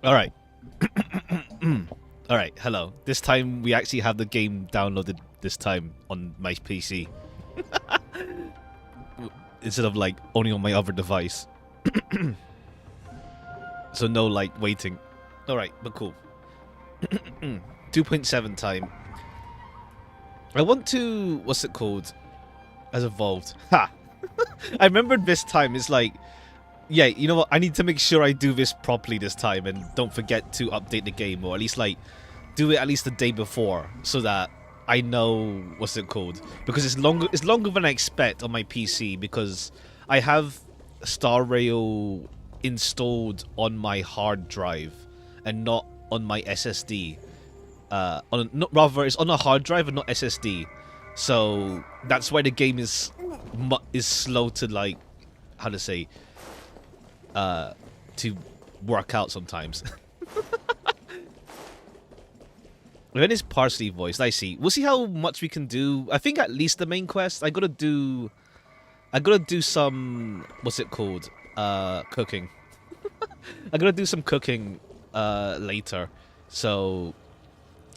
All right. All right. Hello. This time we actually have the game downloaded. This time on my PC instead of like only on my other device. So no like waiting. All right, but cool. 2.7 time. I want to. What's it called? As evolved. Ha! I remembered this time. It's like, yeah, you know what? I need to make sure I do this properly this time and don't forget to update the game, or at least like do it at least the day before so that I know what's it called, because it's longer than I expect on my PC because I have Star Rail installed on my hard drive and not on my SSD. Rather, it's on a hard drive and not SSD. So that's why the game is slow to like, how to say, to work out sometimes. When it's partially voiced, I see. We'll see how much we can do. I think at least the main quest. I gotta do some, what's it called? Cooking. I gotta do some cooking later. So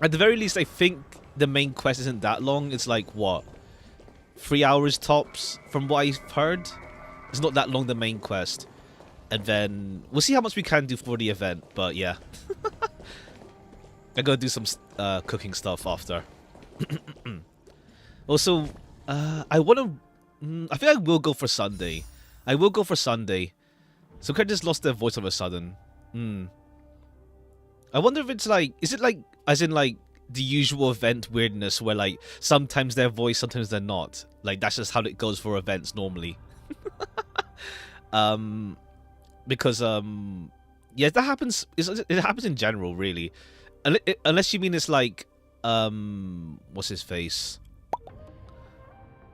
at the very least, I think the main quest isn't that long. It's like what, 3 hours tops, from what I've heard. It's not that long, the main quest, and then we'll see how much we can do for the event. But yeah. I gotta do some cooking stuff after. Also, I wanna. I think I will go for Sunday. I will go for Sunday. So I just lost their voice all of a sudden. I wonder if it's like, is it like, as in like the usual event weirdness where like sometimes they're voiced, sometimes they're not. Like that's just how it goes for events normally. Because yeah, that happens. It happens in general, really. Unless you mean it's like, what's his face?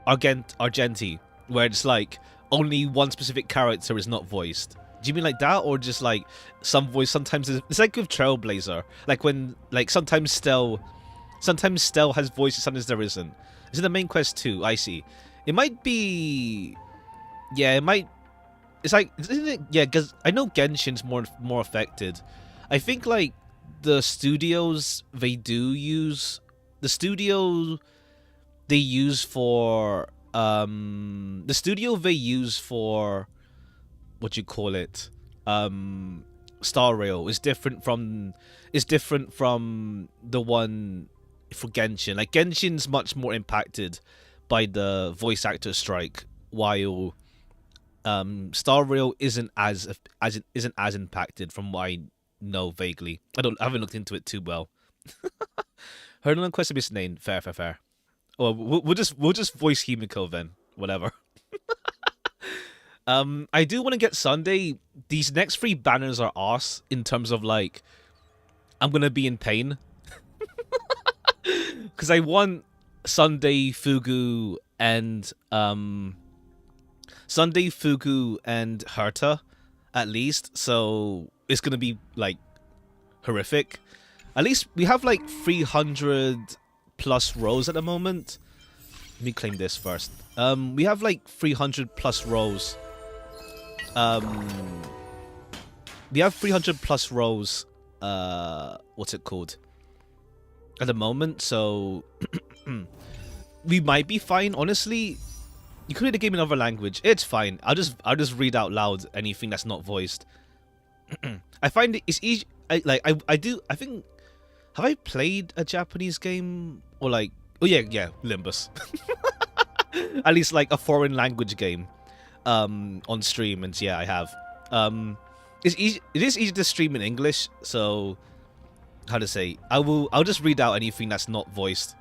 Argenti, where it's like only one specific character is not voiced. Do you mean like that, or just like some voice? Sometimes it's like with Trailblazer, like when like sometimes Stell has voices, sometimes there isn't. It's in the main quest too. I see. It might be, yeah, it might. It's like, isn't it? Yeah, because I know Genshin's more affected. I think like the studios they do use the studio they use for the studio they use for what you call it, Star Rail is different from the one for Genshin. Like Genshin's much more impacted by the voice actor strike, while Star Rail isn't as impacted from what I know vaguely. I haven't looked into it too well. Heard on quest of his name. Fair. Or we'll just voice Himiko then. Whatever. I do want to get Sunday. These next 3 banners are arse in terms of like, I'm gonna be in pain because I want Sunday, Fugu, and Herta at least. So it's gonna be like horrific. At least we have like 300 plus rows at the moment. Let me claim this first. We have like 300 plus rows. We have 300 plus rows. What's it called? At the moment, so we might be fine. Honestly, you could read the game in another language. It's fine. I'll just read out loud anything that's not voiced. I find it's easy. I think. Have I played a Japanese game or like? Oh yeah, Limbus. At least like a foreign language game, on stream, and yeah, I have. It's easy. It is easy to stream in English, so how to say? I'll just read out anything that's not voiced.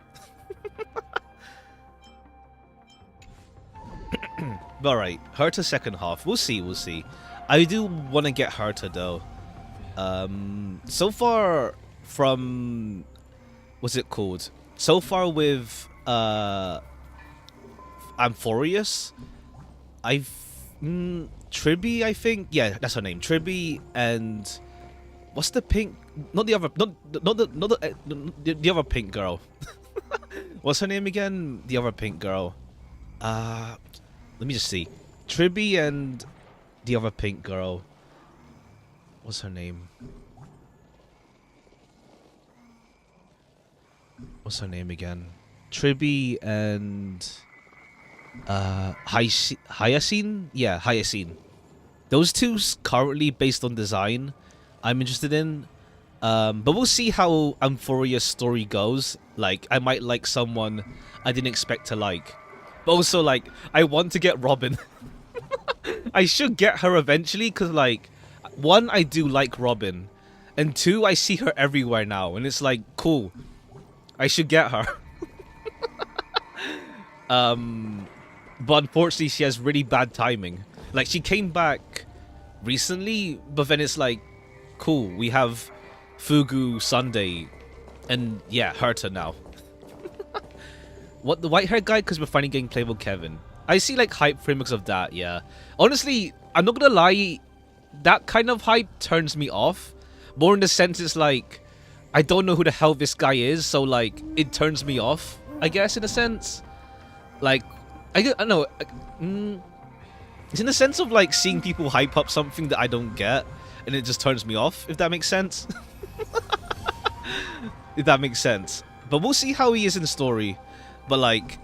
All right, Herta second half. We'll see. I do want to get Herta though. So far from what's it called? So far with Amphorius, Tribby, I think. Yeah, that's her name. Tribby, and what's the pink? Not the other. The other pink girl. What's her name again? The other pink girl. Let me just see. Tribby and the other pink girl. What's her name? what's her name again? Triby and Hyacine? Yeah, Hyacine. Those two currently based on design I'm interested in. But we'll see how Amphoria's story goes. Like, I might like someone I didn't expect to like. But also, like, I want to get Robin. I should get her eventually, because, like, one, I do like Robin. And two, I see her everywhere now. And it's like, cool. I should get her. But unfortunately, she has really bad timing. Like, she came back recently, but then it's like, cool, we have Fugu Sunday, and yeah, Herta now. What, the white hair guy? Because we're finally getting playable Kevin. I see like hype frameworks of that, yeah. Honestly, I'm not gonna lie, that kind of hype turns me off. More in the sense it's like, I don't know who the hell this guy is, so like, it turns me off, I guess, in a sense. Like, I don't know. It's in the sense of like seeing people hype up something that I don't get, and it just turns me off, if that makes sense. If that makes sense. But we'll see how he is in the story. But like,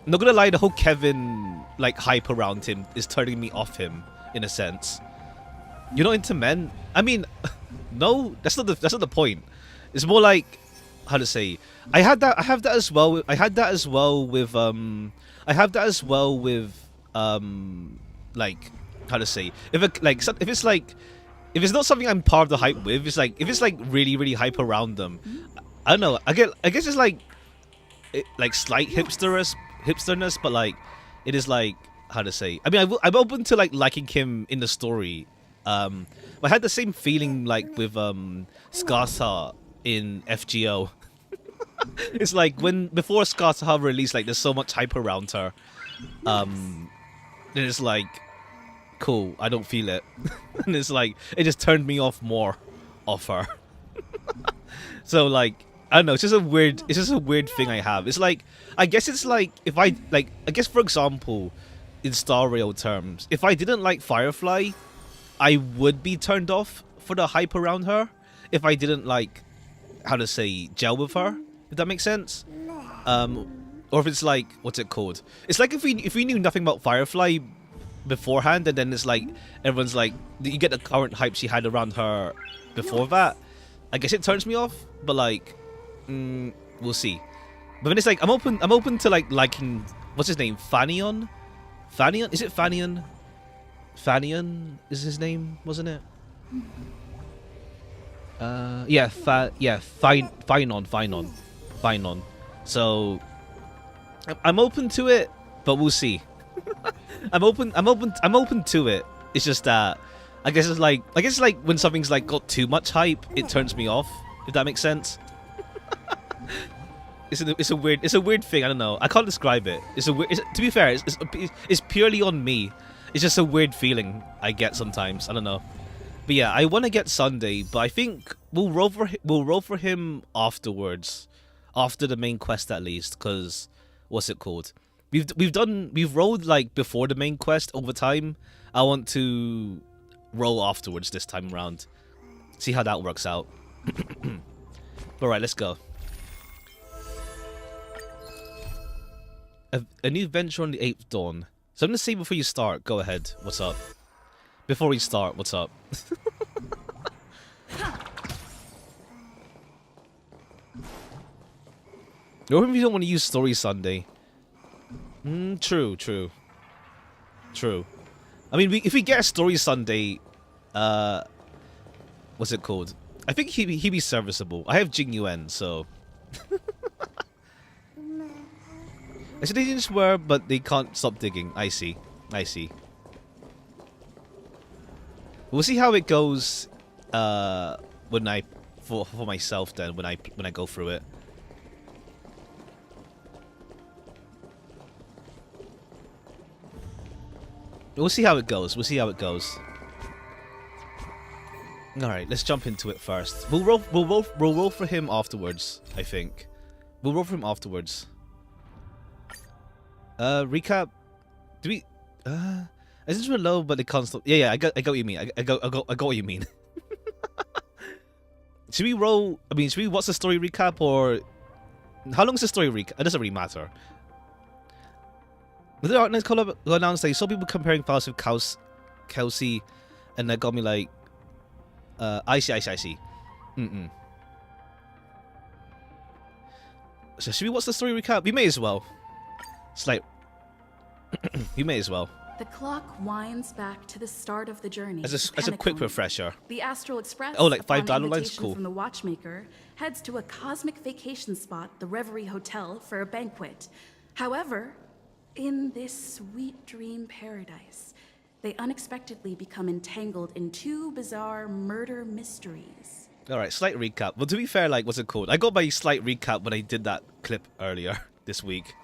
I'm not gonna lie, the whole Kevin like hype around him is turning me off him, in a sense. You're not into men? I mean, no, that's not the point. It's more like, how to say, I have that as well with like, how to say, if it's not something I'm part of the hype with, it's like, if it's like really hype around them, I don't know, I guess it's like slight hipsterness, but like, it is like, how to say, I mean, I'm open to like liking him in the story. I had the same feeling like with Skarsa in FGO. It's like before Skarsa released, like there's so much hype around her. And it's like, cool, I don't feel it. And it's like, it just turned me off more of her. So like, I don't know, it's just a weird thing I have. It's like, I guess it's like, if I guess for example, in Star Rail terms, if I didn't like Firefly, I would be turned off for the hype around her. If I didn't like, how to say, gel with her, if that makes sense. Or if it's like, what's it called? It's like if we knew nothing about Firefly beforehand, and then it's like everyone's like, you get the current hype she had around her before that. I guess it turns me off, but like, we'll see. But then it's like, I'm open to like liking, what's his name? Fanion? Is it Fanion? Fanion is his name, wasn't it? Yeah, Finon. So I'm open to it, but we'll see. I'm open to it. It's just that I guess it's like when something's like got too much hype, it turns me off, if that makes sense. It's a weird thing. I don't know. I can't describe it. To be fair, it's purely on me. It's just a weird feeling I get sometimes. I don't know. But yeah, I want to get Sunday, but I think we'll roll for him afterwards, after the main quest at least. Cause what's it called? We've rolled like before the main quest over time. I want to roll afterwards this time around. See how that works out. All right, let's go. A new venture on the 8th dawn. So I'm gonna say before you start, go ahead. What's up? Before we start, what's up? Or if you don't want to use Story Sunday. True. I mean, if we get a Story Sunday, what's it called? I think he'd be serviceable. I have Jing Yuan, so. I said they didn't swear, but they can't stop digging. I see. We'll see how it goes when for myself then when I go through it. We'll see how it goes. All right, let's jump into it first. We'll roll for him afterwards. I think we'll roll for him afterwards. Recap. Do we? I just went low, but they can't stop. Yeah, I got what you mean. I got what you mean. Should we roll? I mean, should we watch the story recap or How long is the story recap? It doesn't really matter. With the Artness collab announced, I saw people comparing files with Kelsey, and that got me like, I see. So should we watch the story recap? We may as well. We may as well. The clock winds back to the start of the journey. As a quick refresher. The Astral Express, oh, like 5 upon download lines? invitation Cool. from the watchmaker, heads to a cosmic vacation spot, the Reverie Hotel, for a banquet. However, in this sweet dream paradise, they unexpectedly become entangled in 2 bizarre murder mysteries. Alright, slight recap. Well, to be fair, like, what's it called? I got my slight recap when I did that clip earlier this week.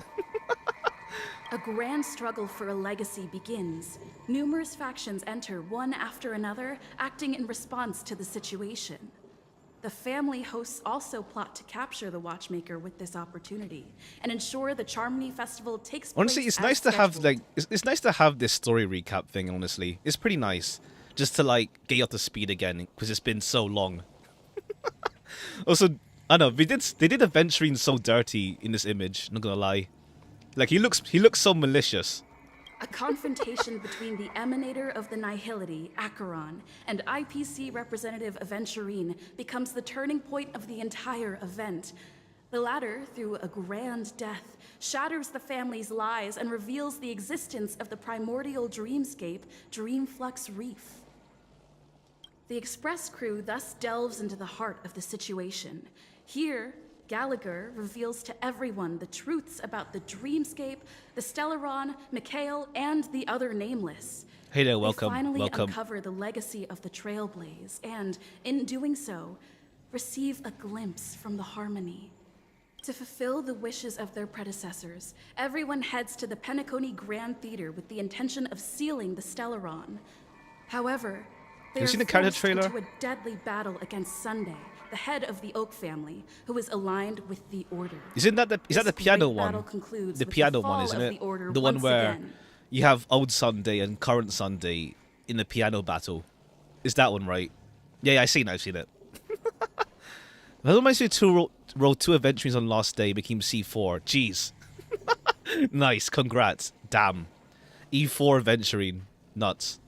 A grand struggle for a legacy begins. Numerous factions enter one after another, acting in response to the situation. The family hosts also plot to capture the watchmaker with this opportunity and ensure the Charmony Festival takes place. Honestly, it's nice to have like it's nice to have this story recap thing. Honestly, it's pretty nice just to like get you up to speed again because it's been so long. Also, I know they did Adventuring so dirty in this image. Not gonna lie. Like he looks so malicious. A confrontation between the emanator of the Nihility, Acheron, and IPC representative Aventurine becomes the turning point of the entire event. The latter, through a grand death, shatters the family's lies and reveals the existence of the primordial dreamscape, Dreamflux Reef. The Express crew thus delves into the heart of the situation. Here, Gallagher reveals to everyone the truths about the Dreamscape, the Stellaron, Mikhail, and the other nameless. Hey there, welcome. They finally welcome. uncover the legacy of the Trailblaze, and in doing so, receive a glimpse from the Harmony. To fulfill the wishes of their predecessors, everyone heads to the Penacony Grand Theater with the intention of sealing the Stellaron. However, they Have you are seen the character forced trailer? into a deadly battle against Sunday, the head of the Oak family, who is aligned with the Order. Isn't that the This piano great one? battle concludes The with piano fall one, isn't of it? the Order The one once where again. you have old Sunday and current Sunday in the piano battle. Is that one right? Yeah, I've seen it. That reminds me of roll 2 Adventurings on last day became C4. Jeez. Nice, congrats. Damn. E4 Adventuring. Nuts.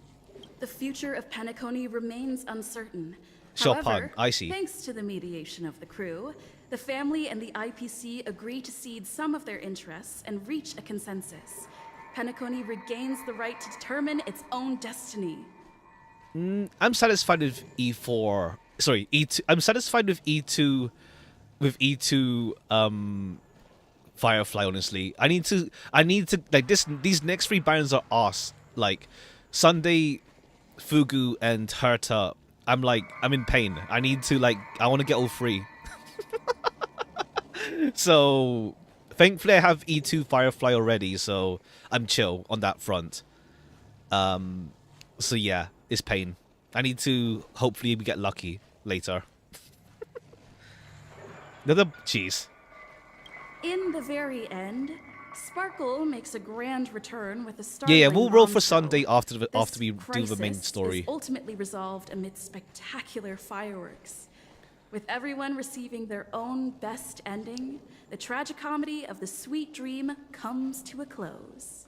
The future of Penacony remains uncertain. Chopin, However, I see. thanks to the mediation of the crew, the family and the IPC agree to cede some of their interests and reach a consensus. Penacony regains the right to determine its own destiny. I'm satisfied with E4. Sorry, E2. I'm satisfied with E2. With E2, Firefly. Honestly, I need to like this. These next 3 barons are arse. Like Sunday, Fugu, and Herta. I'm in pain. I want to get all 3. So, thankfully I have E2 Firefly already, so I'm chill on that front. So yeah, it's pain. I need to hopefully get lucky later. Jeez. In the very end, Sparkle makes a grand return with a star. Yeah, we'll roll for Sunday after we do the main Crisis story. is ultimately resolved amid spectacular fireworks. With everyone receiving their own best ending, the tragicomedy of the sweet dream comes to a close.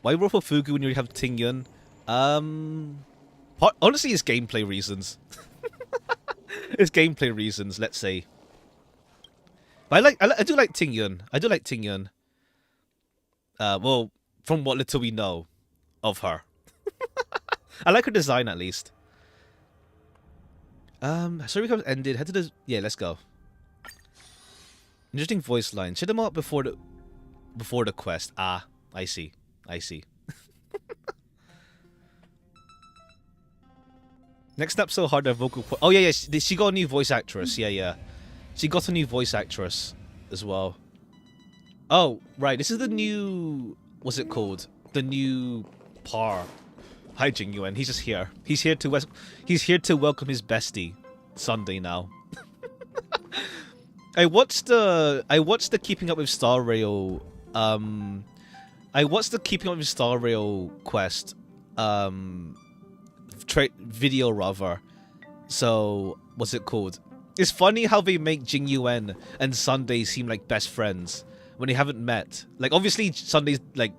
Why roll for Fugu when you have Ting Yun? Honestly, it's gameplay reasons. It's gameplay reasons, let's say. But I do like Ting Yun. Well, from what little we know of her. I like her design at least. Story becomes ended. Head to the let's go. Interesting voice line. Shut them out before the quest. Ah, I see. Next up, so hard. Their vocal. Oh yeah. She got a new voice actress. Yeah. She got a new voice actress as well. Oh right, this is the new. What's it called? The new par. Hi Jing Yuan. He's just here. He's here to welcome his bestie, Sunday now. I watched the Keeping Up with Star Rail. I watched the Keeping Up with Star Rail quest. Video rather. So what's it called? It's funny how they make Jing Yuan and Sunday seem like best friends when they haven't met. Like, obviously, Sunday's like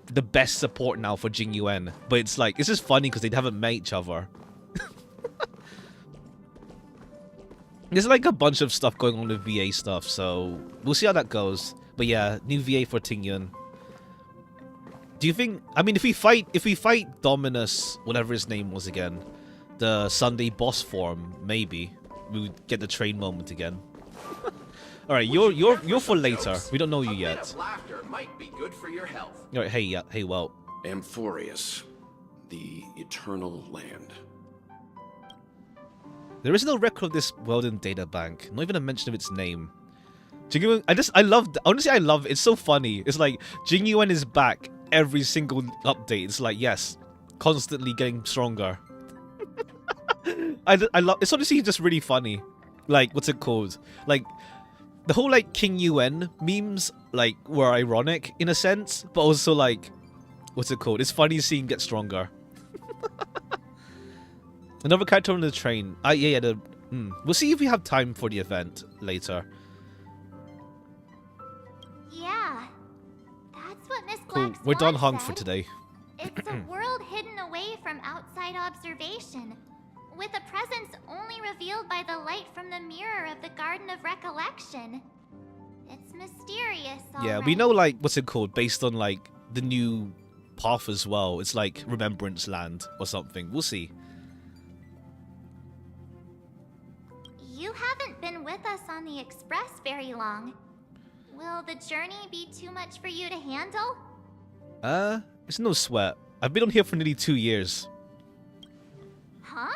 the best support now for Jing Yuan, but it's like, it's just funny because they haven't met each other. There's like a bunch of stuff going on with VA stuff, so we'll see how that goes. But yeah, new VA for Tingyun. Do you think? I mean, if we fight Dominus, whatever his name was again, the Sunday boss form, maybe we would get the train moment again. All right, you're for later. We don't know you yet. Laughter might be good for your health. All right, hey, well. Amphorius, the eternal land. There is no record of this world in data bank. Not even a mention of its name. Jingyuan, I love, honestly, I love it. It's so funny. It's like Jingyuan is back every single update. It's like, yes, constantly getting stronger. I love, it's honestly just really funny. Like, what's it called? Like, the whole like King Yuan memes like were ironic in a sense, but also like, what's it called? It's funny seeing him get stronger. Another character on the train. We'll see if we have time for the event later. Yeah, that's what Miss Cool. Black We're done Swan hung for said. today. It's a world hidden away from outside observation, with a presence only revealed by the light from the mirror of the Garden of Recollection. It's mysterious, Yeah, alright. we know like what's it called based on like the new path as well. It's like Remembrance Land or something. We'll see. You haven't been with us on the Express very long. Will the journey be too much for you to handle? It's no sweat. I've been on here for nearly 2 years. Huh?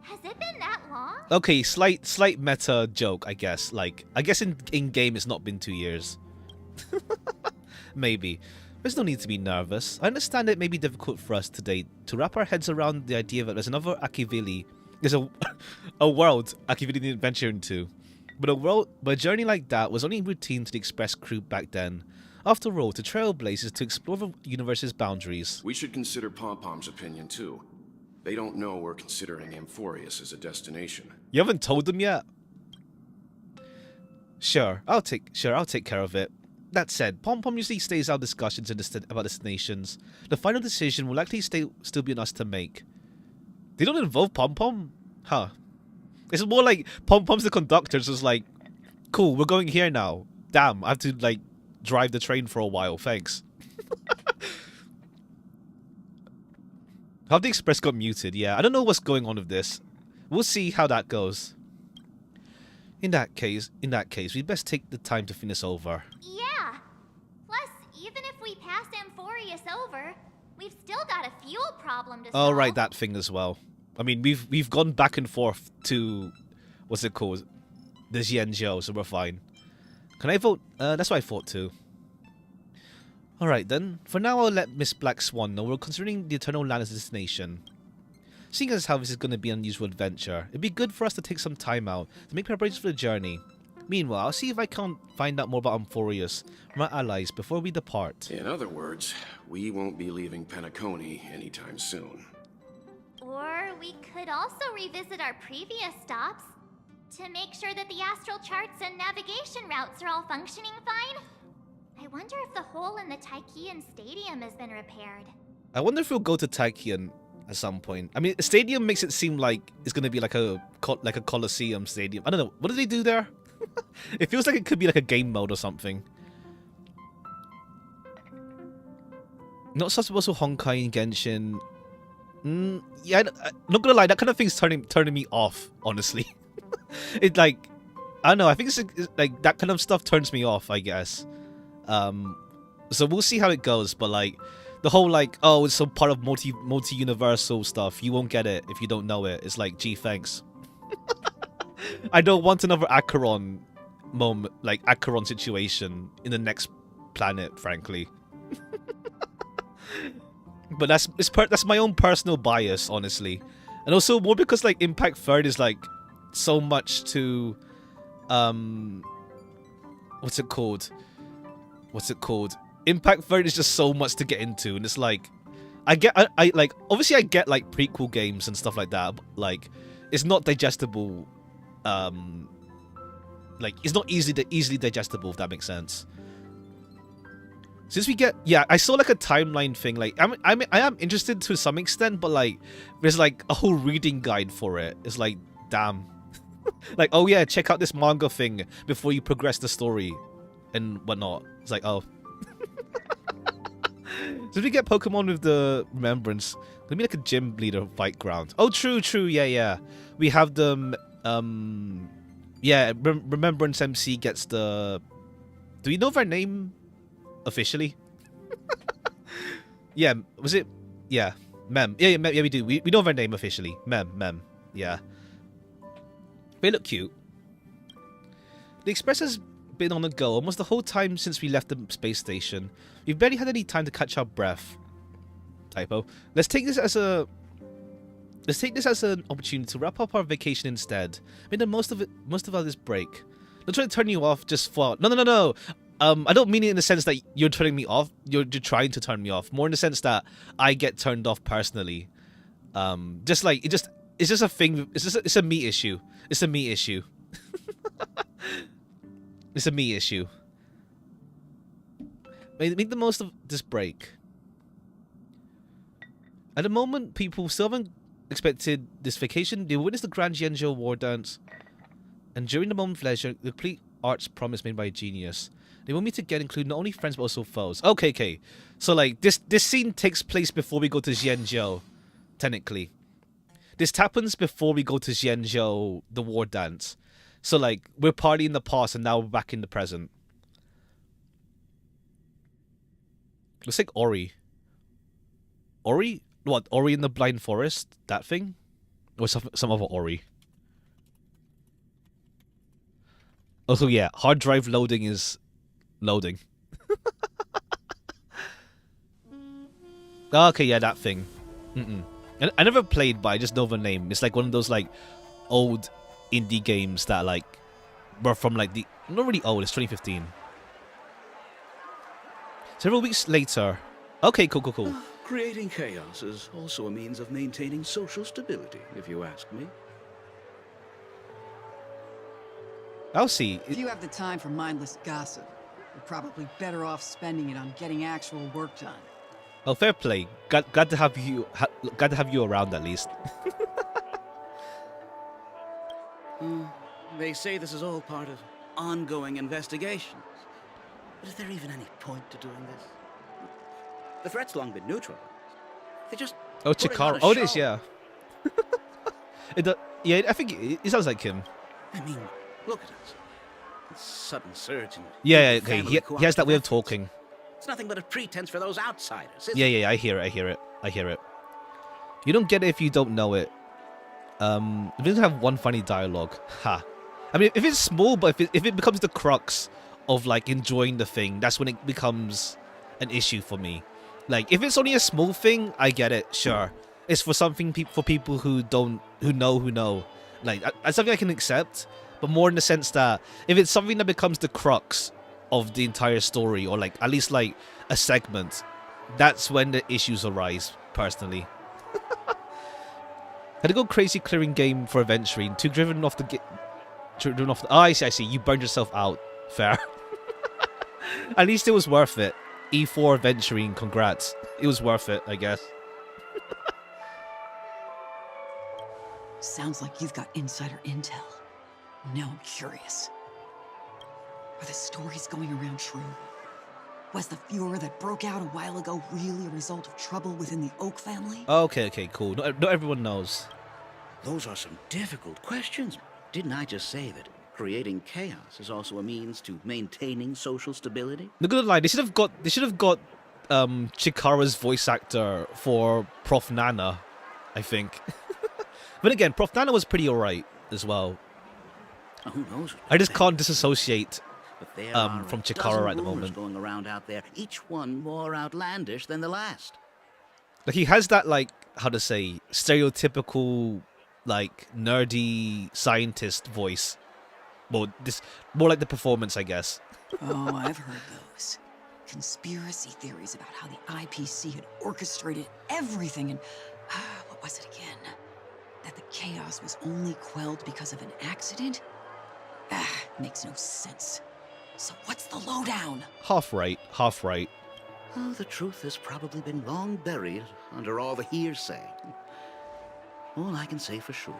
Has it been that long? Okay, slight meta joke, I guess. Like, I guess in game it's not been 2 years. Maybe. There's no need to be nervous. I understand it may be difficult for us today to wrap our heads around the idea that there's another Akivili. There's a world Akivili didn't venture into. But a journey like that was only routine to the Express crew back then. After all, to trailblaze is to explore the universe's boundaries. We should consider Pom-Pom's opinion too. They don't know we're considering Amphorius as a destination. You haven't told them yet? Sure, I'll take care of it. That said, Pom-Pom usually stays out of discussions about destinations. The final decision will likely still be on us to make. They don't involve Pom-Pom? Huh. It's more like Pom-Pom's the conductor, so it's like, cool, we're going here now. Damn, I have to, like, drive the train for a while, thanks. How the Express got muted, yeah. I don't know what's going on with this. We'll see how that goes. In that case, we'd best take the time to finish over. Yeah. Plus, even if we pass Amphorius over, we've still got a fuel problem to solve. Oh, right, that thing as well. I mean, we've gone back and forth to, what's it called? The Xianzhou, so we're fine. Can I vote? That's what I thought too. Alright then, for now I'll let Miss Black Swan know we're considering the Eternal Land as a destination. Seeing as how this is going to be an unusual adventure, it'd be good for us to take some time out to make preparations for the journey. Meanwhile, I'll see if I can't find out more about Amphorius from our allies before we depart. In other words, we won't be leaving Penacony anytime soon. Or we could also revisit our previous stops to make sure that the astral charts and navigation routes are all functioning fine. I wonder if the hole in the Taikian Stadium has been repaired. I wonder if we'll go to Taikian at some point. I mean, a stadium makes it seem like it's going to be like a Colosseum stadium. I don't know. What do they do there? It feels like it could be like a game mode or something. Not such also Honkai and Genshin. Yeah, I'm not gonna lie, that kind of thing's turning me off, honestly. It like, I don't know, I think it's like that kind of stuff turns me off, I guess. So we'll see how it goes, but like, the whole like, oh, it's some part of multi-universal stuff, you won't get it if you don't know it. It's like, gee, thanks. I don't want another Acheron moment, like Acheron situation in the next planet, frankly. But that's my own personal bias, honestly, and also more because like Impact Third is like so much to, what's it called? Impact Third is just so much to get into, and it's like, I like obviously I get like prequel games and stuff like that, but like it's not digestible like it's not easily digestible, if that makes sense. Since we get, yeah, I saw like a timeline thing. Like I am interested to some extent, but like there's like a whole reading guide for it. It's like, damn. Like, oh yeah, check out this manga thing before you progress the story and whatnot. It's like, oh. So we get Pokemon with the Remembrance. Gonna be like a gym leader fight ground. Oh, true, yeah. We have them. Yeah, Remembrance MC gets the. Do we know their name officially? Yeah, was it? Yeah, Mem. Yeah, we do. We know their name officially. Mem. Yeah. They look cute. The Express has been on the go almost the whole time since we left the space station. We've barely had any time to catch our breath. Typo. Let's take this as an opportunity to wrap up our vacation instead. Make the most of this break. Not trying to turn you off just for no. I don't mean it in the sense that you're turning me off. You're trying to turn me off. More in the sense that I get turned off personally. Just like it's just a thing. It's a me issue. It's a me issue. It's a me issue. Make the most of this break. At the moment, people still haven't expected this vacation. They witnessed the Grand Genjo War Dance. And during the moment of leisure, the complete arts promise made by a genius. They want me to include not only friends but also foes. Okay. So like this scene takes place before we go to Zhenzhou, technically. This happens before we go to Zhenzhou, the war dance. So like we're partying in the past and now we're back in the present. Looks like Ori. Ori? What? Ori in the Blind Forest? That thing? Or some other Ori? Also, yeah, hard drive loading is loading. Okay, yeah, that thing. I never played, but I just know the name. It's like one of those like old indie games that like were from like the not really old. It's 2015. Several weeks later. Okay, cool. Creating chaos is also a means of maintaining social stability, if you ask me. I'll see. If you have the time for mindless gossip, you're probably better off spending it on getting actual work done. Oh, fair play. Glad to have you. Glad to have you around at least. They say this is all part of ongoing investigations. But is there even any point to doing this? The threat's long been neutralized. They just. Oh, Chikara. Oh, it is, yeah. Yeah, I think it sounds like him. I mean, look at us. A sudden surge in. Yeah, okay. He has that way of talking. It's nothing but a pretense for those outsiders. Yeah, I hear it. You don't get it if you don't know it. It doesn't have one funny dialogue. Ha. I mean, if it's small, but if it becomes the crux of like enjoying the thing, that's when it becomes an issue for me. Like, if it's only a small thing, I get it. Sure, it's for something for people who know. Like, that's something I can accept. But more in the sense that if it's something that becomes the crux of the entire story, or like at least like a segment, that's when the issues arise. Personally, had to go crazy clearing game for adventuring. Too driven off the. Oh, I see. You burned yourself out. Fair. At least it was worth it. E4 adventuring. Congrats. It was worth it, I guess. Sounds like you've got insider intel. Now I'm curious. Are the stories going around true? Was the furor that broke out a while ago really a result of trouble within the Oak family? Okay, cool. Not everyone knows. Those are some difficult questions. Didn't I just say that creating chaos is also a means to maintaining social stability? Not gonna lie, they should have got Chikara's voice actor for Prof Nana, I think. But again, Prof Nana was pretty alright as well. Who knows? I just can't disassociate But there from Chikara at the moment. Going around out there, each one more outlandish than the last. Like, he has that, like, how to say, stereotypical, like, nerdy scientist voice. Well, this more like the performance, I guess. Oh, I've heard those. Conspiracy theories about how the IPC had orchestrated everything and... what was it again? that the chaos was only quelled because of an accident? Makes no sense. So what's the lowdown? Half right, half right. Oh, the truth has probably been long buried under all the hearsay. All I can say for sure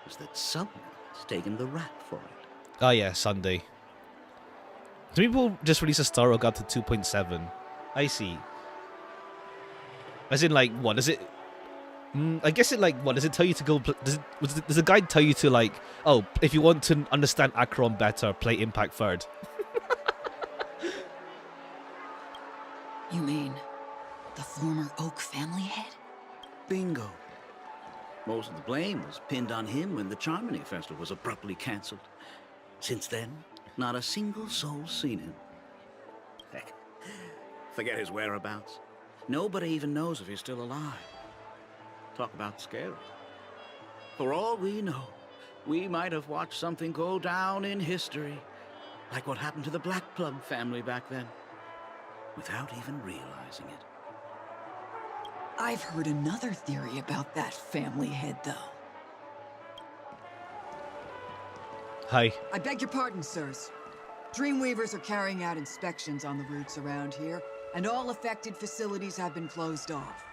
is that someone's taken the rap for it. Oh yeah, Sunday. Some people just release a Star Rogue up to 2.7. I see. As in, like, what is it? I guess it, like, what does it tell you to go? Does the guide tell you to, like, oh, if you want to understand Acheron better, play Impact third? You mean the former Oak family head? Bingo. Most of the blame was pinned on him when the Charmony Festival was abruptly cancelled. Since then, not a single soul's seen him. Heck, forget his whereabouts. Nobody even knows if he's still alive. Talk about scary. For all we know, we might have watched something go down in history, like what happened to the Black Plum family back then, without even realizing it. I've heard another theory about that family head, though. Hi. I beg your pardon, sirs. Dreamweavers are carrying out inspections on the routes around here, and all affected facilities have been closed off.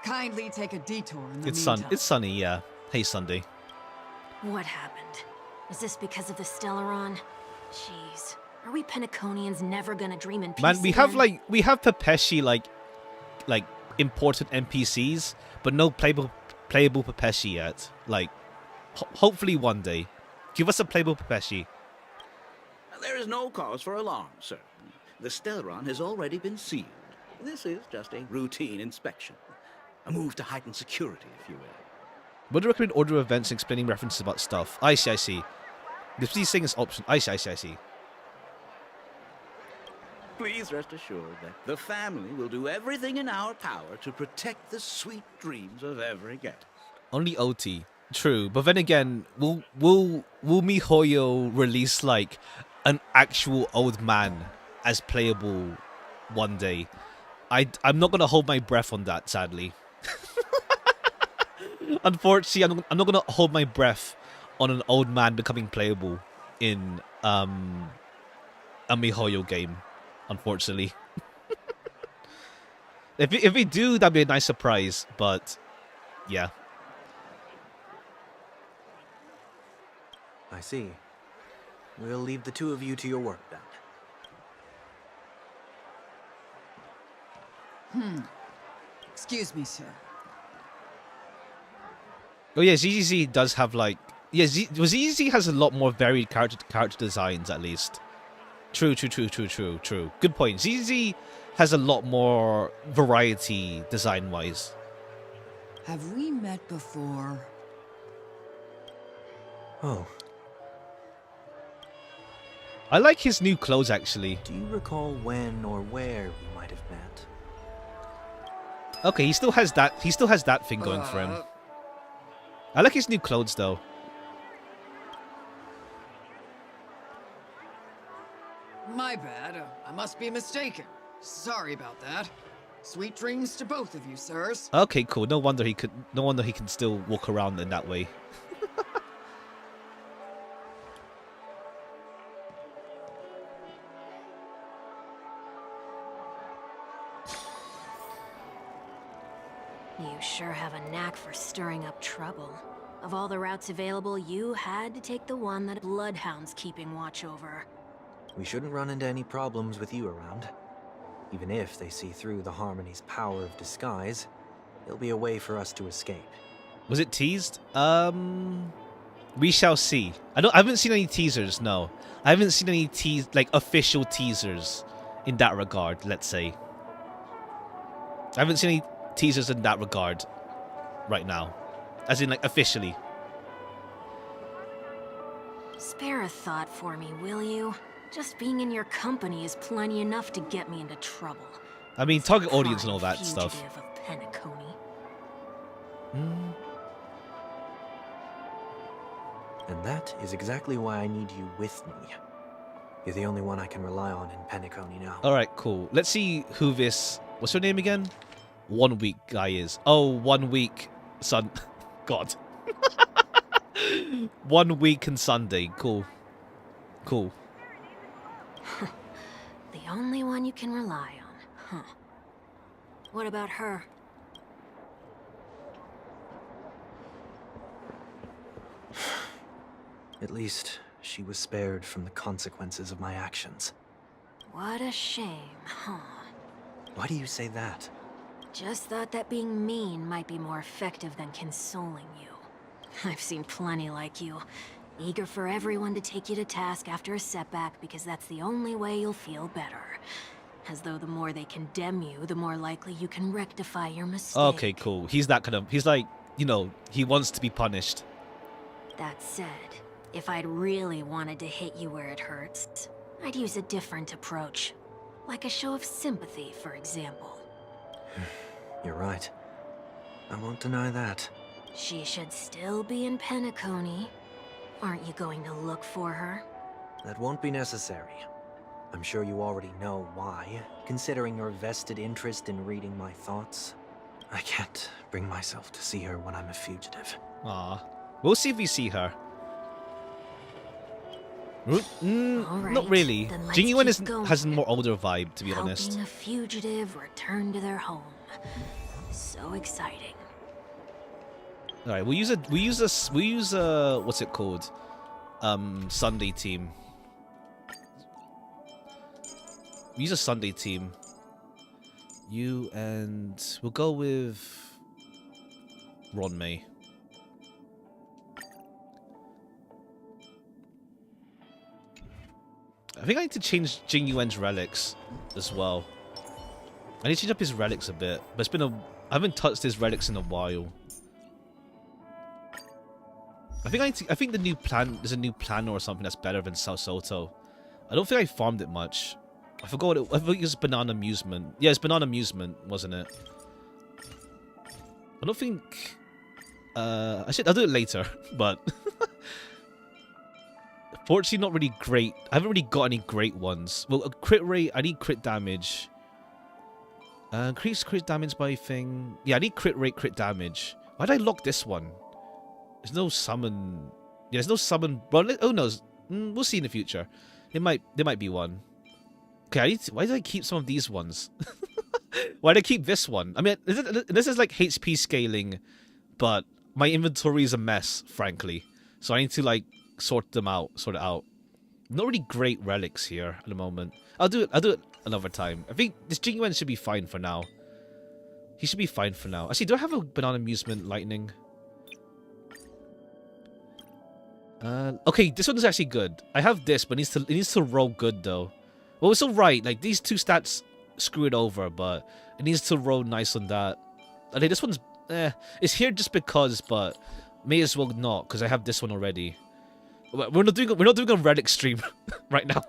Kindly take a detour in the meantime. It's sunny, yeah. Hey, Sunday. What happened? Is this because of the Stellaron? Jeez. Are we Penaconians never gonna dream in peace Man, we have again? Pepeshi like important NPCs, but no playable Pepeshi yet. Like, hopefully one day. Give us a playable Pepeshi. There is no cause for alarm, sir. The Stellaron has already been sealed. This is just a routine inspection. A move to heighten security, if you will. Would recommend order of events and explaining references about stuff. I see. These things option. I see. Please rest assured that the family will do everything in our power to protect the sweet dreams of every guest. Only OT. True, but then again, will MiHoYo release like an actual old man as playable one day? I'm not gonna hold my breath on that, sadly. Unfortunately, I'm not gonna hold my breath on an old man becoming playable in a MiHoYo game. Unfortunately, if we do, that'd be a nice surprise. But yeah. I see. We'll leave the two of you to your work then. Excuse me, sir. Oh yeah, ZZZ does have like ZZZ has a lot more varied character designs at least. True. Good point. ZZZ has a lot more variety design wise. Have we met before? Oh, I like his new clothes actually. do you recall when or where we might have met? Okay, he still has that thing going for him. I like his new clothes though. My bad. I must be mistaken. Sorry about that. Sweet dreams to both of you, sirs. Okay, cool. No wonder he can still walk around in that way. You sure have a knack for stirring up trouble. Of all the routes available, you had to take the one that Bloodhound's keeping watch over. We shouldn't run into any problems with you around. Even if they see through the Harmony's power of disguise, there'll be a way for us to escape. Was it teased? We shall see. I haven't seen any teasers. No, I haven't seen any official teasers in that regard. Let's say I haven't seen any teasers in that regard right now, as in like officially. Spare a thought for me, will you? Just being in your company is plenty enough to get me into trouble. I mean, target audience and all that Fugitive stuff. of Penacony. And that is exactly why I need you with me. You're the only one I can rely on in Penacony now. All right, cool. Let's see who this. What's her name again? 1 week guy is. Oh, 1 week son. God. 1 week and Sunday. Cool. Cool. The only one you can rely on, huh? What about her? At least she was spared from the consequences of my actions. What a shame, huh? Why do you say that? Just thought that being mean might be more effective than consoling you. I've seen plenty like you. Eager for everyone to take you to task after a setback because that's the only way you'll feel better. As though the more they condemn you, the more likely you can rectify your mistake. Okay, cool. He's that kind of... He's like, you know, he wants to be punished. That said, if I'd really wanted to hit you where it hurts, I'd use a different approach. Like a show of sympathy, for example. You're right. I won't deny that. She should still be in Penacony. Aren't you going to look for her? That won't be necessary. I'm sure you already know why, considering your vested interest in reading my thoughts. I can't bring myself to see her when I'm a fugitive. Ah, we'll see if we see her. Not really. Genuine has a more older vibe, to be honest. Helping a fugitive return to their home. So exciting. All right, we'll use a what's it called? Sunday team. We use a Sunday team. You and we'll go with Ron May. I think I need to change Jing Yuan's relics as well. I need to change up his relics a bit, but it's been I haven't touched his relics in a while. I think the new plan, there's a new plan or something that's better than Sao Soto. I don't think I farmed it much. I forgot I think it was Banana Amusement. Yeah, it's Banana Amusement, wasn't it? I don't think I'll do it later, but fortunately not really great. I haven't really got any great ones. Well, a crit rate, I need crit damage. Increase crit damage by thing. Yeah, I need crit rate, crit damage. Why did I lock this one? There's no summon. Yeah, there's no summon. Well, who knows? We'll see in the future. There might be one. Okay, why did I keep some of these ones? Why did I keep this one? I mean, this is like HP scaling, but my inventory is a mess, frankly. So I need to like sort it out. Not really great relics here at the moment. I'll do it another time. I think this Jing Yuan should be fine for now. He should be fine for now. Actually, do I have a Banana Amusement Lightning? Okay, this one is actually good. I have this, but it needs to roll good though. Well, it's alright. Like these two stats screw it over, but it needs to roll nice on that. Okay, this one's it's here just because, but may as well not because I have this one already. We're not doing a relic stream right now.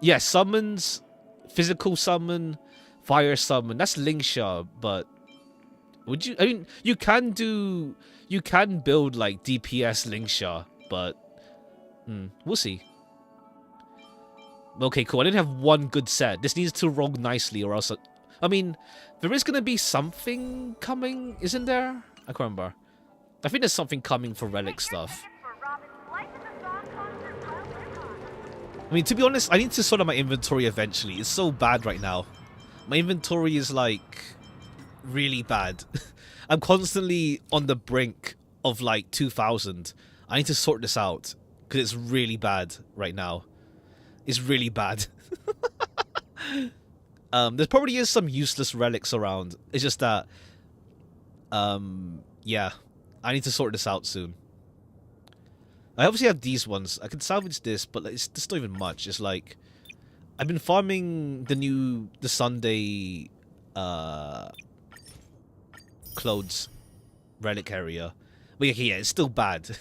Yeah, summons, physical summon, fire summon. That's Lingsha, but would you? I mean, you can build like DPS Lingsha, but we'll see. Okay, cool. I didn't have one good set. This needs to roll nicely, or else. I mean, there is gonna be something coming, isn't there? I can't remember. I think there's something coming for relic stuff. I mean, to be honest, I need to sort out my inventory eventually. It's so bad right now. My inventory is like really bad. I'm constantly on the brink of like 2,000. I need to sort this out because it's really bad right now. It's really bad. There probably is some useless relics around. It's just that, yeah, I need to sort this out soon. I obviously have these ones. I can salvage this, but it's not even much. It's like I've been farming the Sunday clothes relic area. But yeah, it's still bad.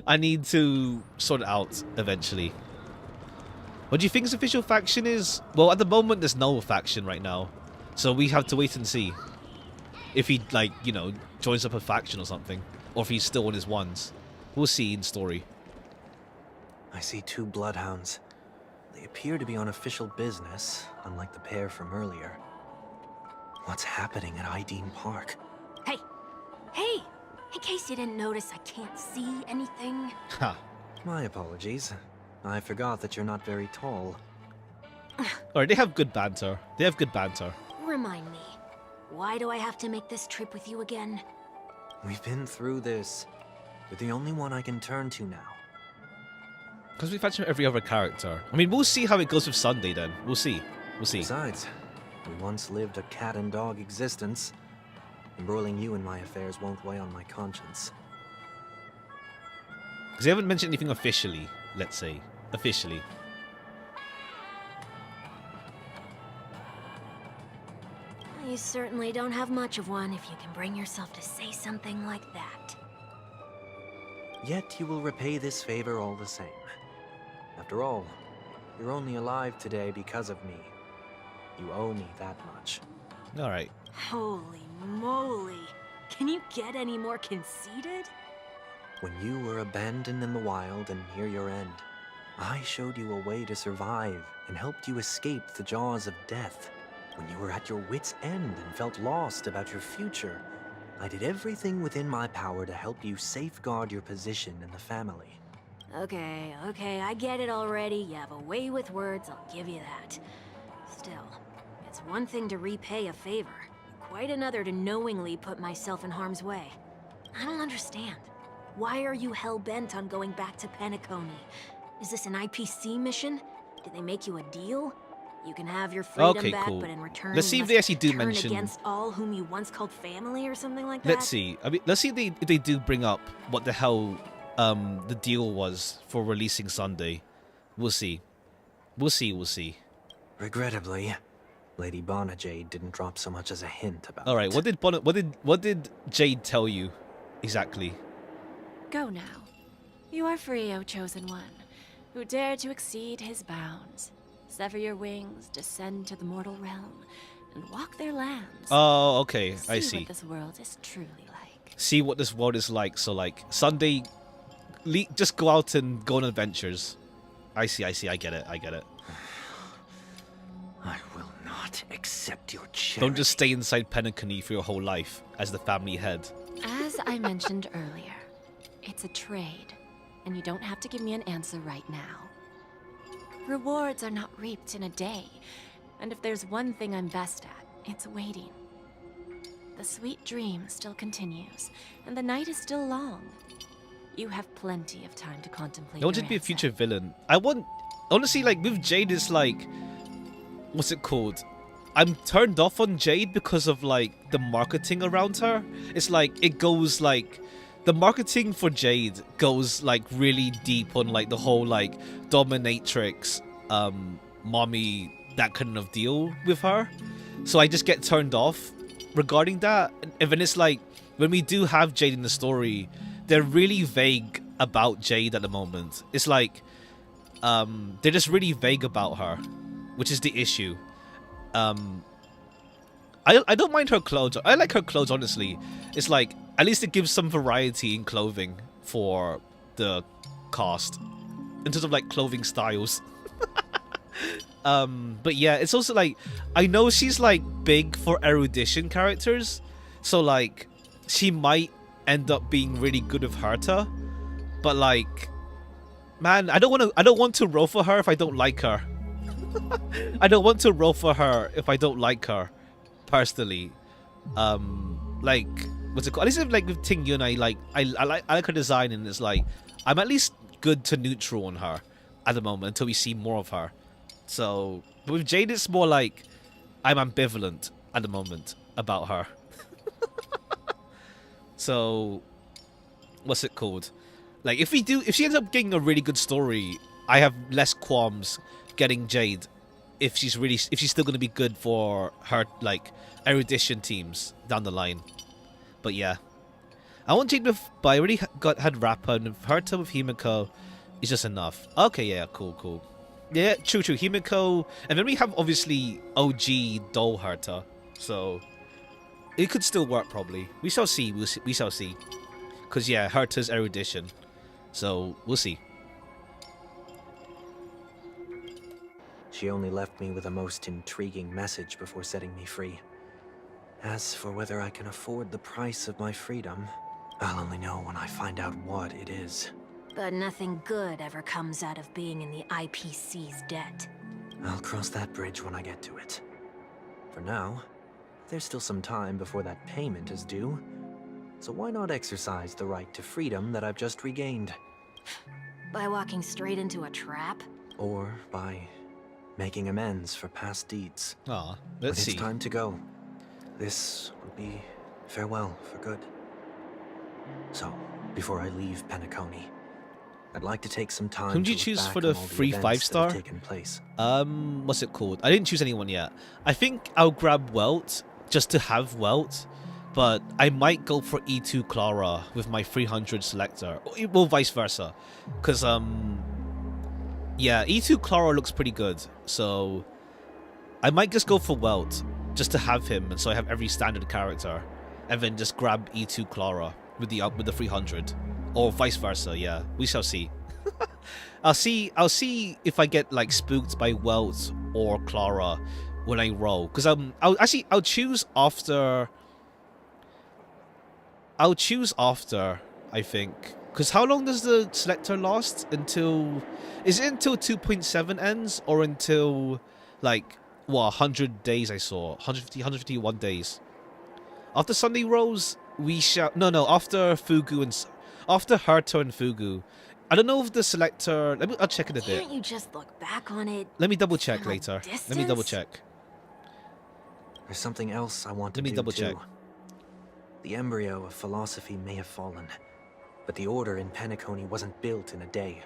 I need to sort it out eventually. What do you think his official faction is? Well, at the moment there's no faction right now. So we have to wait and see. If he, like, you know, joins up a faction or something. Or if he's still on his ones. We'll see in story. I see 2 bloodhounds. They appear to be on official business, unlike the pair from earlier. What's happening at Ideen Park? Hey! Hey, in case you didn't notice, I can't see anything. Ha. My apologies. I forgot that you're not very tall. Alright, they have good banter. They have good banter. Remind me, why do I have to make this trip with you again? We've been through this. You're the only one I can turn to now. Because we've had from every other character. I mean, we'll see how it goes with Sunday then. We'll see. We'll see. Besides, we once lived a cat and dog existence. Embroiling you in my affairs won't weigh on my conscience. Because they haven't mentioned anything officially, let's say. Officially. You certainly don't have much of one if you can bring yourself to say something like that. Yet you will repay this favor all the same. After all, you're only alive today because of me. You owe me that much. Alright. Holy moly. Can you get any more conceited? When you were abandoned in the wild and near your end, I showed you a way to survive and helped you escape the jaws of death. When you were at your wit's end and felt lost about your future, I did everything within my power to help you safeguard your position in the family. Okay, I get it already. You have a way with words, I'll give you that. Still, it's one thing to repay a favor, quite another to knowingly put myself in harm's way. I don't understand. Why are you hell-bent on going back to Penacony? Is this an IPC mission? Did they make you a deal? You can have your freedom Okay, back, cool. but in return, Let's see you if they must actually do turn mention... against all whom you once called family or something like that. Let's see. I mean, let's see if they do bring up what the hell the deal was for releasing Sunday. We'll see. We'll see. Regrettably, Lady Bonajade didn't drop so much as a hint about Alright, it. what did Jade tell you exactly? Go now. You are free, O Chosen One, who dare to exceed his bounds. Sever your wings, descend to the mortal realm, and walk their lands. Oh, okay, I See see. what this world is truly like. See what this world is like. So, like, Sunday, just go out and go on adventures. I see, I get it. I will not accept your charity. Don't just stay inside Penacony for your whole life as the family head. As I mentioned earlier, it's a trade, and you don't have to give me an answer right now. Rewards are not reaped in a day, and if there's one thing I'm best at, it's waiting. The sweet dream still continues, and the night is still long. You have plenty of time to contemplate. I want it to be a future villain. I want, honestly, like with Jade, it's like, what's it called? I'm turned off on Jade because of like the marketing around her. It's like it goes like. The marketing for Jade goes like really deep on like the whole like dominatrix, mommy, that kind of deal with her. So I just get turned off regarding that. And then it's like when we do have Jade in the story, they're really vague about Jade at the moment. It's like they're just really vague about her, which is the issue. I don't mind her clothes. I like her clothes, honestly. It's like, at least it gives some variety in clothing for the cast. In terms of, like, clothing styles. But yeah, it's also, like, I know she's, like, big for erudition characters. So, like, she might end up being really good with Herta. But, like, man, I don't want to roll for her if I don't like her. I don't want to roll for her if I don't like her. Personally, like, what's it called? At least like with Ting Yun, I like her design, and it's like I'm at least good to neutral on her at the moment until we see more of her. So with Jade, it's more like I'm ambivalent at the moment about her. So what's it called? Like if she ends up getting a really good story, I have less qualms getting Jade. If she's still going to be good for her, like, erudition teams down the line. But yeah. I want Jade with, but I already had Rappa, and Herta with Himiko is just enough. Okay, yeah, cool. Yeah, true. Himiko, and then we have, obviously, OG Doll Herta. So, it could still work, probably. We shall see. We shall see. Because, yeah, Herta's erudition. So, we'll see. She only left me with a most intriguing message before setting me free. As for whether I can afford the price of my freedom, I'll only know when I find out what it is. But nothing good ever comes out of being in the IPC's debt. I'll cross that bridge when I get to it. For now, there's still some time before that payment is due. So why not exercise the right to freedom that I've just regained? By walking straight into a trap? Or by making amends for past deeds. Ah, But let's see. it's time to go. This will be farewell for good. So, before I leave Penacony, I'd like to take some time Whom do you to look choose back for the on all free events that have 5-star? taken place. What's it called? I didn't choose anyone yet. I think I'll grab Welt just to have Welt, but I might go for E2 Clara with my 300 selector, or vice versa, because yeah, E2 Clara looks pretty good, so I might just go for Welt just to have him, and so I have every standard character, and then just grab E2 Clara with the 300, or vice versa. Yeah, we shall see. I'll see if I get like spooked by Welt or Clara when I roll, because I'll choose after. I think, because how long does the selector last until? Is it until 2.7 ends, or until like 100 days? I saw 151 days. After Sunday rolls, we shall after Fugu and after Herta and Fugu. I don't know if the selector. I'll check in a bit. Can't you just look back on it? Let me double check from a later. Let me distance? double check. There's something else I want to Let me do double too. check. The embryo of philosophy may have fallen, but the order in Penacony wasn't built in a day.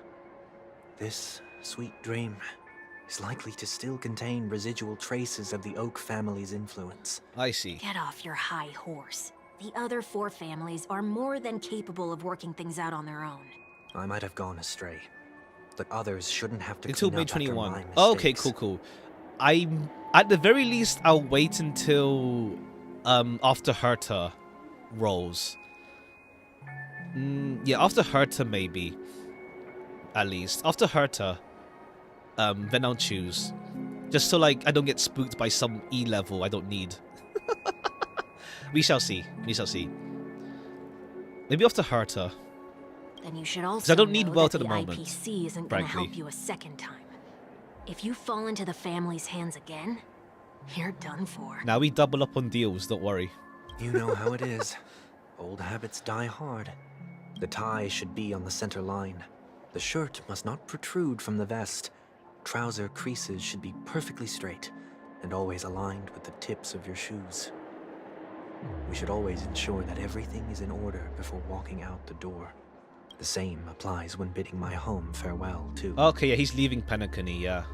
This sweet dream is likely to still contain residual traces of the Oak family's influence. I see. Get off your high horse. The other 4 families are more than capable of working things out on their own. I might have gone astray, but others shouldn't have to Until clean May up after 21. my Oh, okay, mistakes. cool. I'm at the very least I'll wait until after Herta rolls. Yeah, after Herta maybe. At least after Herta, then I'll choose. Just so like I don't get spooked by some E level I don't need. We shall see. We shall see. Maybe after Herta. Then you should also I don't need know Welt that at the moment, IPC isn't going to frankly. help you a second time. If you fall into the family's hands again, you're done for. Now we double up on deals. Don't worry. You know how it is. Old habits die hard. The tie should be on the center line. The shirt must not protrude from the vest. Trouser creases should be perfectly straight and always aligned with the tips of your shoes. We should always ensure that everything is in order before walking out the door. The same applies when bidding my home farewell, too. Okay, yeah, he's leaving Penacony, yeah.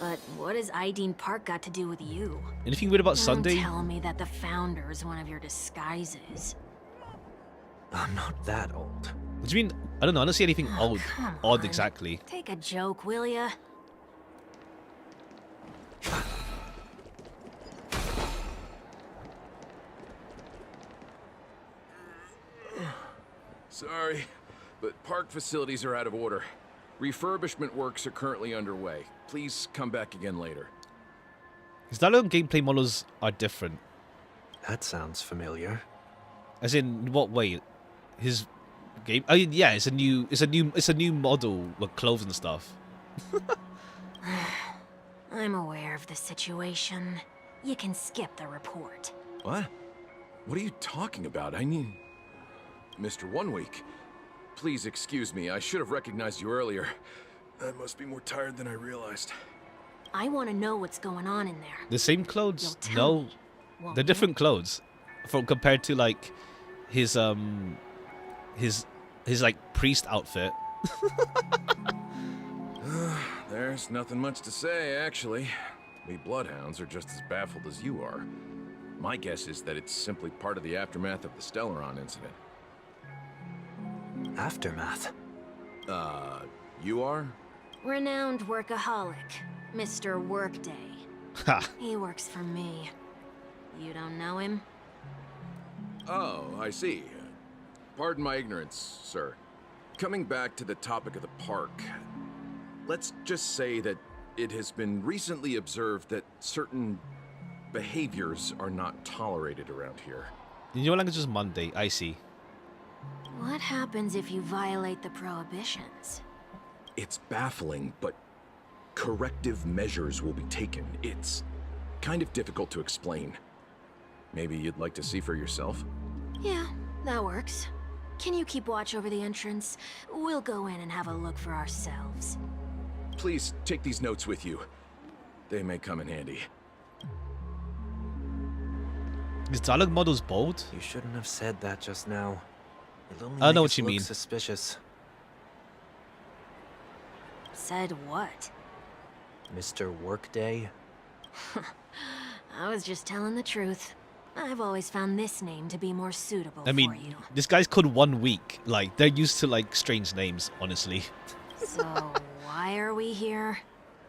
But what has Ideen Park got to do with you? Anything weird about Don't Sunday? tell me that the founder is one of your disguises. I'm not that old. What do you mean? I don't know. I don't see anything Oh, odd. come Odd on. exactly. Take a joke, will ya? Sorry, but park facilities are out of order. Refurbishment works are currently underway. Please come back again later. His dialogue and gameplay models are different. That sounds familiar. As in what way? His game? Oh yeah, it's a new model with clothes and stuff. I'm aware of the situation. You can skip the report. What? What are you talking about? I mean... Mr. 1 Week, please excuse me. I should have recognized you earlier. I must be more tired than I realized. I want to know what's going on in there. The same clothes? You'll tell No, me, won't they're you? different clothes, from compared to like his like priest outfit. There's nothing much to say, actually. We bloodhounds are just as baffled as you are. My guess is that it's simply part of the aftermath of the Stellaron incident. Aftermath. You are? Renowned workaholic, Mr. Workday. Ha! He works for me. You don't know him? Oh, I see. Pardon my ignorance, sir. Coming back to the topic of the park, let's just say that it has been recently observed that certain behaviors are not tolerated around here. In your language is Monday. I see. What happens if you violate the prohibitions? It's baffling, but corrective measures will be taken. It's kind of difficult to explain. Maybe you'd like to see for yourself? Yeah, that works. Can you keep watch over the entrance? We'll go in and have a look for ourselves. Please take these notes with you. They may come in handy. Is dialogue models bold? You shouldn't have said that just now. It'll only I know make what us you look mean. Suspicious. Said what? Mr. Workday? I was just telling the truth. I've always found this name to be more suitable I for you. mean, this guy's called 1 week. Like, they're used to, like, strange names, honestly. So, why are we here?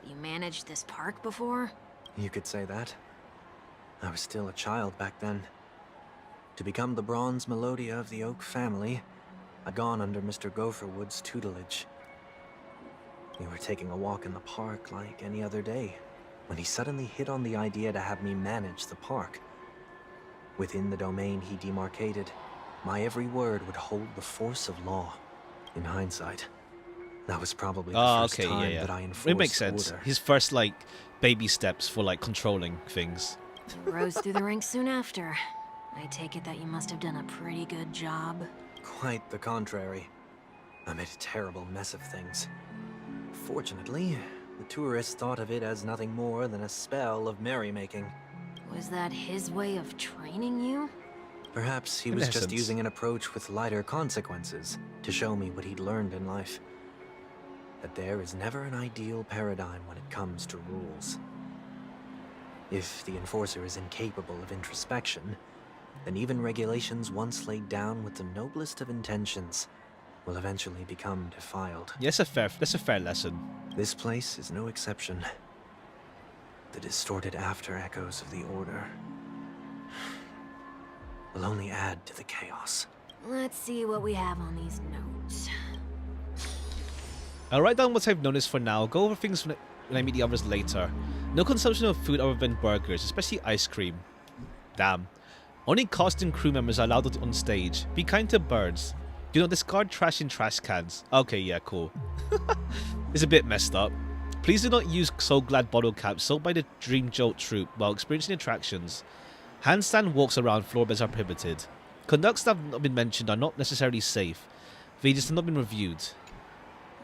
You managed this park before? You could say that. I was still a child back then. To become the bronze Melodia of the Oak family, I'd gone under Mr. Gopherwood's tutelage. We were taking a walk in the park like any other day, when he suddenly hit on the idea to have me manage the park. Within the domain he demarcated, my every word would hold the force of law. In hindsight, that was probably the first okay, time yeah. that I enforced It makes sense. order. His first, like, baby steps for, like, controlling things. You rose through the ranks soon after. I take it that you must have done a pretty good job. Quite the contrary. I made a terrible mess of things. Fortunately, the tourists thought of it as nothing more than a spell of merrymaking. Was that his way of training you? Perhaps he In was just essence. using an approach with lighter consequences to show me what he'd learned in life. That there is never an ideal paradigm when it comes to rules. If the enforcer is incapable of introspection, then even regulations once laid down with the noblest of intentions will eventually become defiled. Yeah, that's a fair lesson. This place is no exception. The distorted after echoes of the Order will only add to the chaos. Let's see what we have on these notes. I'll write down what I've noticed for now, go over things when I meet the others later. No consumption of food other than burgers, especially ice cream. Damn. Only cast and crew members are allowed on stage. Be kind to birds. Do not discard trash in trash cans. Okay, yeah, cool. It's a bit messed up. Please do not use So Glad bottle caps sold by the Dream Jolt troupe while experiencing attractions. Handstand walks around floorboards are prohibited. Conducts that have not been mentioned are not necessarily safe. They just have not been reviewed.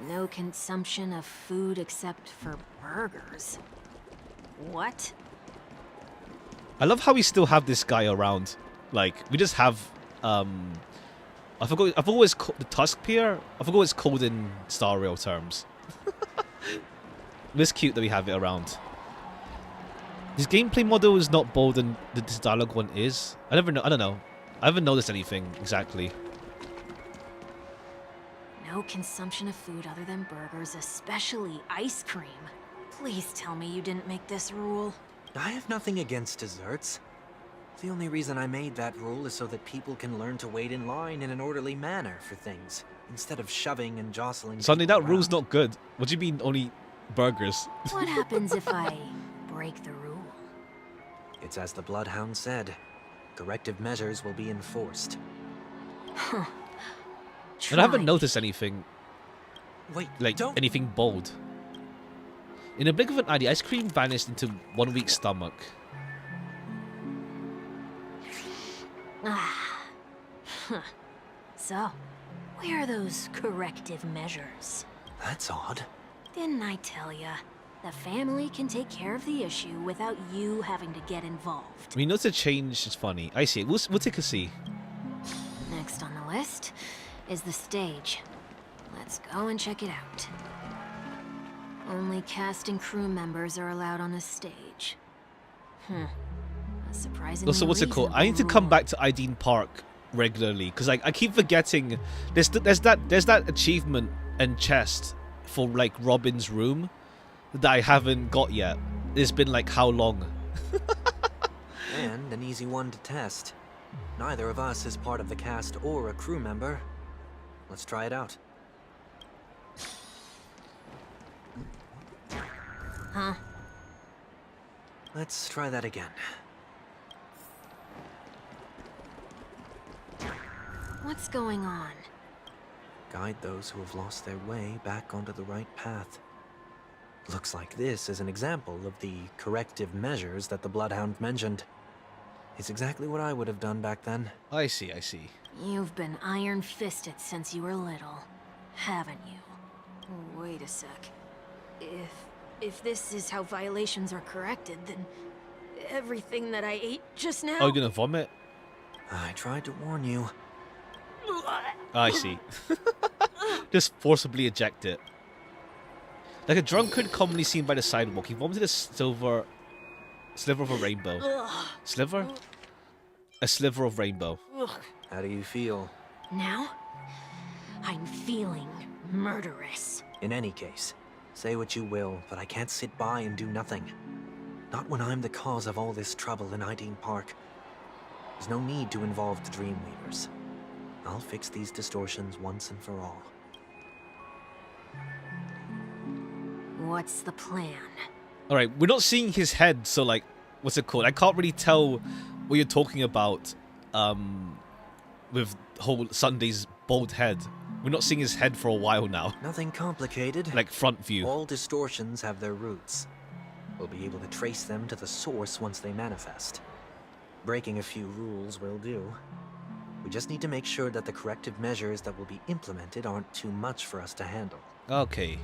No consumption of food except for burgers. What? I love how we still have this guy around. Like, we just have, I forgot what it's called, the Tusk Pier? I forgot what it's called in Star Rail terms. It's cute that we have it around. This gameplay model is not bold and this dialogue one is. I don't know. I haven't noticed anything exactly. No consumption of food other than burgers, especially ice cream. Please tell me you didn't make this rule. I have nothing against desserts. The only reason I made that rule is so that people can learn to wait in line in an orderly manner for things, instead of shoving and jostling. Suddenly people that rule's around. not good. What do you mean only burgers? What happens if I break the rule? It's as the Bloodhound said. Corrective measures will be enforced. And I haven't Try. noticed anything, Wait, like, don't... anything bold. In a blink of an eye, the ice cream vanished into 1 week's stomach. Ah. Huh. So, where are those corrective measures? That's odd. Didn't I tell ya? The family can take care of the issue without you having to get involved. I mean, notice a change is funny. I see it. We'll take a see. Next on the list is the stage. Let's go and check it out. Only cast and crew members are allowed on the stage. A surprisingly Also, what's it called? I need to reasonable come rule. back to Ideen Park regularly because I keep forgetting. There's that achievement and chest for like Robin's room that I haven't got yet. It's been like how long? And an easy one to test. Neither of us is part of the cast or a crew member. Let's try it out. Huh? Let's try that again. What's going on? Guide those who have lost their way back onto the right path. Looks like this is an example of the corrective measures that the Bloodhound mentioned. It's exactly what I would have done back then. I see, I see. You've been iron-fisted since you were little, haven't you? Wait a sec. If this is how violations are corrected, then everything that I ate just now... Oh, you're gonna vomit? I tried to warn you. I see. Just forcibly eject it. Like a drunkard commonly seen by the sidewalk, he vomited a sliver of a rainbow. Sliver? A sliver of rainbow. How do you feel? Now, I'm feeling murderous. In any case, say what you will, but I can't sit by and do nothing. Not when I'm the cause of all this trouble in Ideen Park. There's no need to involve the Dreamweavers. I'll fix these distortions once and for all. What's the plan? Alright, we're not seeing his head, so like, what's it called? I can't really tell what you're talking about with whole Sunday's bald head. We're not seeing his head for a while now. Nothing complicated. Like front view. All distortions have their roots. We'll be able to trace them to the source once they manifest. Breaking a few rules will do. We just need to make sure that the corrective measures that will be implemented aren't too much for us to handle. Okay.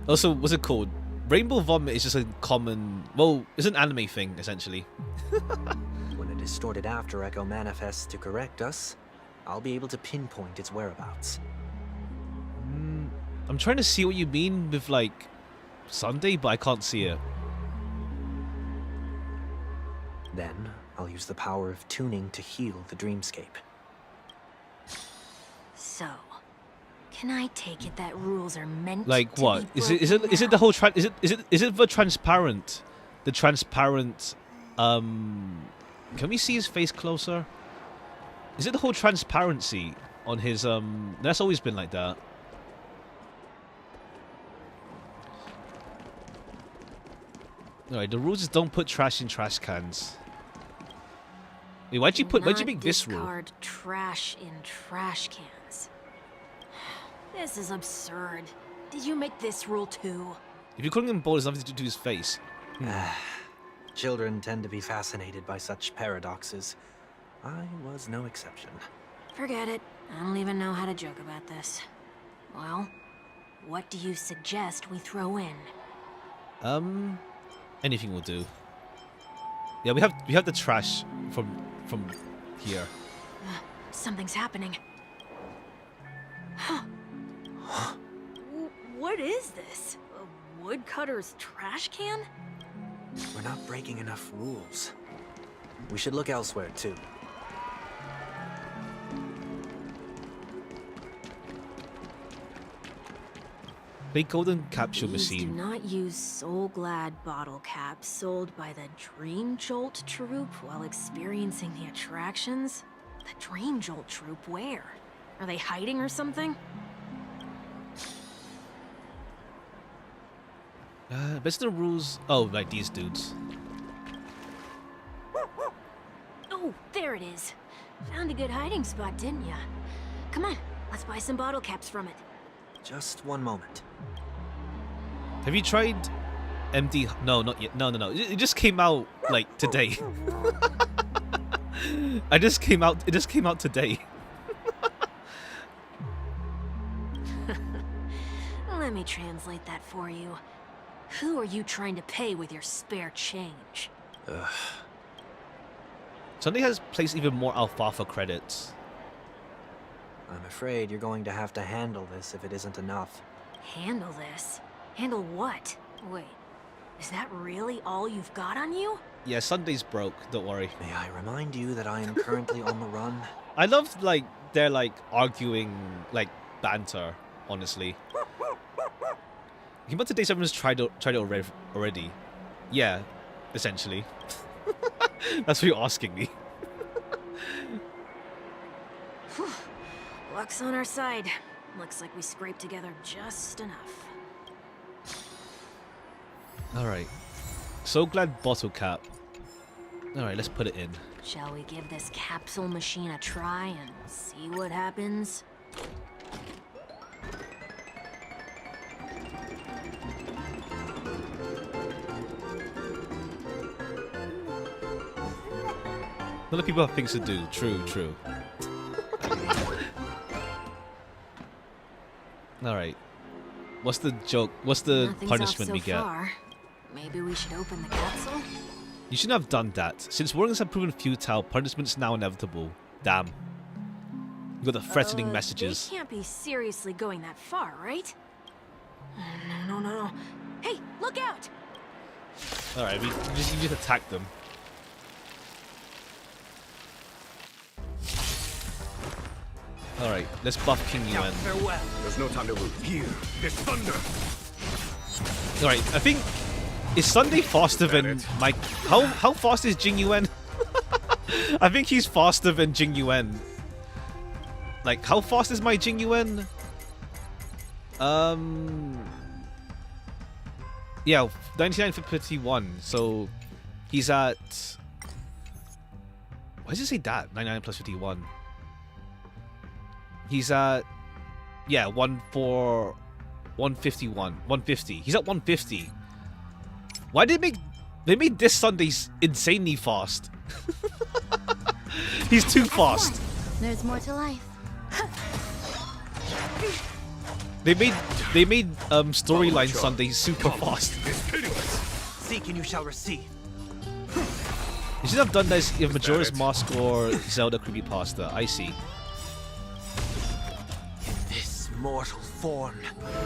Also, what's it called? Rainbow vomit is just a common... Well, it's an anime thing, essentially. When a distorted after echo manifests to correct us, I'll be able to pinpoint its whereabouts. I'm trying to see what you mean with, like, Sunday, but I can't see it. Then, I'll use the power of tuning to heal the dreamscape. So, can I take it that rules are meant Like to what? be Is it the whole is it the transparent? The transparent can we see his face closer? Is it the whole transparency on his that's always been like that. Alright, the rules is don't put trash in trash cans. Wait, why'd you make this rule? Discard trash in trash cans. This is absurd. Did you make this rule too? If you're calling him bold, there's nothing to do to his face. Children tend to be fascinated by such paradoxes. I was no exception. Forget it. I don't even know how to joke about this. Well, what do you suggest we throw in? Anything will do. Yeah, we have the trash from here. Something's happening. What is this? A woodcutter's trash can? We're not breaking enough rules. We should look elsewhere, too. Big golden capsule Please do machine. not use Soul Glad bottle caps sold by the Dream Jolt troupe while experiencing the attractions. The Dream Jolt troupe, where? Are they hiding or something? Best the rules. Oh, like these dudes. Oh, there it is. Found a good hiding spot, didn't ya? Come on, let's buy some bottle caps from it. Just one moment. Have you tried MD? No, not yet. No. It just came out like today. It just came out today. Let me translate that for you. Who are you trying to pay with your spare change? Sunday has placed even more alfalfa credits. I'm afraid you're going to have to handle this if it isn't enough. Handle this? Handle what? Wait, is that really all you've got on you? Yeah, Sunday's broke. Don't worry. May I remind you that I am currently on the run? I love like they're like arguing like banter. Honestly. But today someone's tried it already. Yeah, essentially. That's what you're asking me. Luck's on our side. Looks like we scraped together just enough. Alright. So glad bottle cap. Alright, let's put it in. Shall we give this capsule machine a try and see what happens? A lot of people have things to do. True, true. Alright. What's the joke? What's the Nothing's punishment off we so get? far. Maybe we should open the capsule? You shouldn't have done that. Since warnings have proven futile, punishment's now inevitable. Damn. You got the threatening messages. They can't be seriously going that far, right? No. Hey, look out! Alright, we just attack them. Alright, let's buff King Yuan. Farewell. There's no time to lose. Here, there's thunder. Alright, I think... Is Sunday faster than Mike? How fast is Jing Yuan? I think he's faster than Jing Yuan. Like, how fast is my Jing Yuan? Yeah, 99.51. So he's at. Why does it say that? 99 plus 51. He's at. Yeah, 151. 150. He's at 150. Why did they made this Sunday's insanely fast? He's too fast. There's more to life. They made storyline Sunday super fast. Seek and you shall receive. You should have done this if Majora's Mask or Zelda Creepypasta. I see. In this mortal form,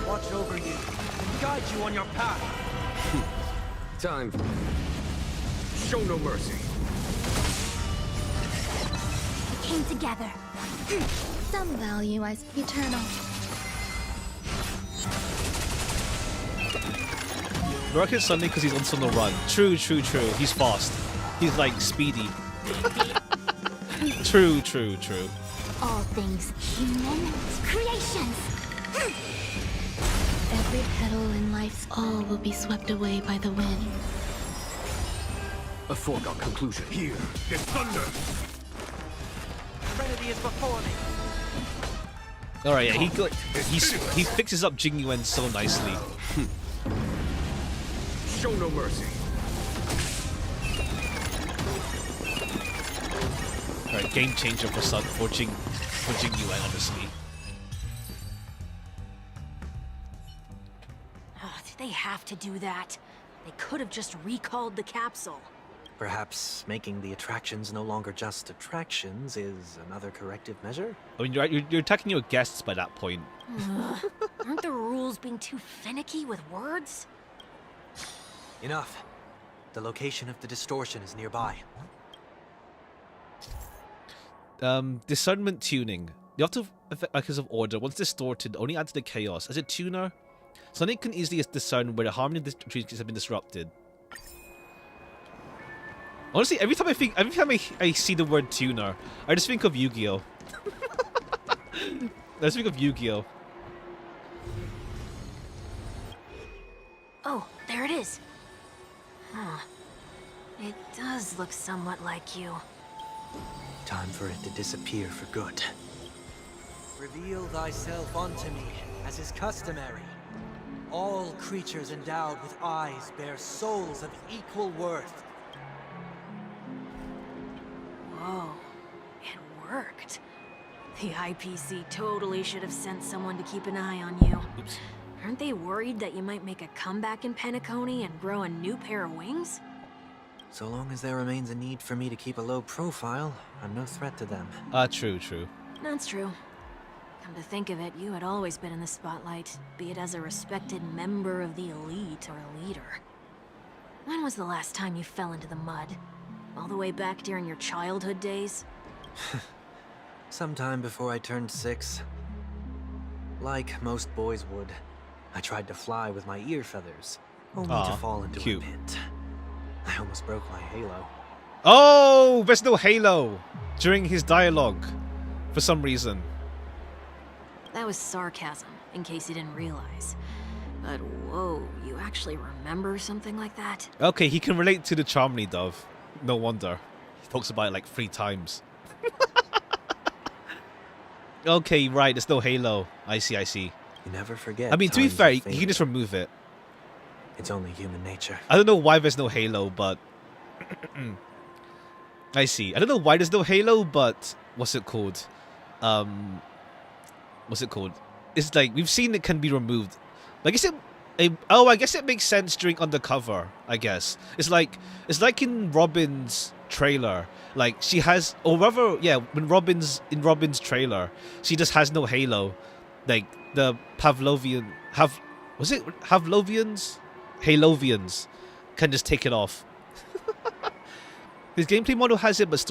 watch over you, and guide you on your path. Time. Show no mercy. We came together. Some value as eternal. Rocket Sunday because he's on the run. True. He's fast. He's like speedy. True. All things human creations. Every petal in life's all will be swept away by the wind. A foregone conclusion. Here, there's thunder. Serenity is before me. All right, yeah, he fixes up Jing Yuan so nicely. Show no mercy. All right, game changer for Jing Yuan, honestly. Oh, did they have to do that? They could have just recalled the capsule. Perhaps making the attractions no longer just attractions is another corrective measure? I mean, you're attacking your guests by that point. Aren't the rules being too finicky with words? Enough. The location of the distortion is nearby. Discernment tuning. The optical effects of order, once distorted, only add to the chaos. As a tuner, Sonic can easily discern where the harmony of the trees has been disrupted. Honestly, every time I see the word tuner, I just think of Yu-Gi-Oh. I just think of Yu-Gi-Oh. Oh, there it is. Huh. It does look somewhat like you. Time for it to disappear for good. Reveal thyself unto me, as is customary. All creatures endowed with eyes bear souls of equal worth. Whoa, it worked. The IPC totally should have sent someone to keep an eye on you. Oops. Aren't they worried that you might make a comeback in Penacony and grow a new pair of wings? So long as there remains a need for me to keep a low profile, I'm no threat to them. True. That's true. Come to think of it, you had always been in the spotlight, be it as a respected member of the elite or a leader. When was the last time you fell into the mud? All the way back during your childhood days? Sometime before I turned 6. Like most boys would, I tried to fly with my ear feathers, only to fall into cute. a pit. I almost broke my halo. Oh, there's no Halo during his dialogue for some reason. That was sarcasm, in case you didn't realize. But whoa, you actually remember something like that? Okay, he can relate to the Charmony Dove. No wonder. He talks about it like 3 times. Okay, right. There's no halo. I see. You never forget. I mean, to be times of fair, you failure. can just remove it. It's only human nature. I don't know why there's no halo, but I see. I don't know why there's no halo, but what's it called? What's it called? It's like we've seen it can be removed. Like I said, I guess it makes sense during Undercover. I guess it's like in Robin's trailer. Like she has, or rather, yeah, when Robin's trailer, she just has no halo. Like the Halovians can just take it off. His gameplay model has it, but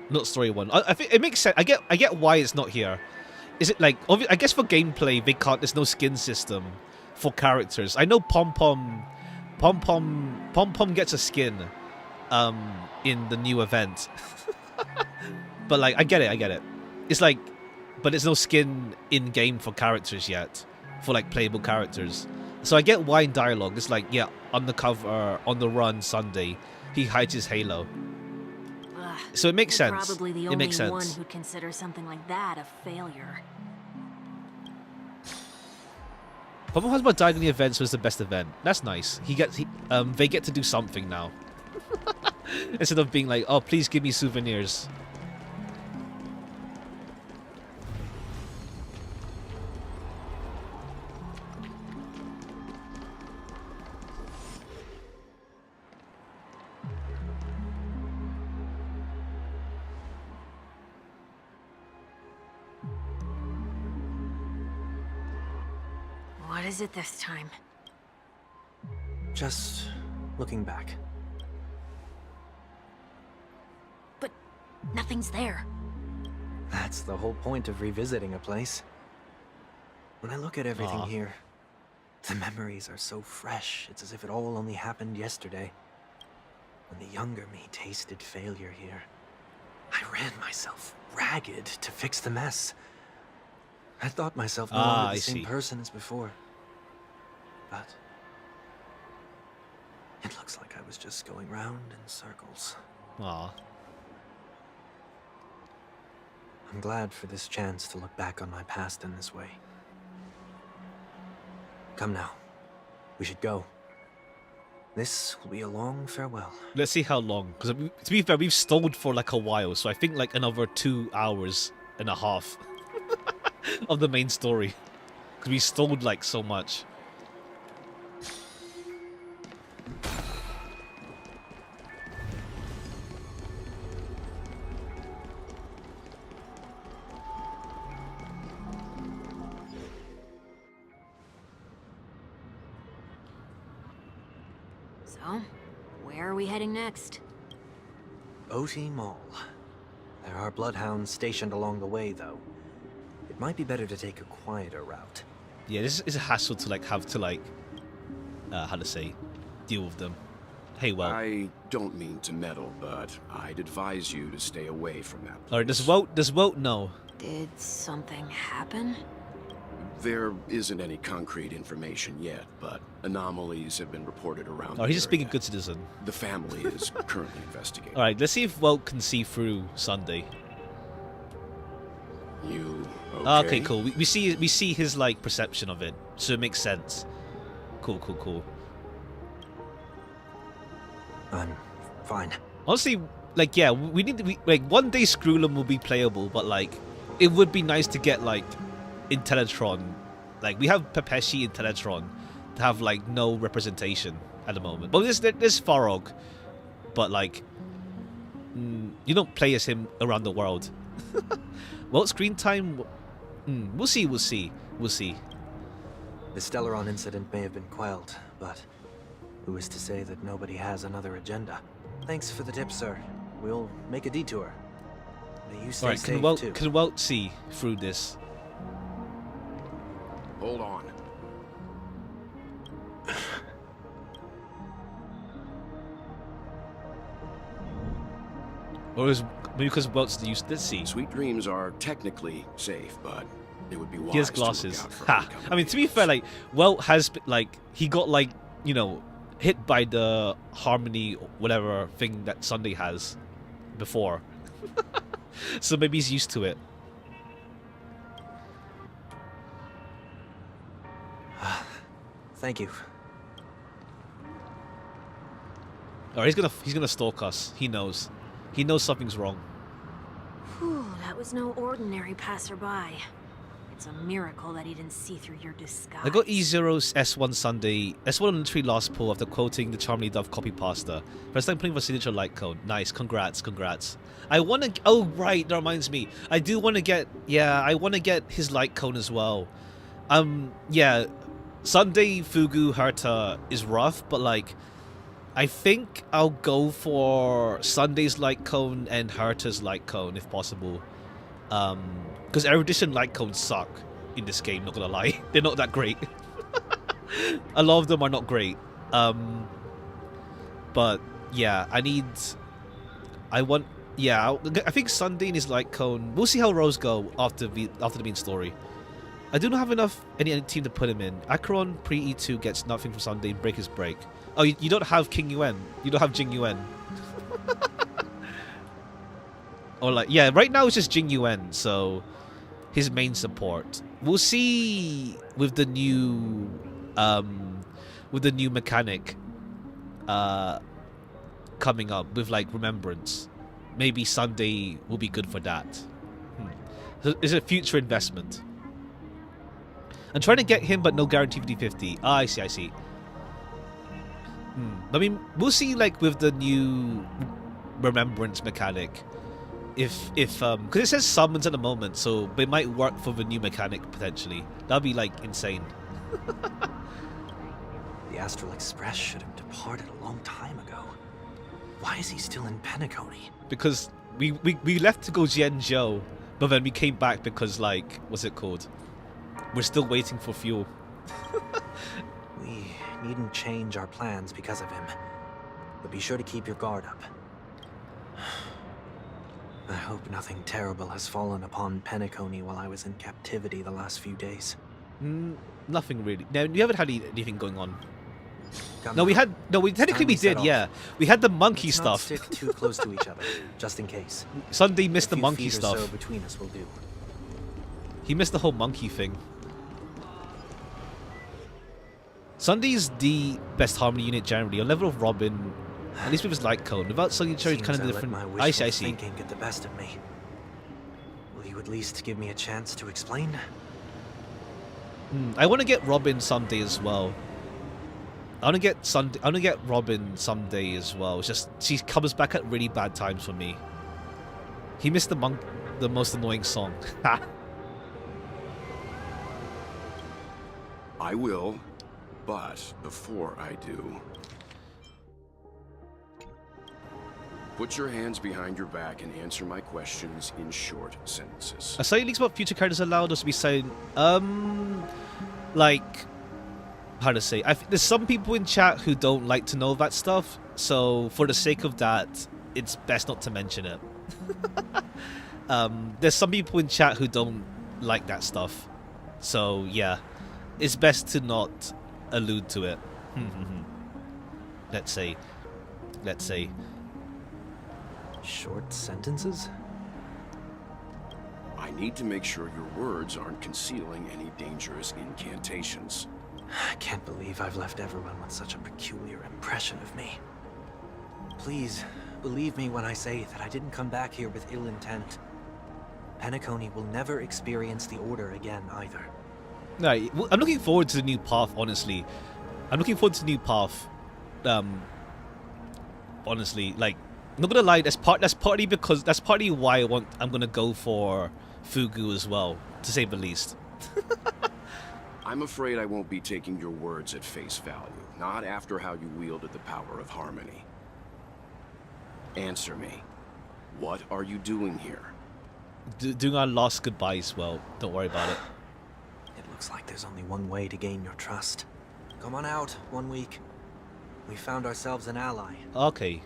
not story one. I think it makes sense. I get why it's not here. Is it like I guess for gameplay they can't. There's no skin system for characters. I know Pom Pom gets a skin, in the new event. But like I get it. It's like, but there's no skin in game for characters yet, for like playable characters. So I get why in dialogue it's like, yeah, Undercover, on the run Sunday, he hides his halo. Ugh, So it makes you're sense. Probably the It only makes sense. one who'd consider something like that a failure. Papa Husband died in the events was the best event. That's nice. They get to do something now. Instead of being like, oh, please give me souvenirs. What is it this time? Just looking back. But nothing's there. That's the whole point of revisiting a place. When I look at everything Aw. here, the memories are so fresh. It's as if it all only happened yesterday. When the younger me tasted failure here, I ran myself ragged to fix the mess. I thought myself no longer I the same see. person as before. But it looks like I was just going round in circles. Aw. I'm glad for this chance to look back on my past in this way. Come now. We should go. This will be a long farewell. Let's see how long. Because to be fair, we've stalled for like a while, so I think like another 2 hours and a half of the main story. Because we stalled like so much. So, where are we heading next? OT Mall. There are bloodhounds stationed along the way, though. It might be better to take a quieter route. Yeah, this is a hassle to like have to like, how to say, deal with them. Hey, well. I don't mean to meddle, but I'd advise you to stay away from that place. Alright, does Wout know? Did something happen? There isn't any concrete information yet, but anomalies have been reported around. Oh, he's just being a area. good citizen. The family is currently investigating. Alright, let's see if Wout can see through Sunday. You okay? Okay, cool. We see his like perception of it, so it makes sense. Cool. I'm fine. Honestly, like yeah, we need to like one day Screwlum will be playable, but like it would be nice to get like Intellatron. Like we have Pepeshi Intellatron to have like no representation at the moment. But there's Farog, but like you don't play as him around the world. Well, screen time. We'll see. The Stellaron incident may have been quelled, but who is to say that nobody has another agenda? Thanks for the tip, sir. We'll make a detour. May you stay Alright, safe, too. can Wout see through this? Hold on. Or is maybe because Wout's used to see? Sweet dreams are technically safe, but it would be wise He has to look glasses. out for Ha! incoming I mean, to be agents. fair, like Wout has like he got like you know hit by the harmony, whatever thing that Sunday has before. So maybe he's used to it. Thank you. Or he's gonna stalk us. He knows. He knows something's wrong. Whew, that was no ordinary passerby. It's a miracle that he didn't see through your disguise. I got E0's S1 Sunday. S1 on literally last pull after quoting the Charmely Dove copy pasta. First time playing for signature light cone. Nice, congrats, congrats. I wanna. Oh right, that reminds me. I do want to get. Yeah, I want to get his light cone as well. Yeah, Sunday Fugu Herta is rough, but like, I think I'll go for Sunday's light cone and Herta's light cone if possible. Because erudition light cones suck in this game, not gonna lie. They're not that great. A lot of them are not great. But yeah, I think Sunday and his light cone. We'll see how rows go after the main story. I do not have any team to put him in. Acheron pre E2 gets nothing from Sunday and break his break. Oh, you don't have King Yuen. You don't have Jing Yuen. Or like, yeah, right now it's just Jing Yuen, so his main support. We'll see with the new mechanic coming up with like Remembrance. Maybe Sunday will be good for that. So it's a future investment. I'm trying to get him, but no guarantee 50-50. Ah, I see. I mean, we'll see like with the new Remembrance mechanic. If because it says summons at the moment, so it might work for the new mechanic potentially. That'd be like insane. The Astral Express should have departed a long time ago. Why is he still in Penacony? Because we left to go Jianzhou, but then we came back because like, what's it called? We're still waiting for fuel. We needn't change our plans because of him. But be sure to keep your guard up. I hope nothing terrible has fallen upon Penacony while I was in captivity the last few days. Nothing really. No, we haven't had anything going on. Come No, on. we had. No, we technically we Time to set did. Yeah, we had the monkey Let's not stuff. stick too close to each other, just in case. Sunday missed the A few monkey feet or stuff. so between us will do. He missed the whole monkey thing. Sunday's the best harmony unit generally. On level of Robin, at least with his light cone. Without Sunday Cherry, it's kind of Seems I different. let my I wishful see. thinking get the best of me. Will you at least give me a chance to explain? I want to get Robin someday as well. I want to get Robin someday as well. It's just she comes back at really bad times for me. He missed the most annoying song. I will, but before I do, put your hands behind your back and answer my questions in short sentences. I saw leaks about future characters allowed us to be saying, like, how to say? There's some people in chat who don't like to know that stuff, so for the sake of that, it's best not to mention it. There's some people in chat who don't like that stuff, so yeah, it's best to not allude to it. Let's say. Short sentences? I need to make sure your words aren't concealing any dangerous incantations. I can't believe I've left everyone with such a peculiar impression of me. Please, believe me when I say that I didn't come back here with ill intent. Penacony will never experience the Order again, either. No, I'm looking forward to the new path, honestly. I'm looking forward to the new path. Honestly, like, I'm not gonna lie, that's partly why I'm gonna go for Fugu as well, to say the least. I'm afraid I won't be taking your words at face value, not after how you wielded the power of harmony. Answer me. What are you doing here? Doing our last goodbyes, well, don't worry about it. It looks like there's only one way to gain your trust. Come on out, 1 week. We found ourselves an ally. Okay.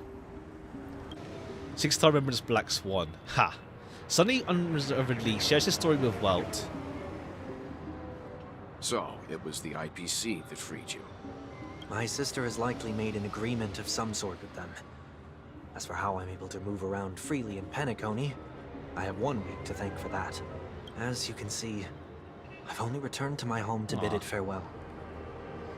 6-star remembers Black Swan. Ha! Sunny unreservedly shares his story with Welt. So, it was the IPC that freed you. My sister has likely made an agreement of some sort with them. As for how I'm able to move around freely in Penacony, I have 1 week to thank for that. As you can see, I've only returned to my home to bid it farewell.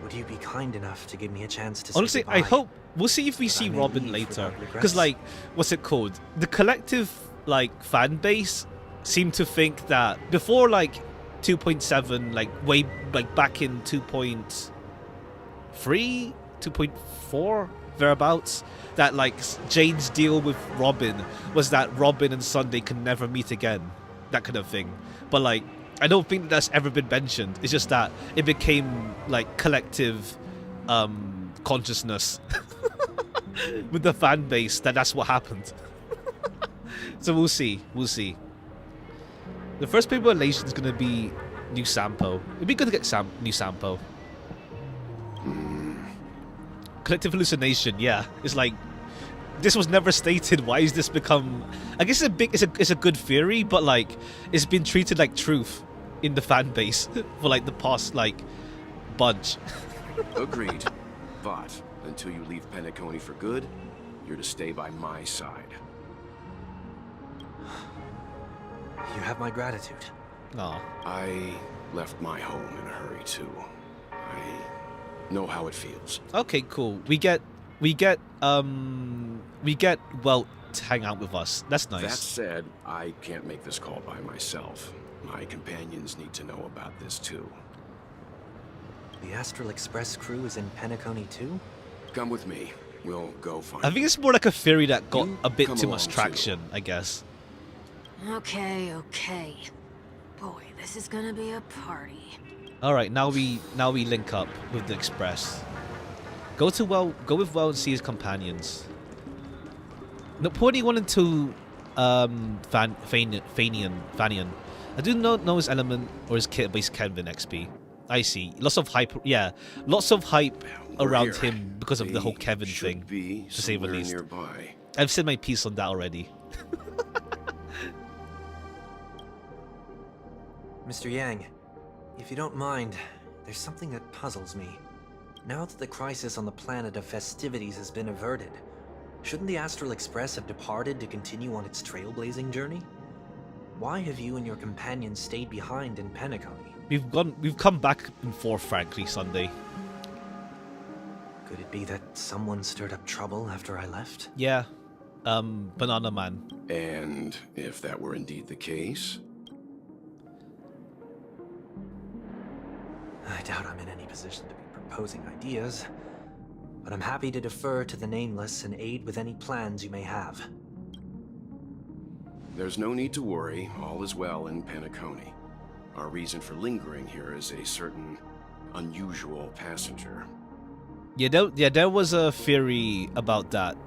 Would you be kind enough to give me a chance to Honestly, say goodbye? I hope we'll see if we But I see may Robin leave later. without regrets. Because like, what's it called? The collective like fan base seemed to think that before like 2.7, like way like back in 2.3, 2.4 thereabouts, that like Jane's deal with Robin was that Robin and Sunday can never meet again, that kind of thing. But like, I don't think that's ever been mentioned. It's just that it became like collective consciousness with the fan base that that's what happened. So we'll see. We'll see. The first paper relation is gonna be New Sampo. It'd be good to get New Sampo. Collective hallucination. Yeah, it's like this was never stated. Why is this become? I guess it's a good theory, but like it's been treated like truth in the fan base for like the past like bunch. Agreed. But until you leave Penacony for good, you're to stay by my side. You have my gratitude. Aw. I left my home in a hurry too. I know how it feels. Okay, cool. We get Welt to hang out with us. That's nice. That said, I can't make this call by myself. My companions need to know about this too. The Astral Express crew is in Penacony too? Come with me. We'll go find I think it's more like a theory that got You a bit come too much along, too. traction, I guess. Okay, okay. Boy, this is gonna be a party. All right, now we link up with the Express. Go with Well and see his companions. Not putting one into Fanian. I do not know his element or his kit based Kevin XP. I see. Lots of hype. Yeah, lots of hype We're around here. him because of the whole They Kevin should thing. be To say the somewhere least. nearby. I've said my piece on that already. Mr. Yang, if you don't mind, there's something that puzzles me. Now that the crisis on the planet of festivities has been averted, shouldn't the Astral Express have departed to continue on its trailblazing journey? Why have you and your companions stayed behind in Penacony? We've come back and forth, frankly, Sunday. Could it be that someone stirred up trouble after I left? Yeah, Banana Man. And if that were indeed the case, I doubt I'm in any position to be proposing ideas, but I'm happy to defer to the Nameless and aid with any plans you may have. there's no need to worry. All is well in Penacony. Our reason for lingering here is a certain unusual passenger. There was a theory about that.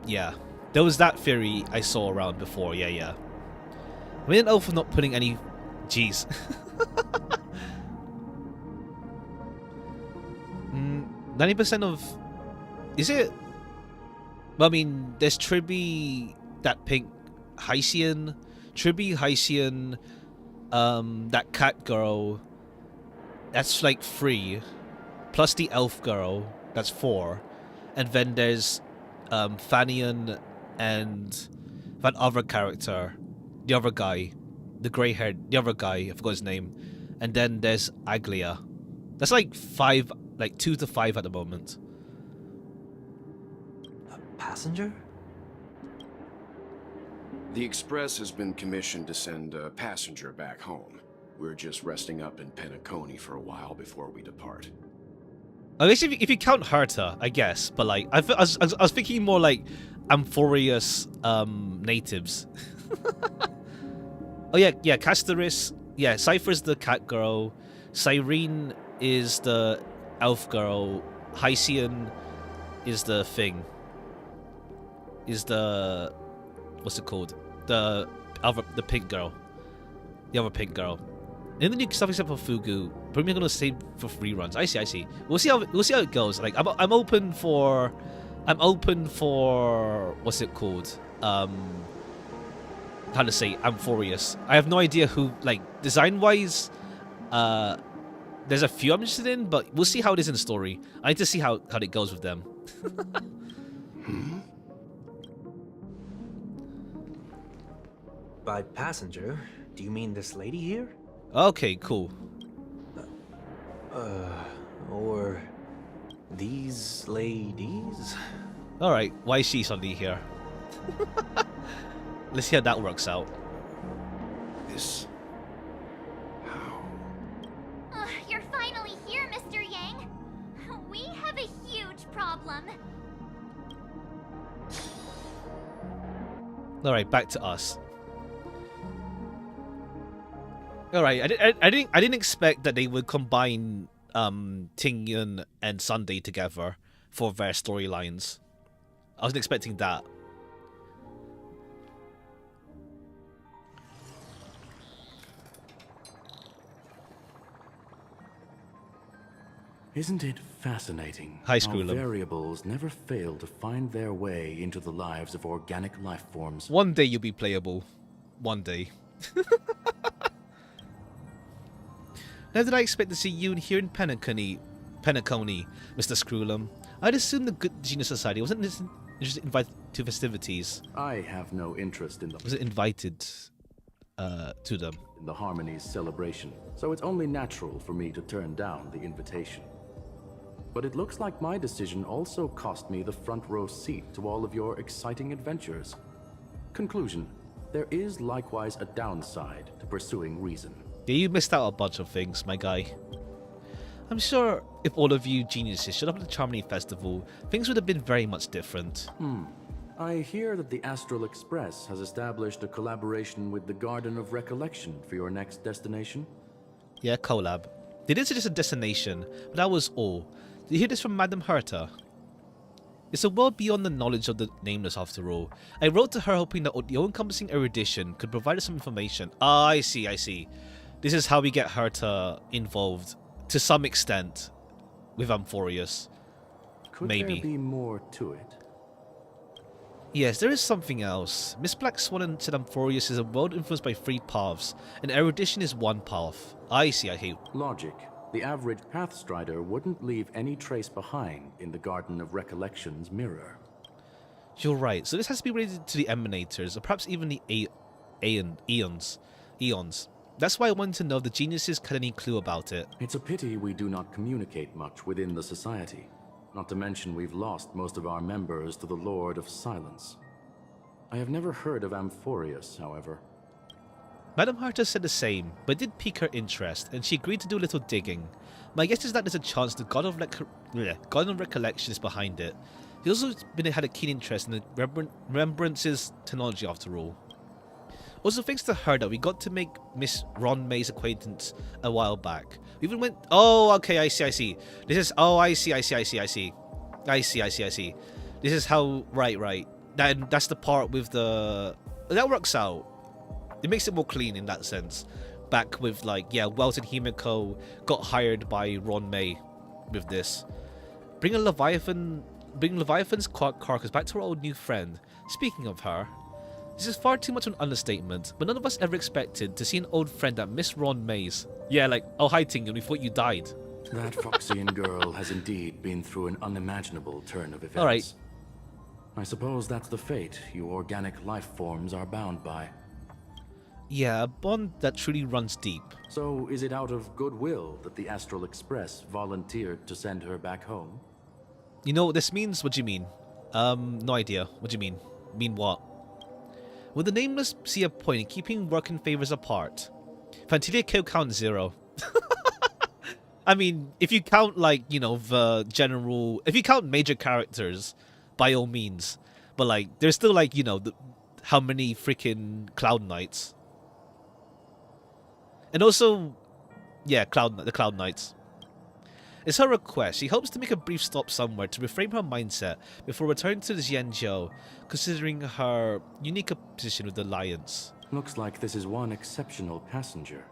Yeah, there was that theory I saw around before. Yeah. I didn't know for not putting any. Jeez. 90% of. Is it? Well, I mean, there's Triby, that pink Haitian, that cat girl. That's like 3, plus the elf girl. That's 4, and then there's Fanian and that other character, the other guy, the grey-haired, the other guy. I forgot his name. And then there's Aglia. That's like 5, like 2 to 5 at the moment. A passenger? The Express has been commissioned to send a passenger back home. We're just resting up in Penacony for a while before we depart. I guess if you count Herta, I guess, but like I was thinking more like Amphoreus natives. Oh yeah, Castoris. Yeah, Cypher's the cat girl. Cyrene is the elf girl. Hycian is the thing. Is the what's it called? The pink girl. The other pink girl. And then you stuff except for Fugu. Probably gonna save for reruns. I see. We'll see how it goes. Like I'm open for what's it called? How to say Amphoreus. I have no idea who, like, design wise, There's a few I'm interested in, but we'll see how it is in the story. I need to see how it goes with them. By passenger, do you mean this lady here? Okay, cool. Or these ladies? Alright, why is she suddenly here? Let's see how that works out. This... how? You're finally here, Mr. Yang. We have a huge problem. Alright, back to us. Alright, I didn't expect that they would combine Ting Yun and Sunday together for their storylines. I wasn't expecting that. Isn't it fascinating Hi, how Screwlum. variables never fail to find their way into the lives of organic life forms? One day you'll be playable. One day. Now did I expect to see you here in Penacony, Mr. Screwlum? I'd assume the Good Genius Society wasn't just invited to festivities. I have no interest in Was it invited to them? the Harmony's celebration, so it's only natural for me to turn down the invitation. But it looks like my decision also cost me the front row seat to all of your exciting adventures. Conclusion: there is likewise a downside to pursuing reason. Yeah, you missed out a bunch of things, my guy. I'm sure if all of you geniuses showed up at the Charmony Festival, things would have been very much different. I hear that the Astral Express has established a collaboration with the Garden of Recollection for your next destination. Yeah, collab. They did suggest a destination, but that was all. Did you hear this from Madame Herta? It's a world beyond the knowledge of the Nameless after all. I wrote to her hoping that the all-encompassing erudition could provide us some information. Ah, I see, I see. This is how we get Herta involved, to some extent, with Amphorius. Could Maybe. there be more to it? Yes, there is something else. Miss Black Swan said Amphorius is a world influenced by 3 paths, and erudition is one path. I see, I see. Logic. The average Pathstrider wouldn't leave any trace behind in the Garden of Recollection's mirror. You're right, so this has to be related to the Emanators, or perhaps even the Eons. That's why I wanted to know if the geniuses had any clue about it. It's a pity we do not communicate much within the Society. Not to mention we've lost most of our members to the Lord of Silence. I have never heard of Amphorius, however. Madame Herta said the same, but it did pique her interest, and she agreed to do a little digging. My guess is that there's a chance the God of Recollection is behind it. He's also had a keen interest in the Remembrance's technology after all. Also, thanks to her that we got to make Miss Ron May's acquaintance a while back. We even went... Oh, okay, I see. This is... Oh, I see. This is how... Right. That's the part with the... That works out. It makes it more clean in that sense. Back with, like, yeah, Welt and Himiko got hired by Ron May with this. Bring Leviathan's carcass back to our old new friend. Speaking of her... This is far too much of an understatement, but none of us ever expected to see an old friend at Miss Ron May's. Yeah, like, oh hi Ting, we thought you died. That Foxian girl has indeed been through an unimaginable turn of events. Alright. I suppose that's the fate you organic life forms are bound by. Yeah, a bond that truly runs deep. So is it out of goodwill that the Astral Express volunteered to send her back home? You know what this means? What do you mean? No idea. What do you mean? Mean what? Will the Nameless see a point in keeping working favors apart? Fantilia kill count 0. I mean, if you count, like, you know, the general... If you count major characters, by all means. But, like, there's still, like, you know, how many freaking Cloud Knights. And also, yeah, the Cloud Knights. It's her request. She hopes to make a brief stop somewhere to reframe her mindset before returning to the Xianzhou, considering her unique position with the Alliance. Looks like this is one exceptional passenger.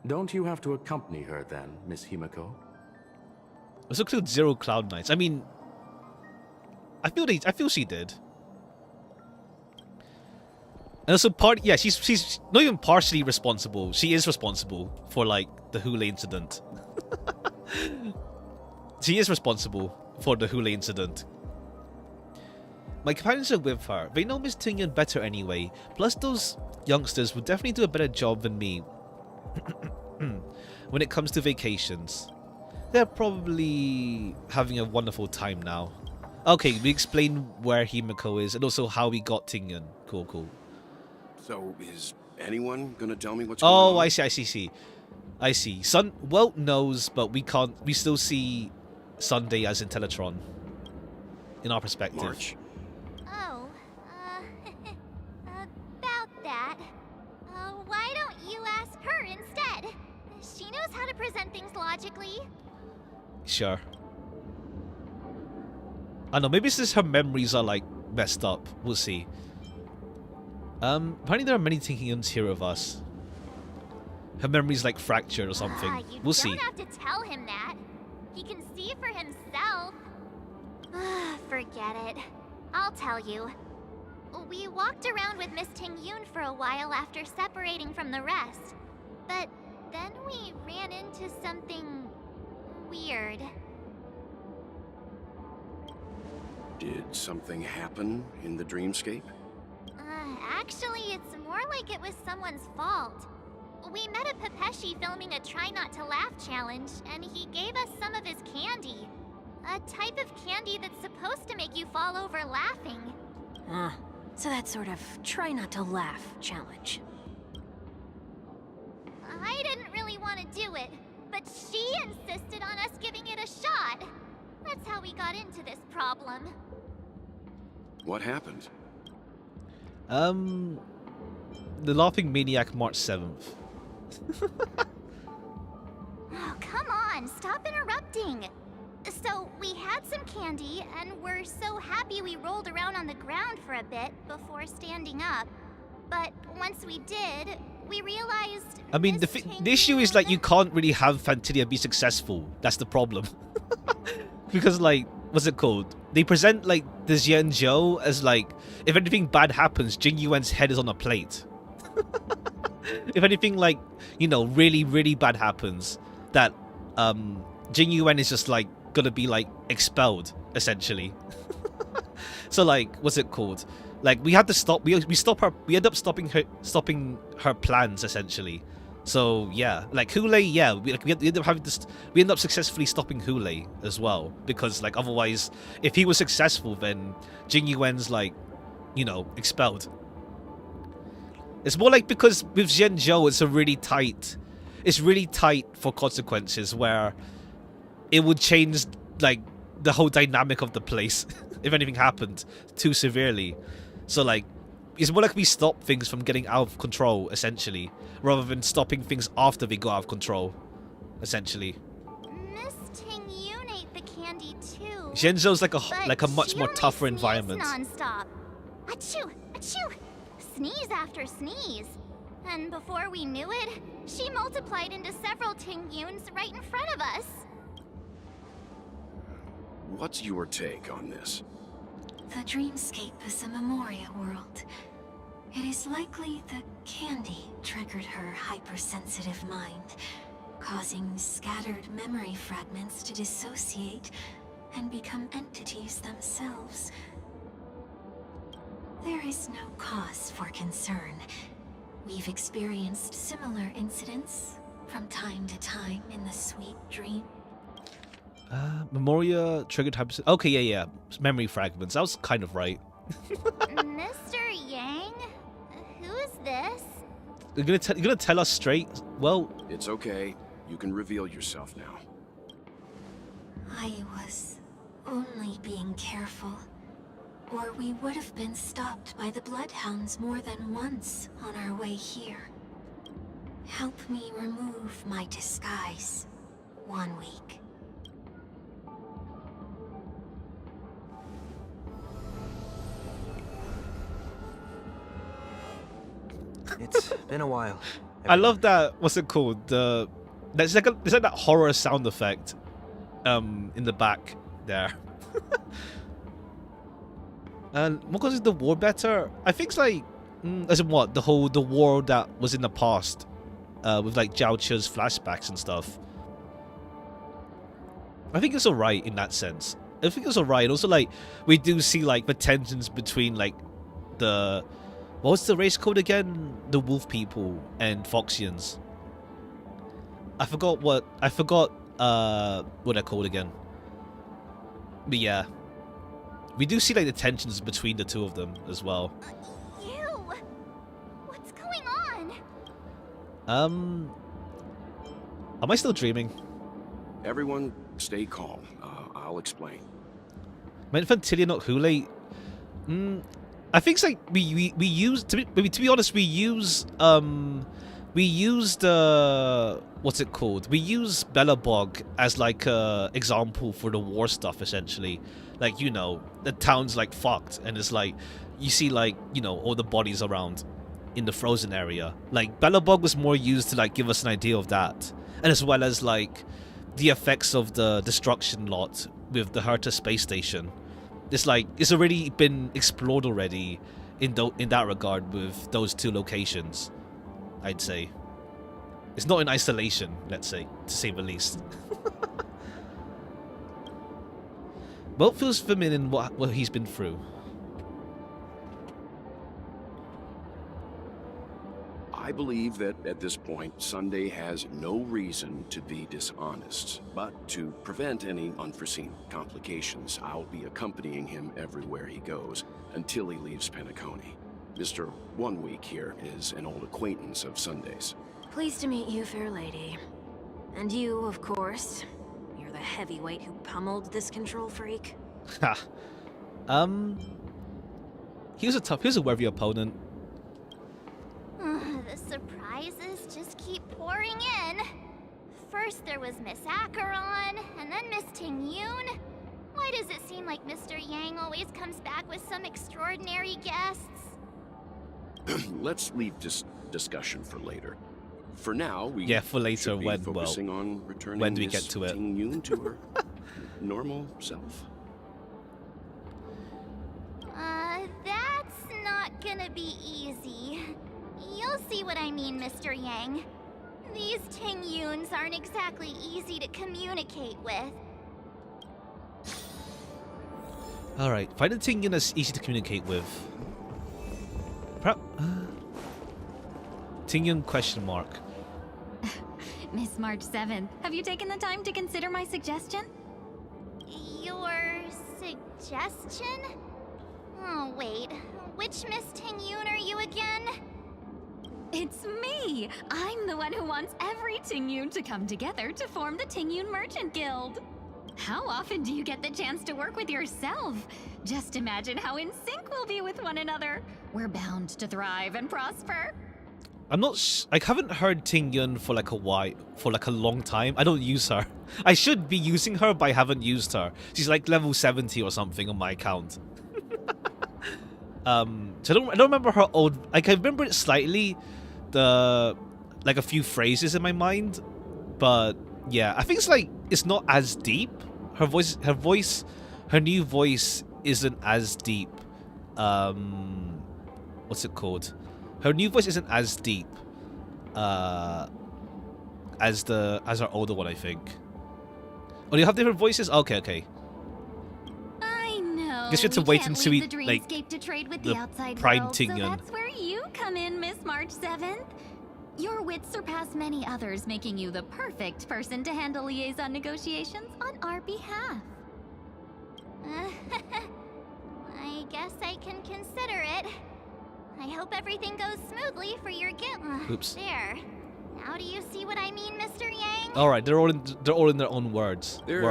Don't you have to accompany her then, Miss Himiko? Let's include 0 Cloud Knights. I mean, I feel she did. And also yeah, she's not even partially responsible. She is responsible for like the Hule incident. She is responsible for the Hule incident. My companions are with her. They know Miss Tingyun better anyway. Plus those youngsters would definitely do a better job than me when it comes to vacations. They're probably having a wonderful time now. Okay, we explain where Himiko is and also how we got Tingyun. Cool, cool. So, is anyone gonna tell me what's going on? Oh, I see. Welt knows, but we can't. We still see Sunday as Intellatron in our perspective. March? Oh, about that. Why don't you ask her instead? She knows how to present things logically. Sure. I know, maybe it's just her memories are like messed up. We'll see. Apparently there are many Tinkyuns here with us. Her memory's like fractured or something. We'll see. You don't have to tell him that. He can see for himself. Forget it. I'll tell you. We walked around with Miss Tingyun for a while after separating from the rest. But then we ran into something weird. Did something happen in the dreamscape? Actually, it's more like it was someone's fault. We met a Pepeshi filming a Try Not to Laugh challenge, and he gave us some of his candy. A type of candy that's supposed to make you fall over laughing. So that sort of try not to laugh challenge. I didn't really want to do it, but she insisted on us giving it a shot. That's how we got into this problem. What happened? The Laughing Maniac March 7th. Oh, come on, stop interrupting. So, we had some candy, and we're so happy we rolled around on the ground for a bit before standing up. But once we did, we realized... I mean, the issue is like you can't really have Fantilia be successful. That's the problem. Because like, what's it called? They present like the Zhou as like, if anything bad happens, Jing Yuan's head is on a plate. If anything like, you know, really, really bad happens, that Jing Yuan is just like gonna be like expelled, essentially. So like, what's it called? Like we had to stop. We end up stopping her plans essentially. So yeah, like Hule, yeah, we end up successfully stopping Hule as well, because like otherwise, if he was successful, then Jing Yuan's like, you know, expelled. It's more like because with Zhenzhou, it's really tight for consequences where it would change like the whole dynamic of the place if anything happened too severely. So like, it's more like we stop things from getting out of control, essentially, rather than stopping things after they go out of control, essentially. Miss Tingyun ate the candy too. Zhenzhou's like a much more tougher environment. Non-stop. Achoo! Achoo! Sneeze after sneeze. And before we knew it, she multiplied into several Tingyuns right in front of us. What's your take on this? The dreamscape is a Memoria world. It is likely the candy triggered her hypersensitive mind, causing scattered memory fragments to dissociate and become entities themselves. There is no cause for concern. We've experienced similar incidents from time to time in the sweet dream. Memoria triggered hyper. Okay, yeah. Memory fragments. I was kind of right. Mr. Yang? Who is this? You're gonna tell us straight? Well, it's okay. You can reveal yourself now. I was only being careful, or we would have been stopped by the Bloodhounds more than once on our way here. Help me remove my disguise. 1 week. It's been a while. I love that. What's it called? There's like that horror sound effect, in the back there. And what causes the war better? I think it's like As in what? The war that was in the past, with like Zhao Che's flashbacks and stuff. I think it's alright in that sense. I think it's alright. Also, like, we do see like the tensions between like the, what's the race called again? The wolf people and Foxians. I forgot what they're called again. But yeah, we do see like the tensions between the two of them as well. You! What's going on? Am I still dreaming? Everyone, stay calm. I'll explain. Infantilia, not Hule. I think it's like we use, to be honest, we used what's it called? We use Belobog as like a example for the war stuff, essentially. Like, you know, the town's like fucked, and it's like you see like, you know, all the bodies around in the frozen area. Like Belobog was more used to like give us an idea of that, and as well as like the effects of the destruction lot with the Herta space station. It's like it's already been explored already in that regard with those two locations. I'd say it's not in isolation, let's say, to say the least. Both feels familiar in what he's been through. I believe that at this point, Sunday has no reason to be dishonest. But to prevent any unforeseen complications, I'll be accompanying him everywhere he goes until he leaves Penacony. Mr. 1 Week here is an old acquaintance of Sunday's. Pleased to meet you, fair lady. And you, of course. You're the heavyweight who pummeled this control freak. Ha. He was a worthy opponent. The surprises just keep pouring in. First there was Miss Acheron, and then Miss Ting-Yun. Why does it seem like Mr. Yang always comes back with some extraordinary guests? Let's leave this discussion for later. For now, we for later should be when focusing on returning when do we Miss get to it? Ting-Yun to her normal self. That's not gonna be easy. You'll see what I mean, Mr. Yang. These Ting-Yuns aren't exactly easy to communicate with. Alright, find a Ting-Yun that's easy to communicate with. Ting-Yun question mark. Miss March 7th, have you taken the time to consider my suggestion? Your suggestion? Oh, wait. Which Miss Ting-Yun are you again? It's me! I'm the one who wants every Ting-Yun to come together to form the Ting-Yun Merchant Guild. How often do you get the chance to work with yourself? Just imagine how in sync we'll be with one another. We're bound to thrive and prosper. I'm not. I haven't heard Ting-Yun for like a long time. I don't use her. I should be using her, but I haven't used her. She's like level 70 or something on my account. So I don't remember her old. Like I remember it slightly, like a few phrases in my mind, but yeah, I think it's not as deep. Her new voice isn't as deep. What's it called? Her new voice isn't as deep as our older one, I think. Oh, you have different voices? Okay. I know. Guess you have to wait until we we like to trade with the outside prime world, Ting-Yun. so that's where you come in, Miss March 7th. Your wits surpass many others, making you the perfect person to handle liaison negotiations on our behalf. I guess I can consider it. I hope everything goes smoothly for your guild. Oops. There. Now do you see what I mean, Mr. Yang? All right, they're all in their own worlds. There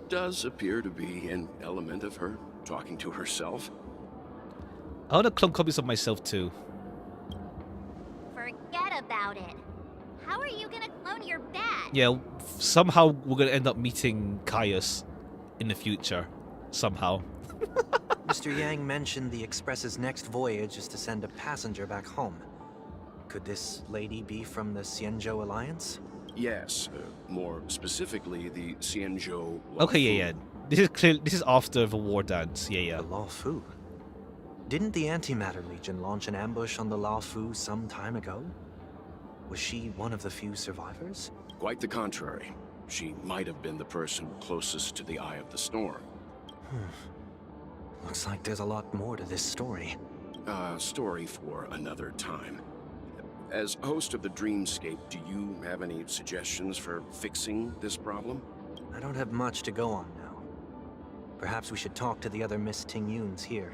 does appear to be an element of her talking to herself. I want to clone copies of myself too. Forget about it. How are you gonna clone your bat? Yeah, somehow we're gonna end up meeting Caius in the future. Somehow. Mr. Yang mentioned the Express's next voyage is to send a passenger back home. Could this lady be from the Xianzhou Alliance? Yes, more specifically the Xianzhou. Okay, yeah. This is after the war dance. Yeah. The Law Fu. Didn't the Antimatter Legion launch an ambush on the Laofu some time ago? Was she one of the few survivors? Quite the contrary. She might have been the person closest to the eye of the storm. Looks like there's a lot more to this story. Story for another time. As host of the Dreamscape, do you have any suggestions for fixing this problem? I don't have much to go on now. Perhaps we should talk to the other Miss Ting-Yuns here.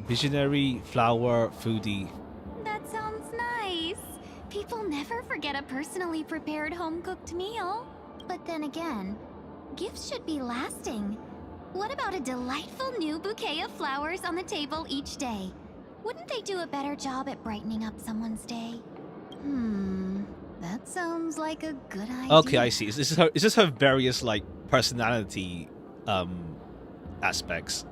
Visionary, flower, foodie. That sounds nice. People never forget a personally prepared home-cooked meal. But then again, gifts should be lasting. What about a delightful new bouquet of flowers on the table each day? Wouldn't they do a better job at brightening up someone's day? That sounds like a good idea. Okay, I see. Is this her various like personality aspects?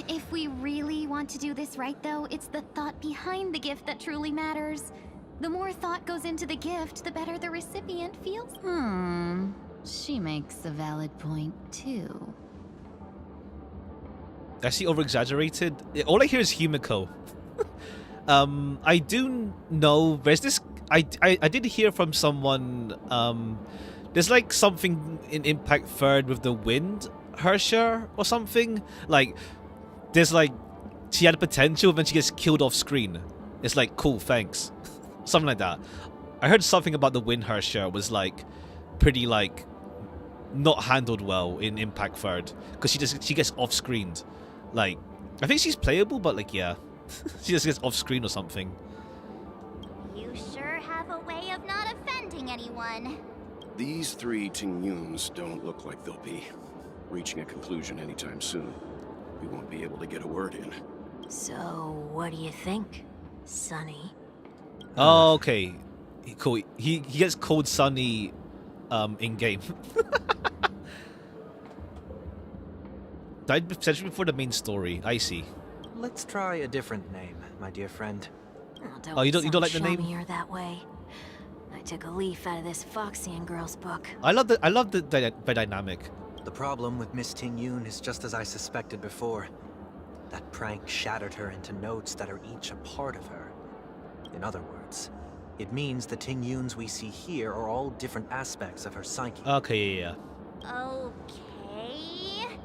If we really want to do this right, though, it's the thought behind the gift that truly matters. The more thought goes into the gift, the better the recipient feels. She makes a valid point, too. I see over-exaggerated. All I hear is Himiko. I do know there's this. I did hear from someone. There's like something in Impact Third with the wind Hersher or something. Like there's like she had potential, then she gets killed off screen. It's like cool, thanks, something like that. I heard something about the wind Hersher was like pretty like not handled well in Impact Third because she gets off screened. Like I think she's playable, but like yeah, she just gets off screen or something. You sure have a way of not offending anyone. These three Ting-Yuns don't look like they'll be reaching a conclusion anytime soon. We won't be able to get a word in. So, what do you think, Sonny? Oh, okay. Cool. He gets called Sonny in game. Died potentially before the main story. I see. Let's try a different name, my dear friend. Oh, you don't like the name? You're that way. I took a leaf out of this Foxian girl's book. I love the dynamic. The problem with Miss Ting-Yun is just as I suspected before. That prank shattered her into notes that are each a part of her. In other words, it means the Ting-Yuns we see here are all different aspects of her psyche. Okay, yeah. Okay.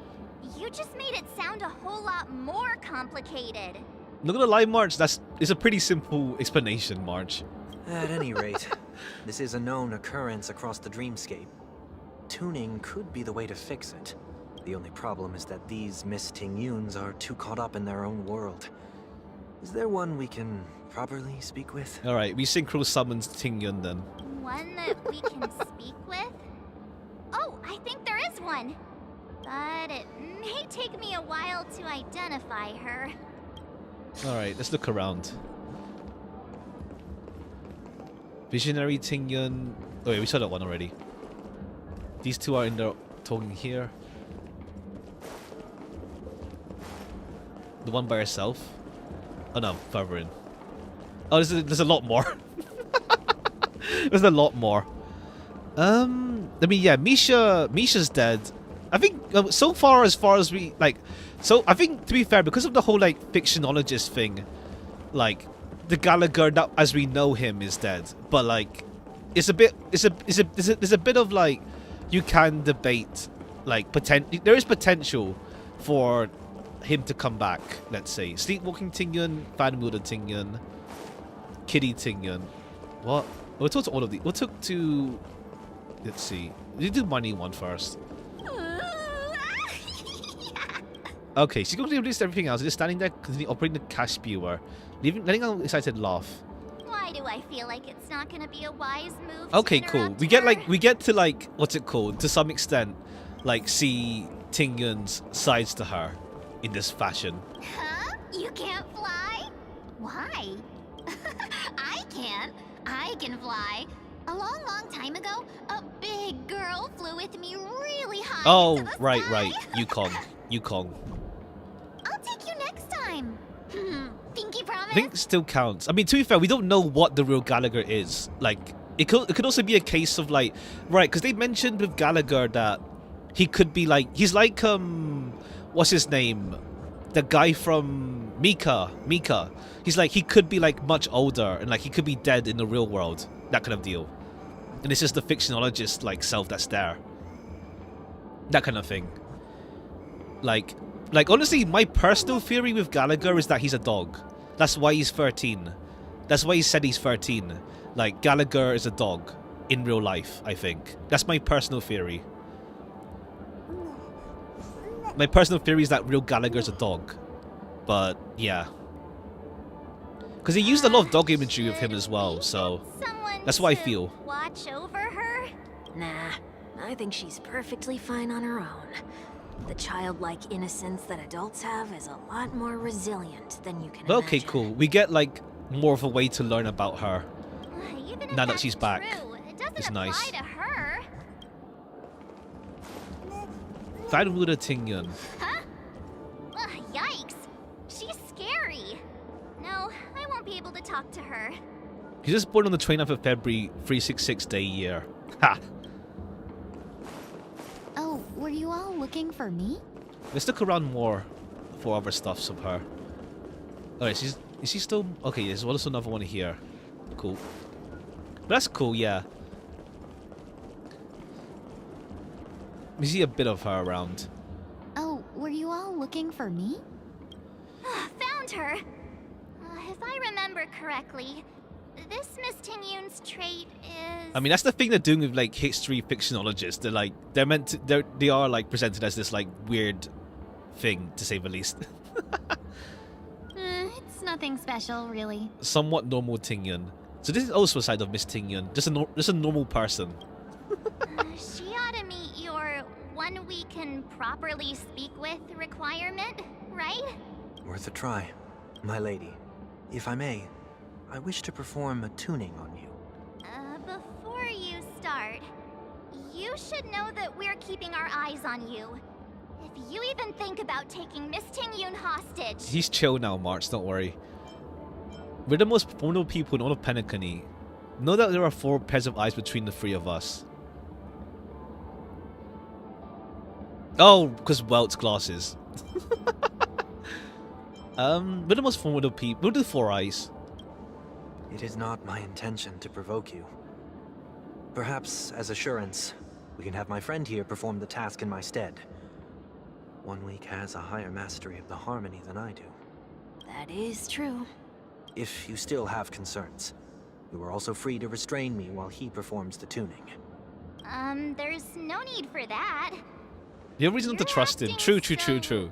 You just made it sound a whole lot more complicated. Not gonna lie, Marge, it's a pretty simple explanation, Marge. At any rate, this is a known occurrence across the dreamscape. Tuning could be the way to fix it. The only problem is that these Miss Ting-Yuns are too caught up in their own world. Is there one we can properly speak with? Alright, we synchro summons Ting-Yun then. One that we can speak with? Oh, I think there is one. But it may take me a while to identify her. Alright, let's look around. Visionary Ting-Yun. Oh wait, we saw that one already. These two are in there talking here. The one by herself. Oh no, further in. Oh, there's a lot more. There's a lot more. I mean, yeah, Misha's dead. I think so far as we like. So I think to be fair, because of the whole like fictionologist thing, like the Gallagher that as we know him is dead. But like, there's a bit of like you can debate like there is potential for him to come back. Let's say Sleepwalking Ting-Yun, Fan-Wielded Ting-Yun, Kitty Ting-Yun. What? We'll talk to all of these. We'll talk to. Let's see. You do money one first. Okay, she's going to release everything else. Just standing there, continuing operating the cash spewer, letting an excited laugh. Why do I feel like it's not gonna be a wise move? Okay, cool. We get to like what's it called? To some extent, like see Ting-Yun's sides to her in this fashion. Huh? You can't fly? Why? I can. I can fly. A long, long time ago, a big girl flew with me really high. Oh, into the right. Yukong. I'll take you next time. Pinky promise? I think it still counts. I mean, to be fair, we don't know what the real Gallagher is. Like, it could also be a case of like, right? Because they mentioned with Gallagher that he could be like, he's like what's his name? The guy from Mika. He's like, he could be like much older and like he could be dead in the real world. That kind of deal. And it's just the fictionologist like self that's there. That kind of thing. Like honestly, my personal theory with Gallagher is that he's a dog. That's why he's 13. That's why he said he's 13. Like, Gallagher is a dog in real life, I think. That's my personal theory. My personal theory is that real Gallagher's a dog. But, yeah. Because he used a lot of dog imagery of him as well, so that's what I feel. Watch over her? Nah, I think she's perfectly fine on her own. The childlike innocence that adults have is a lot more resilient than you can imagine. Okay, cool. We get, like, more of a way to learn about her. Even Now if that she's back. true, it doesn't It's apply nice. to her. Vanwuda Tingyan. Huh? Ugh, yikes. She's scary. No, I won't be able to talk to her. He was born on the 29th of February, 366 day year. Ha! Oh, were you all looking for me? Let's look around more for other stuffs of her. Alright, is she still... Okay, there's also another one here. Cool. But that's cool, yeah. We see a bit of her around. Oh, were you all looking for me? Found her. If I remember correctly, this Miss Tingyun's trait is... I mean, that's the thing they're doing with, like, history fictionologists. They're, like, they're meant to... They are, like, presented as this, like, weird thing, to say the least. It's nothing special, really. Somewhat normal Tingyun. So this is also a side of Miss Tingyun. Just a normal person. She ought to meet your 1 week can properly speak with requirement, right? Worth a try, my lady. If I may, I wish to perform a tuning on you. Before you start, you should know that we're keeping our eyes on you. If you even think about taking Miss Tingyun hostage... He's chill now, March, don't worry. We're the most vulnerable people in all of Penacony. Know that there are 4 pairs of eyes between the 3 of us. Oh, because Welt's glasses. We're the most vulnerable people. We'll do 4 eyes. It is not my intention to provoke you. Perhaps, as assurance, we can have my friend here perform the task in my stead. 1 week has a higher mastery of the harmony than I do. That is true. If you still have concerns, you are also free to restrain me while he performs the tuning. There's no need for that. You have reason not to trust him. True. True. sincere.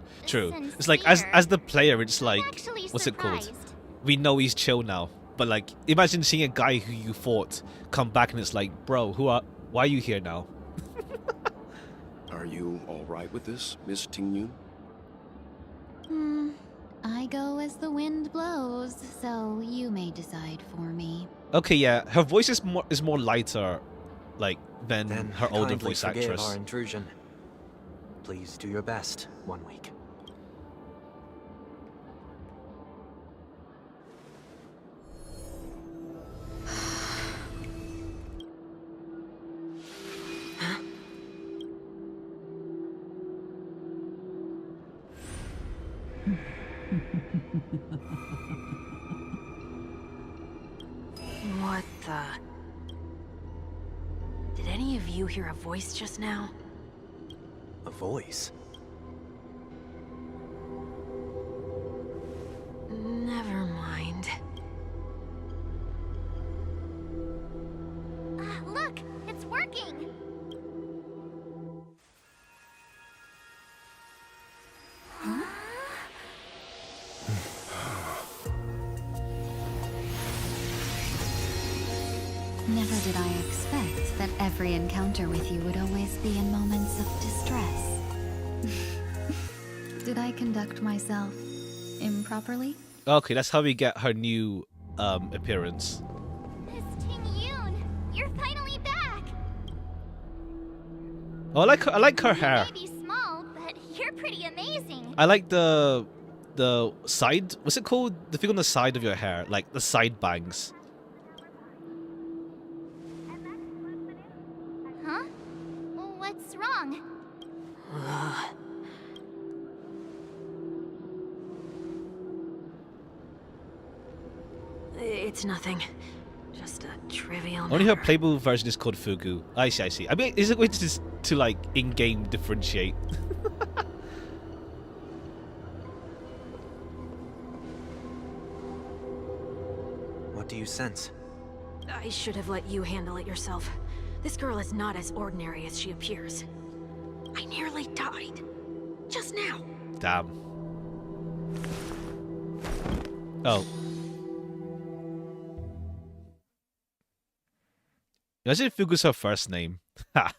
It's like, as the player, it's like, actually what's it called? surprised. We know he's chill now. But like, imagine seeing a guy who you fought come back and it's like, bro, why are you here now? Are you all right with this, Miss Tingyun? I go as the wind blows, so you may decide for me. Okay, yeah, her voice is more lighter, like, than Then her older kindly voice forgive actress. our intrusion. Please do your best, 1 week. What the... Did any of you hear a voice just now? A voice? Never mind. Look, it's working. Never did I expect that every encounter with you would always be in moments of distress. Did I conduct myself improperly? Okay, that's how we get her new appearance. Miss Tingyun, you're finally back. Oh, I like her hair. You may be small, but you're pretty amazing. I like the side. What's it called? The thing on the side of your hair, like the side bangs. Huh? What's wrong? It's nothing. Just a trivial Only her matter. playable version is called Fugu. I see, I see. I mean, is it going to like in-game differentiate? What do you sense? I should have let you handle it yourself. This girl is not as ordinary as she appears. I nearly died. Just now. Damn. Oh. Imagine if Fugu's her first name. Ha.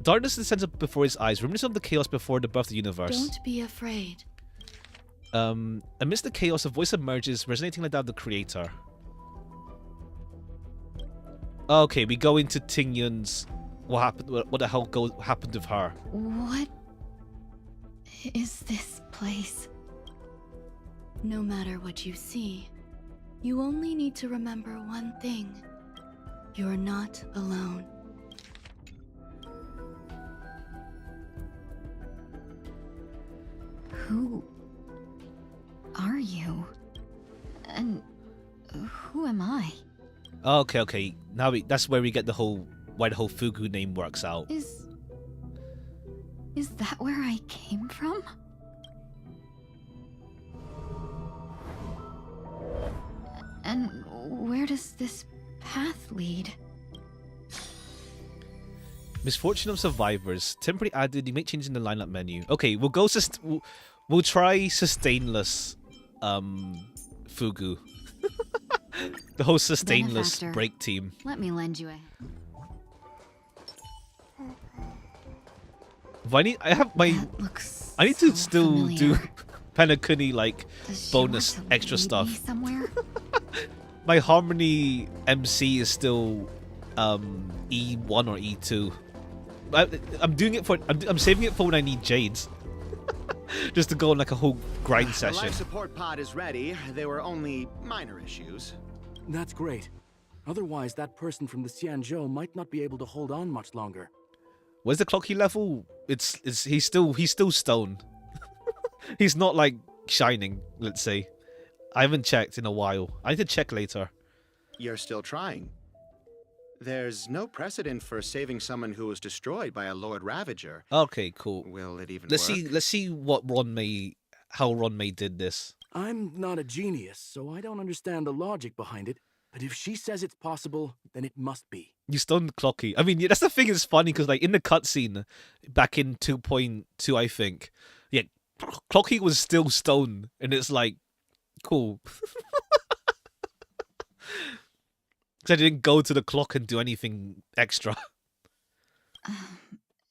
Darkness descends up before his eyes, reminiscent of the chaos before the birth of the universe. Don't be afraid. Amidst the chaos, a voice emerges, resonating like that of the creator. Okay, we go into Ting Yun's. What happened? What the hell happened with her? What is this place? No matter what you see, you only need to remember one thing. You're not alone. Who are you? And who am I? Okay, okay. Now that's where we get why the whole Fugu name works out. Is that where I came from? And where does this path lead? Misfortune of survivors. Temporary added. You make changes in the lineup menu. Okay, we'll go. We'll try sustainless. Fugu. The whole sustainless Benefactor, break team. Let me lend you a. I need to still do Panakuni like bonus extra stuff. Somewhere? My harmony MC is still E1 or E2. I'm doing it for I'm saving it for when I need Jades. Just to go on like a whole grind session. The life support pod is ready. There were only minor issues. That's great. Otherwise, that person from the Xianzhou might not be able to hold on much longer. Where's the clocky level? He's still stoned. He's not like shining, let's say. I haven't checked in a while. I need to check later. You're still trying. There's no precedent for saving someone who was destroyed by a Lord Ravager. Okay, cool. Will it even Let's work? see what how Ron May did this. I'm not a genius, so I don't understand the logic behind it. But if she says it's possible, then it must be. You stoned Clocky. I mean, yeah, that's the thing. It's funny because like in the cutscene back in 2.2, I think, yeah, Clocky was still stoned, and it's like, cool. Because I didn't go to the clock and do anything extra.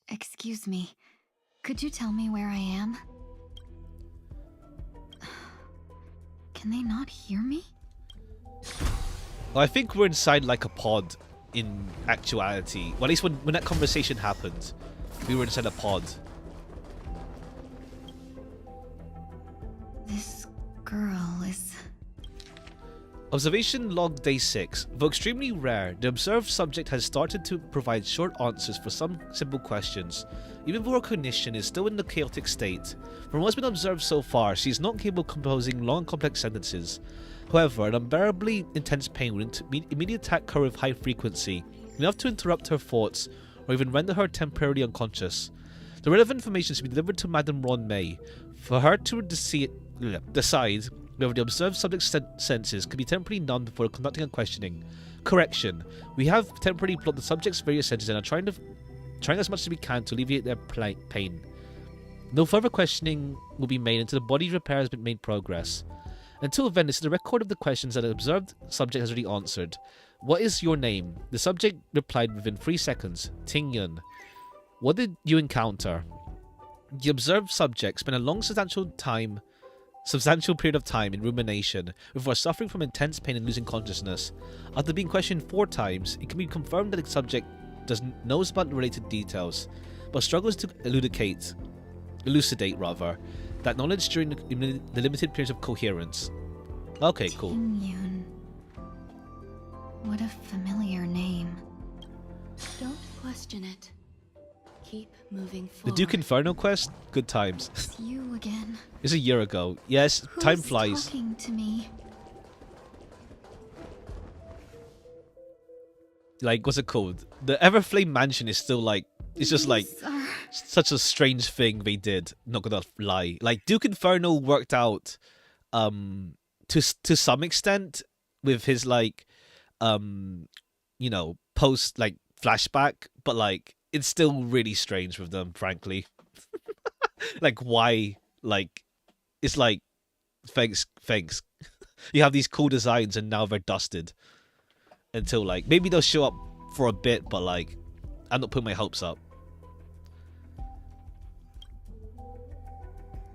Excuse me. Could you tell me where I am? Can they not hear me? Well, I think we're inside like a pod in actuality. Well, at least when that conversation happened, we were inside a pod. This girl is... Observation log day 6. Though extremely rare, the observed subject has started to provide short answers for some simple questions. Even though her cognition is still in the chaotic state, from what's been observed so far, she is not capable of composing long and complex sentences. However, an unbearably intense pain would immediately attack her with high frequency, enough to interrupt her thoughts or even render her temporarily unconscious. The relevant information should be delivered to Madame Ron May, for her to decide whether the observed subject's senses could be temporarily numbed before conducting a questioning. Correction. We have temporarily blocked the subject's various senses and are trying as much as we can to alleviate their pain. No further questioning will be made until the body's repair has been made progress. Until then, this is a record of the questions that the observed subject has already answered. What is your name? The subject replied within 3 seconds. Ting Yun. What did you encounter? The observed subject spent a long substantial period of time in rumination before suffering from intense pain and losing consciousness. After being questioned 4 times, it can be confirmed that the subject knows about the related details, but struggles to elucidate that knowledge during the limited periods of coherence. Okay, cool. Ting Yun. What a familiar name. Don't question it. Keep moving The forward. Duke Inferno quest? Good times. It's you again? It's a year ago. Yes, time flies. Talking to me? Like, what's it called? The Everflame Mansion is still like, it's just like such a strange thing they did. Not gonna lie. Like Duke Inferno worked out, to some extent with his like, you know, post like flashback, but like it's still really strange with them, frankly. Like why? Like it's like, thanks. You have these cool designs and now they're dusted. Until like maybe they'll show up for a bit, but like I'm not putting my hopes up.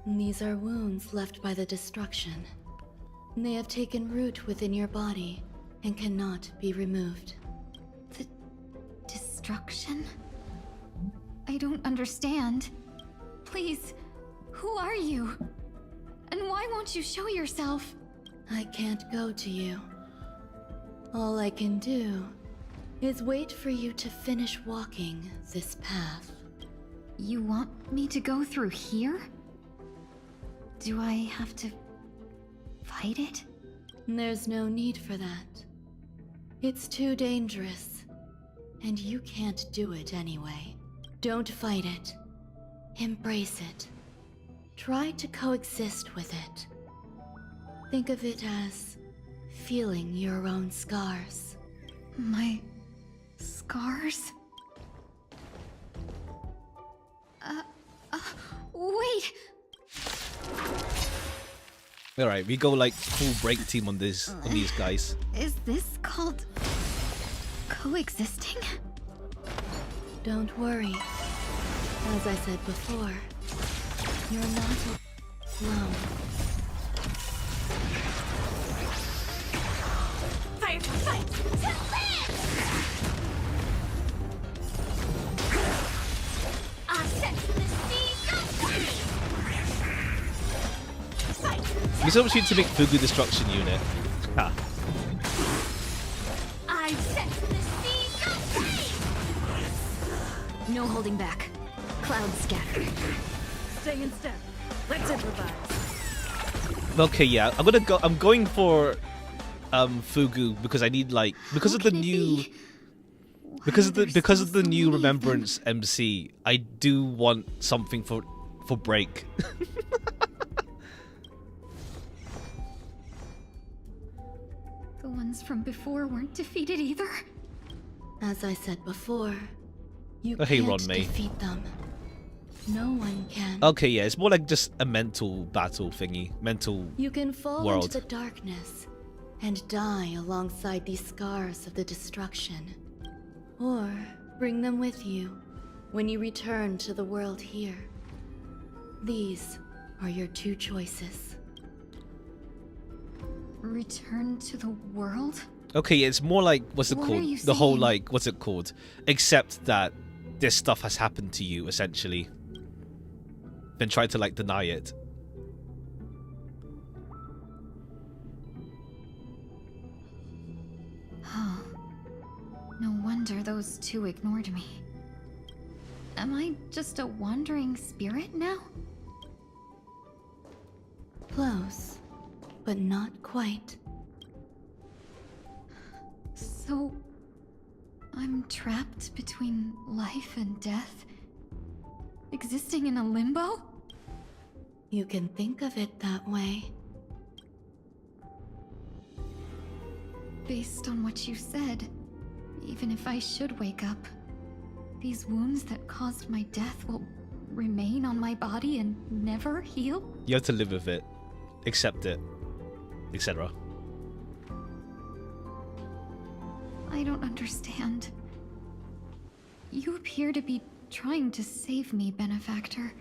These are wounds left by the destruction. They have taken root within your body and cannot be removed. The destruction? I don't understand. Please, who are you? And why won't you show yourself? I can't go to you. All I can do is wait for you to finish walking this path. You want me to go through here? Do I have to fight it? There's no need for that. It's too dangerous, and you can't do it anyway. Don't fight it. Embrace it. Try to coexist with it. Think of it as feeling your own scars. My scars? Wait! Alright, we go like full break team on these guys. Is this called coexisting? Don't worry. As I said before, you're not alone. Fight! Fight! To live! I set the sea. Fight! It's opportunity to make Fugu Destruction Unit. Ha. I set the sea. No holding back. Clouds scatter. Stay in step. Let's improvise. Okay, yeah, I'm going for Fugu because I need like because of the new new Remembrance MC. I do want something for break. The ones from before weren't defeated either? As I said before, you Hey, can't Ron May. defeat them. No one can. Okay, yeah, it's more like just a mental battle thingy, mental You can fall world. into the darkness and die alongside these scars of the destruction. Or bring them with you when you return to the world here. These are your two choices. Return to the world? Okay, it's more like what's it What called? are you The whole saying? like what's it called? Except that this stuff has happened to you essentially. Then try to like deny it. Oh. No wonder those two ignored me. Am I just a wandering spirit now? Close, but not quite. So... I'm trapped between life and death? Existing in a limbo? You can think of it that way. Based on what you said, even if I should wake up, these wounds that caused my death will remain on my body and never heal? You have to live with it, accept it, etc. I don't understand. You appear to be trying to save me, Benefactor.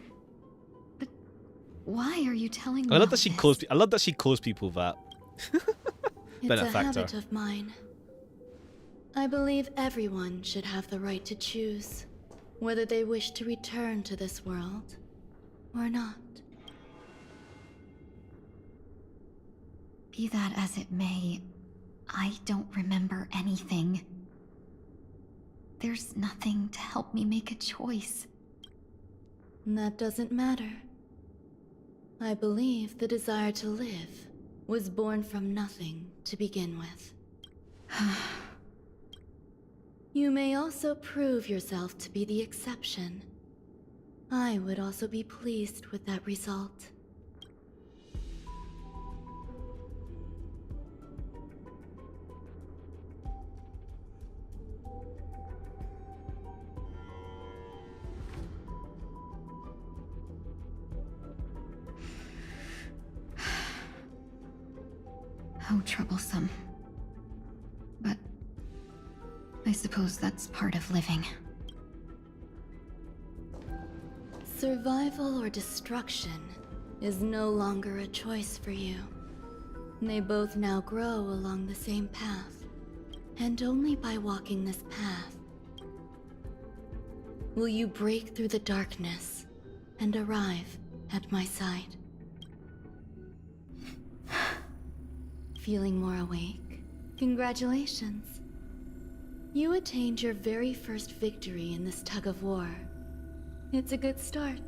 But why are you telling me I love all that she this? calls. I love that she calls people that. It's Benefactor. a habit of mine. I believe everyone should have the right to choose whether they wish to return to this world or not. Be that as it may, I don't remember anything. There's nothing to help me make a choice. That doesn't matter. I believe the desire to live was born from nothing to begin with. You may also prove yourself to be the exception. I would also be pleased with that result. How troublesome. But I suppose that's part of living. Survival or destruction is no longer a choice for you. They both now grow along the same path, and only by walking this path will you break through the darkness and arrive at my side. Feeling more awake? Congratulations. You attained your very first victory in this tug of war. It's a good start.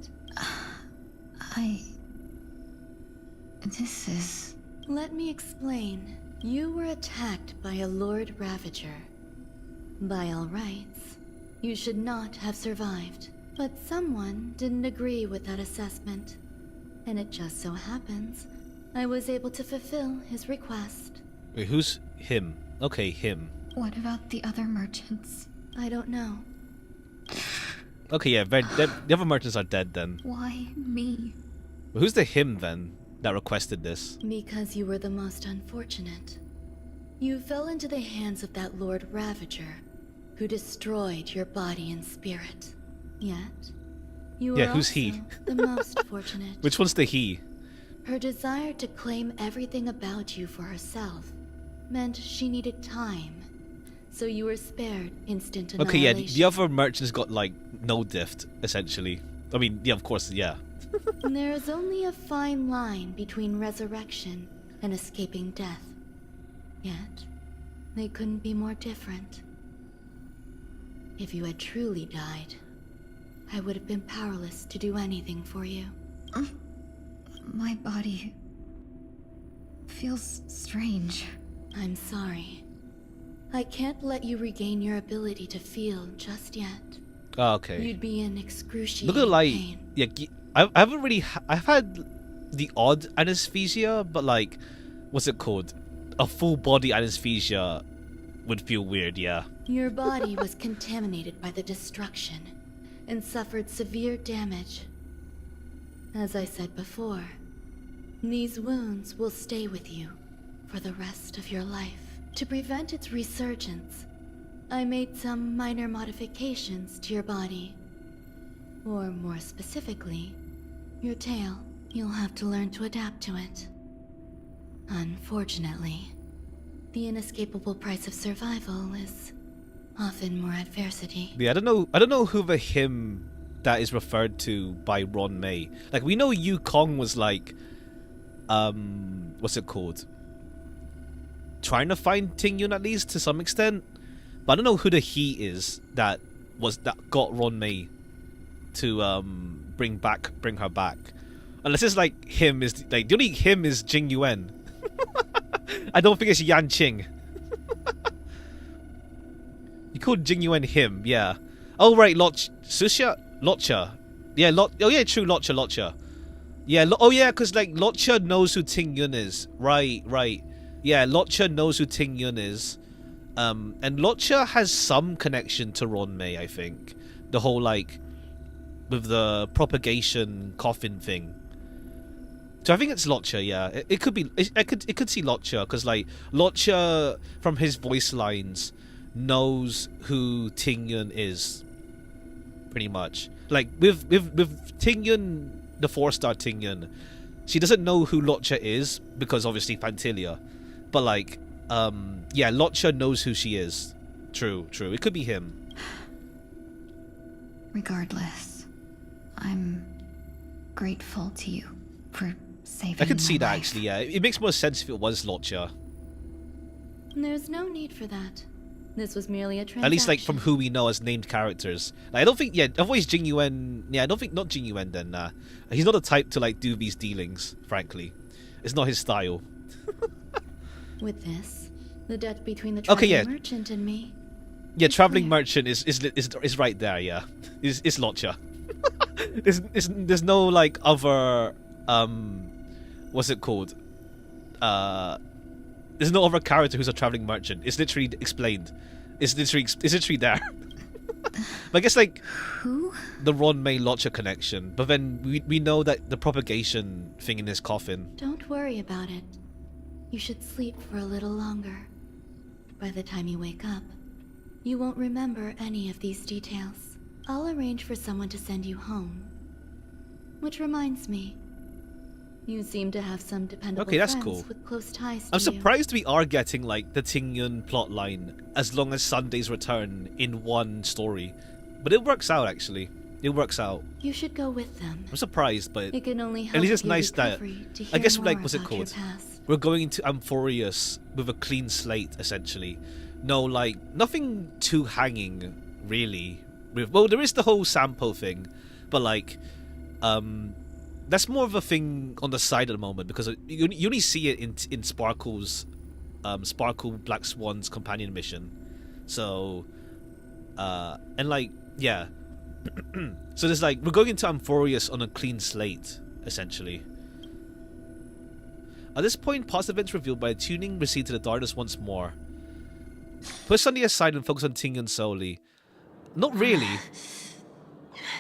This is... Let me explain. You were attacked by a Lord Ravager. By all rights, you should not have survived. But someone didn't agree with that assessment. And it just so happens I was able to fulfill his request. Wait, who's him? Okay, him. What about the other merchants? I don't know. Okay, yeah, the other merchants are dead then. Why me? But who's the him then that requested this? Because you were the most unfortunate. You fell into the hands of that Lord Ravager, who destroyed your body and spirit. Yet, you were who's also he? the most fortunate. Which one's the he? Her desire to claim everything about you for herself meant she needed time, so you were spared instant Okay, annihilation. yeah, the other merchants got like no dift, essentially. I mean, yeah, of course, yeah. There is only a fine line between resurrection and escaping death. Yet, they couldn't be more different. If you had truly died, I would have been powerless to do anything for you. My body feels strange. I'm sorry. I can't let you regain your ability to feel just yet. Oh, okay. You'd be in excruciating Look at the light. pain. Yeah, I haven't really. I've had the odd anesthesia, but like, what's it called? A full body anesthesia would feel weird. Yeah. Your body was contaminated by the destruction and suffered severe damage. As I said before, these wounds will stay with you for the rest of your life. To prevent its resurgence, I made some minor modifications to your body. Or more specifically, your tail. You'll have to learn to adapt to it. Unfortunately, the inescapable price of survival is often more adversity. Yeah, I don't know who the him that is referred to by Ron May. Like, we know Yu Kong was like, what's it called? Trying to find Ting Yun at least to some extent, but I don't know who the he is that got Ron May to bring her back. Unless it's like him is like the only him is Jing Yuan. I don't think it's Yan Qing. You called Jing Yuan him, yeah. Oh right, Locha. Yeah, oh yeah, true, Locha. Yeah, oh yeah, because like Locha knows who Ting Yun is. Right. Yeah, Locha knows who Ting Yun is. And Locha has some connection to Ron May, I think. The whole like with the propagation coffin thing. So I think it's Locha, yeah. It could be. It could see Locha because like Locha from his voice lines knows who Ting Yun is, pretty much. Like with Ting Yun, the 4-star Ting Yun, she doesn't know who Locha is because obviously Phantilia, but like yeah, Locha knows who she is. True. It could be him. Regardless, I'm grateful to you for saving I could see my that life. actually. Yeah, it makes more sense if it was Locha. There's no need for that. This was merely a transaction. At least like from who we know as named characters. Like, I don't think, yeah, otherwise Jing Yuan, yeah, I don't think, not Jing Yuan then, he's not the type to like do these dealings, frankly. It's not his style. With this, the debt between the traveling merchant and me. Yeah, traveling merchant is right there, yeah. Is Lotcha. There's no like other what's it called? There's no other character who's a traveling merchant. It's literally explained. It's literally there. But I guess like who? The Ron May Lotcha connection. But then we know that the propagation thing in his coffin. Don't worry about it. You should sleep for a little longer. By the time you wake up, you won't remember any of these details. I'll arrange for someone to send you home. Which reminds me, you seem to have some dependable that's friends cool. with close ties to I'm you. surprised we are getting like the Tingyun plotline as long as Sunday's return in one story. But it works out actually. It works out. You should go with them. I'm surprised, but it can only help at least it's your nice that recovery to I guess hear like more what's it about your called? past. We're going into Amphorius with a clean slate essentially. No, like nothing too hanging really. Well, there is the whole Sampo thing, but like that's more of a thing on the side at the moment because you only see it in Sparkle's Sparkle Black Swan's companion mission. So and like yeah. So there's like we're going into Amphorius on a clean slate essentially. At this point, past events revealed by tuning recede to the darkness once more. Put Sunday aside and focus on Tingyun solely. Not really.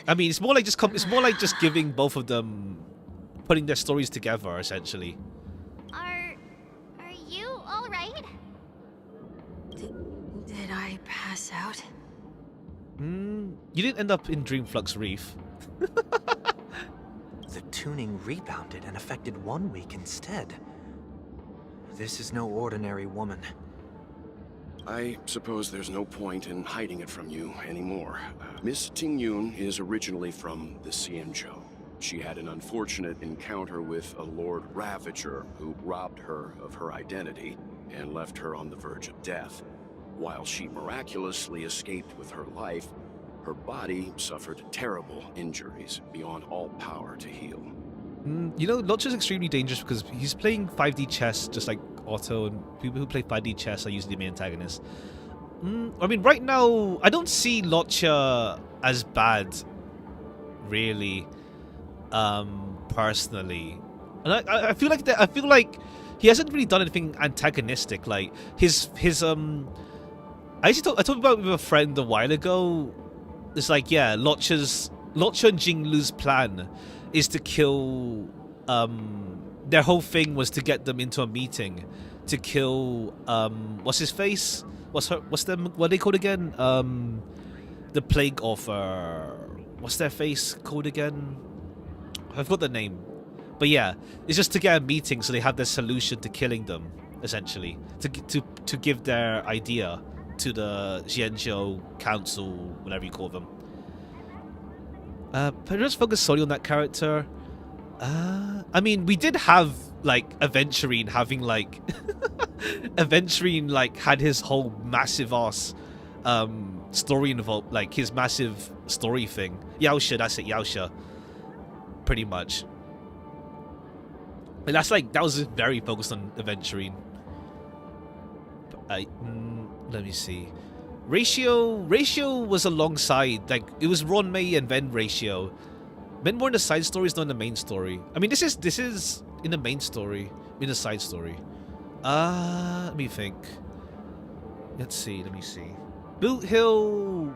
I mean, it's more like just giving both of them, putting their stories together, essentially. Are you all right? Did I pass out? You didn't end up in Dreamflux Reef. The tuning rebounded and affected 1 week instead. This is no ordinary woman. I suppose there's no point in hiding it from you anymore. Miss Tingyun is originally from the Xianzhou. She had an unfortunate encounter with a Lord Ravager who robbed her of her identity and left her on the verge of death. While she miraculously escaped with her life, her body suffered terrible injuries beyond all power to heal. You know, Lotcha's extremely dangerous because he's playing 5D chess just like Otto, and people who play 5D chess are usually the main antagonists. I mean, right now, I don't see Lotcha as bad, really, personally. And I feel like he hasn't really done anything antagonistic. Like his I talked about it with a friend a while ago. It's like, yeah, Lotcha and Jinglu's plan is to kill. Their whole thing was to get them into a meeting to kill. What's his face? What are they called again? The plague author. What's their face called again? I forgot the name. But yeah, it's just to get a meeting so they have their solution to killing them, essentially, to give their idea to the Xianzhou Council, whatever you call them. But just focus solely on that character. I mean, we did have like Aventurine having like Aventurine like had his whole massive ass story involved, like his massive story thing. Yaosha, that's it, Yaosha. Pretty much. And that was very focused on Aventurine. Let me see. Ratio was alongside, like it was Ron May and then Ratio. Then more in the side stories, not in the main story. I mean, this is in the main story, in the side story. Let me think. Let me see. Boot Hill.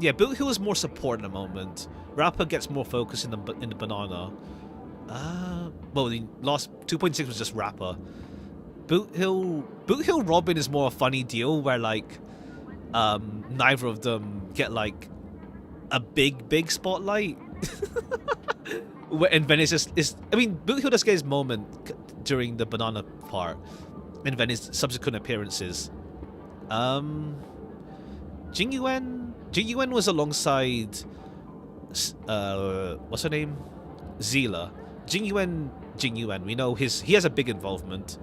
Yeah, Boot Hill is more support in the moment. Rapper gets more focus in the banana. Well, the last 2.6 was just Rapper. Boot Hill Robin is more a funny deal where like neither of them get like a big spotlight. And then it's just I mean, Boot Hill does get his moment during the banana part, and then his subsequent appearances. Jing Yuan was alongside what's her name? Zila. Jing Yuan. We know he has a big involvement.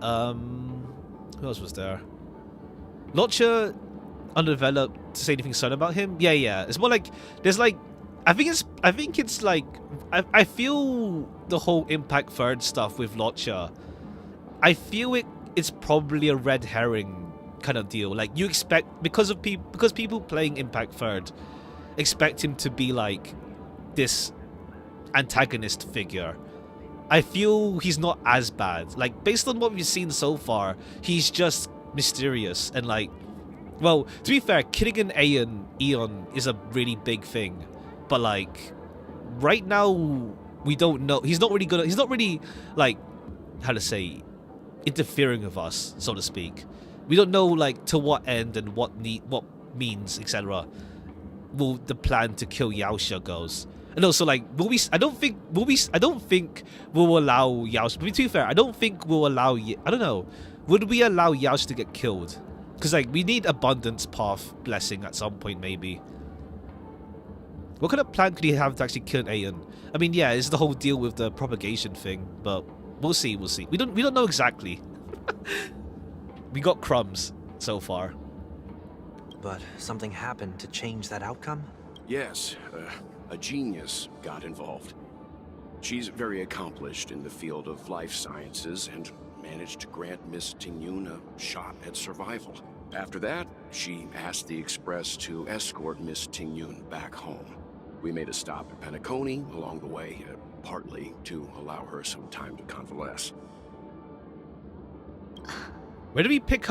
Who else was there? Lotcha undeveloped to say anything certain about him. Yeah. It's more like there's like I think it's like I feel the whole Impact Third stuff with Lotcha. I feel it's probably a red herring kind of deal. Like you expect because people playing Impact Third expect him to be like this antagonist figure. I feel he's not as bad. Like based on what we've seen so far, he's just mysterious and like, well, to be fair, killing an Eon is a really big thing, but like right now we don't know. He's not really like, how to say, interfering with us, so to speak. We don't know like to what end and what means, etc. will the plan to kill Yaosha goes. And also like I don't think we'll allow Yaosha, to be fair, I don't think we'll allow I don't know, would we allow Yaosha to get killed? Because like we need Abundance Path Blessing at some point maybe. What kind of plan could he have to actually kill an Aeon? I mean, yeah, it's the whole deal with the propagation thing, but we'll see. We don't know exactly. We got crumbs so far. But something happened to change that outcome? Yes, a genius got involved. She's very accomplished in the field of life sciences and managed to grant Miss Tingyun a shot at survival. After that, she asked the Express to escort Miss Tingyun back home. We made a stop at Penacony along the way, partly to allow her some time to convalesce. Where do we pick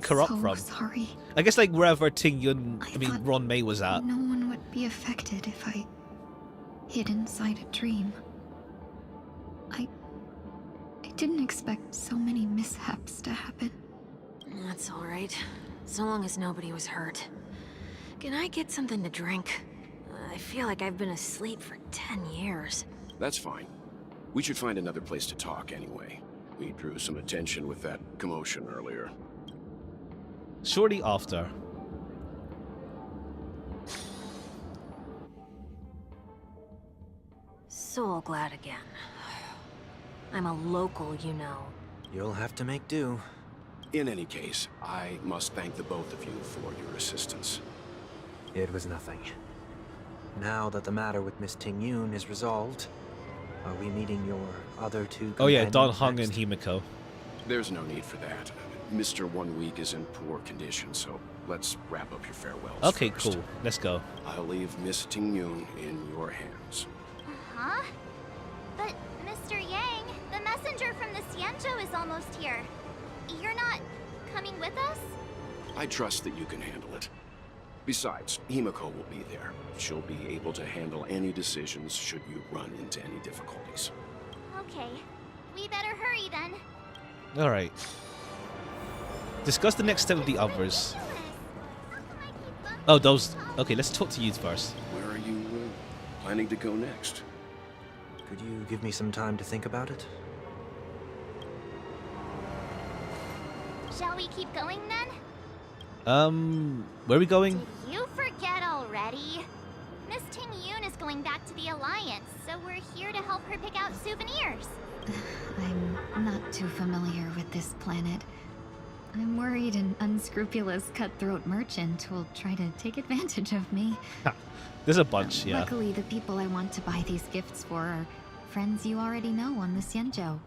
her up from? Sorry. I guess like wherever Tingyun, I mean Ron May was at. No one would be affected if I hid inside a dream. I didn't expect so many mishaps to happen. That's all right. So long as nobody was hurt. Can I get something to drink? I feel like I've been asleep for 10 years. That's fine. We should find another place to talk anyway. We drew some attention with that commotion earlier. Shortly after. So glad again. I'm a local, you know. You'll have to make do. In any case, I must thank the both of you for your assistance. It was nothing. Now that the matter with Miss Tingyun is resolved, are we meeting your other two companions? Oh yeah, Don Hung and Himiko. There's no need for that. Mr. 1 Week is in poor condition, so let's wrap up your farewells Okay, first. cool. Let's go. I'll leave Miss Tingyun in your hands. Huh? But, Mr. Yang, the messenger from the Xianzhou is almost here. You're not coming with us? I trust that you can handle it. Besides, Himiko will be there. She'll be able to handle any decisions should you run into any difficulties. Okay. We better hurry then. Alright. Discuss the next step with the others. Oh, those... Okay, let's talk to you first. Where are you planning to go next? Could you give me some time to think about it? Shall we keep going then? Where are we going? Did you forget already? Miss Tingyun is going back to the Alliance, so we're here to help her pick out souvenirs. I'm not too familiar with this planet. I'm worried an unscrupulous cutthroat merchant will try to take advantage of me. There's a bunch, yeah. Luckily, the people I want to buy these gifts for are friends you already know on the Xianzhou.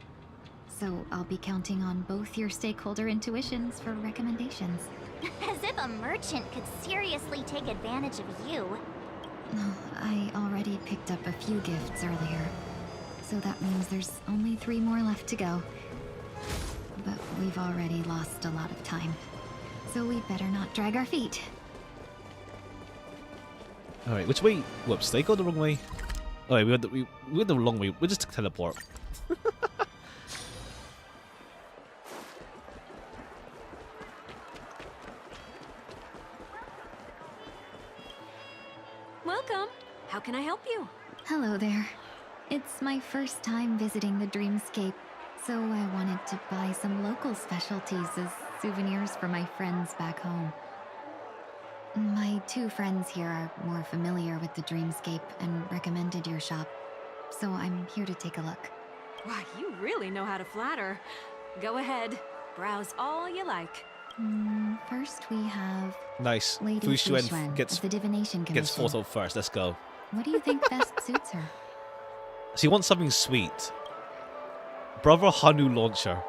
So I'll be counting on both your stakeholder intuitions for recommendations. As if a merchant could seriously take advantage of you. No, I already picked up a few gifts earlier. So that means there's only 3 more left to go. But we've already lost a lot of time. So we'd better not drag our feet. Alright, which way? Whoops, they go the wrong way. Oh, wait, we went the wrong way. We just teleport. Welcome. How can I help you? Hello there. It's my first time visiting the Dreamscape, so I wanted to buy some local specialties as souvenirs for my friends back home. My 2 friends here are more familiar with the Dreamscape and recommended your shop, so I'm here to take a look. Wow, you really know how to flatter. Go ahead, browse all you like. First we have Nice. Lady Fu Fu Xuan Xuan gets of the Divination gets Commission. photo first. Let's go. What do you think best suits her? So you want something sweet? Brother Hanu launcher.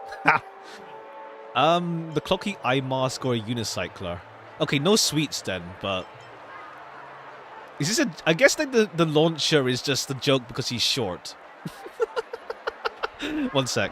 The clocky eye mask or a unicycler. Okay, no sweets then, but is this a? I guess like the launcher is just a joke because he's short. One sec.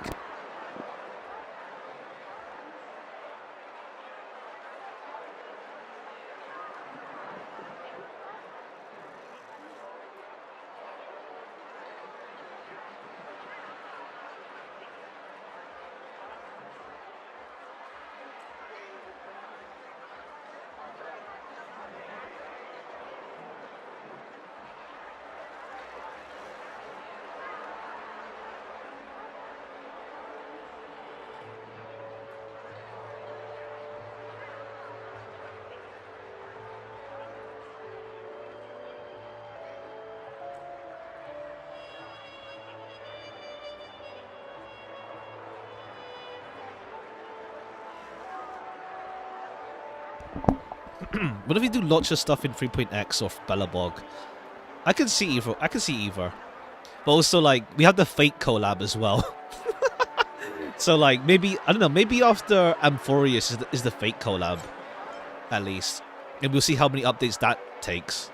What if we do lots of stuff in 3.x or Bellabog? I can see either. I can see either. But also, like, we have the Fate collab as well. So, like, maybe, I don't know, maybe after Amphorius is the Fate collab, at least. And we'll see how many updates that takes.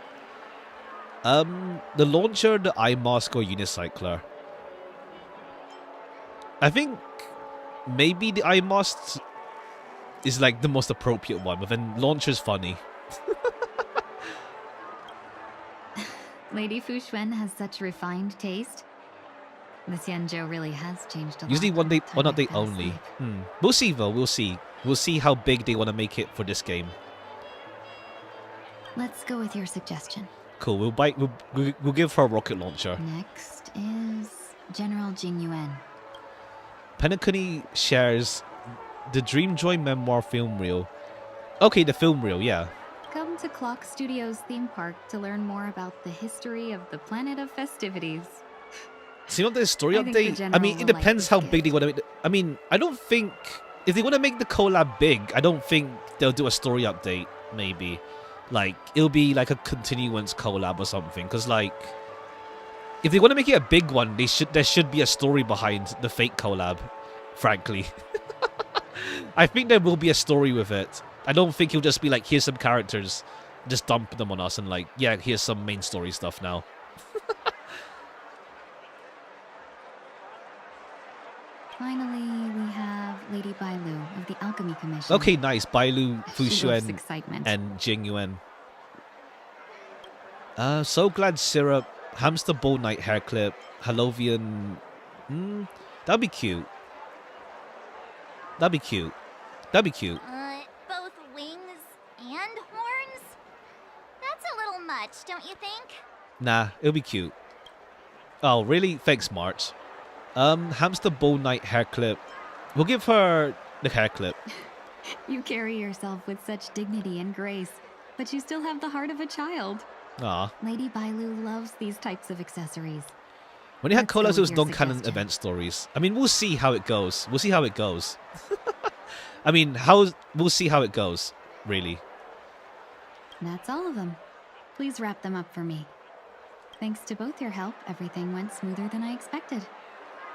The launcher, the eye mask, or unicycler. I think maybe the eye mask is like the most appropriate one, but then launcher's funny. Lady Fu Xuan has such refined taste. The Xianzhou really has changed a lot. Usually one time I've update been only. asleep. We'll see though, we'll see. We'll see how big they want to make it for this game. Let's go with your suggestion. Cool, we'll give her a rocket launcher. Next is General Jing Yuan. Penacony shares the Dreamjoy memoir film reel. Okay, the film reel, yeah. Come to Clock Studios theme park to learn more about the history of the planet of festivities. So you want the story I think the update? I general mean, it will like depends this how gift. big they want to make I mean, I don't think... If they want to make the collab big, I don't think they'll do a story update, maybe. Like, it'll be like a continuance collab or something. Because, like, if they want to make it a big one, there should be a story behind the Fate collab, frankly. I think there will be a story with it. I don't think it'll just be like, here's some characters, just dump them on us and like, yeah, here's some main story stuff now. Finally, we have Lady Bailu of the Alchemy Commission. Okay, nice. Bailu, Fu She loves Xuan, excitement. and Jing Yuan. So Glad Syrup, Hamster Ball Knight hair clip, Halovian. That'd be cute. That'd be cute. That'd be cute. Both wings and horns? That's a little much, don't you think? Nah, it'll be cute. Oh, really? Thanks, March. Hamster Ball Knight hair clip. We'll give her the hair clip. You carry yourself with such dignity and grace, but you still have the heart of a child. Aw. Lady Bailu loves these types of accessories. When they had Let's go collabs, it with was your non-canon suggestion. event stories. I mean, we'll see how it goes. We'll see how it goes. I mean, we'll see how it goes, really. That's all of them. Please wrap them up for me. Thanks to both your help, everything went smoother than I expected.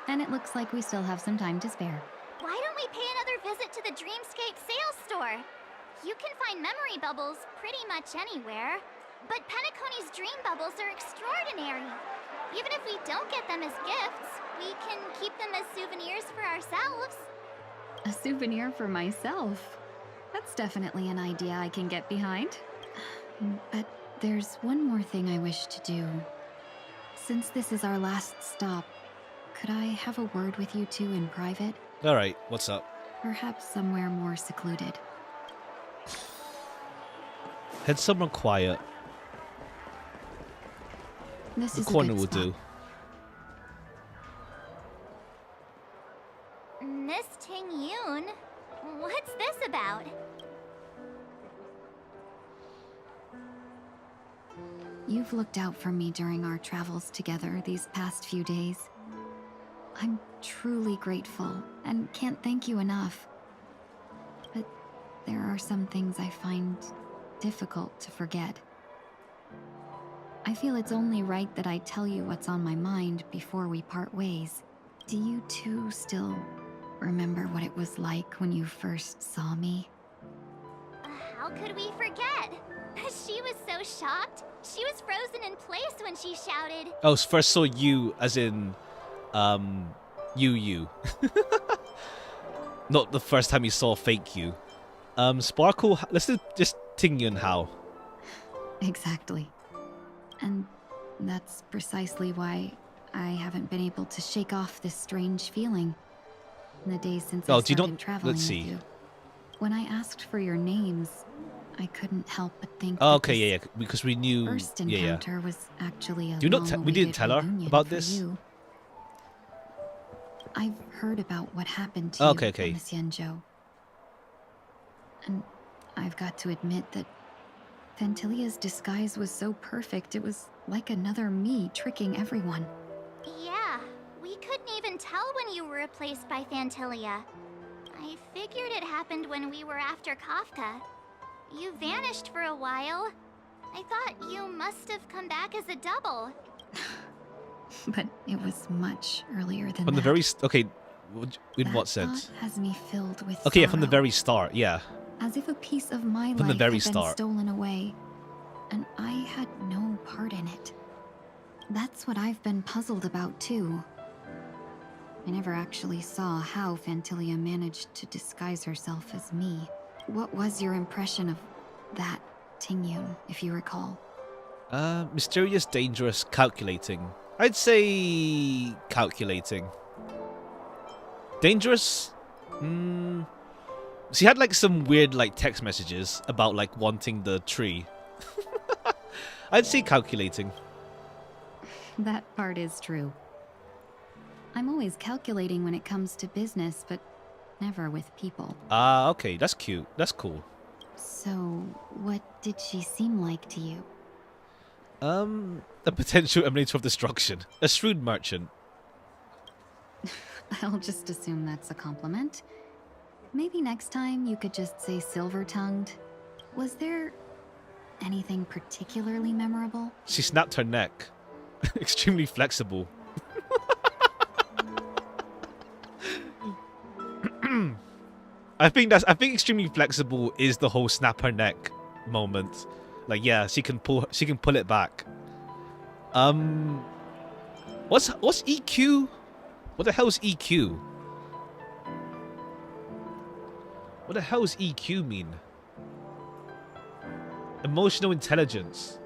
And it looks like we still have some time to spare. Why don't we pay another visit to the Dreamscape sales store? You can find memory bubbles pretty much anywhere. But Penacony's dream bubbles are extraordinary. Even if we don't get them as gifts, we can keep them as souvenirs for ourselves. A souvenir for myself. That's definitely an idea I can get behind. But there's one more thing I wish to do. Since this is our last stop, could I have a word with you two in private? Alright, what's up? Perhaps somewhere more secluded. Head somewhere quiet. This The is a corner good will spot. do. Miss Ting Yoon, what's this about? You've looked out for me during our travels together these past few days. I'm truly grateful and can't thank you enough. But there are some things I find difficult to forget. I feel it's only right that I tell you what's on my mind before we part ways. Do you two still remember what it was like when you first saw me? How could we forget? She was so shocked. She was frozen in place when she shouted. Oh, first saw you as in, you. Not the first time you saw fake you. Sparkle, let's do just Tingyun How. Exactly. And that's precisely why I haven't been able to shake off this strange feeling in the days since I started traveling with you. When I asked for your names, I couldn't help but think Oh, okay, yeah, because we knew. First encounter was actually a we didn't tell her about this. You. I've heard about what happened to you on the Xianzhou. And I've got to admit that Phantilia's disguise was so perfect, it was like another me tricking everyone. Yeah, we couldn't even tell when you were replaced by Phantilia. I figured it happened when we were after Kafka. You vanished for a while. I thought you must have come back as a double. But it was much earlier than From the that. very in what That sense? thought has me filled with Okay, yeah, from the sorrow. very start, yeah. As if a piece of my From life the very had been start. stolen away, and I had no part in it. That's what I've been puzzled about too. I never actually saw how Phantilia managed to disguise herself as me. What was your impression of that Tingyun, if you recall? Mysterious, dangerous, calculating. I'd say calculating. Dangerous? She had like some weird like text messages about like wanting the tree. I'd say calculating. That part is true. I'm always calculating when it comes to business, but never with people. Ah, okay, that's cute. That's cool. So, what did she seem like to you? A potential emanator of destruction. A shrewd merchant. I'll just assume that's a compliment. Maybe next time you could just say silver-tongued. Was there anything particularly memorable? She snapped her neck. Extremely flexible. I think extremely flexible is the whole snap her neck moment. Like, yeah, she can pull it back. What's EQ? What the hell's EQ? What the hell's EQ mean? Emotional intelligence.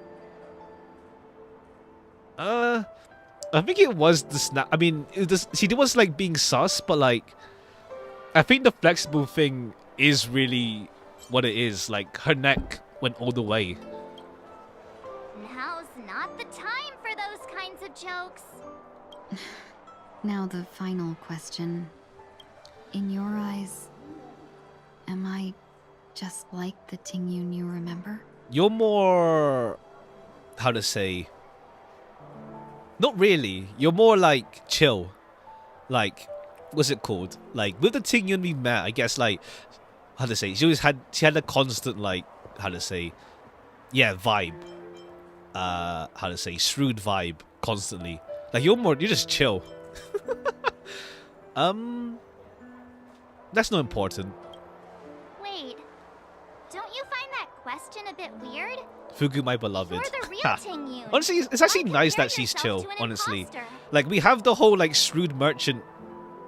I think it was the snap. I mean, she was like being sus, but like, I think the flexible thing is really what it is. Like, her neck went all the way. Now's not the time for those kinds of jokes. Now the final question. In your eyes, am I just like the Tingyun you remember? You're more... how to say... Not really. You're more like chill. Like, what's it called? Like, with the Tingyun we met, I guess, like, how to say, she had a constant, like, how to say, yeah, vibe. How to say, shrewd vibe constantly. Like, you're just chill. That's not important. Wait, don't you find that question a bit weird? Fugu, my beloved. You're the real Tingyun. Honestly, it's actually nice that she's chill, honestly. Like, we have the whole, like, shrewd merchant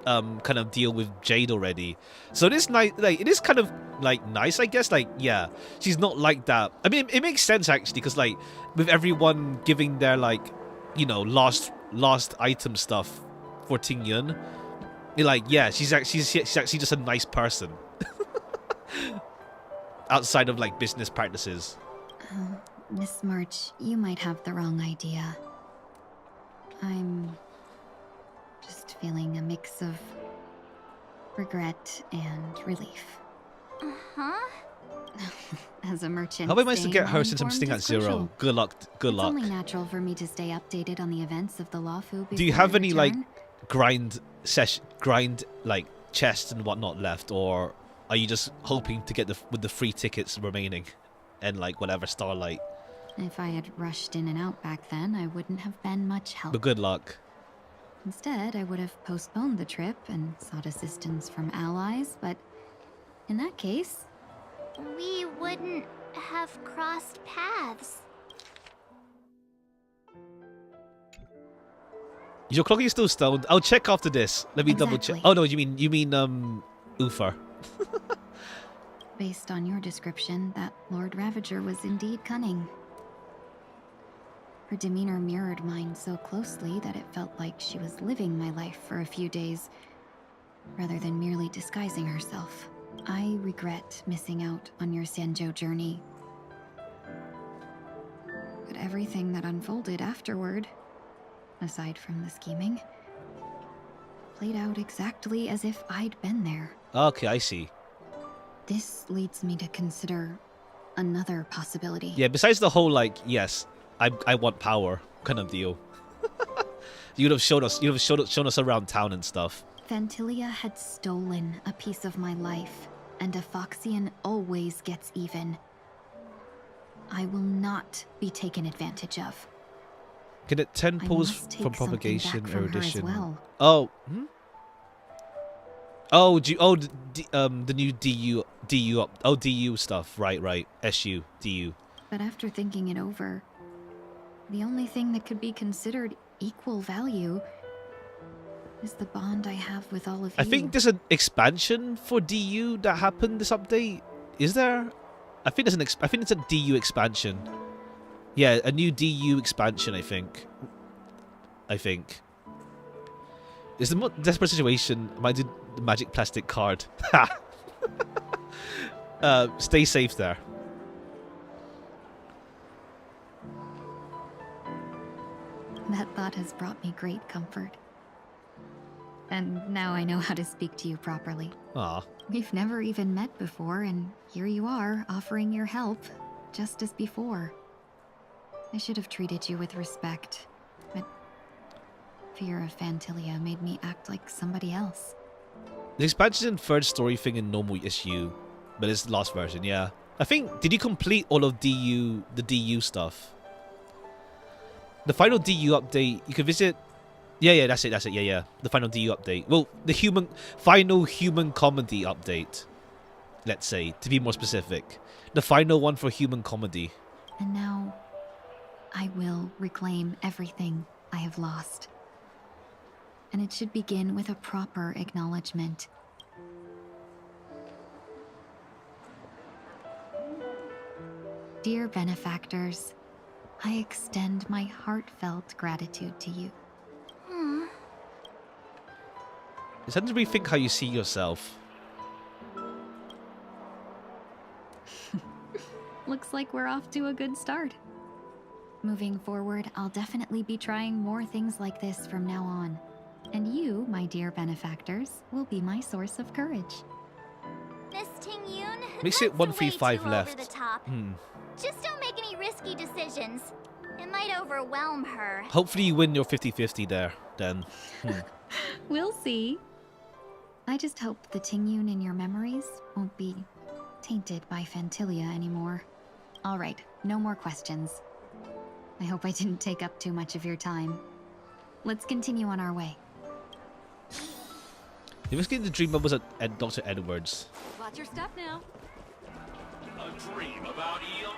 kind of deal with Jade already. So it is nice, like, it is kind of, like, nice, I guess. Like, yeah, she's not like that. I mean, it makes sense, actually, because, like, with everyone giving their, like, you know, lost item stuff for Tingyun, you're like, yeah, she's actually just a nice person. Outside of, like, business practices. Miss March, you might have the wrong idea. I'm just feeling a mix of regret and relief. Uh-huh. As a merchant, How have I managed to staying get her since I'm well-informed staying at is 0? crucial. Good luck. Good It's luck. only natural for me to stay updated on the events of the Lawfu before Do you have I any like return. grind like chests and whatnot left, or are you just hoping to get with the free tickets remaining, and like whatever Starlight? If I had rushed in and out back then, I wouldn't have been much help. But good luck. Instead, I would have postponed the trip and sought assistance from allies, but in that case... We wouldn't have crossed paths. Is your clock still stoned? I'll check after this. Let me double check. Oh no, you mean Uther. Based on your description, that Lord Ravager was indeed cunning. Her demeanor mirrored mine so closely that it felt like she was living my life for a few days, rather than merely disguising herself. I regret missing out on your Sanjo journey. But everything that unfolded afterward, aside from the scheming, played out exactly as if I'd been there. Okay, I see. This leads me to consider another possibility. Yeah, besides the whole like, yes, I want power kind of deal. You'd have shown us around town and stuff. Phantilia had stolen a piece of my life, and a Foxian always gets even. I will not be taken advantage of. Can it 10 I pulls must take from something propagation back from her as erudition? well. Oh, the new DU stuff. Right. SU DU. But after thinking it over, the only thing that could be considered equal value is the bond I have with all of you. I think there's an expansion for DU that happened this update. Is there? I think it's a DU expansion. Yeah, a new DU expansion. I think. Is the desperate situation? Might do the magic plastic card. Stay safe there. That thought has brought me great comfort. And now I know how to speak to you properly. Aw. We've never even met before, and here you are, offering your help, just as before. I should have treated you with respect, but fear of Phantilia made me act like somebody else. The expansion and third story thing in normal issue, but it's the last version, yeah. I think, did you complete all of the DU stuff? The final DU update, you can visit... Yeah, that's it, yeah. The final DU update. Well, the final human comedy update, let's say, to be more specific. The final one for human comedy. And now, I will reclaim everything I have lost. And it should begin with a proper acknowledgement. Dear benefactors, I extend my heartfelt gratitude to you. It's time to rethink how you see yourself. Looks like we're off to a good start. Moving forward, I'll definitely be trying more things like this from now on. And you, my dear benefactors, will be my source of courage. Miss Ting-Yoon, Makes it that's 135 way too left. Over the top. Just don't make any risky decisions. It might overwhelm her. Hopefully you win your 50-50 there, then. We'll see. I just hope the Ting-Yoon in your memories won't be tainted by Phantilia anymore. All right, no more questions. I hope I didn't take up too much of your time. Let's continue on our way. You must get the dream bubbles at Dr. Edwards. Watch your step now. A dream about eel.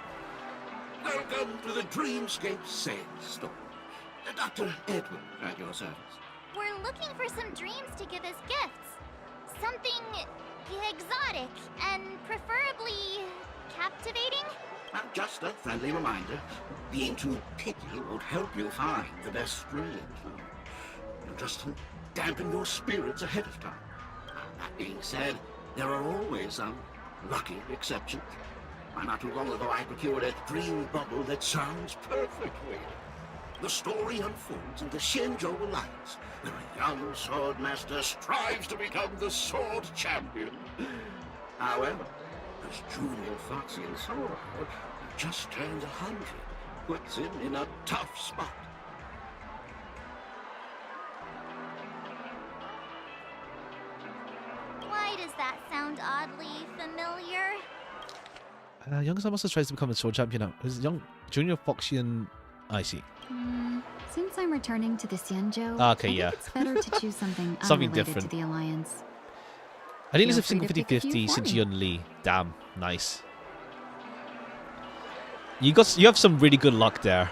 Welcome to the Dreamscape Sandstorm. Dr. Edward at your service. We're looking for some dreams to give as gifts. Something exotic and preferably captivating. Just a friendly reminder. Being too picky won't help you find the best dreams. Just to dampen your spirits ahead of time. That being said, there are always some lucky exceptions. Not too long ago, I procured a dream bubble that sounds perfectly. The story unfolds in the Shinjo Alliance, where a young swordmaster strives to become the sword champion. However, this junior Foxian sword who just turned 100 puts him in a tough spot. Why, Why does that sound oddly familiar? Youngest also tries to become a sword champion now. Is young Junior Foxian? I see. Since I'm returning to the Xianzhou, Okay, I yeah. think it's better to choose something Something unrelated different. to the Alliance. I think it's a Feel single free to pick a 50-50 few for since me. Yun Li. Damn, nice. You have some really good luck there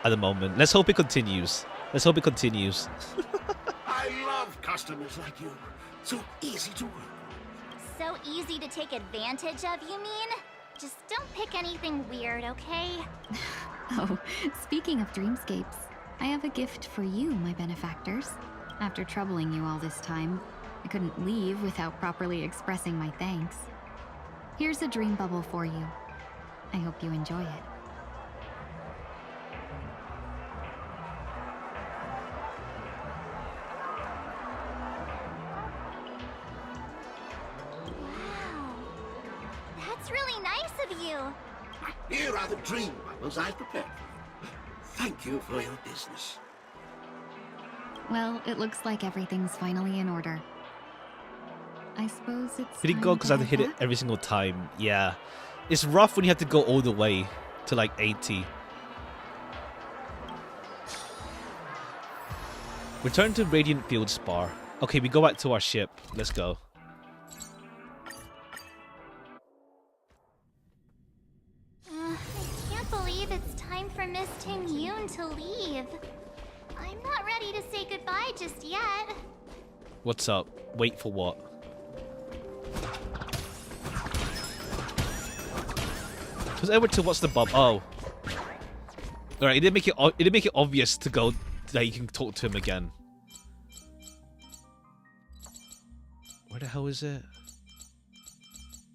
at the moment. Let's hope it continues. Let's hope it continues. I love customers like you. So easy to work. So easy to take advantage of, you mean? Just don't pick anything weird, okay? Oh, speaking of dreamscapes, I have a gift for you, my benefactors. After troubling you all this time, I couldn't leave without properly expressing my thanks. Here's a dream bubble for you. I hope you enjoy it. Wow. That's really nice of you. Here are the dream bubbles I prepared for you. Thank you for your business. Well, it looks like everything's finally in order. I suppose it's Pretty time good because I have to head hit it back? every single time. Yeah. It's rough when you have to go all the way to like 80. Return to Radiant Field Spar. Okay, we go back to our ship. Let's go. I can't believe it's time for Miss Ting Yoon to leave. I'm not ready to say goodbye just yet. What's up? Wait for what? Because Edward to what's the bub? Oh. Alright, it didn't make it obvious to go that you can talk to him again. Where the hell is it?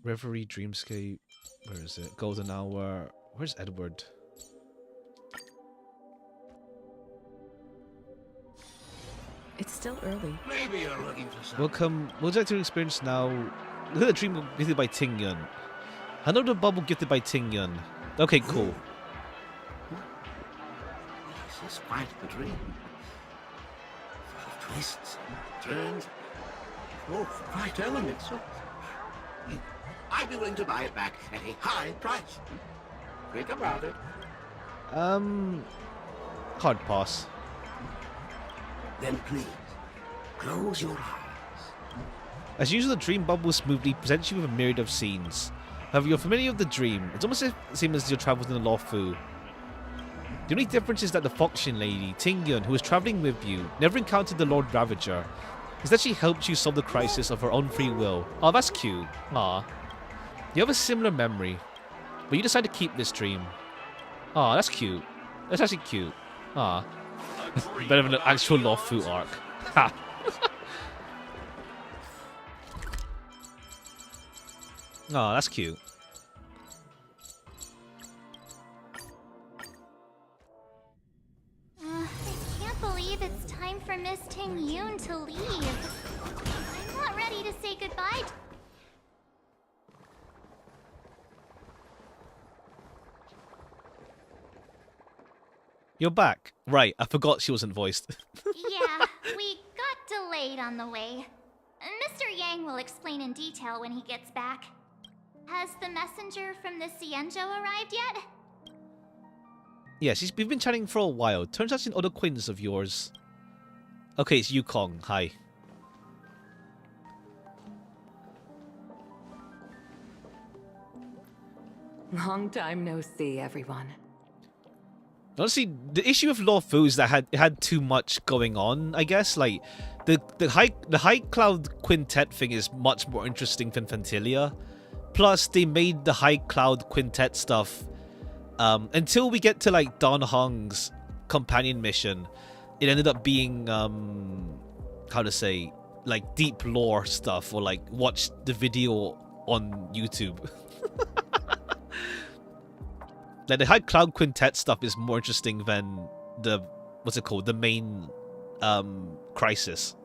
Reverie, Dreamscape. Where is it? Golden Hour. Where's Edward? It's still early. Maybe you're looking for something. Welcome. Would you like to experience now? Look at the dream gifted by Ting Yun. Another bubble gifted by Ting Yun. Okay, cool. This is quite the dream. Full of twists, turns, both right elements. I'd be willing to buy it back at a high price. Think about it. Hard pass. Then please, close your eyes. As usual, the dream bubble smoothly presents you with a myriad of scenes. However, you're familiar with the dream. It's almost the same as your travels in the Luofu. The only difference is that the Foxian lady, Ting Yun, who was traveling with you, never encountered the Lord Ravager. Instead, she helped you solve the crisis of her own free will. Oh, that's cute. Aw. You have a similar memory, but you decide to keep this dream. Aw, that's cute. That's actually cute. Aw. Better than an actual Luofu arc. Ha! Oh, that's cute. I can't believe it's time for Miss Ting Yoon to leave. I'm not ready to say goodbye. You're back. Right, I forgot she wasn't voiced. Yeah, we got delayed on the way. Mr. Yang will explain in detail when he gets back. Has the messenger from the Xianzhou arrived yet? Yeah, we've been chatting for a while. Turns out she's an old acquaintance of yours. Okay, it's Yukong. Hi. Long time no see, everyone. Honestly, the issue with Luofu is that it had too much going on, I guess. Like, the high cloud quintet thing is much more interesting than Fantilia. Plus, they made the high cloud quintet stuff until we get to like Don Hong's companion mission. It ended up being how to say, like deep lore stuff, or like watch the video on YouTube. Like the high cloud quintet stuff is more interesting than the what's it called, the main crisis.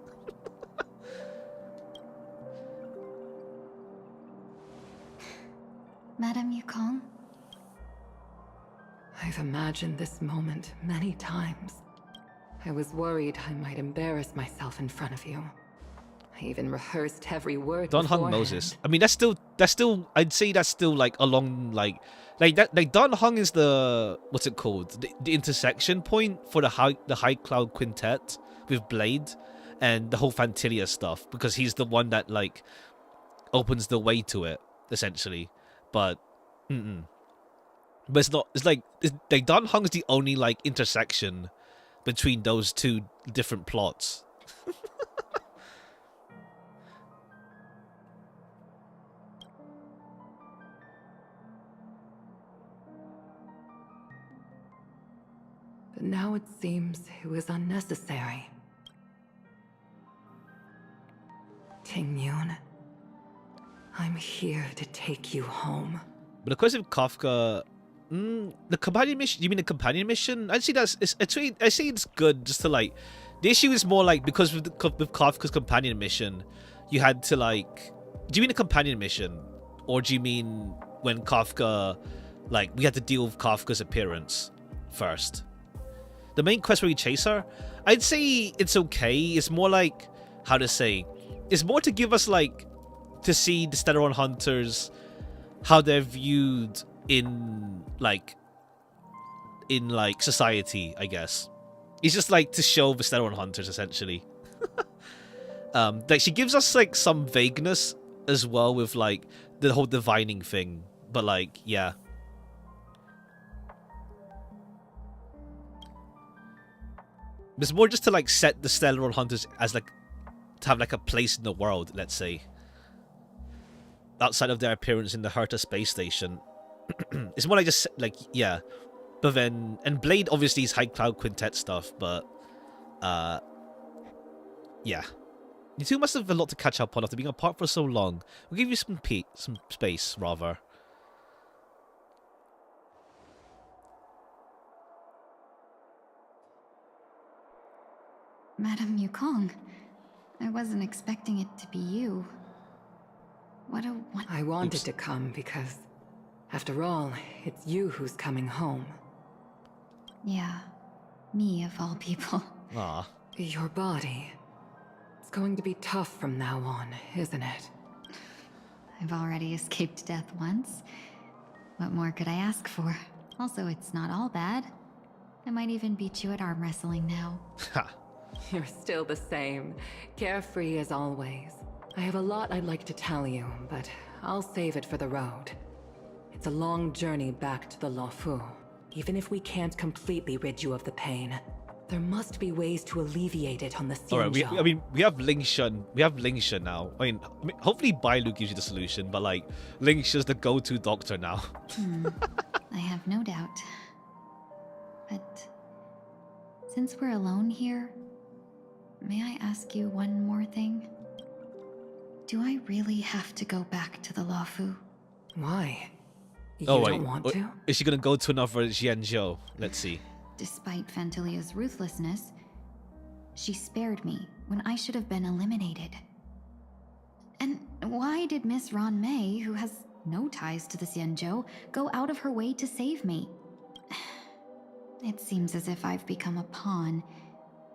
Madame Yukong? I've imagined this moment many times. I was worried I might embarrass myself in front of you. I even rehearsed every word Don Hung beforehand. Moses. I mean, that's still. I'd say that's still like along like that. Like Don Hung is the what's it called? The intersection point for the High Cloud Quintet with Blade and the whole Fantilia stuff, because he's the one that like opens the way to it essentially. But but it's not. It's like Don Hung is the only like intersection between those two different plots. But now it seems it was unnecessary. Ting Yun, I'm here to take you home. But of course, with Kafka, the companion mission. You mean the companion mission? I'd say I say it's good just to like. The issue is more like because with Kafka's companion mission, you had to like. Do you mean a companion mission, or do you mean when Kafka, like we had to deal with Kafka's appearance first? The main quest where you chase her, I'd say it's okay. It's more like how to say. It's more to give us like to see the Stellaron Hunters, how they're viewed in society, I guess. It's just like to show the Stellaron Hunters essentially. Like she gives us like some vagueness as well with like the whole divining thing, but like yeah. It's more just to like set the Stellaron Hunters as like to have like a place in the world, let's say. Outside of their appearance in the Herta space station. It's more like just like yeah. But then and Blade obviously is High Cloud Quintet stuff, but yeah. You two must have a lot to catch up on after being apart for so long. We'll give you some space, rather. Madame Yukong, I wasn't expecting it to be you. I wanted to come because, after all, it's you who's coming home. Yeah, me of all people. Ah. Your body. It's going to be tough from now on, isn't it? I've already escaped death once. What more could I ask for? Also, it's not all bad. I might even beat you at arm wrestling now. Ha. You're still the same, carefree as always. I have a lot I'd like to tell you, but I'll save it for the road. It's a long journey back to the Luofu. Even if we can't completely rid you of the pain, there must be ways to alleviate it on the Xianzhou. Alright, we have Ling Shun. We have Ling Shun now. I mean, hopefully Bailu gives you the solution, but like, Ling Shun's the go-to doctor now. I have no doubt. But since we're alone here, may I ask you one more thing? Do I really have to go back to the Luofu? Why? You don't don't want to? Is she gonna go to another Xianzhou? Let's see. Despite Fantilia's ruthlessness, she spared me when I should have been eliminated. And why did Miss Ron Mei, who has no ties to the Xianzhou, go out of her way to save me? It seems as if I've become a pawn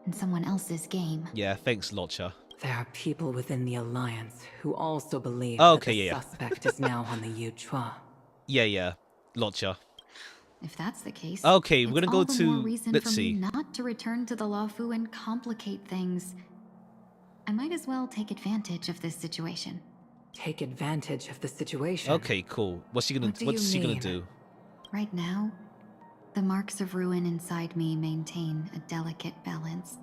in someone else's game. Yeah, thanks, Lotcha. There are people within the Alliance who also believe Oh, that okay, the yeah. suspect is now on the Yuchua. Yeah, Lotcha. If that's the case, okay, we're gonna it's go all the more to. reason Let's for see. me not to return to the Luofu and complicate things. I might as well take advantage of this situation. Take advantage of the situation? Okay, cool. What's she gonna do? Right now, the marks of ruin inside me maintain a delicate balance.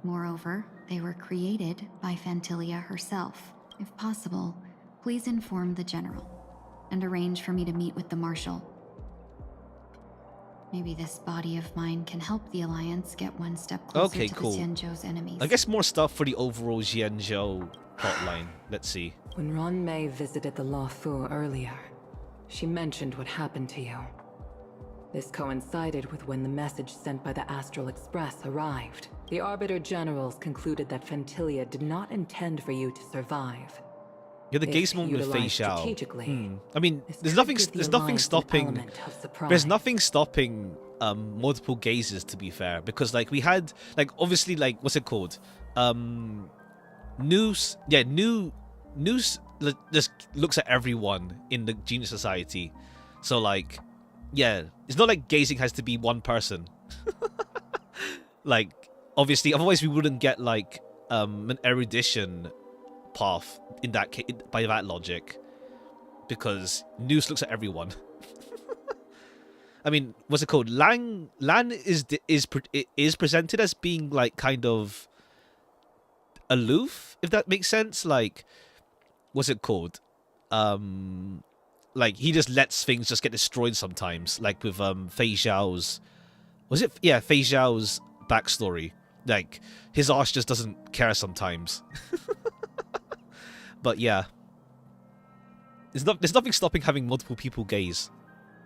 Moreover, they were created by Fantilia herself. If possible, please inform the General and arrange for me to meet with the Marshal. Maybe this body of mine can help the Alliance get one step closer to the Xianzhou's enemies. I guess more stuff for the overall Xianzhou plotline. Let's see. When Ron Mei visited the Luofu earlier, she mentioned what happened to you. This coincided with when the message sent by the Astral Express arrived. The Arbiter Generals concluded that Fantilia did not intend for you to survive. Yeah, the gaze moment with Fei Xiao. I mean, there's nothing stopping. There's nothing stopping multiple gazes, to be fair, because like we had like obviously like what's it called? Noose just looks at everyone in the Genius Society. So like, yeah, it's not like gazing has to be one person. Like, obviously, otherwise we wouldn't get like an erudition path in that by that logic, because Noose looks at everyone. I mean, what's it called? Lan is presented as being like kind of aloof, if that makes sense. Like, what's it called? Like he just lets things just get destroyed sometimes. Like with Fei Zhao's, was it? Yeah, Fei Zhao's backstory. Like his arse just doesn't care sometimes. But yeah, there's nothing stopping having multiple people gaze.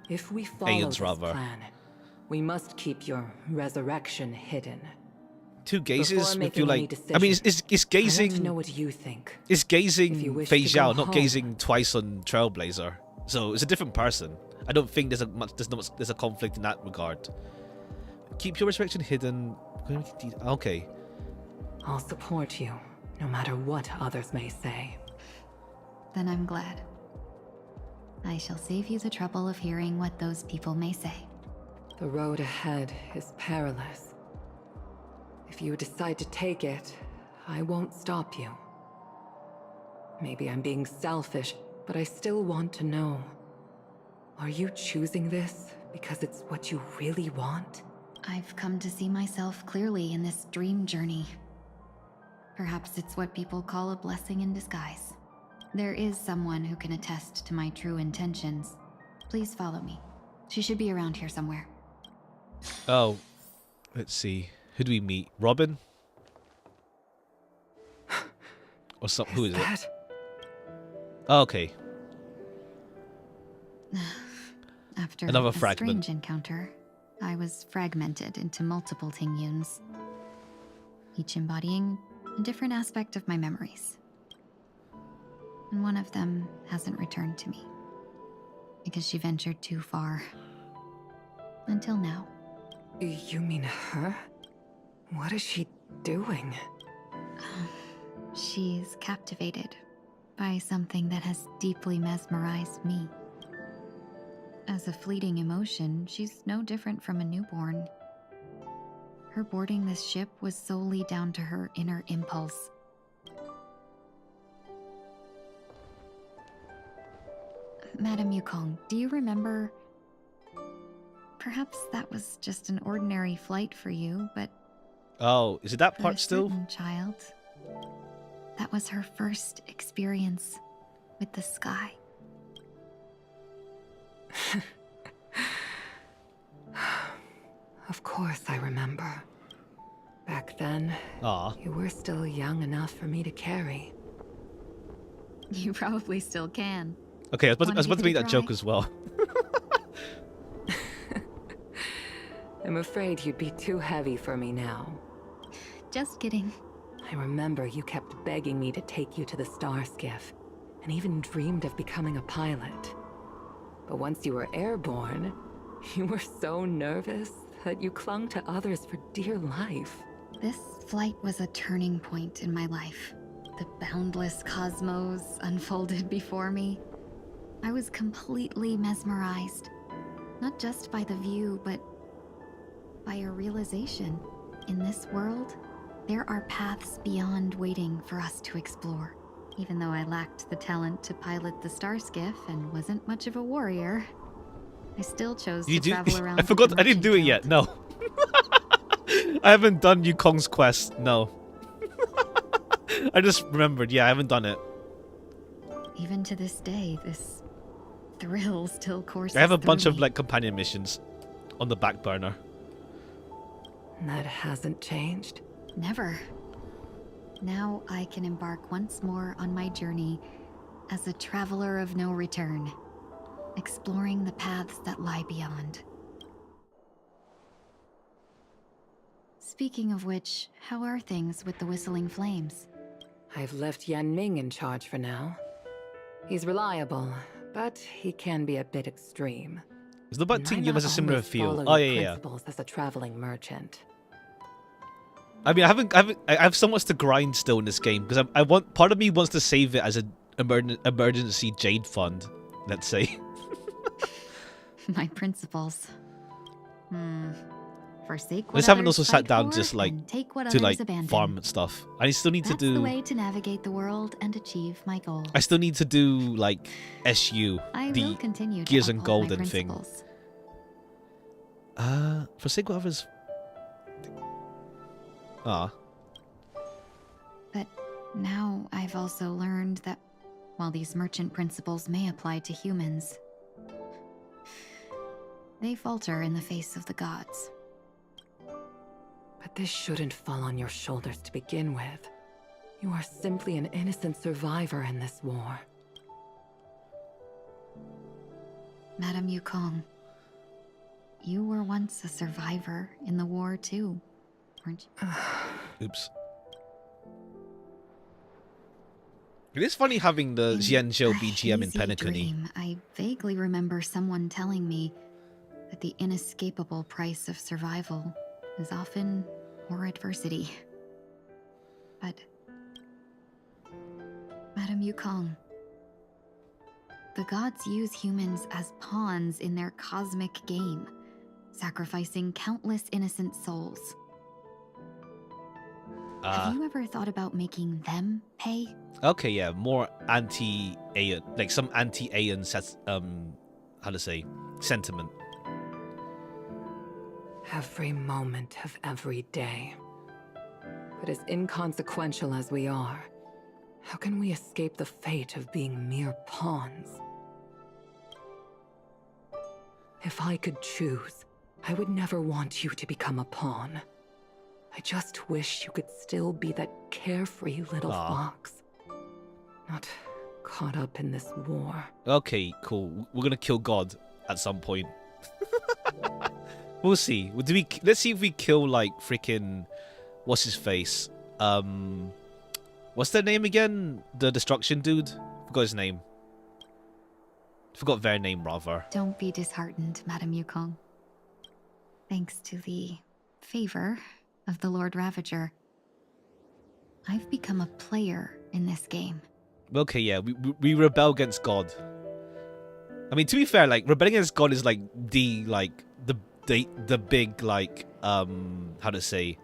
If we follow this plan, we must keep your resurrection hidden. Two gazes would feel like... decision, I mean, is gazing... I want to know what you think. Is gazing wish Fei to go Zhao, not home. gazing twice on Trailblazer. So it's a different person. I don't think there's a conflict in that regard. Keep your resurrection hidden. Okay. I'll support you, no matter what others may say. Then I'm glad. I shall save you the trouble of hearing what those people may say. The road ahead is perilous. If you decide to take it, I won't stop you. Maybe I'm being selfish, but I still want to know. Are you choosing this because it's what you really want? I've come to see myself clearly in this dream journey. Perhaps it's what people call a blessing in disguise. There is someone who can attest to my true intentions. Please follow me. She should be around here somewhere. Oh, let's see. Who do we meet? Robin? Or something? Who is it? Oh, okay. After Another a fragment. strange encounter, I was fragmented into multiple Tingyuns, each embodying a different aspect of my memories. And one of them hasn't returned to me, because she ventured too far. Until now. You mean her? What is she doing? She's captivated by something that has deeply mesmerized me. As a fleeting emotion, she's no different from a newborn. Her boarding this ship was solely down to her inner impulse. Madame Yukong, do you remember? Perhaps that was just an ordinary flight for you, but Oh, is it that for part a still? certain child, that was her first experience with the sky. Of course I remember. Back then, you were still young enough for me to carry. You probably still can. Okay, I was about to make that try? joke as well. I'm afraid you'd be too heavy for me now. Just kidding. I remember you kept begging me to take you to the star skiff, and even dreamed of becoming a pilot. But once you were airborne, you were so nervous that you clung to others for dear life. This flight was a turning point in my life. The boundless cosmos unfolded before me. I was completely mesmerized, not just by the view, but by a realization. In this world, there are paths beyond waiting for us to explore. Even though I lacked the talent to pilot the star skiff and wasn't much of a warrior, I still chose to travel around. I forgot. I didn't do it yet. No. I haven't done Yukong's quest. No. I just remembered. Yeah, I haven't done it. Even to this day, this thrill still courses I have a bunch through of me. like companion missions on the back burner. That hasn't changed? Never. Now I can embark once more on my journey as a traveler of no return, exploring the paths that lie beyond. Speaking of which, how are things with the Whistling Flames? I've left Yan Ming in charge for now. He's reliable, but he can be a bit extreme. Is the butt And I Tingyun has a not similar always feel? follow Oh your yeah, yeah. principles as a traveling merchant. I mean, I have so much to grind still in this game because I want. Part of me wants to save it as an emergency jade fund. Let's say. My principles. Forsake what I just haven't others also sat fight down for, just like and take what to others like abandon. farm and stuff. I still need That's to do. the way to navigate the world and achieve my goals. I still need to do like SU, I the will continue to Gears and uphold my Golden thing. principles. Forsake what others. But now I've also learned that while these merchant principles may apply to humans, they falter in the face of the gods. But this shouldn't fall on your shoulders to begin with. You are simply an innocent survivor in this war. Madame Yukong, you were once a survivor in the war too, weren't you? Oops. It is funny having the Xianzhou BGM in Penacony. Dream, I vaguely remember someone telling me that the inescapable price of survival is often more adversity. But Madame Yukong, the gods use humans as pawns in their cosmic game, sacrificing countless innocent souls. Have you ever thought about making them pay? Okay, yeah, more anti-Aeon, like some anti-Aeon sentiment. Every moment of every day. But as inconsequential as we are, how can we escape the fate of being mere pawns? If I could choose, I would never want you to become a pawn. I just wish you could still be that carefree little fox. Not caught up in this war. Okay, cool. We're gonna kill God at some point. We'll see. Let's see if we kill like freaking what's his face? What's their name again? The destruction dude? Forgot his name. Forgot their name rather. Don't be disheartened, Madame Yukong. Thanks to the favor of the Lord Ravager, I've become a player in this game. Okay, yeah, we rebel against God. I mean, to be fair, like rebelling against God is like the big like how to say,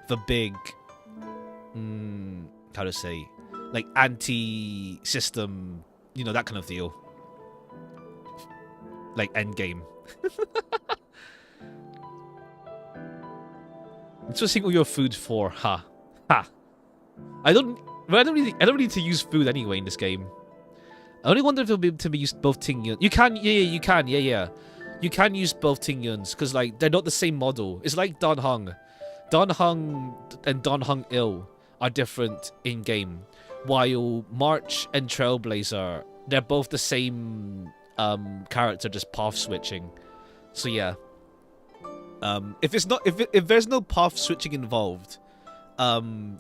the big how to say, like anti-system, you know, that kind of deal. Like endgame. That's what all your food for, ha. Ha. I don't need to use food anyway in this game. I only wonder if it'll be able to be used both Tingyun. You can, you can. You can use both Tingyuns, because like they're not the same model. It's like Dan Heng. Dan Heng and Dan Heng Il are different in game, while March and Trailblazer, they're both the same character, just path switching. So yeah. If there's no path switching involved,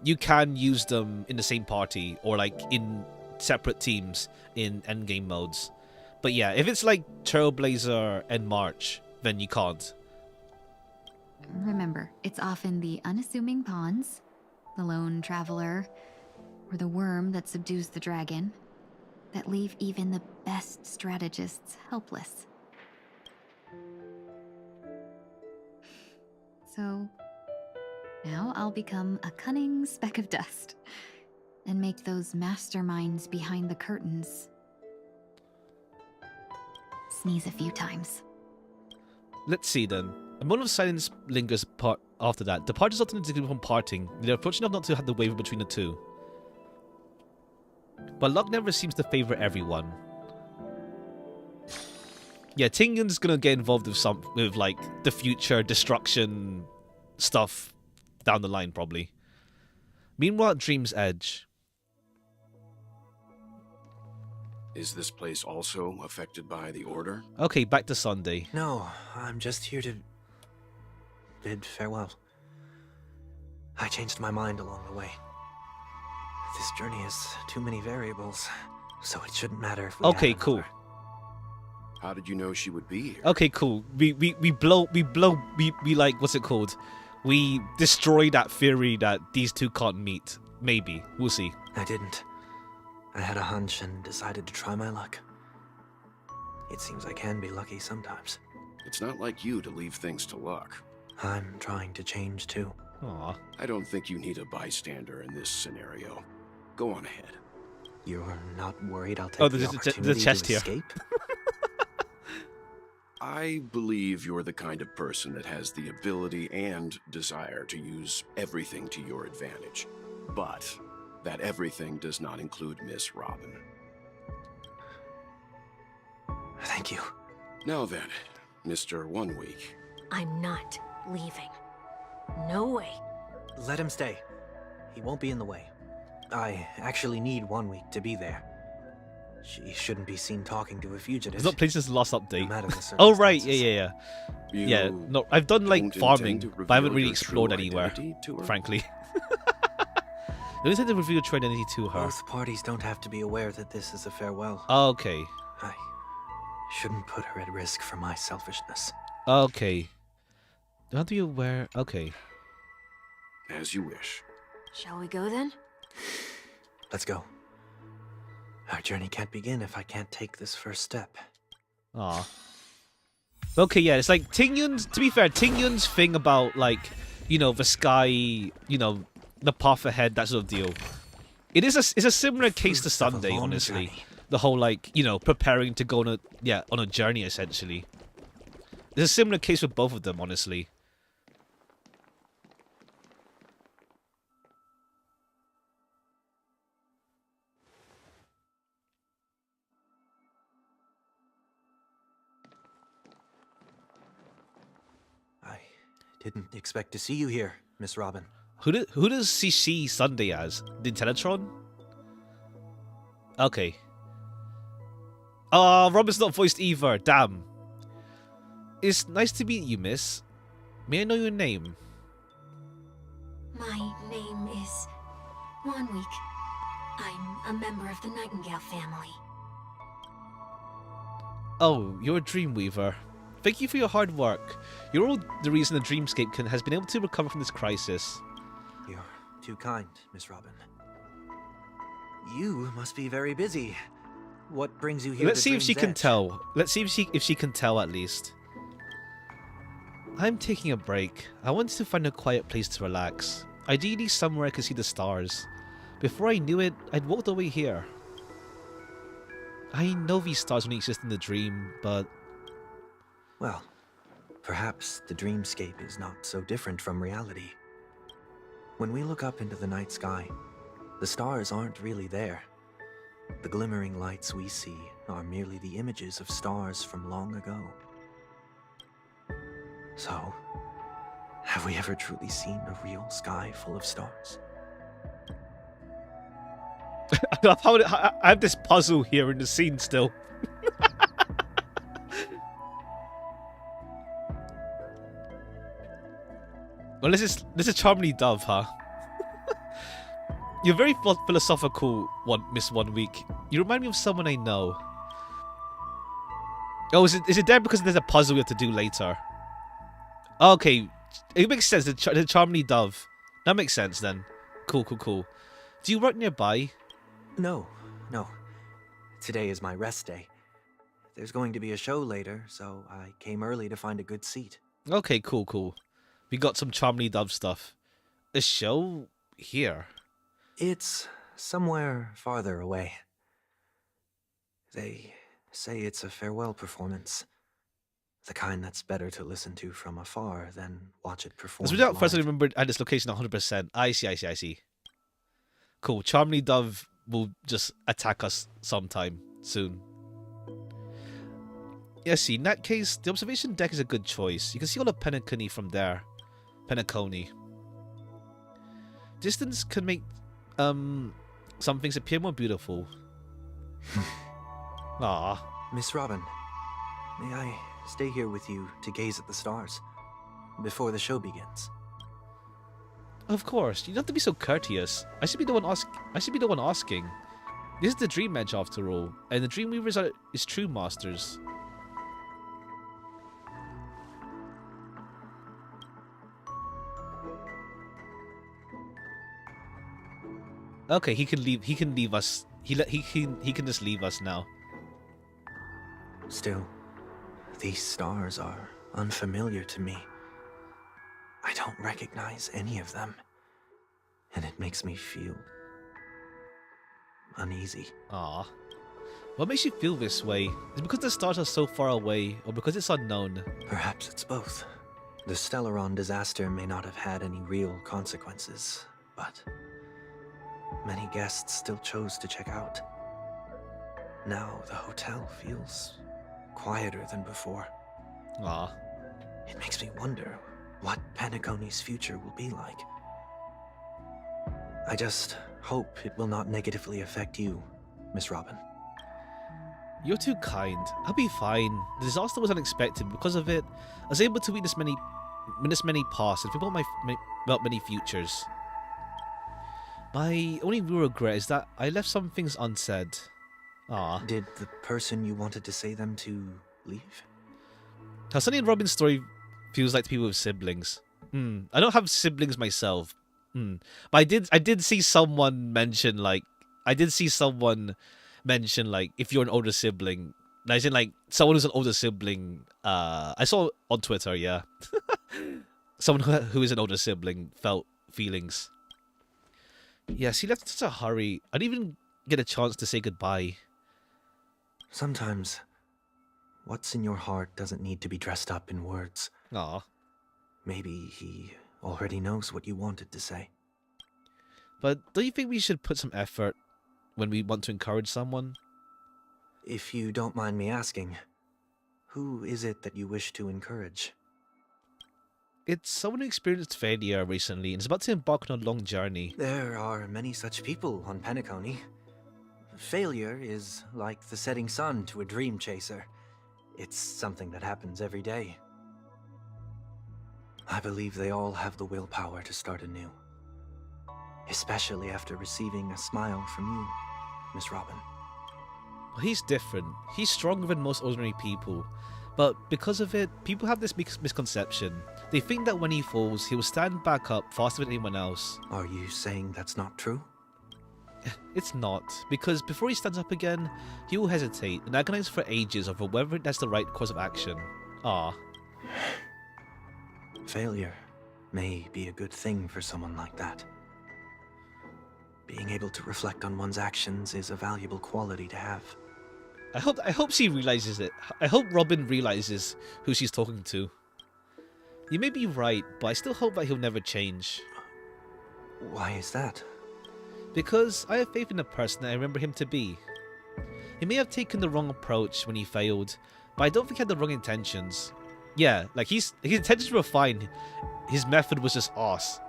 you can use them in the same party or like in separate teams in endgame modes. But yeah, if it's like Trailblazer and March, then you can't. Remember, it's often the unassuming pawns, the lone traveler, or the worm that subdues the dragon, that leave even the best strategists helpless. So, now I'll become a cunning speck of dust, and make those masterminds behind the curtains sneeze a few times. Let's see then. A moment of silence lingers after that. The parties alternate from parting. They're fortunate enough not to have the waver between the two. But luck never seems to favor everyone. Yeah, Tingyun's gonna get involved with like the future destruction stuff down the line probably. Meanwhile, at Dream's Edge. Is this place also affected by the Order? Okay, back to Sunday. No, I'm just here to bid farewell. I changed my mind along the way. This journey has too many variables, so it shouldn't matter if we Okay, have cool. another. How did you know she would be here? Okay, cool. We like, what's it called? we destroy that theory that these two can't meet. Maybe. We'll see. I didn't. I had a hunch and decided to try my luck. It seems I can be lucky sometimes. It's not like you to leave things to luck. I'm trying to change too. Aw. I don't think you need a bystander in this scenario. Go on ahead. You're not worried I'll take Oh, the there's opportunity a chest to here. escape? I believe you're the kind of person that has the ability and desire to use everything to your advantage. But that everything does not include Miss Robin. Thank you. Now then, Mr. 1 Week. I'm not leaving. No way. Let him stay. He won't be in the way. I actually need 1 week to be there. She shouldn't be seen talking to a fugitive. It's not Places Last Update. No matter the Oh right, circumstances. yeah. No, I've done like don't farming, intend to but I haven't reveal really your explored true anywhere, identity to her? frankly. Don't intend to reveal your true identity to her. Both parties don't have to be aware that this is a farewell. Okay. I shouldn't put her at risk for my selfishness. Okay. Don't be aware. Okay. As you wish. Shall we go then? Let's go. Our journey can't begin if I can't take this first step. Aw. Okay, yeah, it's like Tingyun's, to be fair, Tingyun's thing about, like, you know, the sky, you know, the path ahead, that sort of deal. It's a similar case to Sunday, long honestly. journey. The whole, like, you know, preparing to go on a journey, essentially. There's a similar case with both of them, honestly. I didn't expect to see you here, Miss Robin. Who does she see Sunday as? The Teletron? Okay. Oh, Robin's not voiced either. Damn. It's nice to meet you, miss. May I know your name? My name is 1 Week. I'm a member of the Nightingale family. Oh, you're a Dreamweaver. Thank you for your hard work. You're all the reason the Dreamscape has been able to recover from this crisis. You're too kind, Miss Robin. You must be very busy. What brings you here? Let's to see if she Dream's can Edge? tell. Let's see if she can tell at least. I'm taking a break. I wanted to find a quiet place to relax. Ideally somewhere I could see the stars. Before I knew it, I'd walked away here. I know these stars only exist in the dream, but... Well, perhaps the dreamscape is not so different from reality. When we look up into the night sky, the stars aren't really there. The glimmering lights we see are merely the images of stars from long ago. So, have we ever truly seen a real sky full of stars? I love how I have this puzzle here in the scene still. Well, this is Charmly Dove, huh? You're very philosophical, Miss 1 Week. You remind me of someone I know. Oh, is it there because there's a puzzle we have to do later? Okay, it makes sense. The Charmly Dove. That makes sense then. Cool. Do you work nearby? No. Today is my rest day. There's going to be a show later, so I came early to find a good seat. Okay, cool. We got some Charmly Dove stuff. A show here? It's somewhere farther away. They say it's a farewell performance. The kind that's better to listen to from afar than watch it perform. As without first I live. remembered at this location 100%. I see. Cool. Charmly Dove will just attack us sometime soon. Yeah, see, in that case, the observation deck is a good choice. You can see all the Penacony from there. Penacony. Distance can make some things appear more beautiful. Ah, Miss Robin, may I stay here with you to gaze at the stars before the show begins? of course. You don't have to be so courteous. I should be the one asking. This is the Dream Edge after all, and the Dreamweavers are its true masters. Okay, he can leave. He can leave us. He can just leave us now. Still, these stars are unfamiliar to me. I don't recognize any of them, and it makes me feel uneasy. Ah, what makes you feel this way? Is it because the stars are so far away, or because it's unknown? Perhaps it's both. The Stellaron disaster may not have had any real consequences, but many guests still chose to check out. Now the hotel feels quieter than before. Ah, it makes me wonder what Penacony's future will be like. I just hope it will not negatively affect you, Miss Robin. You're too kind. I'll be fine. The disaster was unexpected. Because of it, I was able to witness many pasts and think about many futures. My only real regret is that I left some things unsaid. Ah. Did the person you wanted to say them to leave? How Sunny and Robin's story feels like to people with siblings. I don't have siblings myself. But I did see someone mention like if you're an older sibling. As in like someone who's an older sibling. I saw on Twitter, yeah. Someone who is an older sibling felt feelings. Yes, he left in such a hurry. I didn't even get a chance to say goodbye. Sometimes, what's in your heart doesn't need to be dressed up in words. Aw. Maybe he already knows what you wanted to say. But don't you think we should put some effort when we want to encourage someone? If you don't mind me asking, who is it that you wish to encourage? It's someone who experienced failure recently and is about to embark on a long journey. There are many such people on Penacony. Failure is like the setting sun to a dream chaser. It's something that happens every day. I believe they all have the willpower to start anew. Especially after receiving a smile from you, Miss Robin. Well, he's different. He's stronger than most ordinary people. But because of it, people have this misconception. They think that when he falls, he will stand back up faster than anyone else. Are you saying that's not true? It's not, because before he stands up again, he will hesitate and agonize for ages over whether that's the right course of action. Ah. Failure may be a good thing for someone like that. Being able to reflect on one's actions is a valuable quality to have. I hope she realizes it. I hope Robin realizes who she's talking to. You may be right, but I still hope that he'll never change. Why is that? Because I have faith in the person that I remember him to be. He may have taken the wrong approach when he failed, but I don't think he had the wrong intentions. Yeah, like his intentions were fine. His method was just arse.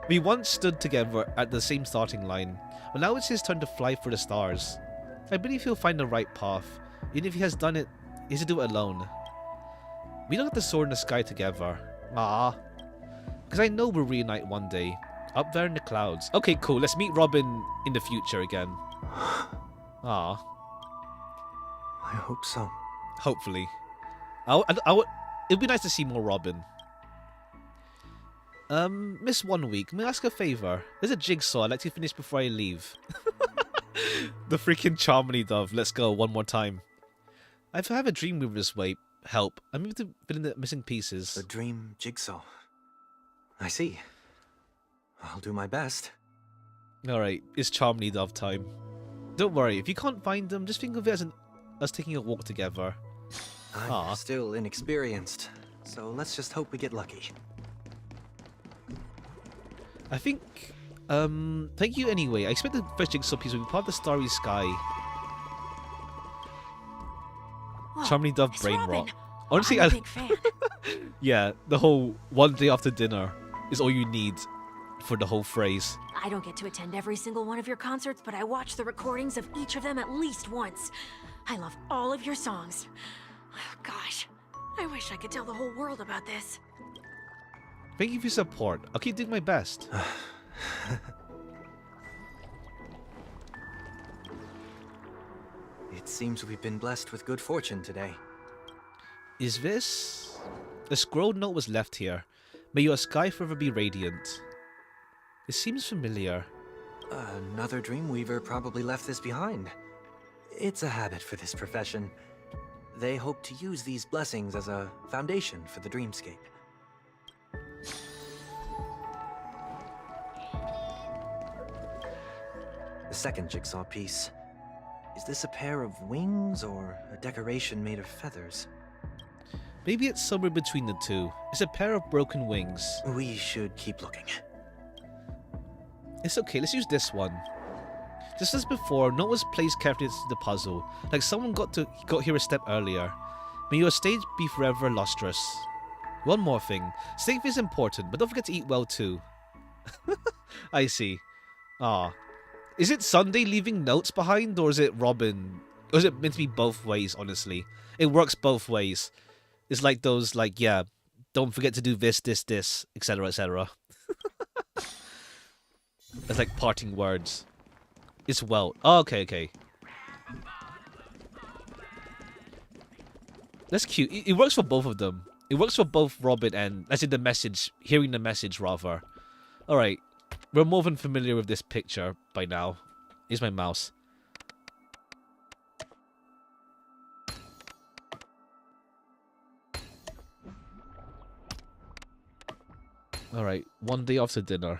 We once stood together at the same starting line, but now it's his turn to fly for the stars. I believe he'll find the right path. Even if he has done it, he has to do it alone. We don't have to soar in the sky together. Ah. Because I know we'll reunite one day. Up there in the clouds. Okay, cool. Let's meet Robin in the future again. Ah. I hope so. Hopefully. It'd be nice to see more Robin. Miss 1 Week, may I ask a favor? There's a jigsaw I'd like to finish before I leave. The freaking Charmony Dove. Let's go one more time. I have a dream with this way. Help. I'm able to fill in the missing pieces. The dream jigsaw. I see. I'll do my best. Alright, it's Charmony Dove time. Don't worry, if you can't find them, just think of it as us taking a walk together. I'm still inexperienced, so let's just hope we get lucky. I think, thank you anyway. I expect the first jigsaw piece will be part of the starry sky. Whoa, Charmony Dove brain Robin. rot. Honestly, I'm a big fan. Yeah, the whole one day after dinner is all you need for the whole phrase. I don't get to attend every single one of your concerts, but I watch the recordings of each of them at least once. I love all of your songs. Gosh, I wish I could tell the whole world about this. Thank you for your support. I'll keep doing my best. It seems we've been blessed with good fortune today. Is this... A scrolled note was left here. May your sky forever be radiant. It seems familiar. Another Dreamweaver probably left this behind. It's a habit for this profession. They hope to use these blessings as a foundation for the dreamscape. The second jigsaw piece. Is this a pair of wings or a decoration made of feathers? Maybe it's somewhere between the two. It's a pair of broken wings. We should keep looking. It's okay, let's use this one. Just as before, note was placed carefully into the puzzle, like someone got here a step earlier. May your stage be forever lustrous. One more thing. Safe is important, but don't forget to eat well too. I see. Ah. Is it Sunday leaving notes behind, or is it Robin? Or is it meant to be both ways, honestly? It works both ways. It's like those, like, yeah, don't forget to do this, etc., etc. It's like parting words. It's well. Oh, okay. That's cute. It works for both of them. It works for both Robin and, I said, the message, hearing the message, rather. Alright. We're more than familiar with this picture by now. Here's my mouse. Alright, one day after dinner.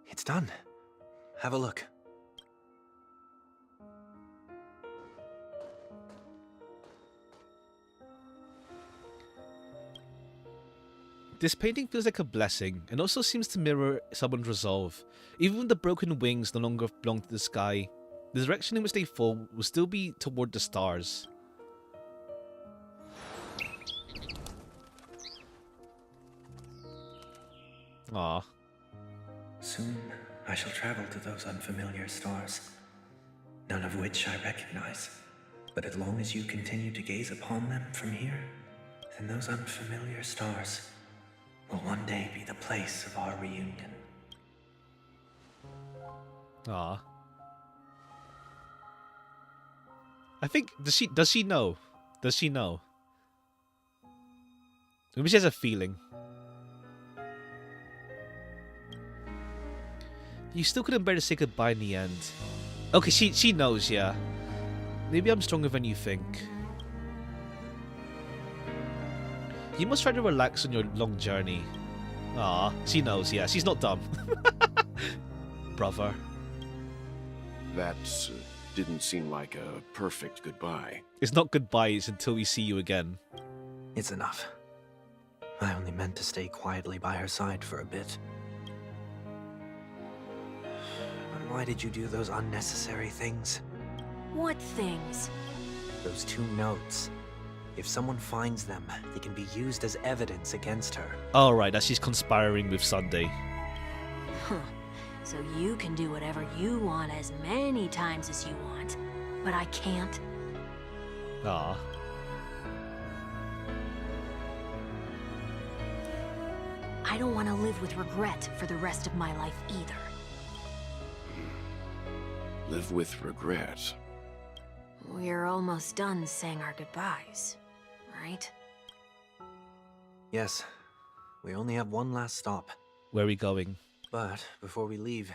It's done. Have a look. This painting feels like a blessing, and also seems to mirror someone's resolve. Even when the broken wings no longer belong to the sky, the direction in which they fall will still be toward the stars. Ah. Soon I shall travel to those unfamiliar stars, none of which I recognize. But as long as you continue to gaze upon them from here, then those unfamiliar stars will one day be the place of our reunion. Ah. I think, does she know? Does she know? Maybe she has a feeling. You still couldn't bear to say goodbye in the end. Okay, she knows, yeah. Maybe I'm stronger than you think. You must try to relax on your long journey. Ah, she knows, yeah. She's not dumb. Brother. That didn't seem like a perfect goodbye. It's not goodbyes until we see you again. It's enough. I only meant to stay quietly by her side for a bit. But why did you do those unnecessary things? What things? Those 2 notes. If someone finds them, they can be used as evidence against her. Alright, that she's conspiring with Sunday. Huh. So you can do whatever you want as many times as you want, but I can't? Ah. I don't want to live with regret for the rest of my life either. Live with regret. We're almost done saying our goodbyes, right? Yes. We only have one last stop. Where are we going? But before we leave,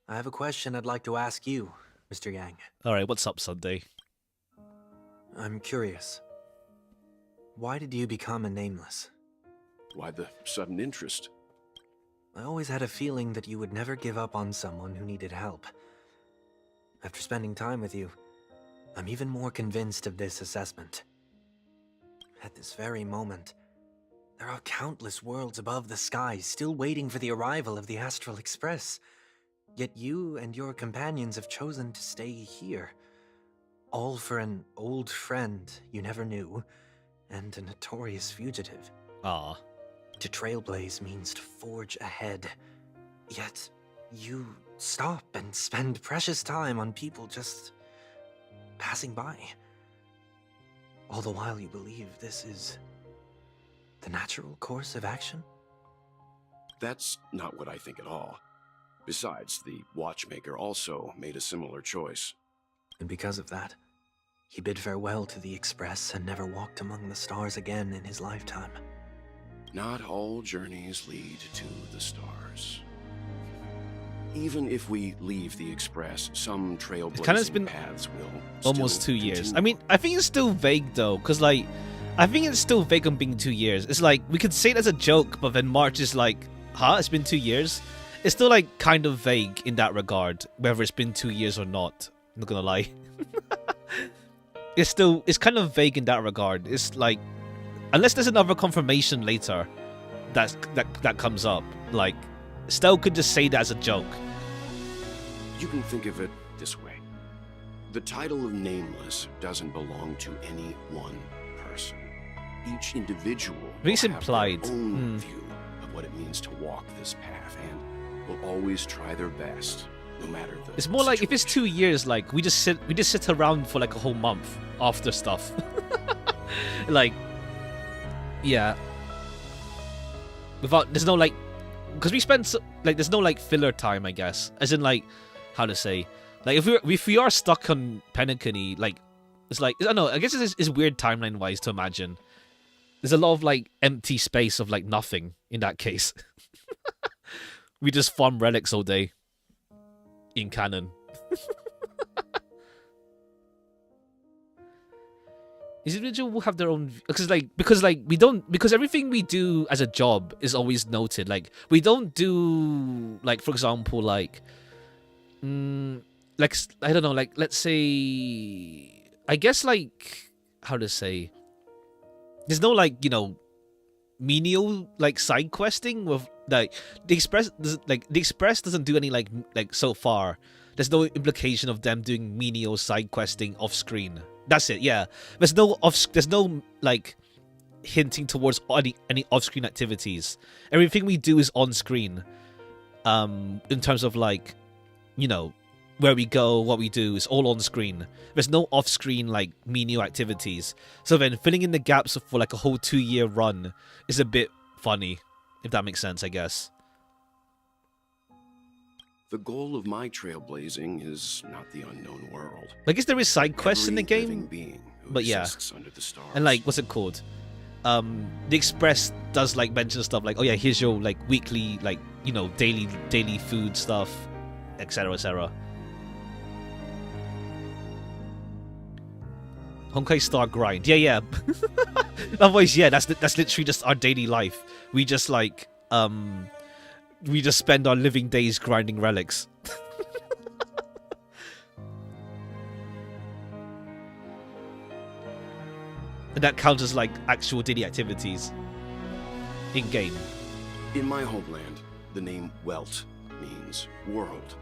I have a question I'd like to ask you, Mr. Yang. Alright, what's up, Sunday? I'm curious. Why did you become a nameless? Why the sudden interest? I always had a feeling that you would never give up on someone who needed help. After spending time with you, I'm even more convinced of this assessment. At this very moment, there are countless worlds above the sky still waiting for the arrival of the Astral Express. Yet you and your companions have chosen to stay here. All for an old friend you never knew, and a notorious fugitive. Ah. To trailblaze means to forge ahead. Yet, you stop and spend precious time on people just passing by. All the while you believe this is the natural course of action? That's not what I think at all. Besides, the watchmaker also made a similar choice. And because of that, He bid farewell to the Express and never walked among the stars again in his lifetime. Not all journeys lead to the stars. Even if we leave the Express, some trailblazing paths will almost still 2 years. continue. I mean, I think it's still vague though, because like, I think it's still vague on being 2 years. It's like, we could say it as a joke, but then March is like, huh, it's been 2 years? It's still like kind of vague in that regard, whether it's been 2 years or not. I'm not gonna lie. It's kind of vague in that regard. It's like, unless there's another confirmation later that comes up, like, Stell could just say that as a joke. You can think of it this way. The title of Nameless doesn't belong to any one person. Each individual will It's have implied. their own view of what it means to walk this path and will always try their best, no matter the It's more like if it's 2 years, like we just sit around for like a whole month after stuff. Like, yeah. Without there's no like, because we spend like there's no like filler time, I guess. As in like, how to say, like if we are stuck on Penacony, like it's like I don't know. I guess it's weird timeline wise to imagine. There's a lot of like empty space of like nothing in that case. We just farm relics all day. In canon. Each individual will have their own because everything we do as a job is always noted. Like we don't do like, for example, like like I don't know, like let's say, I guess, like how to say, there's no like, you know, menial like side questing with like the Express doesn't do any like so far. There's no implication of them doing menial side questing off screen. That's it. Yeah, there's no like hinting towards any off screen activities. Everything we do is on screen. In terms of like, you know, where we go, what we do is all on screen. There's no off screen like menial activities. So then filling in the gaps for like a whole 2-year run is a bit funny, if that makes sense, I guess. The goal of my trailblazing is not the unknown world. I guess there is side quests in the Every living game, being who but yeah. exists under the stars. And like, what's it called? The Express does like mention stuff like, oh yeah, here's your like weekly, like, you know, daily food stuff, etc., etc. Honkai Star grind, yeah. Otherwise, yeah, that's literally just our daily life. We just like we just spend our living days grinding relics. And that counts as like actual daily activities in game. In my homeland, the name Welt means world.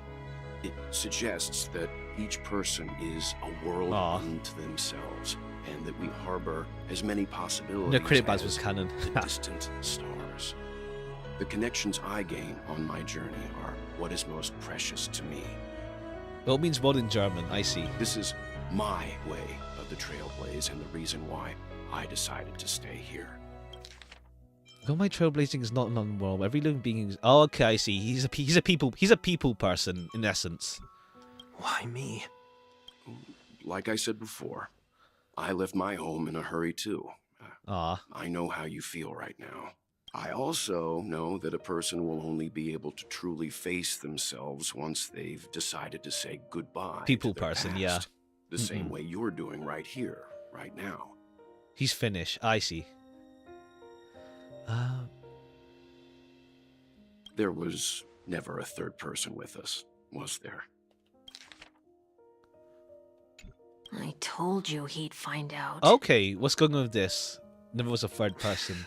It suggests that each person is a world unto themselves, and that we harbor as many possibilities No credit badge as was canon. the distant stars. The connections I gain on my journey are what is most precious to me. Well, it means world in German, I see. This is my way of the Trailblaze, and the reason why I decided to stay here. Oh, my trailblazing is not non-world. Every living being is... Oh, okay, I see. He's a people person in essence. Why me? Like I said before, I left my home in a hurry too. I know how you feel right now. I also know that a person will only be able to truly face themselves once they've decided to say goodbye. People to their person, past. yeah. The same way you're doing right here, right now. He's Finnish. I see. There was never a third person with us, was there? I told you he'd find out. Okay, what's going on with this? Never was a third person.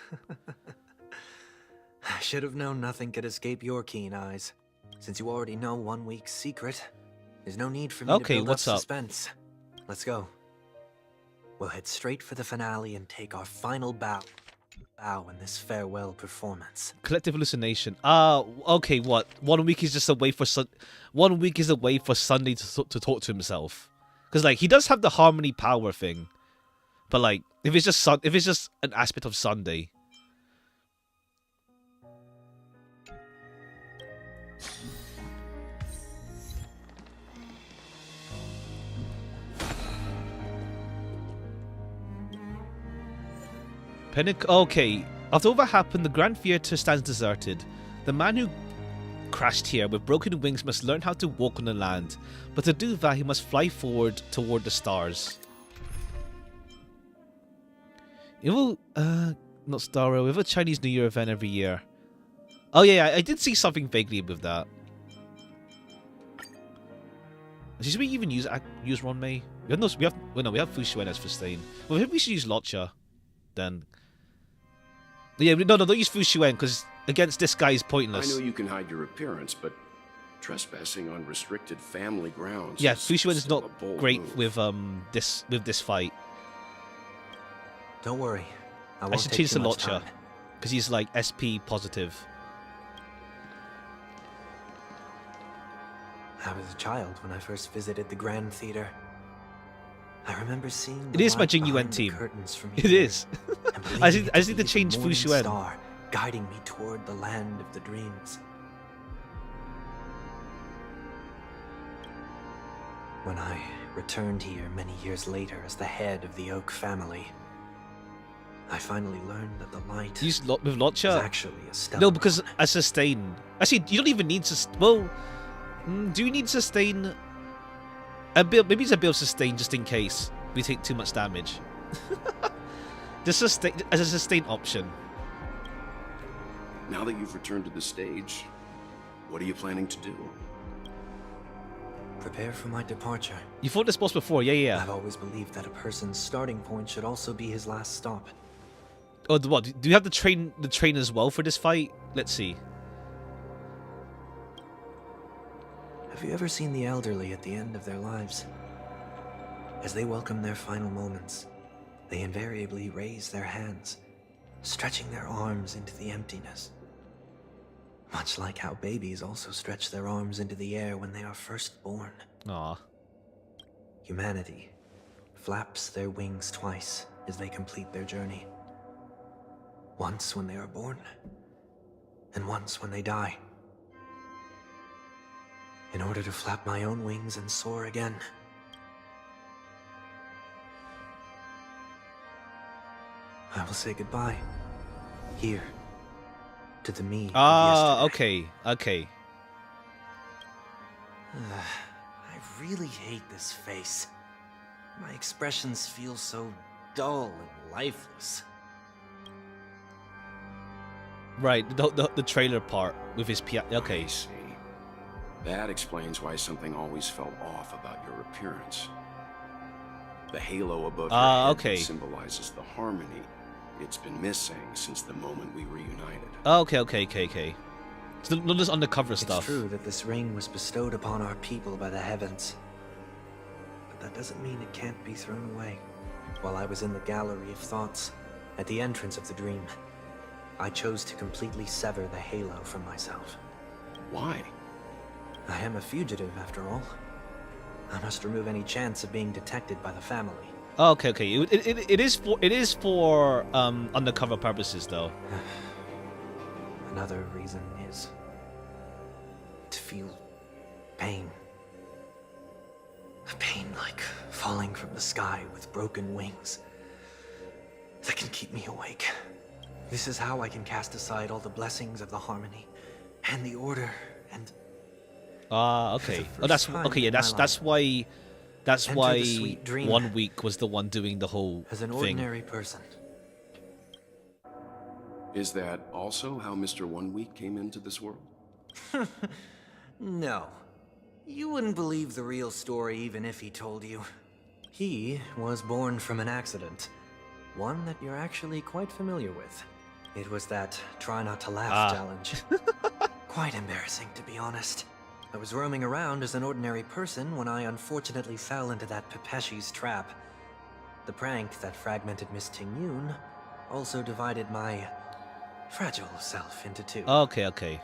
I should have known nothing could escape your keen eyes. Since you already know 1 week's secret, there's no need for me to build what's up up? suspense. Let's go. We'll head straight for the finale and take our final bow in this farewell performance. Collective hallucination. Okay, what? 1 week is just a way for 1 week is a way for Sunday to talk to himself. Because like he does have the harmony power thing, but like if it's just an aspect of Sunday. Okay. After all that happened, the Grand Theatre stands deserted. The man who crashed here with broken wings must learn how to walk on the land. But to do that, he must fly forward toward the stars. It will, not Star Rail. We have a Chinese New Year event every year. Oh yeah, I did see something vaguely with that. Should we even use Ron Mei? We have Fu Xuan as for Stain. Well, maybe we should use Lotcha then. Yeah, no, don't use Fu Xuan because against this guy is pointless. I know you can hide your appearance, but trespassing on restricted family grounds. Yeah, Fu Xuan is not great move. with this fight. Don't worry. I should change to Lotcha because he's like SP positive. I was a child when I first visited the Grand Theatre. I remember seeing it is my Jing Yuan team. It is. I just need to change Fu Xuan. Star guiding me toward the land of the dreams. When I returned here many years later as the head of the Oak family, I finally learned that the light use with Lotcha is actually a stone. No, because a sustain. Actually, you don't even need to. Well, do you need sustain? Maybe it's a bit of sustain just in case we take too much damage. Just sustain as a sustain option. Now that you've returned to the stage, what are you planning to do? Prepare for my departure. You fought this boss before, yeah. I've always believed that a person's starting point should also be his last stop. Oh, what? Do you have the train as well for this fight? Let's see. Have you ever seen the elderly at the end of their lives? As they welcome their final moments, they invariably raise their hands, stretching their arms into the emptiness. Much like how babies also stretch their arms into the air when they are first born. Aww. Humanity flaps their wings twice as they complete their journey. Once when they are born, and once when they die. In order to flap my own wings and soar again. I will say goodbye. Here. To the me. Ah, okay. I really hate this face. My expressions feel so dull and lifeless. Right, the trailer part with his piano. Okay. I see. That explains why something always felt off about your appearance. The halo above your head okay. symbolizes the harmony. It's been missing since the moment we reunited. Okay. So not this undercover stuff. It's true that this ring was bestowed upon our people by the heavens. But that doesn't mean it can't be thrown away. While I was in the gallery of thoughts, at the entrance of the dream, I chose to completely sever the halo from myself. Why? I am a fugitive, after all. I must remove any chance of being detected by the family. Okay. It is for undercover purposes, though. Another reason is to feel pain. A pain like falling from the sky with broken wings that can keep me awake. This is how I can cast aside all the blessings of the harmony and the order and. Okay. Oh, that's okay. Yeah, that's why. That's why 1 week was the one doing the whole as an thing. Ordinary person. Is that also how Mr. 1 Week came into this world? No. You wouldn't believe the real story even if he told you. He was born from an accident. One that you're actually quite familiar with. It was that try not to laugh challenge. Quite embarrassing, to be honest. I was roaming around as an ordinary person when I unfortunately fell into that Pepeshi's trap. The prank that fragmented Miss Ting-Yun also divided my fragile self into two. Okay.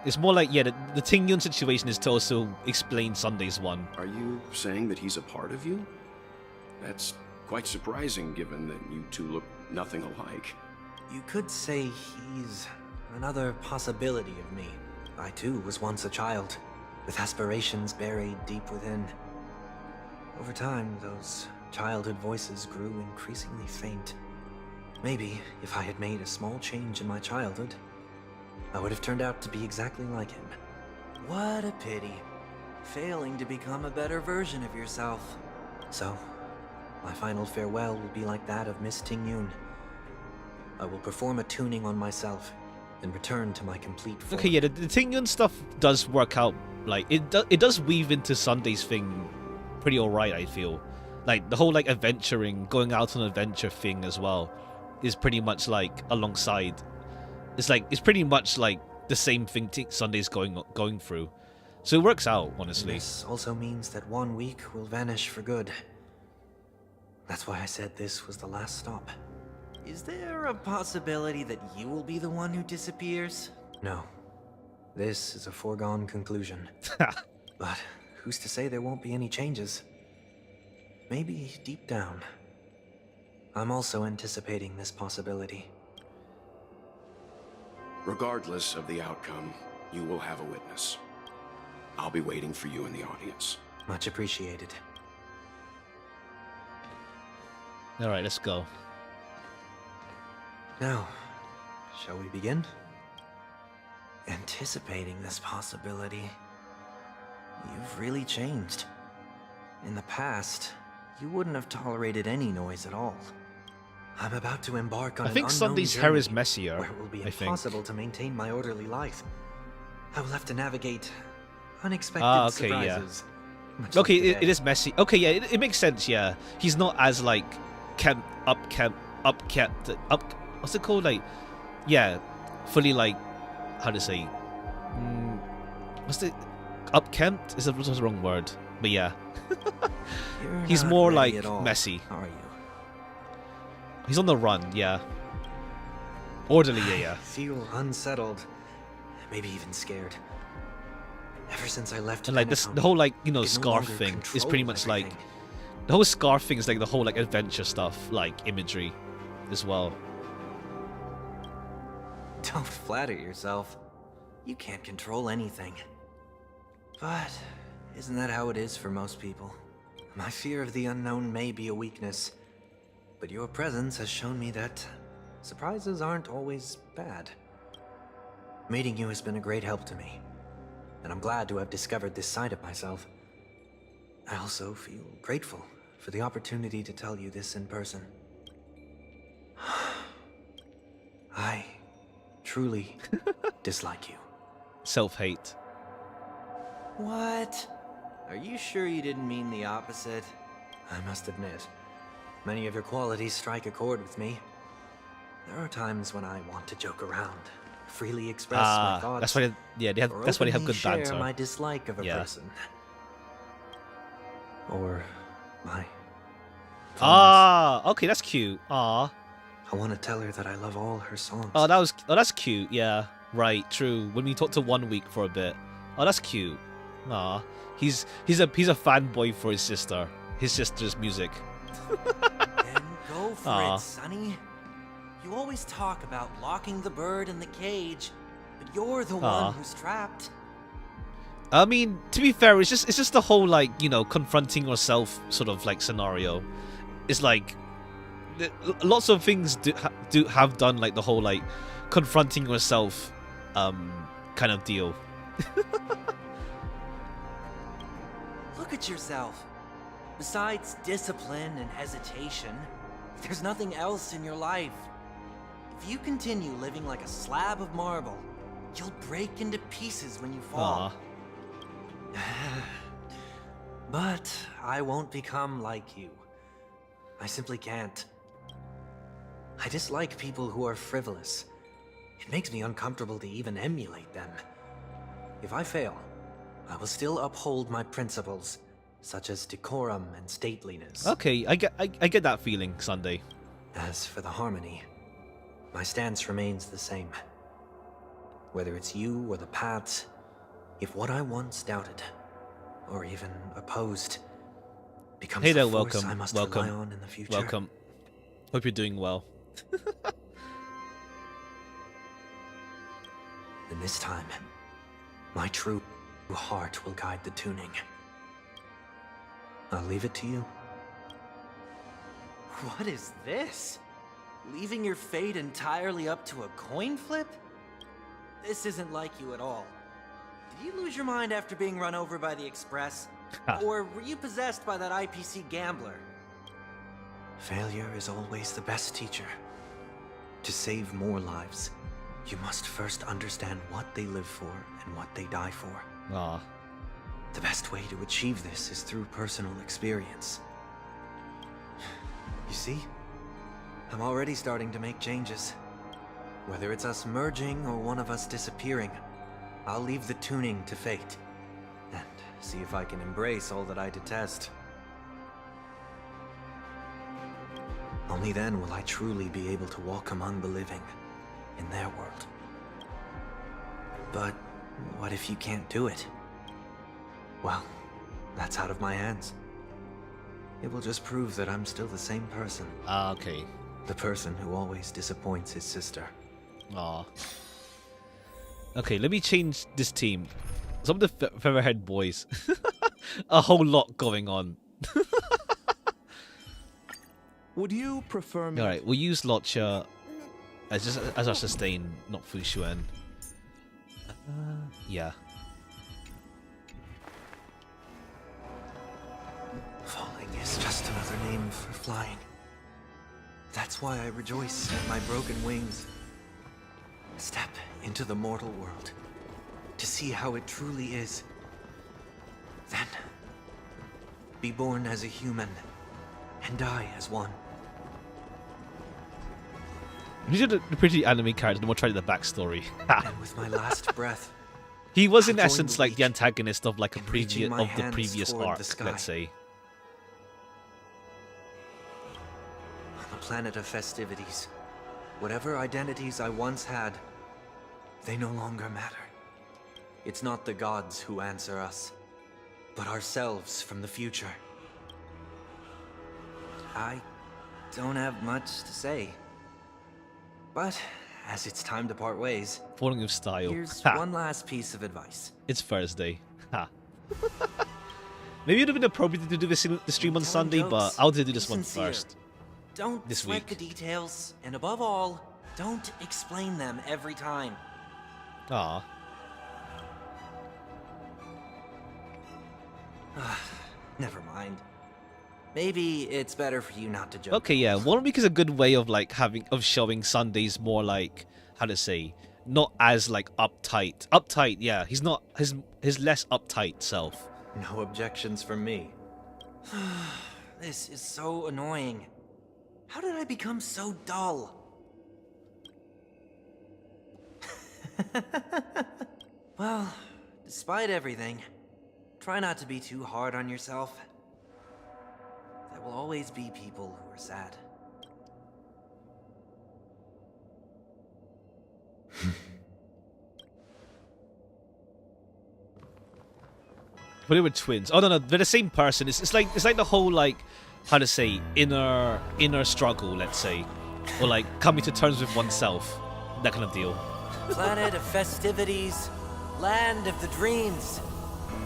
It's more like, yeah, the Ting-Yun situation is to also explain Sunday's one. Are you saying that he's a part of you? That's quite surprising given that you two look nothing alike. You could say he's another possibility of me. I too was once a child, with aspirations buried deep within. Over time, those childhood voices grew increasingly faint. Maybe if I had made a small change in my childhood, I would have turned out to be exactly like him. What a pity. Failing to become a better version of yourself. So, my final farewell will be like that of Miss Ting-Yun. I will perform a tuning on myself and return to my complete form. Okay, yeah, the Ting-Yun stuff does work out. Like, it does weave into Sunday's thing pretty alright, I feel. Like, the whole, like, adventuring, going out on an adventure thing as well is pretty much, like, alongside. It's pretty much, like, the same thing Sunday's going through. So it works out, honestly. This also means that 1 week will vanish for good. That's why I said this was the last stop. Is there a possibility that you will be the one who disappears? No. This is a foregone conclusion. But who's to say there won't be any changes? Maybe deep down, I'm also anticipating this possibility. Regardless of the outcome, you will have a witness. I'll be waiting for you in the audience. Much appreciated. Alright, let's go. Now, shall we begin? Anticipating this possibility. You've really changed. In the past, you wouldn't have tolerated any noise at all. I'm about to embark on I think an Sunday's hair is messier, where it will be I think. impossible to maintain my orderly life. I will have to navigate unexpected Okay, surprises. yeah. Much Okay, like it is messy. Okay, yeah, it makes sense, yeah. He's not as, like, what's it called? Like, yeah, fully, like, how to say? What's the... Upkept? Is that the wrong word? But yeah. He's not more, ready like, at all, messy. are you? He's on the run, yeah. Orderly, yeah. I feel unsettled, maybe even scared. Ever since I left, And like this, Penacony, the whole like I no scarf longer thing is control pretty much like everything. the whole scarf thing is like the whole like adventure stuff, like imagery, as well. Don't flatter yourself. You can't control anything. But isn't that how it is for most people? My fear of the unknown may be a weakness, but your presence has shown me that surprises aren't always bad. Meeting you has been a great help to me, and I'm glad to have discovered this side of myself. I also feel grateful for the opportunity to tell you this in person. I truly dislike you. Self-hate. What? Are you sure you didn't mean the opposite? I must admit, many of your qualities strike a chord with me. There are times when I want to joke around, freely express my thoughts. That's why, that's why they have good share banter. my dislike of a person. Or my... Okay, that's cute. I want to tell her that I love all her songs. That's cute. Yeah, right, true. When we talked to 1 week for a bit. Oh, that's cute. He's a fanboy for his sister's music. Then go for it, Sonny. You always talk about locking the bird in the cage, but you're the one who's trapped. I mean, to be fair, it's just the whole like confronting yourself sort of like scenario. It's like lots of things have done like the whole like confronting yourself kind of deal. Look at yourself. Besides discipline and hesitation, there's nothing else in your life. If you continue living like a slab of marble, you'll break into pieces when you fall. But I won't become like you. I simply can't. I dislike people who are frivolous. It makes me uncomfortable to even emulate them. If I fail, I will still uphold my principles, such as decorum and stateliness. Okay, I get that feeling, Sunday. As for the harmony, my stance remains the same. Whether it's you or the paths, if what I once doubted, or even opposed, becomes Hey there, the force welcome, I must welcome, rely on in the future. welcome. Hope you're doing well. And this time, my true heart will guide the tuning. I'll leave it to you. What is this? Leaving your fate entirely up to a coin flip? This isn't like you at all. Did you lose your mind after being run over by the Express? Or were you possessed by that IPC gambler? Failure is always the best teacher. To save more lives, you must first understand what they live for and what they die for. The best way to achieve this is through personal experience. You see? I'm already starting to make changes. Whether it's us merging or one of us disappearing, I'll leave the tuning to fate. And see if I can embrace all that I detest. Only then will I truly be able to walk among the living, in their world. But what if you can't do it? Well, that's out of my hands. It will just prove that I'm still the same person. Okay. The person who always disappoints his sister. Okay, let me change this team. Some of the Featherhead boys. A whole lot going on. Would you prefer me? Alright, we'll use Lotcha as our sustain, not Fushuen. Yeah. Falling is just another name for flying. That's why I rejoice in my broken wings. Step into the mortal world to see how it truly is. Then, be born as a human and die as one. These are the pretty anime characters, and we'll try the backstory. And with my last breath, he was in I'll join essence the like the antagonist of like a reaching my the hands previous toward arc, the sky. let's say. On the planet of festivities, whatever identities I once had, they no longer matter. It's not the gods who answer us, but ourselves from the future. I don't have much to say. But as it's time to part ways, Falling with style. here's one last piece of advice. It's Thursday. Ha. Maybe it would have been appropriate to do the stream on Sunday, but I'll do this one sincere. first. Don't This sweat week. the details, and above all, don't explain them every time. Ah. Never mind. Maybe it's better for you not to joke. Okay, yeah. 1 week is a good way of like showing Sundays more like, how to say, not as like uptight. Uptight, yeah. He's not his less uptight self. No objections from me. This is so annoying. How did I become so dull? Well, despite everything, try not to be too hard on yourself. There will always be people who are sad. But they were twins. Oh no, they're the same person. It's like the whole like, how to say, inner struggle, let's say, or like coming to terms with oneself, that kind of deal. Planet of festivities, land of the dreams.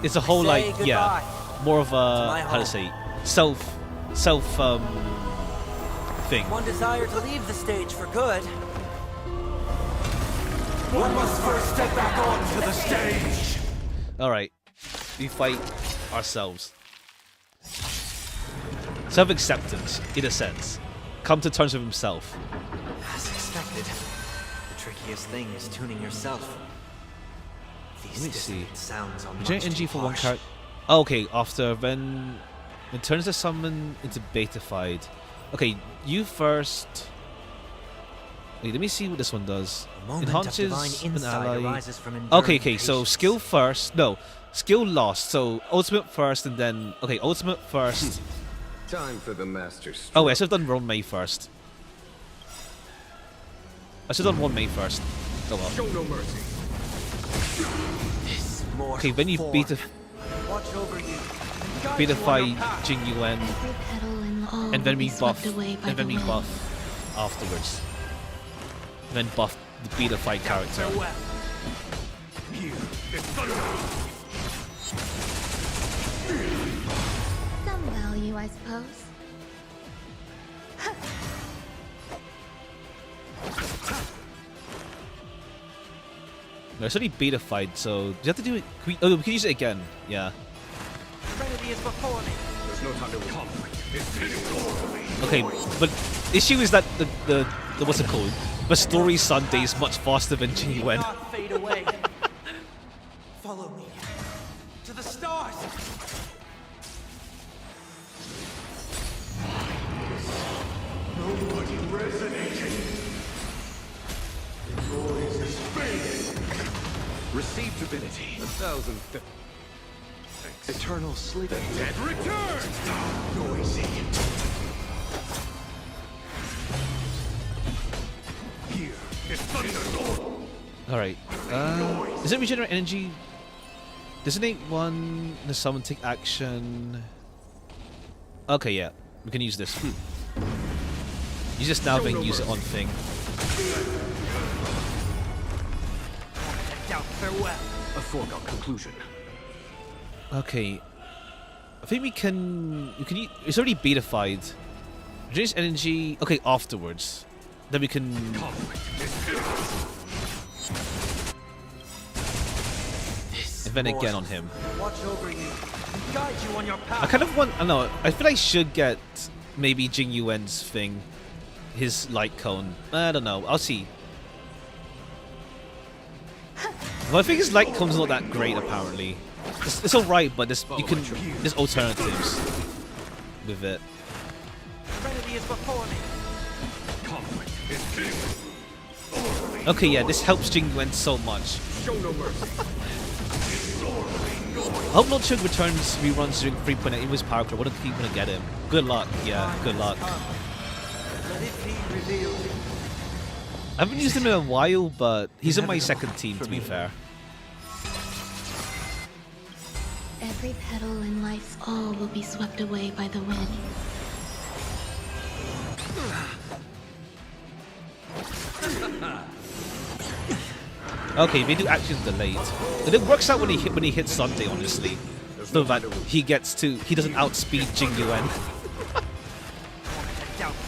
It's a whole Say like goodbye yeah, more of a my how to home. say self thing. One desire to leave the stage for good. One must first step back onto the stage. All right, we fight ourselves. Self-acceptance, in a sense. Come to terms with himself. As expected, the trickiest thing is tuning yourself. These Let me see. dissonant sounds are Regenerate much energy too for one harsh. character. Oh, okay, after when it turns the summon into betafied. Okay, you first. Wait, let me see what this one does. A moment of divine Enhances an insight ally. arises from enduring Okay, so patience. skill first. No, skill lost. So ultimate first, and then ultimate first. Time for the master stroke. Oh, wait, I should have done Ron May first. I should have done 1 May first. Oh well. Show no mercy. This mortal Okay, when you form, watch over you, and guide you on betafy your path. Jing Yuan, Every petal in all and then will we be swept buff, away by and then the we wind. buff afterwards. And then buff the betafied character. Farewell. Here is thunder. Some value, I suppose. No, it's already betafied, so do you have to do it? We can use it again. Yeah. Serenity is before me. There's no time to come. Okay, but issue is that the what's it called? The story Sunday is much faster than Jingyuan. Not fade away. Follow me to the stars. Nobody resonating. The noise is fading. Receive divinity. 1,000 eternal sleep. The dead return. Noisy. Here is thunder. All right. Does it regenerate energy? Designate one. The summon take action. Okay, yeah, we can use this. Use this now, then use it on thing. Farewell. A foregone conclusion. Okay. I think we can. It's already betafied. Reduce energy. Okay, afterwards. Then we can. And then again on him. Watch over you. Guide you on your path. I kind of want. I don't know. I feel I should get maybe Jing Yuan's thing, his light cone. I don't know. I'll see. Well, I think his light cone's not that great. Apparently, it's all right, but there's alternatives with it. Serenity is before me. Okay, yeah, this helps Jing Yuan so much. Show no mercy. I hope Lord Chug returns reruns during 3.8 in his power creep. I want to keep gonna get him. Good luck. Yeah, good luck. Let it be revealed. I haven't used him in a while, but he's on my second team, to be fair. Every petal in life's all will be swept away by the wind. Okay, they do actions delayed. And it works out when he hits Sunday, honestly. So that he doesn't outspeed Jing Yuan.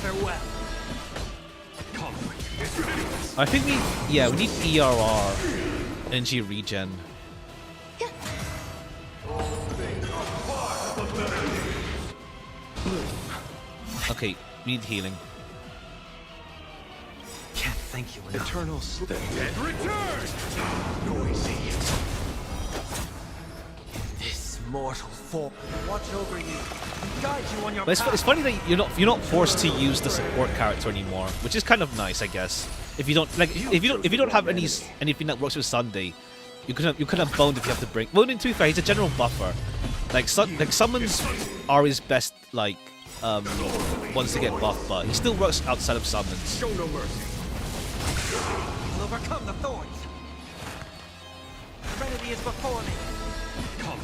Farewell. I think we need ERR, energy regen. Okay, we need healing. Can't thank you enough. Eternal sleep. The dead return. Noisy. This mortal form. Watch over you. Guide you on your But path. it's funny that you're not forced to use the support character anymore, which is kind of nice, I guess. If you don't have anything that works with Sunday, you could have boned if you have to bring. Well, to be fair, he's a general buffer. Like summons are his best ones to get buffed, but he still works outside of summons. Show no mercy. We'll overcome the thorns. Serenity is before me. Come.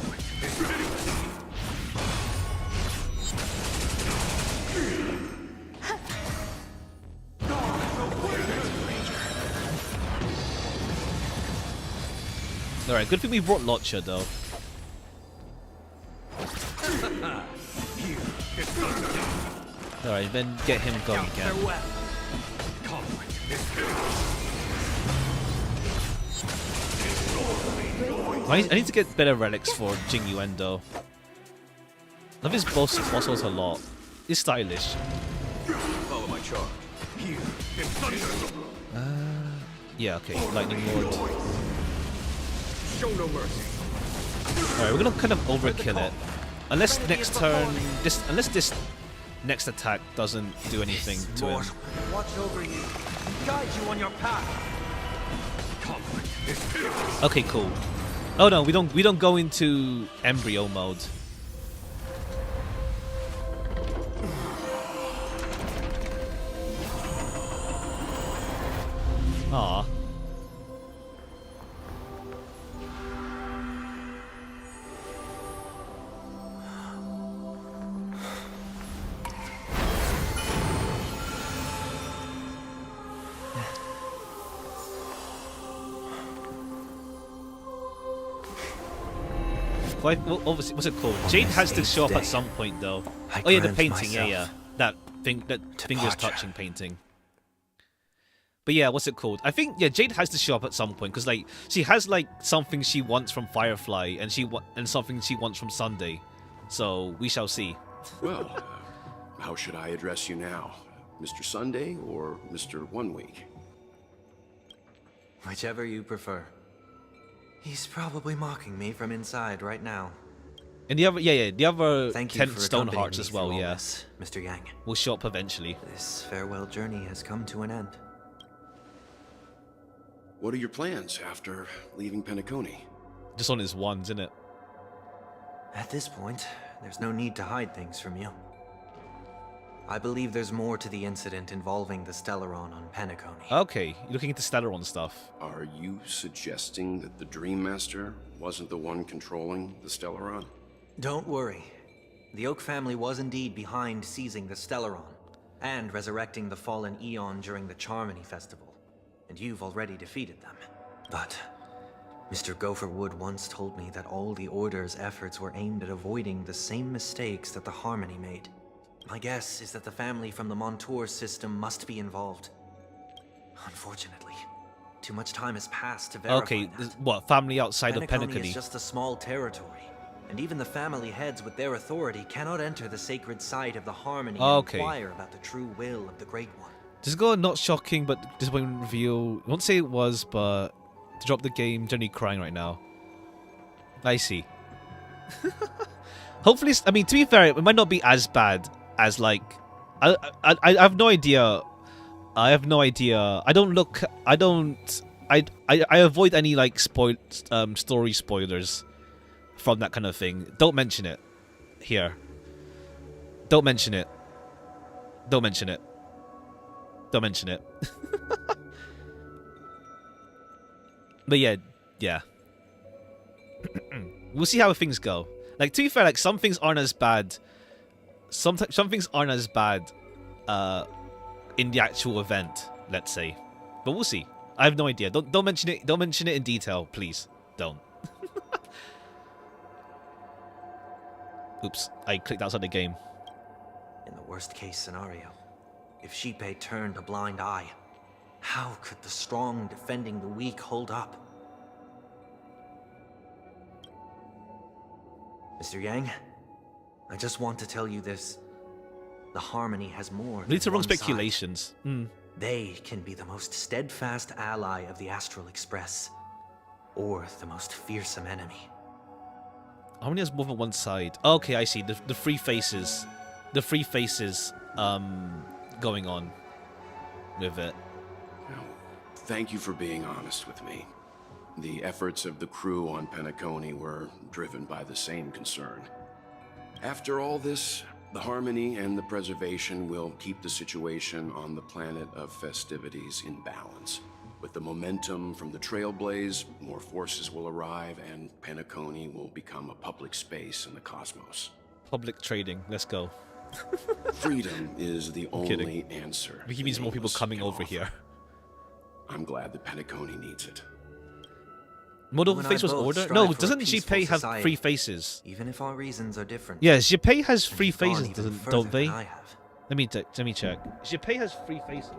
Alright, good thing we brought Lotcha though. Alright, then get him going again. I need to get better relics for Jing Yuan though. Love his boss muscles a lot. He's stylish. Follow my charge. Here. Yeah, okay, Lightning Lord. Show no mercy. Alright, we're gonna kind of overkill it. Unless next turn, unless this next attack doesn't do anything to him. Watch over you. Guide you on your path. Okay, cool. Oh no, we don't go into embryo mode. Aw. Well, obviously, what's it called? Jade has to show up at some point, though. Oh yeah, the painting. Yeah, that thing, that fingers touching painting. But yeah, what's it called? I think yeah, Jade has to show up at some point because like she has like something she wants from Firefly and and something she wants from Sunday. So we shall see. Well, how should I address you now? Mr. Sunday or Mr. 1 Week? Whichever you prefer. He's probably mocking me from inside right now. And the other, the other Thank you 10 for stone accompanying hearts me as well, through all yeah. this, Mr. Yang. Will show up eventually. This farewell journey has come to an end. What are your plans after leaving Penacony? Just on his ones, isn't it? At this point, there's no need to hide things from you. I believe there's more to the incident involving the Stellaron on Penacony. Okay, you're looking into Stellaron stuff. Are you suggesting that the Dream Master wasn't the one controlling the Stellaron? Don't worry. The Oak family was indeed behind seizing the Stellaron and resurrecting the fallen Eon during the Charmony Festival, and you've already defeated them. But Mr. Gopherwood once told me that all the Order's efforts were aimed at avoiding the same mistakes that the Harmony made. My guess is that the family from the Montour system must be involved. Unfortunately, too much time has passed to verify Okay, that. what, family outside of Penacony Penacony? is just a small territory, and even the family heads with their authority cannot enter the sacred site of the Harmony and Okay. inquire about the true will of the Great One. This is going not shocking, but disappointing reveal. I won't say it was, but to drop the game, generally crying right now. I see. Hopefully, I mean, to be fair, it might not be as bad as like. I have no idea. I have no idea. I don't look. I don't. I avoid any like story spoilers from that kind of thing. Don't mention it here. Don't mention it. Don't mention it. Don't mention it. But yeah. We'll see how things go. Like, to be fair, like some things aren't as bad. Some things aren't as bad in the actual event, let's say. But we'll see. I have no idea. Don't mention it. Don't mention it in detail, please. Don't. Oops, I clicked outside the game. In the worst case scenario, if Xipe turned a blind eye, how could the strong defending the weak hold up? Mr. Yang, I just want to tell you this. The Harmony has more than Leads to wrong one side. speculations. They can be the most steadfast ally of the Astral Express, or the most fearsome enemy. Harmony has more than one side. Okay, I see. The three faces. The three faces going on with it. Thank you for being honest with me. The efforts of the crew on Penacony were driven by the same concern. After all this, the Harmony and the Preservation will keep the situation on the planet of festivities in balance. With the momentum from the Trailblaze, more forces will arrive and Penacony will become a public space in the cosmos. Public trading. Let's go. Freedom is the only answer. He means more people coming over here. I'm glad that Penacony needs it. Model You and face I was both order? strive No, for a doesn't peaceful Xipe have society, 3 faces? Even if our reasons are different. Yeah, Xipe has And 3 you've gone faces, even further don't they? than I have. Let me check. Xipe has 3 faces.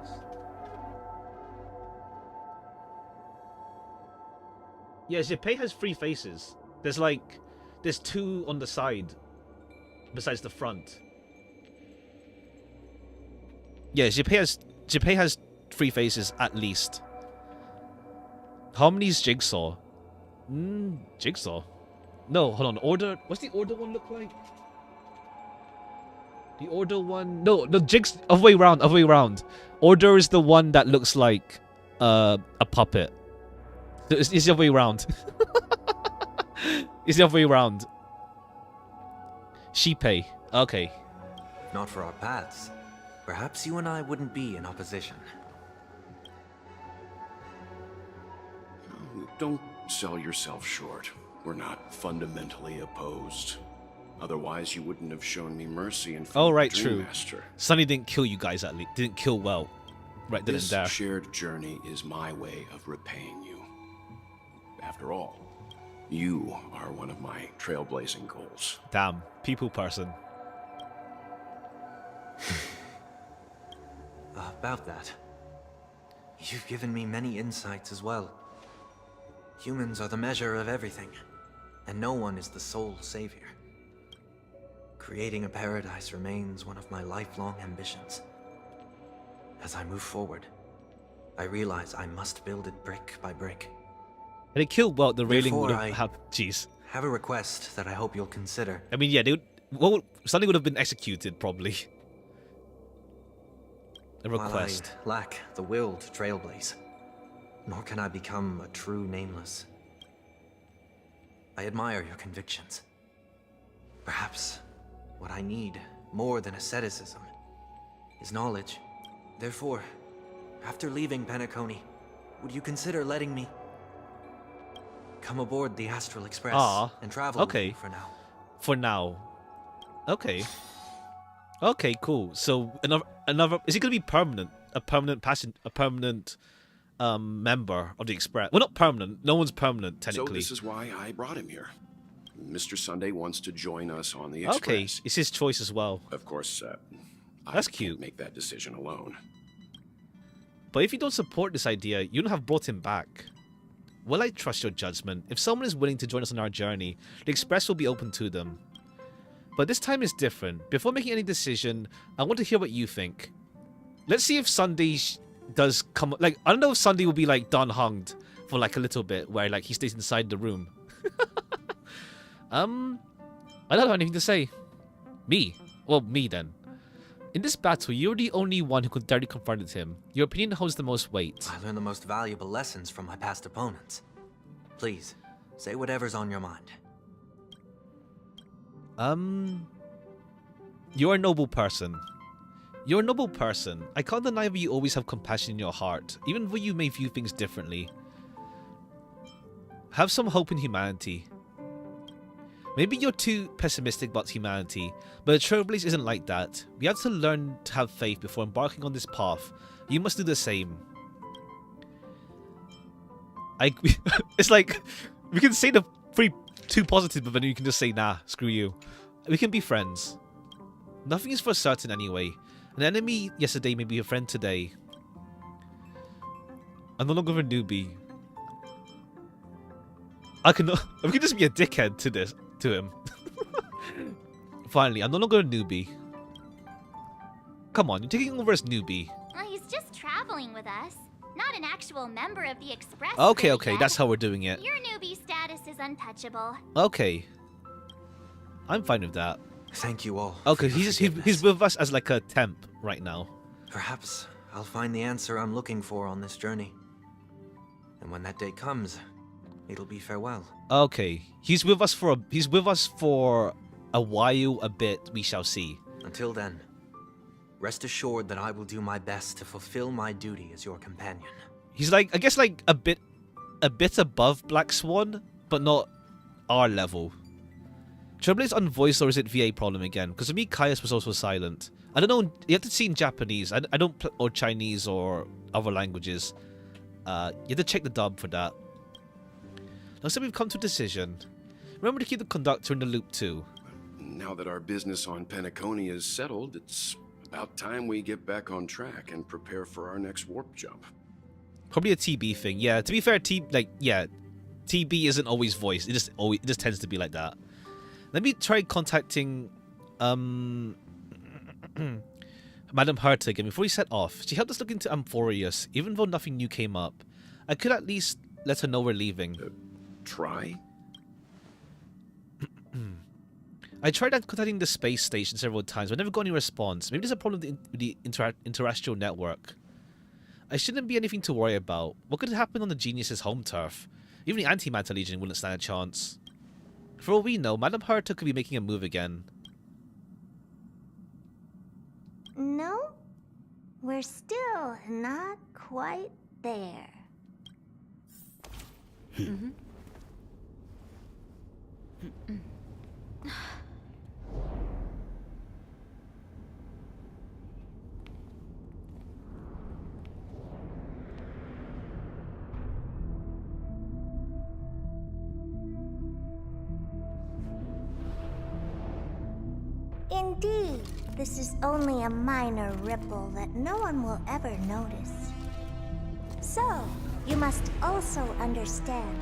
Yeah, Xipe has 3 faces. There's 2 on the side, besides the front. Yeah, Xipe has 3 faces at least. Harmony's Jigsaw. Jigsaw? No, hold on. Order. What's the Order one look like? The Order one. No, Jigsaw. Other way round. Order is the one that looks like a puppet. It's the other way around. It's the other way around. Xipe. Okay. If not for our paths, perhaps you and I wouldn't be in opposition. Don't sell yourself short. We're not fundamentally opposed. Otherwise, you wouldn't have shown me mercy and Oh, right, Dream true. Master. Sunny didn't kill you guys at least. Didn't kill well. Right, didn't This dare. shared journey is my way of repaying you. After all, you are one of my trailblazing goals. Damn, people person. About that. You've given me many insights as well. Humans are the measure of everything, and no one is the sole savior. Creating a paradise remains one of my lifelong ambitions. As I move forward, I realize I must build it brick by brick. And it killed well, the railing Before would I have jeez. have a request that I hope you'll consider. I mean, yeah, they would, well, something would have been executed, probably. A request. While I lack the will to trailblaze, nor can I become a true nameless. I admire your convictions. Perhaps what I need, more than asceticism, is knowledge. Therefore, after leaving Penacony, would you consider letting me come aboard the Astral Express and travel with you for now? For now. Okay. Okay, cool. So another is it gonna be permanent? A permanent member of the Express. Well, not permanent. No one's permanent technically. So this is why I brought him here. Mr. Sunday wants to join us on the Express. Okay, it's his choice as well. Of course, that's I cute. Can't make that decision alone. But if you don't support this idea, you don't have brought him back. Will I trust your judgment? If someone is willing to join us on our journey, the Express will be open to them. But this time is different. Before making any decision, I want to hear what you think. Let's see if Sunday does come. Like, I don't know if Sunday will be like done hunged for like a little bit, where like he stays inside the room. I don't have anything to say. Me. Well, me then. In this battle, you're the only one who could directly confront him. Your opinion holds the most weight. I learned the most valuable lessons from my past opponents. Please, say whatever's on your mind. You're a noble person. You're a noble person. I can't deny that you always have compassion in your heart, even though you may view things differently. Have some hope in humanity. Maybe you're too pessimistic about humanity, but the Trailblaze isn't like that. We have to learn to have faith before embarking on this path. You must do the same. It's like, we can say the too positive, but then you can just say, nah, screw you. We can be friends. Nothing is for certain anyway. An enemy yesterday may be a friend today. I'm no longer a newbie. We can just be a dickhead to him. Finally, I'm no longer a newbie. Come on, you're taking over as newbie. Well, he's just traveling with us. Not an actual member of the Express. Okay, that's how we're doing it. Your newbie status is untouchable. Okay. I'm fine with that. Thank you all. Okay, he's with us as like a temp right now. Perhaps I'll find the answer I'm looking for on this journey. And when that day comes, it'll be farewell. Okay, he's with us for a while, a bit. We shall see. Until then, rest assured that I will do my best to fulfill my duty as your companion. He's like, I guess, like a bit above Black Swan, but not our level. Trailblaze unvoiced, or is it VA problem again? Because for me, Caius was also silent. I don't know. You have to see in Japanese. I don't or Chinese or other languages. You have to check the dub for that. Looks like we've come to a decision. Remember to keep the conductor in the loop too. Now that our business on Penacony is settled, it's about time we get back on track and prepare for our next warp jump. Probably a TB thing. Yeah, to be fair, TB isn't always voiced. It just tends to be like that. Let me try contacting Madame Herta again before we set off. She helped us look into Amphorius, even though nothing new came up. I could at least let her know we're leaving. Try? I tried contacting the space station several times, but never got any response. Maybe there's a problem with the terrestrial network. I shouldn't be anything to worry about. What could happen on the Genius's home turf? Even the Antimatter Legion wouldn't stand a chance. For all we know, Madame Herta could be making a move again. No, we're still not quite there. Indeed, this is only a minor ripple that no one will ever notice. So, you must also understand,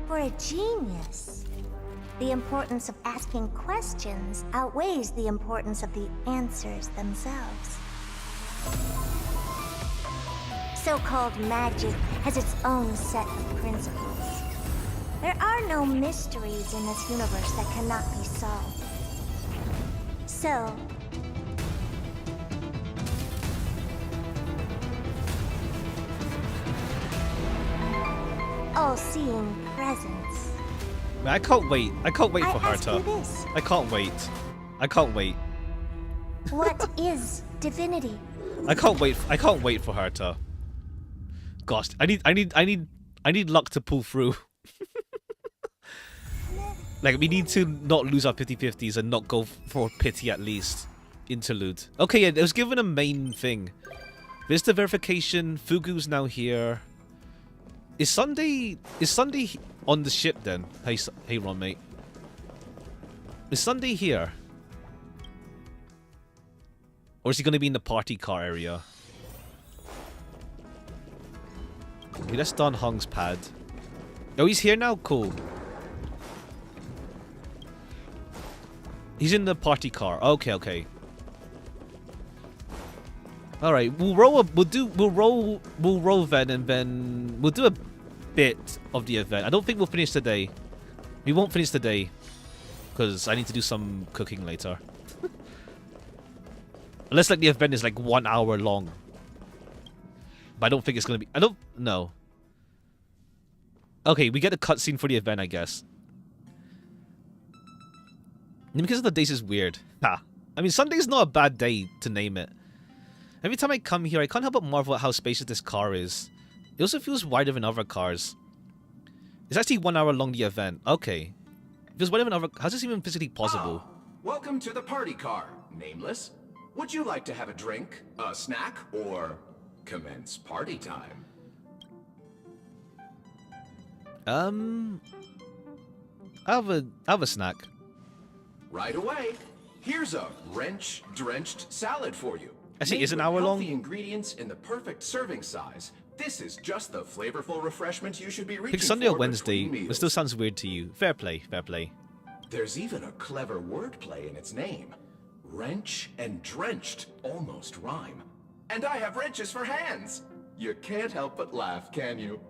for a genius, the importance of asking questions outweighs the importance of the answers themselves. So-called magic has its own set of principles. There are no mysteries in this universe that cannot be solved. So, all-seeing presence. Man, I can't wait. I can't wait for her ask you to. this. I can't wait. I can't wait. What is divinity? I can't wait. I can't wait for her to. Gosh, I need luck to pull through. Like, we need to not lose our 50-50s and not go for pity at least. Interlude. Okay, yeah, it was given a main thing. Visitor verification. Fugu's now here. Is Sunday on the ship then? Hey Ron, mate. Is Sunday here? Or is he going to be in the party car area? Okay, let's don Hong's pad. Oh, he's here now? Cool. He's in the party car. Okay, okay. All right, we'll roll then, and then we'll do a bit of the event. I don't think we'll finish today. We won't finish today because I need to do some cooking later. Unless like the event is like 1 hour long. But I don't think it's gonna be. I don't know. Okay, we get a cutscene for the event, I guess. And because of the days is weird. Nah. I mean, Sunday's not a bad day to name it. Every time I come here, I can't help but marvel at how spacious this car is. It also feels wider than other cars. It's actually 1 hour long, the event. Okay. It feels wider than other. How's this even physically possible? Ah, welcome to the party car, Nameless. Would you like to have a drink, a snack, or commence party time? I'll have a snack. Right away. Here's a wrench-drenched salad for you. Actually, Made is an with hour long? healthy ingredients in the perfect serving size. This is just the flavorful refreshment you should be reaching Pick Sunday or for Wednesday. between It meals. still sounds weird to you. Fair play, fair play. There's even a clever wordplay in its name. Wrench and drenched almost rhyme. And I have wrenches for hands. You can't help but laugh, can you?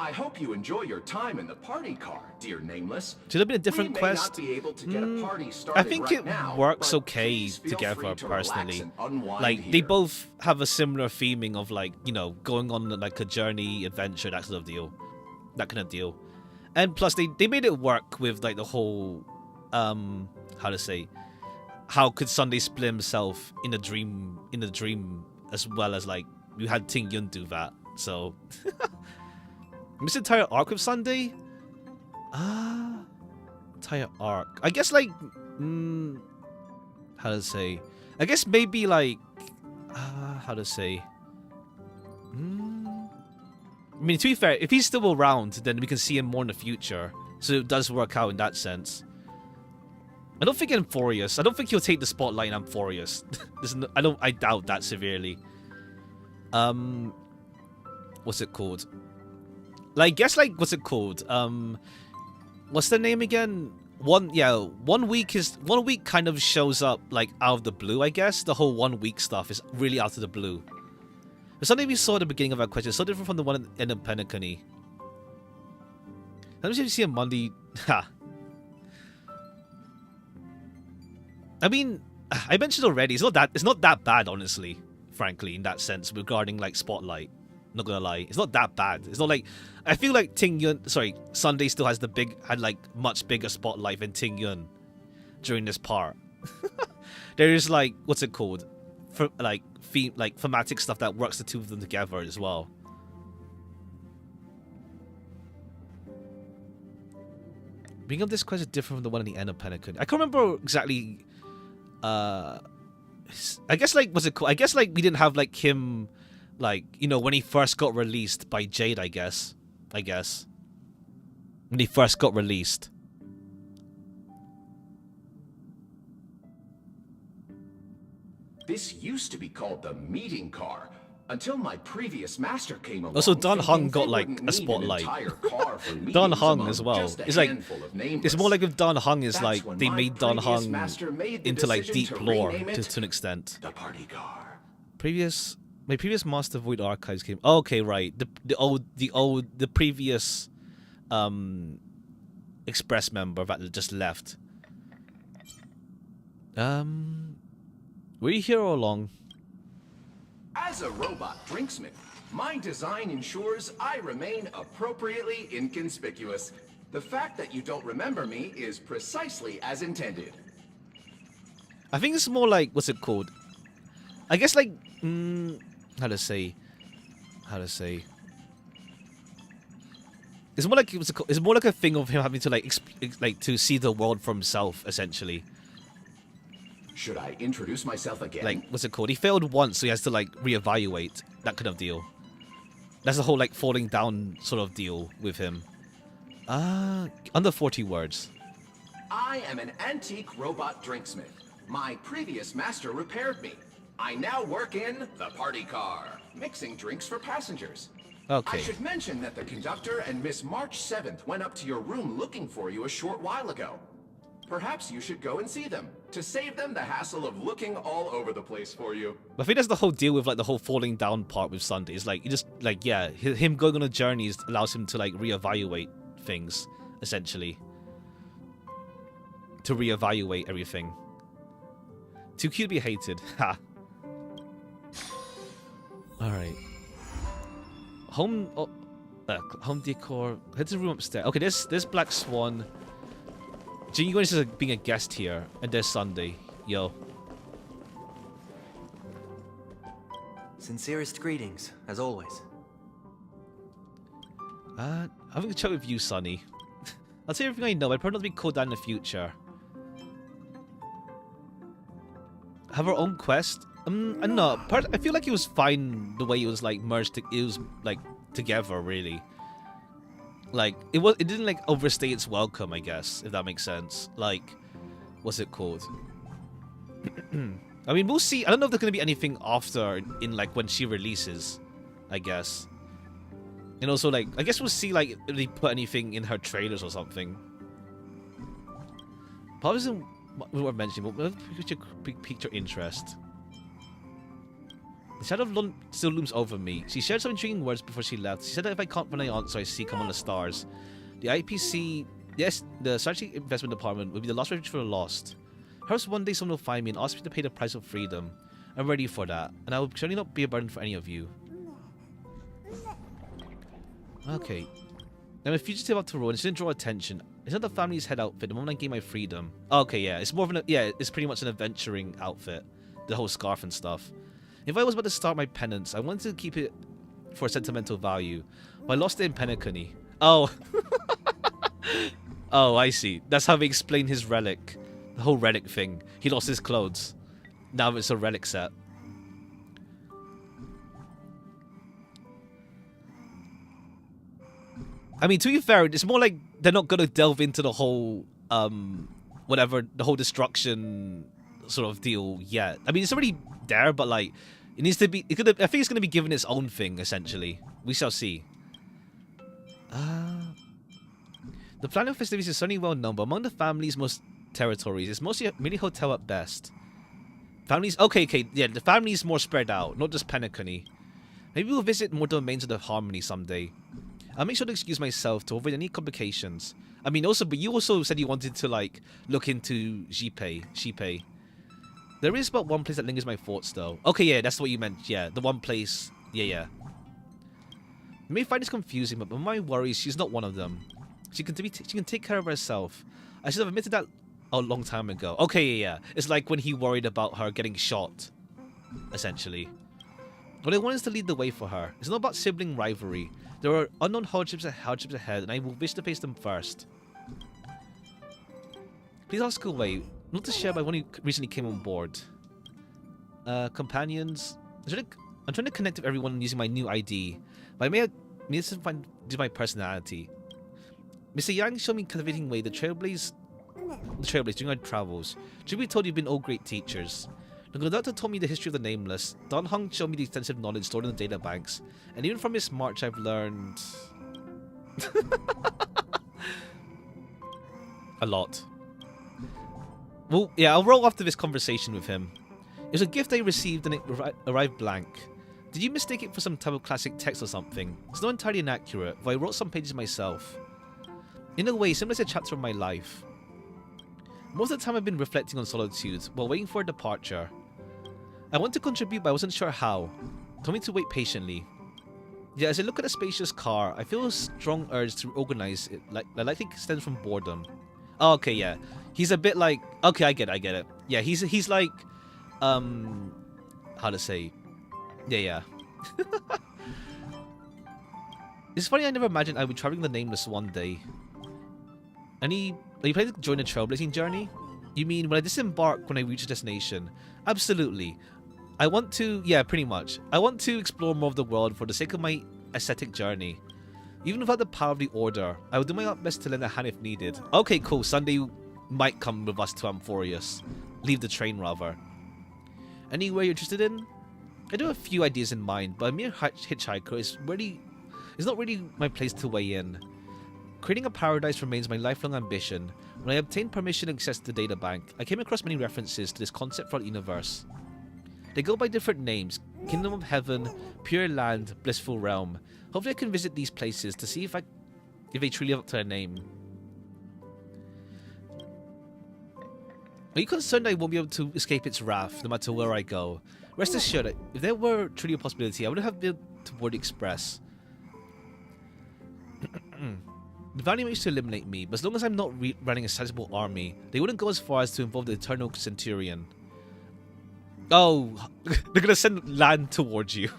I hope you enjoy your time in the party car, dear Nameless. Should have been a different We may quest. not be able to get a party I started think right it now, works but okay please feel together, free to relax personally. and unwind Like, here. they both have a similar theming of, like, you know, going on, like, a journey, adventure, that sort of deal. That kind of deal. And plus, they made it work with, like, the whole, how to say, how could Sunday split himself in a dream, as well as, like, we had Ting Yun do that, so... This entire arc with Sunday? Entire arc. I guess, like, how to say? I guess maybe, like, how to say? I mean, to be fair, if he's still around, then we can see him more in the future. So it does work out in that sense. I don't think Amphorius. I don't think he'll take the spotlight in Amphorius. I doubt that severely. What's it called? Like, guess, like, what's it called? What's the name again? 1 week kind of shows up, like, out of the blue, I guess. The whole 1 week stuff is really out of the blue. But something we saw at the beginning of our question is so different from the one in Penacony. Let me see if you see a Monday. Ha. I mean, I mentioned already, it's not that bad, honestly, frankly, in that sense, regarding, like, Spotlight. Not gonna lie, it's not that bad. It's not like, I feel like Sunday still has had like much bigger spotlight than Ting Yun during this part. There is, like, what's it called? Thematic stuff that works the two of them together as well. Being of this quest is different from the one at the end of Penacony. I can't remember exactly. I guess, like, what's it called? I guess, like, we didn't have, like, him, like, you know, when he first got released by Jade, I guess. When he first got released. This used to be called the meeting car. Until my previous master came along. Also, Dan Heng thinking got they like wouldn't a need an spotlight. entire car for Dan meetings Heng among as well. just a It's like handful of it's nameless. more like if Dan Heng is That's like when they my made Dan previous Heng master made the into like decision deep to lore rename it to an extent. the party car. My previous Master Void archives came. Oh, okay, right. The previous Express member that just left. Were you here all along? As a robot drinksmith, my design ensures I remain appropriately inconspicuous. The fact that you don't remember me is precisely as intended. I think it's more like, what's it called? I guess like, how to say? It's more like it's more like a thing of him having to like to see the world for himself, essentially. Should I introduce myself again? Like, what's it called? He failed once, so he has to like reevaluate, that kind of deal. That's the whole like falling down sort of deal with him. Under 40 words. I am an antique robot drinksmith. My previous master repaired me. I now work in the party car, mixing drinks for passengers. Okay. I should mention that the conductor and Miss March 7th went up to your room looking for you a short while ago. Perhaps you should go and see them, to save them the hassle of looking all over the place for you. I think that's the whole deal with like the whole falling down part with Sunday. It's like, you just like, yeah, him going on a journey allows him to like reevaluate things, essentially. To reevaluate everything. Too cute to be hated. Ha. Alright. Home decor. Head to the room upstairs. Okay, this Black Swan. Jin, you're going to being a guest here, and there's Sunday. Yo. Sincerest greetings, as always. I'm going to chat with you, Sonny. I'll tell you everything I know. I'd probably not be called down in the future. Have our own quest? I'm not. I feel like it was fine the way it was like merged. It was like together, really. Like it didn't like overstay its welcome, I guess, if that makes sense. Like, what's it called? I mean, we'll see. I don't know if there's gonna be anything after in like when she releases, I guess. And also like, I guess we'll see like if they put anything in her trailers or something. Probably isn't worth mentioning, but piqued your interest. The shadow of Lund still looms over me. She shared some intriguing words before she left. She said that if I can't find any answer I see come on the stars. The IPC, yes, the Strategic Investment Department will be the last refuge for the lost. Perhaps one day someone will find me and ask me to pay the price of freedom. I'm ready for that, and I will certainly not be a burden for any of you. Okay. I'm a fugitive up to road, and it shouldn't draw attention. It's not the family's head outfit the moment I gain my freedom. Okay, yeah, it's more of an, yeah, it's pretty much an adventuring outfit. The whole scarf and stuff. If I was about to start my penance, I wanted to keep it for sentimental value, but I lost it in Penacony. Oh. Oh, I see. That's how they explain his relic. The whole relic thing. He lost his clothes. Now it's a relic set. I mean, to be fair, it's more like they're not going to delve into the whole, whatever, the whole destruction sort of deal yet. I mean, it's already there, but like, it needs to be, I think it's going to be given its own thing, essentially. We shall see. The plan of festivities is certainly well known, but among the family's most territories, it's mostly a mini hotel at best. Families, okay, yeah, the family's more spread out, not just Penacony. Maybe we'll visit more domains of the Harmony someday. I'll make sure to excuse myself to avoid any complications. I mean, also, but you also said you wanted to, like, look into Shipei. There is but one place that lingers my thoughts, though. Okay, yeah, that's what you meant. Yeah, the one place. Yeah. You may find this confusing, but my worries, she's not one of them. She can take care of herself. I should have admitted that a long time ago. Okay, yeah. It's like when he worried about her getting shot, essentially. What I want is to lead the way for her. It's not about sibling rivalry. There are unknown hardships ahead, and I will wish to face them first. Please ask away. Not to share by one who recently came on board. Companions. I'm trying to connect with everyone using my new ID, but I may need to find due to my personality. Mr. Yang showed me cultivating way the trailblaze during our travels. Truth be told, you've been all great teachers. The conductor told me the history of the Nameless. Don Hung showed me the extensive knowledge stored in the data banks. And even from his march, I've learned... a lot. Well, yeah, I'll roll after this conversation with him. It was a gift I received and it arrived blank. Did you mistake it for some type of classic text or something? It's not entirely inaccurate, but I wrote some pages myself. In a way, similar to a chapter of my life. Most of the time I've been reflecting on solitude, while waiting for a departure. I want to contribute, but I wasn't sure how. Told me to wait patiently. Yeah, as I look at a spacious car, I feel a strong urge to organize it, that likely stems from boredom. Oh, okay, yeah. He's a bit like... Okay, I get it. Yeah, he's like... How to say... Yeah. It's funny, I never imagined I would be traveling the Nameless one day. Are you planning to join a trailblazing journey? You mean when I disembark when I reach a destination? Absolutely. I want to... Yeah, pretty much. I want to explore more of the world for the sake of my aesthetic journey. Even without the power of the Order, I will do my best to lend a hand if needed. Okay, cool. Sunday might come with us to Amphorius. Leave the train, rather. Anywhere you're interested in? I do have a few ideas in mind, but a mere hitchhiker is not really my place to weigh in. Creating a paradise remains my lifelong ambition. When I obtained permission to access the data bank, I came across many references to this concept for the universe. They go by different names: Kingdom of Heaven, Pure Land, Blissful Realm. Hopefully I can visit these places to see if they truly live up to their name. Are you concerned I won't be able to escape its wrath, no matter where I go? Rest assured, if there were truly a possibility, I would have been to board Express. The Valley used to eliminate me, but as long as I'm not running a sizable army, they wouldn't go as far as to involve the Eternal Centurion. Oh, they're gonna send land towards you.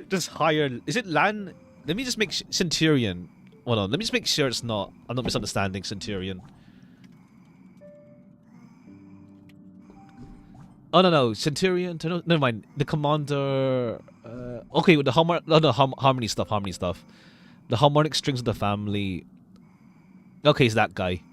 Just hire... Is it land? Let me just make... Centurion. Hold on, let me just make sure it's not... I'm not misunderstanding Centurion. Oh, no. Centurion... Never mind. The commander... okay, with the harmony stuff. The harmonic strings of the family. Okay, it's that guy.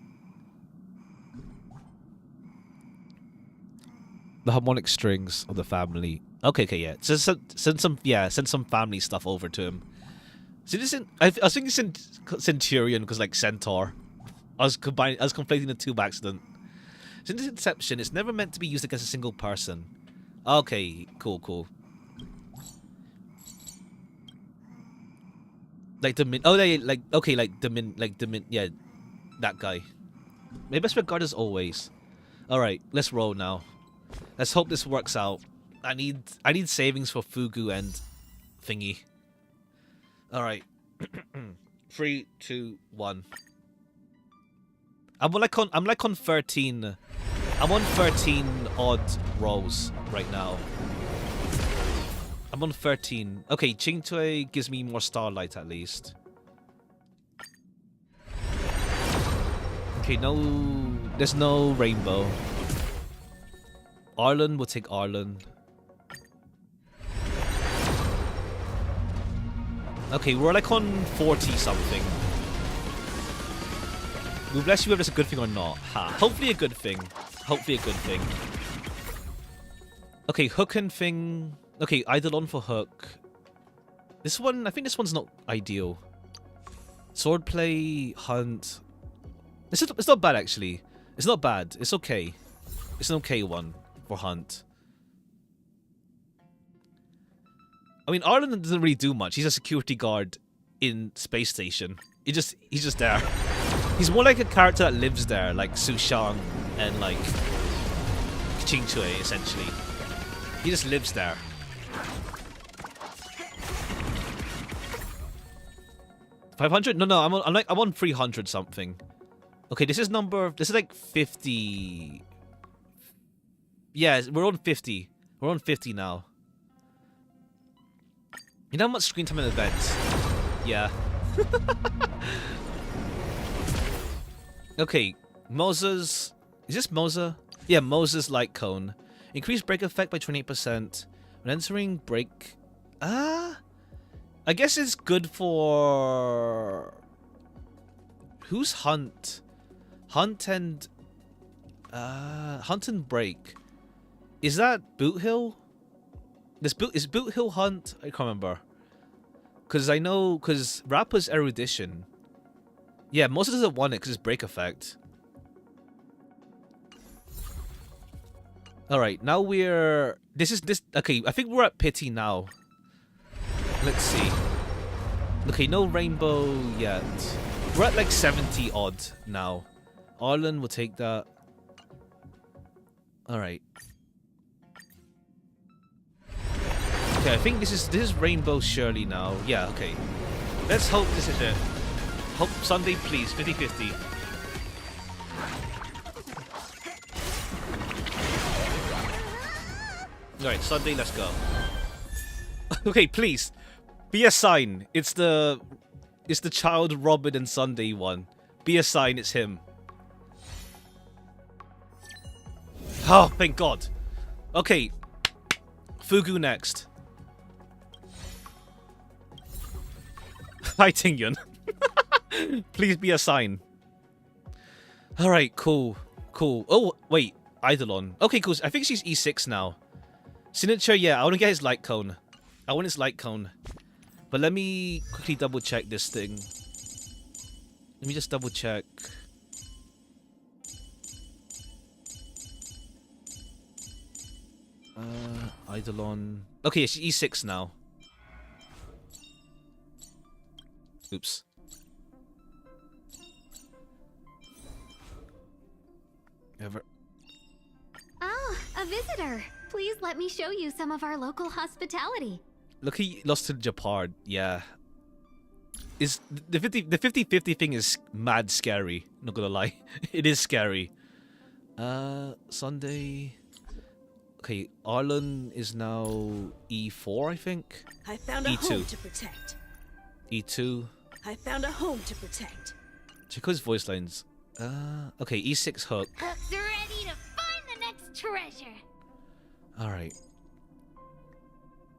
The harmonic strings of the family. Okay, yeah. Send some family stuff over to him. See, I was thinking Centurion because like Centaur. I was conflating the two by accident. Since its inception, it's never meant to be used against a single person. Okay, cool. Like yeah, that guy. My best regard as always. Alright, let's roll now. Let's hope this works out. I need savings for Fugu and thingy. Alright. 3, 2, 1. I'm like on 13. I'm on 13 odd rolls right now. I'm on 13. Okay, Qingtui gives me more starlight at least. Okay, there's no rainbow. Arlen, we'll take Arlen. Okay, we're like on 40 something. We'll bless you whether it's a good thing or not. Ha. Hopefully a good thing. Okay, Hook and thing. Okay, Eidolon for Hook. This one, I think this one's not ideal. Swordplay, Hunt. It's not bad actually. It's not bad. It's okay. It's an okay one for Hunt. I mean, Arlen doesn't really do much. He's a security guard in Space Station. He's just there. He's more like a character that lives there, like Su Shang and like Qingtui, essentially. He just lives there. $500? No, I'm on 300 something. Okay, this is like 50. Yeah, we're on 50. We're on 50 now. You know how much screen time in events? Yeah. Okay, Moses. Is this Moza? Yeah, Moses Light Cone. Increased break effect by 28%. When entering break. I guess it's good for. Who's Hunt? Hunt and break. Is that Boot Hill? Is Boot Hill Hunt? I can't remember. Because I know, because Rappa's Erudition. Yeah, Moses doesn't want it because it's break effect. Alright, now we're... Okay, I think we're at Pity now. Let's see. Okay, no rainbow yet. We're at like 70 odd now. Arlen will take that. Alright. Okay, I think this is Rainbow Shirley now. Yeah, okay. Let's hope this is it. Hope Sunday, please. 50-50. Alright, Sunday, let's go. Okay, please. Be a sign. It's the child Robin and Sunday one. Be a sign it's him. Oh, thank God. Okay. Fugu next. Hi, Tingyun. Please be a sign. Alright, cool. Cool. Oh, wait. Eidolon. Okay, cool. I think she's E6 now. Signature, yeah. I want to get his light cone. I want his light cone. But let me quickly double check this thing. Let me just double check. Eidolon. Okay, she's E6 now. Oops. Ever. Ah, a visitor. Please let me show you some of our local hospitality. Look, he lost to Japard. Yeah. Is the 50-50 thing is mad scary. Not gonna lie, it is scary. Sunday. Okay, Arlen is now E4, I think. I found a E2. home to protect. E2. I found a home to protect. Check his voice lines. Okay, E6 hook. Hook's ready to find the next treasure. Alright.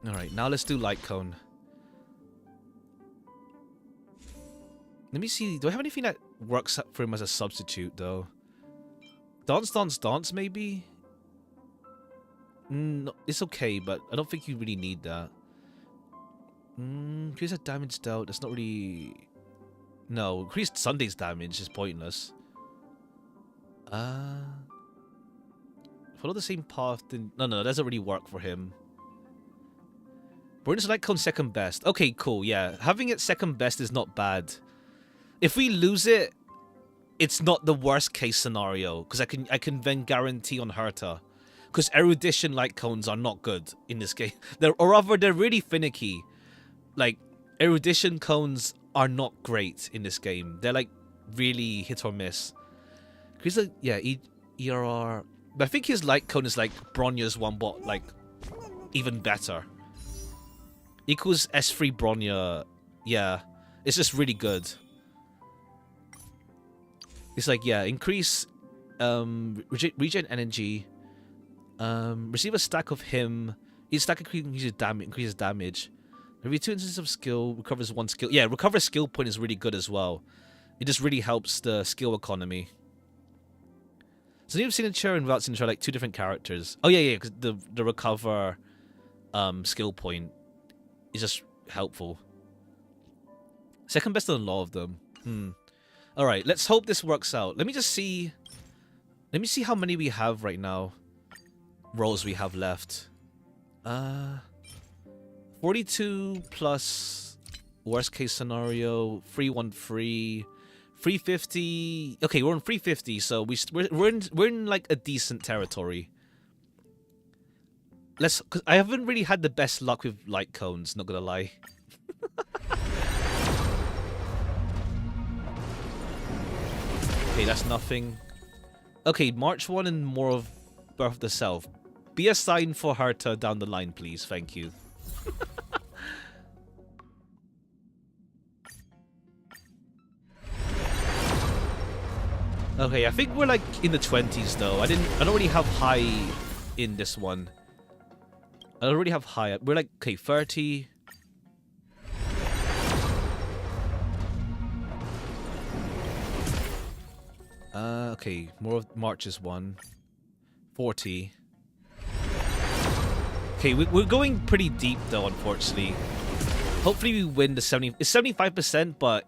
Alright, now let's do light cone. Let me see. Do I have anything that works for him as a substitute, though? Dance, dance, dance, maybe? No, it's okay, but I don't think you really need that. Increase that damage dealt. That's not really... No, increased Sunday's damage is pointless. Follow the same path. No, that doesn't really work for him. Burns light cone second best. Okay, cool. Yeah, having it second best is not bad. If we lose it, it's not the worst case scenario because I can then guarantee on Herta. Because erudition light cones are not good in this game. They're really finicky. Like erudition cones are not great in this game. They're like really hit or miss. He's like, yeah, ERR. But I think his light cone is like Bronya's one, but like even better. Equals S3 Bronya. Yeah, it's just really good. It's like, yeah, increase regen energy. Receive a stack of him. Each stack increases damage. Every 2 instances of skill, recovers 1 skill. Yeah, recover skill point is really good as well. It just really helps the skill economy. So you've signature and without signature are like 2 different characters. Oh yeah, because the recover skill point is just helpful. Second best on a lot of them. Alright, let's hope this works out. Let me see how many we have right now. Roles we have left. 42 plus worst case scenario, 313, 350. Okay, we're on 350, so we're in like a decent territory. Cause I haven't really had the best luck with light cones, not gonna lie. Okay, that's nothing. Okay, March 1 and more of Birth of the Self. Be a sign for Herta down the line, please. Thank you. Okay, I think we're like in the 20s though. I don't really have high in this one. I don't really have high. We're like, okay, 30. Okay, more of March's one. 40. Okay, we're going pretty deep though, unfortunately. Hopefully we win the 70. It's 75%, but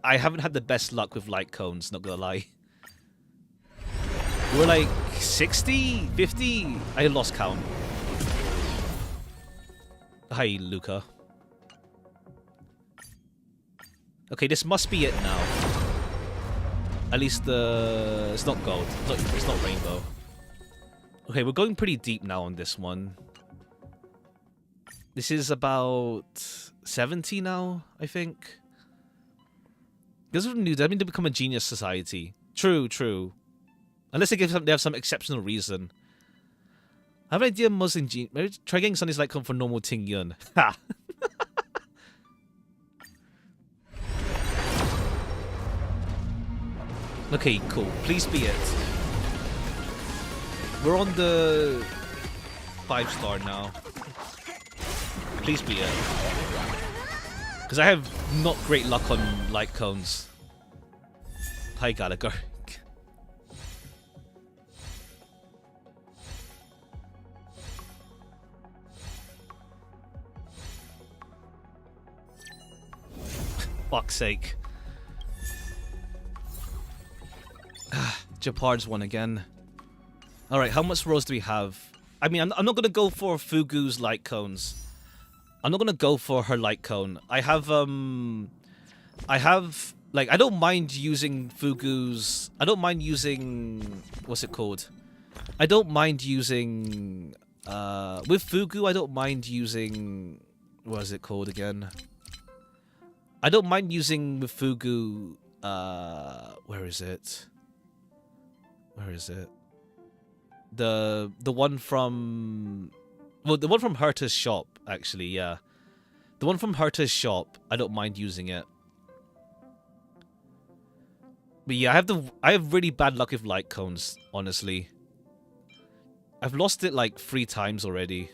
I haven't had the best luck with light cones, not gonna lie. We're like 60, 50. I lost count. Hi, Luca. Okay, this must be it now. At least the... It's not gold. It's not rainbow. Okay, we're going pretty deep now on this one. This is about 70 now, I think. This is new. That means to become a genius society. True, true. Unless they have some exceptional reason. I have an idea Muslim genius. Maybe try getting Sunny's light cone for normal Ting Yun. Ha! Okay, cool. Please be it. We're on the 5-star now. Please be it. Because I have not great luck on light cones. Hi, Gallagher. Fuck's sake. Japard's won again. Alright, how much rolls do we have? I mean, I'm not going to go for Fugu's light cones. I'm not going to go for her light cone. I have, like, I don't mind using Fugu's... I don't mind using... What's it called? I don't mind using... with Fugu, I don't mind using... What is it called again? I don't mind using with Fugu... where is it? Where is it? The one from... Well, the one from Herta's shop, actually, yeah. The one from Herta's shop, I don't mind using it. But yeah, I have really bad luck with light cones, honestly. I've lost it like 3 times already.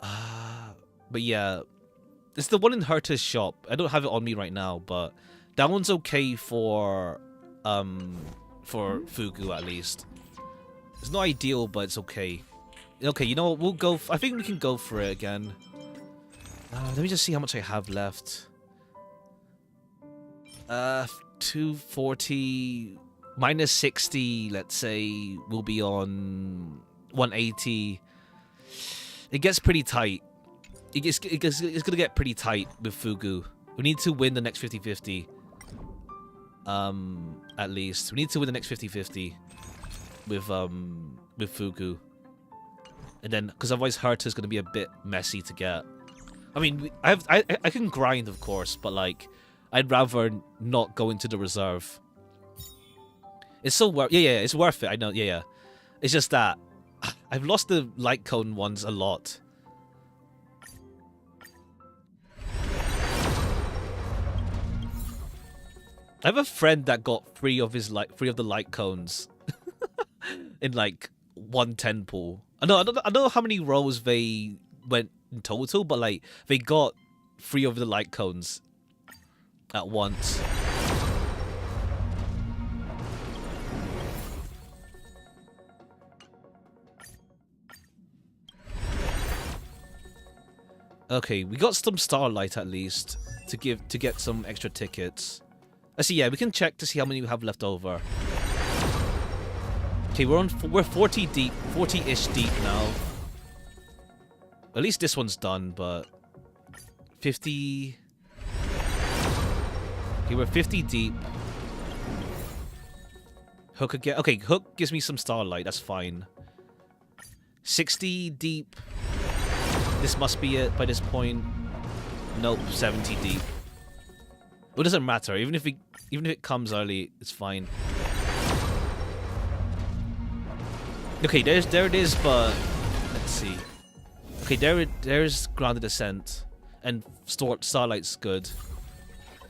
But yeah, it's the one in Herta's shop. I don't have it on me right now, but that one's okay for Fugu at least. It's not ideal, but it's okay. Okay, you know what? We'll go. I think we can go for it again. Let me just see how much I have left. 240 minus 60. Let's say we'll be on 180. It gets pretty tight. It's gonna get pretty tight with Fugu. We need to win the next 50-50. At least we need to win the next 50-50 with Fugu. And then, because otherwise Herta's going to be a bit messy to get. I mean, I can grind, of course, but like, I'd rather not go into the reserve. It's so worth. Yeah, it's worth it. I know. Yeah. It's just that I've lost the light cone ones a lot. I have a friend that got 3 of the light cones in like 110 pool. I don't know how many rolls they went in total, but like they got 3 of the light cones at once. Okay, we got some starlight at least to get some extra tickets. Actually, yeah, we can check to see how many we have left over. Okay, we're 40 deep, 40-ish deep now. At least this one's done, but 50. Okay, we're 50 deep. Hook again. Okay, Hook gives me some starlight. That's fine. 60 deep. This must be it by this point. Nope, 70 deep. It doesn't matter. Even if it comes early, it's fine. Okay, there it is, but let's see. Okay, there's grounded descent, and starlight's good.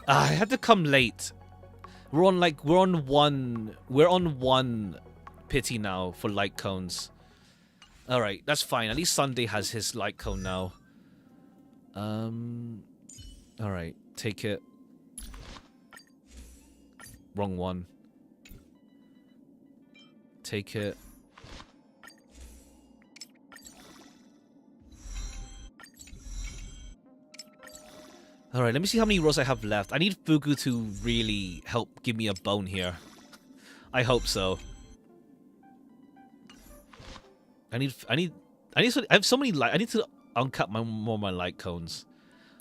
I had to come late. We're on one pity now for light cones. All right, that's fine. At least Sunday has his light cone now. All right, take it. Wrong one. Take it. Alright, let me see how many rolls I have left. I need Fugu to really help give me a bone here. I hope so. I have so many light. I need to uncut more of my light cones.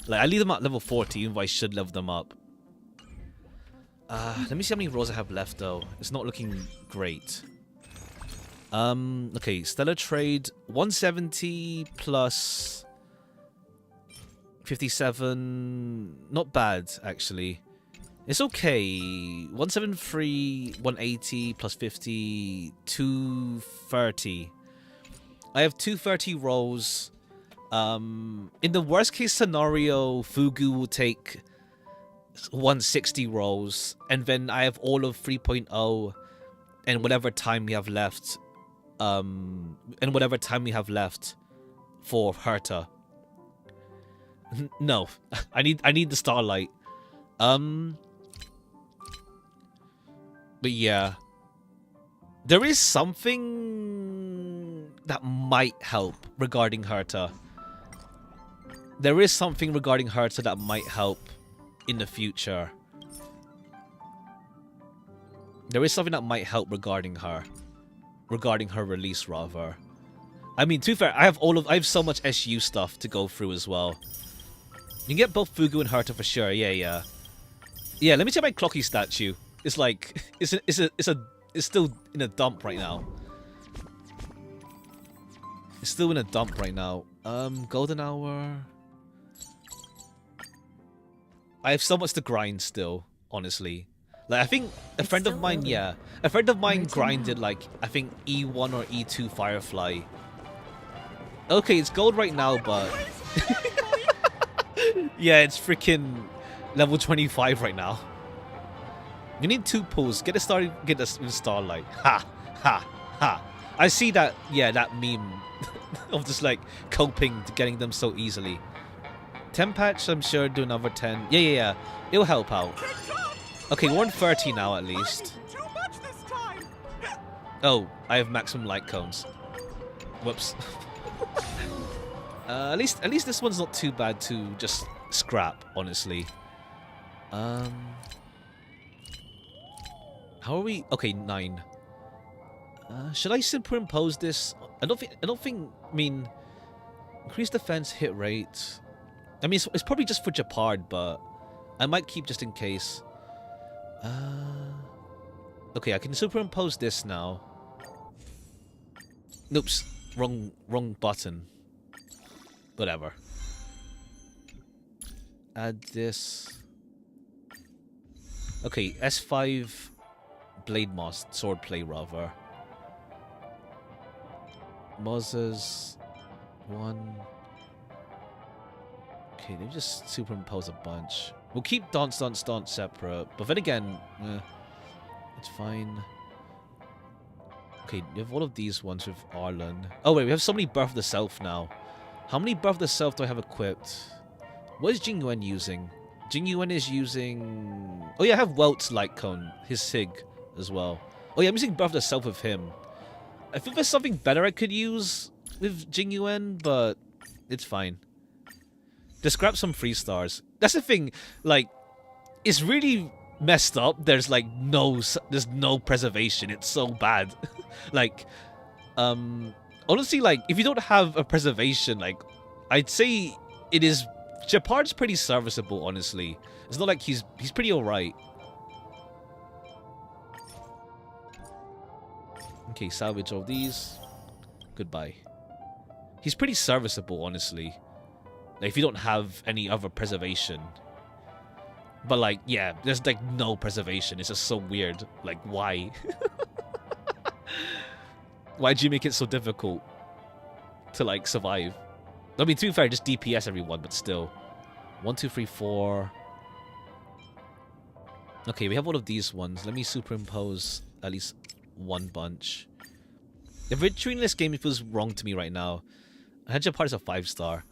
Like I leave them at level 40, even though I should level them up. Let me see how many rolls I have left though. It's not looking great. Okay, Stellar Trade 170 plus 57. Not bad actually. It's okay. 173, 180 plus 50, 230. I have 230 rolls. In the worst case scenario, Fugu will take 160 rolls, and then I have all of 3.0 and whatever time we have left. And whatever time we have left for Herta. No, I need the Starlight. But yeah, there is something that might help regarding Herta. There is something regarding Herta that might help in the future. There is something that might help regarding her. Regarding her release, rather. I mean, to be fair, I have so much SU stuff to go through as well. You can get both Fugu and Herta for sure. Yeah. Yeah, let me check my Clocky statue. It's like it's still in a dump right now. It's still in a dump right now. Golden Hour. I have so much to grind still, honestly. Like I think a friend of mine, a friend of mine grinded like I think E1 or E2 Firefly. Okay, it's gold right now, but yeah, it's freaking level 25 right now. You need 2 pulls. Get this with Starlight. Ha ha ha. I see that. Yeah, that meme of just like coping to getting them so easily. 10 patch, I'm sure do another 10. Yeah. It'll help out. Okay, we're on 30 now at least. Oh, I have maximum light cones. Whoops. At least this one's not too bad to just scrap, honestly. How are we? Okay, 9. Should I superimpose this? I don't think. I mean, increase defense, hit rate. I mean, it's probably just for Japard, but I might keep just in case. Okay, I can superimpose this now. Oops, wrong button. Whatever. Add this. Okay, S5 Blade Moss, Swordplay rather. Moses 1. Okay, they just superimpose a bunch. We'll keep Dance separate, but then again, it's fine. Okay, you have all of these ones with Arlen. Oh wait, we have so many Birth of the Self now. How many Birth of the Self do I have equipped? What is Jing Yuan using? Jing Yuan is using... Oh yeah, I have Welt's Light Cone, his Sig as well. Oh yeah, I'm using Birth of the Self with him. I think there's something better I could use with Jing Yuan, but it's fine. Just grab some 3 stars. That's the thing, like, it's really messed up. There's like there's no preservation. It's so bad. Like, honestly, like, if you don't have a preservation, like, I'd say it is... Japard's pretty serviceable, honestly. It's not like he's pretty alright. Okay, salvage all these. Goodbye. He's pretty serviceable, honestly. Like, if you don't have any other preservation. But, like, yeah, there's, like, no preservation. It's just so weird. Like, why? Why'd you make it so difficult to, like, survive? I mean, to be fair, just DPS everyone, but still. 1, 2, 3, 4. Okay, we have all of these ones. Let me superimpose at least one bunch. If we're treating this game, it feels wrong to me right now. Hedgehog Part is a 5-star.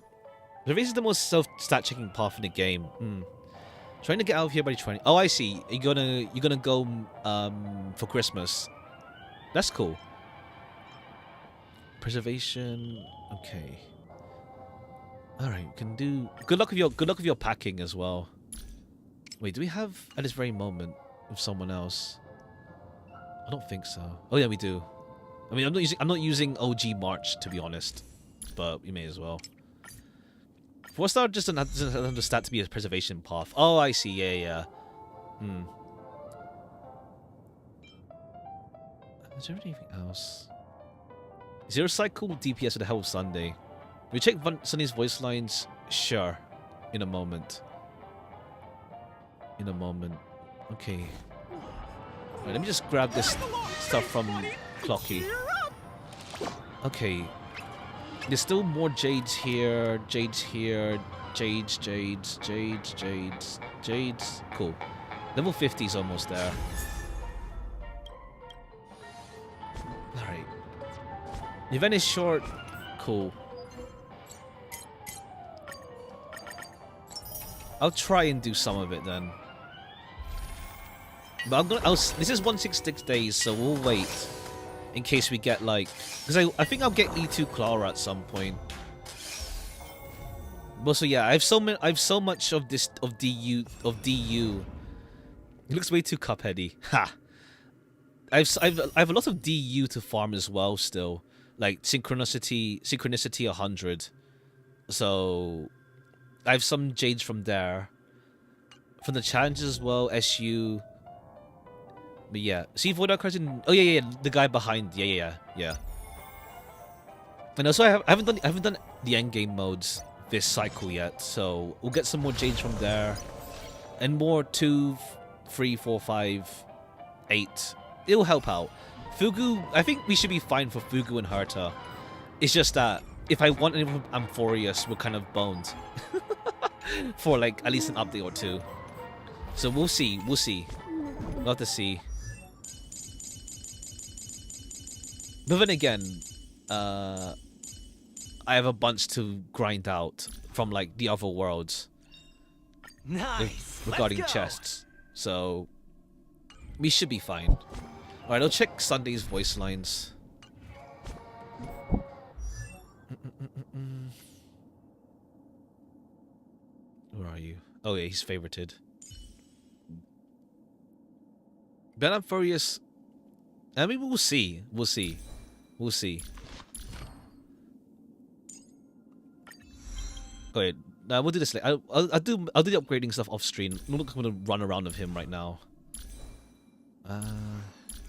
The race is the most self-stat checking path in the game. Trying to get out of here by 20. Oh, I see. You're gonna go for Christmas. That's cool. Preservation. Okay. All right, we can do. Good luck with your packing as well. Wait, do we have at this very moment with someone else? I don't think so. Oh yeah, we do. I mean, I'm not using OG March to be honest, but we may as well. 4-star just doesn't understand to be a preservation path. Oh, I see. Yeah. Is there anything else? Zero cycle DPS at the Hell of Sunday. We check Sunny's voice lines. Sure, in a moment. Okay. Right, let me just grab this stuff from Clocky. Okay. There's still more Jades here. Jades. Cool. Level 50 is almost there. Alright. The event is short. Cool. I'll try and do some of it then. But this is 166 days, so we'll wait in case we get like, because I think I'll get E2 Clara at some point. But so yeah, I have so much of this of DU. It looks way too Cupheady. Ha. I have a lot of DU to farm as well still, like synchronicity 100. So I have some Jades from there, from the challenges as well. SU. But yeah, see Void cards in. Oh yeah, the guy behind. Yeah. And also I haven't done the endgame modes this cycle yet, so we'll get some more Jades from there, and more 2, 3, 4, 5, 8. It'll help out. Fugu, I think we should be fine for Fugu and Herta. It's just that if I want anyone from Amphorius, we're kind of boned for like at least an update or two. So we'll see. We'll have to see. But then again, I have a bunch to grind out from like the other worlds. Nice. Regarding chests. So we should be fine. Alright, I'll check Sunday's voice lines. Where are you? Oh yeah, he's favorited. Ben, I'm furious. I mean, we'll see. Wait, we'll do this later. I'll do the upgrading stuff off screen. I'm not going to run around with him right now.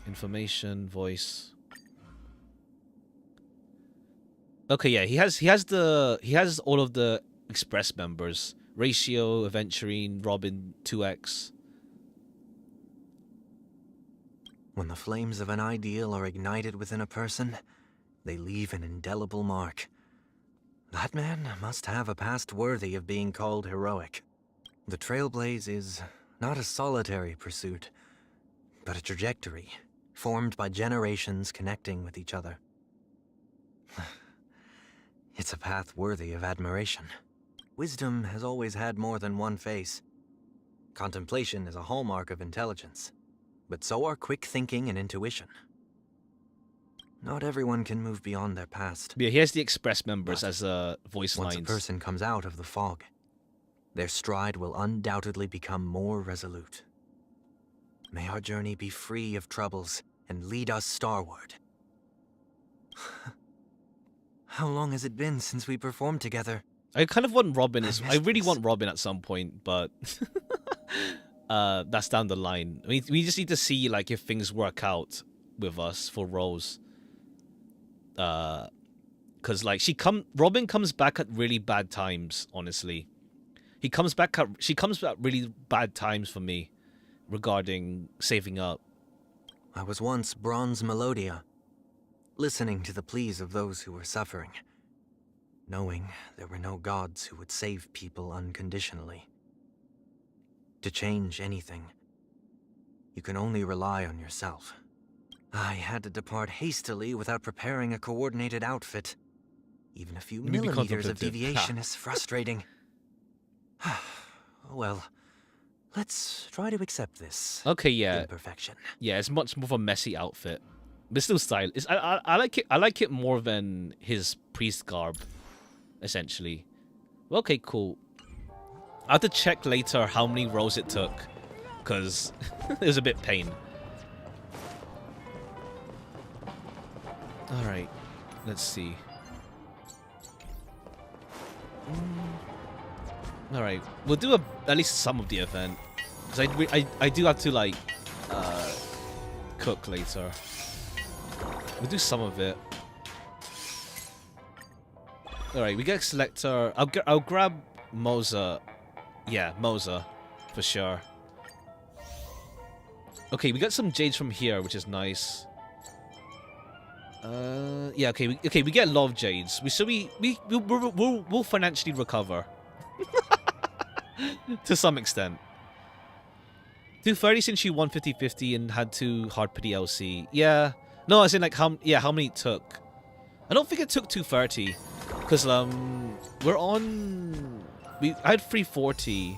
Information, voice. Okay, yeah, he has all of the Express members. Ratio, Aventurine, Robin, 2X. When the flames of an ideal are ignited within a person, they leave an indelible mark. That man must have a past worthy of being called heroic. The Trailblaze is not a solitary pursuit, but a trajectory formed by generations connecting with each other. It's a path worthy of admiration. Wisdom has always had more than one face. Contemplation is a hallmark of intelligence, but so are quick thinking and intuition. Not everyone can move beyond their past. Yeah, he has the Express members as voice lines. Once a person comes out of the fog, their stride will undoubtedly become more resolute. May our journey be free of troubles and lead us starward. How long has it been since we performed together? I kind of want Robin. I really want Robin at some point, but that's down the line. I mean, we just need to see like if things work out with us for roles. Cause like Robin comes back at really bad times. Honestly, she comes back at really bad times for me regarding saving up. I was once Bronze Melodia, listening to the pleas of those who were suffering, knowing there were no gods who would save people unconditionally. To change anything, you can only rely on yourself. I had to depart hastily without preparing a coordinated outfit. Even a few millimeters of deviation is frustrating. Well, let's try to accept this. Okay, yeah. Imperfection. Yeah, it's much more of a messy outfit, but still stylish. I like it. I like it more than his priest garb, essentially. Okay, cool. I have to check later how many rolls it took, because it was a bit pain. Alright, let's see. Alright, we'll do at least some of the event. Because I do have to, like, cook later. We'll do some of it. Alright, we get a selector. I'll grab Moza. Yeah, Moza. For sure. Okay, we got some jades from here, which is nice. Yeah, okay, we get a lot of jades. We'll financially recover. To some extent. 230 since you won 50-50 and had to hard per DLC. Yeah. No, as in like how many it took. I don't think it took 230. Because we're on I had 340.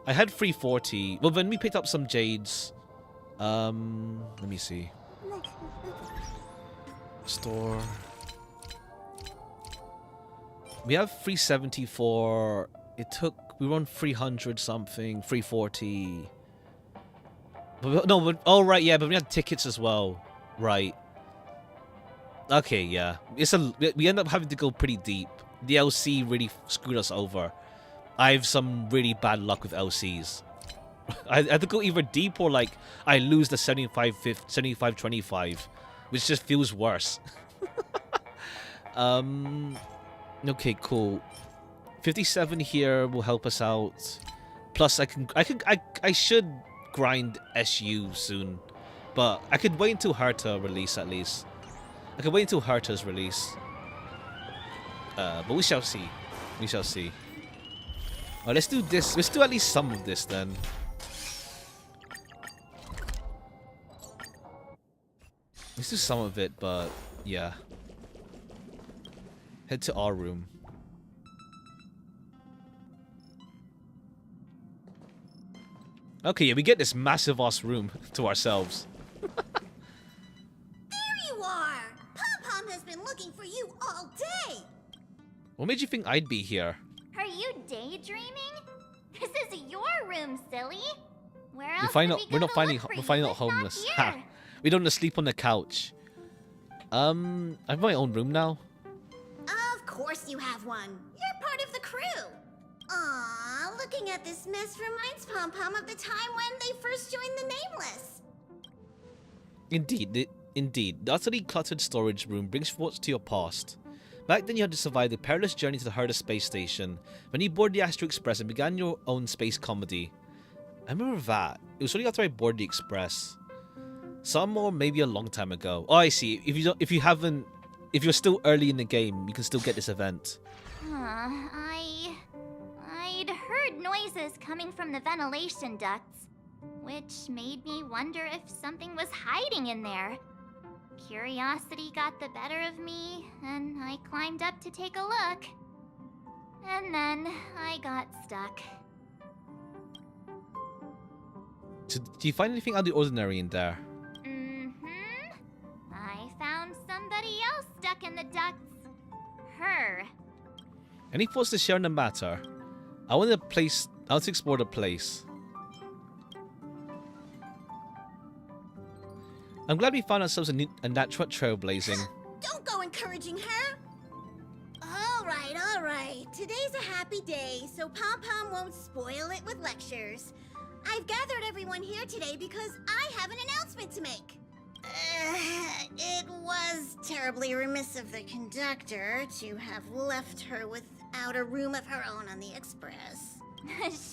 I had 340. Well, then we picked up some jades. Let me see. Store. We have 374. It took, we were on 300 something, 340. But no, but, oh right, yeah, but we had tickets as well, right? Okay, yeah, we end up having to go pretty deep. The LC really screwed us over. I have some really bad luck with LCs. I have to go either deep or like I lose the 75-25, which just feels worse. Okay, cool. 57 here will help us out. Plus, I should grind SU soon, but I could wait until Herta release at least. I could wait until Herta's release. But we shall see. We shall see. Alright, let's do this. Let's do at least some of this then. Let's do some of it, but yeah. Head to our room. Okay, yeah, we get this massive ass room to ourselves. There you are! Pom-Pom has been looking for you all day! What made you think I'd be here? Are you daydreaming? This is your room, silly. Where else We're finding out homeless. Ha! We don't want to sleep on the couch. I have my own room now. Of course you have one. You're part of the crew. Aww, looking at this mess reminds Pom-Pom of the time when they first joined the Nameless. Indeed. The utterly cluttered storage room brings thoughts to your past. Back then you had to survive the perilous journey to the Herta space station, when you boarded the Astro Express and began your own space comedy. I remember that. It was only after I boarded the Express. Some or maybe a long time ago. Oh, I see. If you're still early in the game, you can still get this event. I'd heard noises coming from the ventilation ducts, which made me wonder if something was hiding in there. Curiosity got the better of me, and I climbed up to take a look. And then I got stuck. So, do you find anything out of the ordinary in there? I found somebody else stuck in the ducts. Her. Any thoughts to share on the matter? I want to explore the place. I'm glad we found ourselves a natural trailblazing. Don't go encouraging her. All right. Today's a happy day, so Pom-Pom won't spoil it with lectures. I've gathered everyone here today because I have an announcement to make. It was terribly remiss of the conductor to have left her without a room of her own on the Express.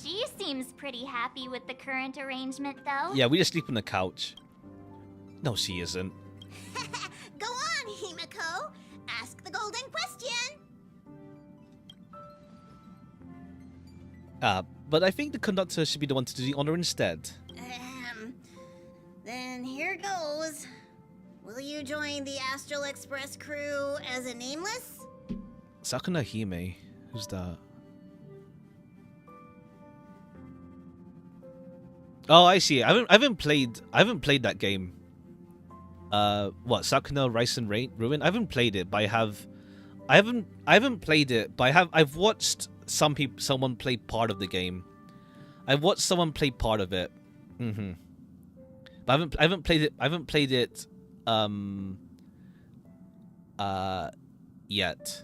She seems pretty happy with the current arrangement, though. Yeah, we just sleep on the couch. No, she isn't. Go on, Himiko. Ask the golden question. But I think the conductor should be the one to do the honor instead. Then here goes. Will you join the Astral Express crew as a Nameless? Sakuna Hime. Who's that? Oh, I see. I haven't played that game. What, Sakuna Rise and Ruin? I haven't played it, but I haven't played it, but I've watched someone play part of the game. I've watched someone play part of it. But I haven't played it. I haven't played it yet.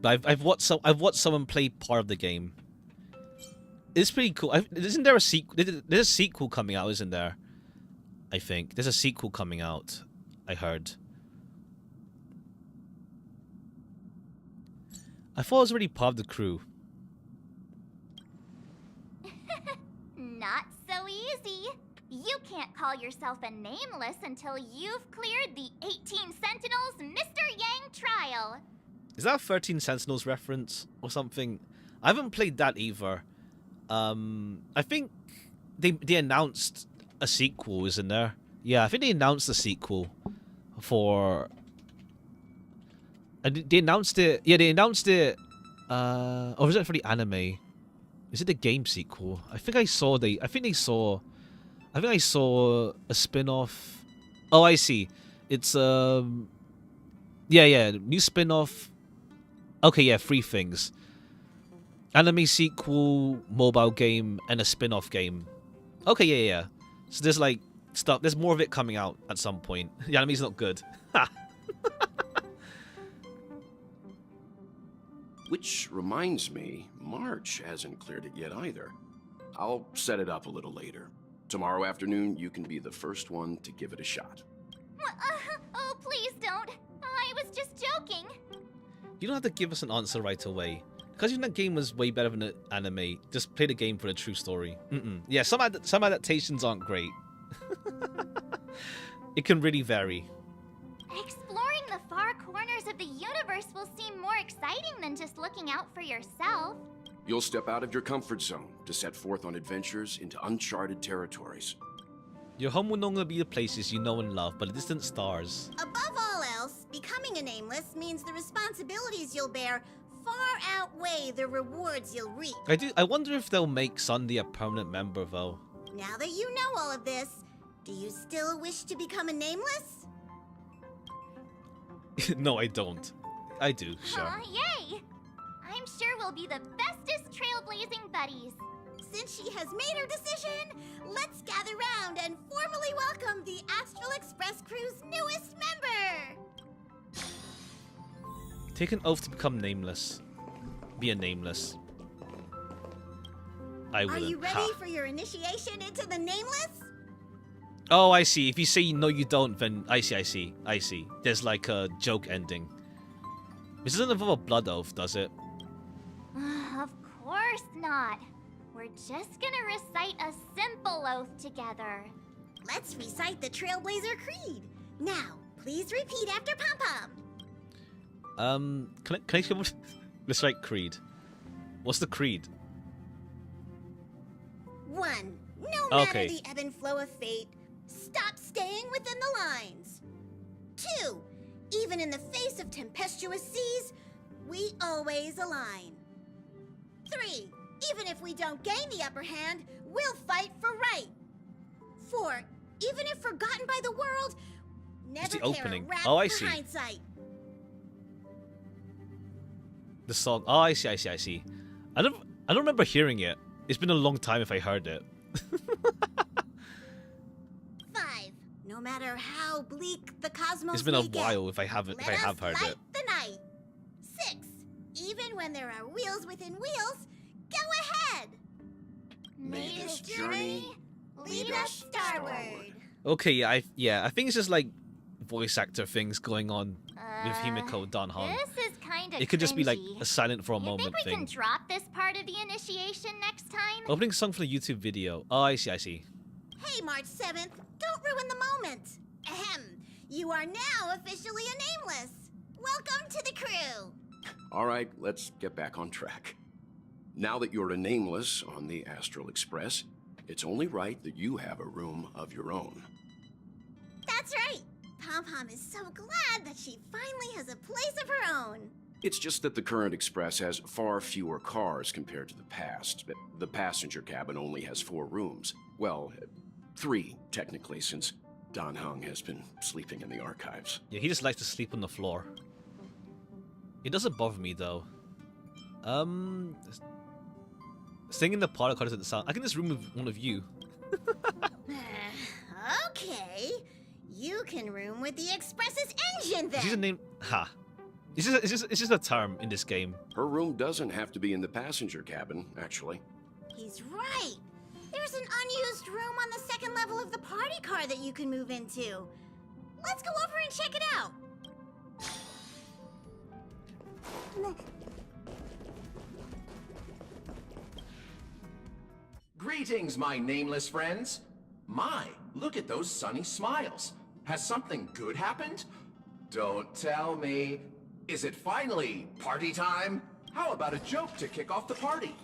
But I've watched someone play part of the game. It's pretty cool. Isn't there a sequel? There's a sequel coming out, isn't there? I think there's a sequel coming out. I heard. I thought it was already part of the crew. Not so easy. You can't call yourself a nameless until you've cleared the 18 Sentinels Mr. Yang trial. Is that a 13 Sentinels reference or something? I haven't played that either. I think they announced a sequel, isn't there? Yeah, I think they announced a sequel for. They announced it. Yeah, they announced it. Or was it for the anime? Is it the game sequel? I think I saw I think I saw a spin-off. Oh, I see. It's yeah, new spin-off. Okay, yeah, 3 things. Anime sequel, mobile game, and a spin-off game. Okay, yeah. So there's like stuff. There's more of it coming out at some point. The anime's not good. Which reminds me, March hasn't cleared it yet either. I'll set it up a little later. Tomorrow afternoon, you can be the first one to give it a shot. Oh, please don't. I was just joking. You don't have to give us an answer right away. Because you know that game was way better than the anime. Just play the game for the true story. Yeah, some adaptations aren't great. It can really vary. Exploring the far corners of the universe will seem more exciting than just looking out for yourself. You'll step out of your comfort zone to set forth on adventures into uncharted territories. Your home will no longer be the places you know and love, but the distant stars. Above all else, becoming a nameless means the responsibilities you'll bear far outweigh the rewards you'll reap. I wonder if they'll make Sunday a permanent member, though. Now that you know all of this, do you still wish to become a nameless? No, I don't. I do, sure. Yay! I'm sure we'll be the bestest trailblazing buddies. Since she has made her decision, let's gather round and formally welcome the Astral Express crew's newest member! Take an oath to become nameless. Be a nameless. I wouldn't. Are you ready for your initiation into the nameless? Oh, I see. If you say no, you don't, then I see. There's like a joke ending. This doesn't involve a blood oath, does it? Of course not. We're just gonna recite a simple oath together. Let's recite the Trailblazer Creed. Now, please repeat after Pom Pom. Can I come up? Let's write creed. What's the creed? 1. No matter the ebb and flow of fate, stop staying within the lines. 2. Even in the face of tempestuous seas, we always align. 3. Even if we don't gain the upper hand, we'll fight for right. 4. Even if forgotten by the world, never care a rat for hindsight. The song. Oh, I see. I don't remember hearing it. It's been a long time if I heard it. 5. No matter how bleak the cosmos It's been a may while get, if I have let heard us light it. the night. 6. Even when there are wheels within wheels, go ahead. May this journey lead us starward. Okay, yeah, I think it's just like voice actor things going on with Himiko Danhan. This is kind of It could just be like a silent for a You moment think we thing. can drop this part of the initiation next time? Opening song for the YouTube video. Oh, I see. Hey, March 7th, don't ruin the moment. Ahem. You are now officially a nameless. Welcome to the crew. All right, let's get back on track. Now that you're a nameless on the Astral Express, it's only right that you have a room of your own. That's right. Pom Pom is so glad that she finally has a place of her own. It's just that the current Express has far fewer cars compared to the past. The passenger cabin only has 4 rooms. Well, 3, technically, since Don Hung has been sleeping in the archives. Yeah, he just likes to sleep on the floor. It doesn't bother me though. Staying in the parlor card doesn't sound. I can just room with one of you. Okay. You can room with the Express's engine then. She's a name. Ha. It's just a term in this game. Her room doesn't have to be in the passenger cabin, actually. He's right. There's an unused room on the second level of the party car that you can move into. Let's go over and check it out. Greetings, my nameless friends. My, look at those sunny smiles. Has something good happened? Don't tell me. Is it finally party time? How about a joke to kick off the party?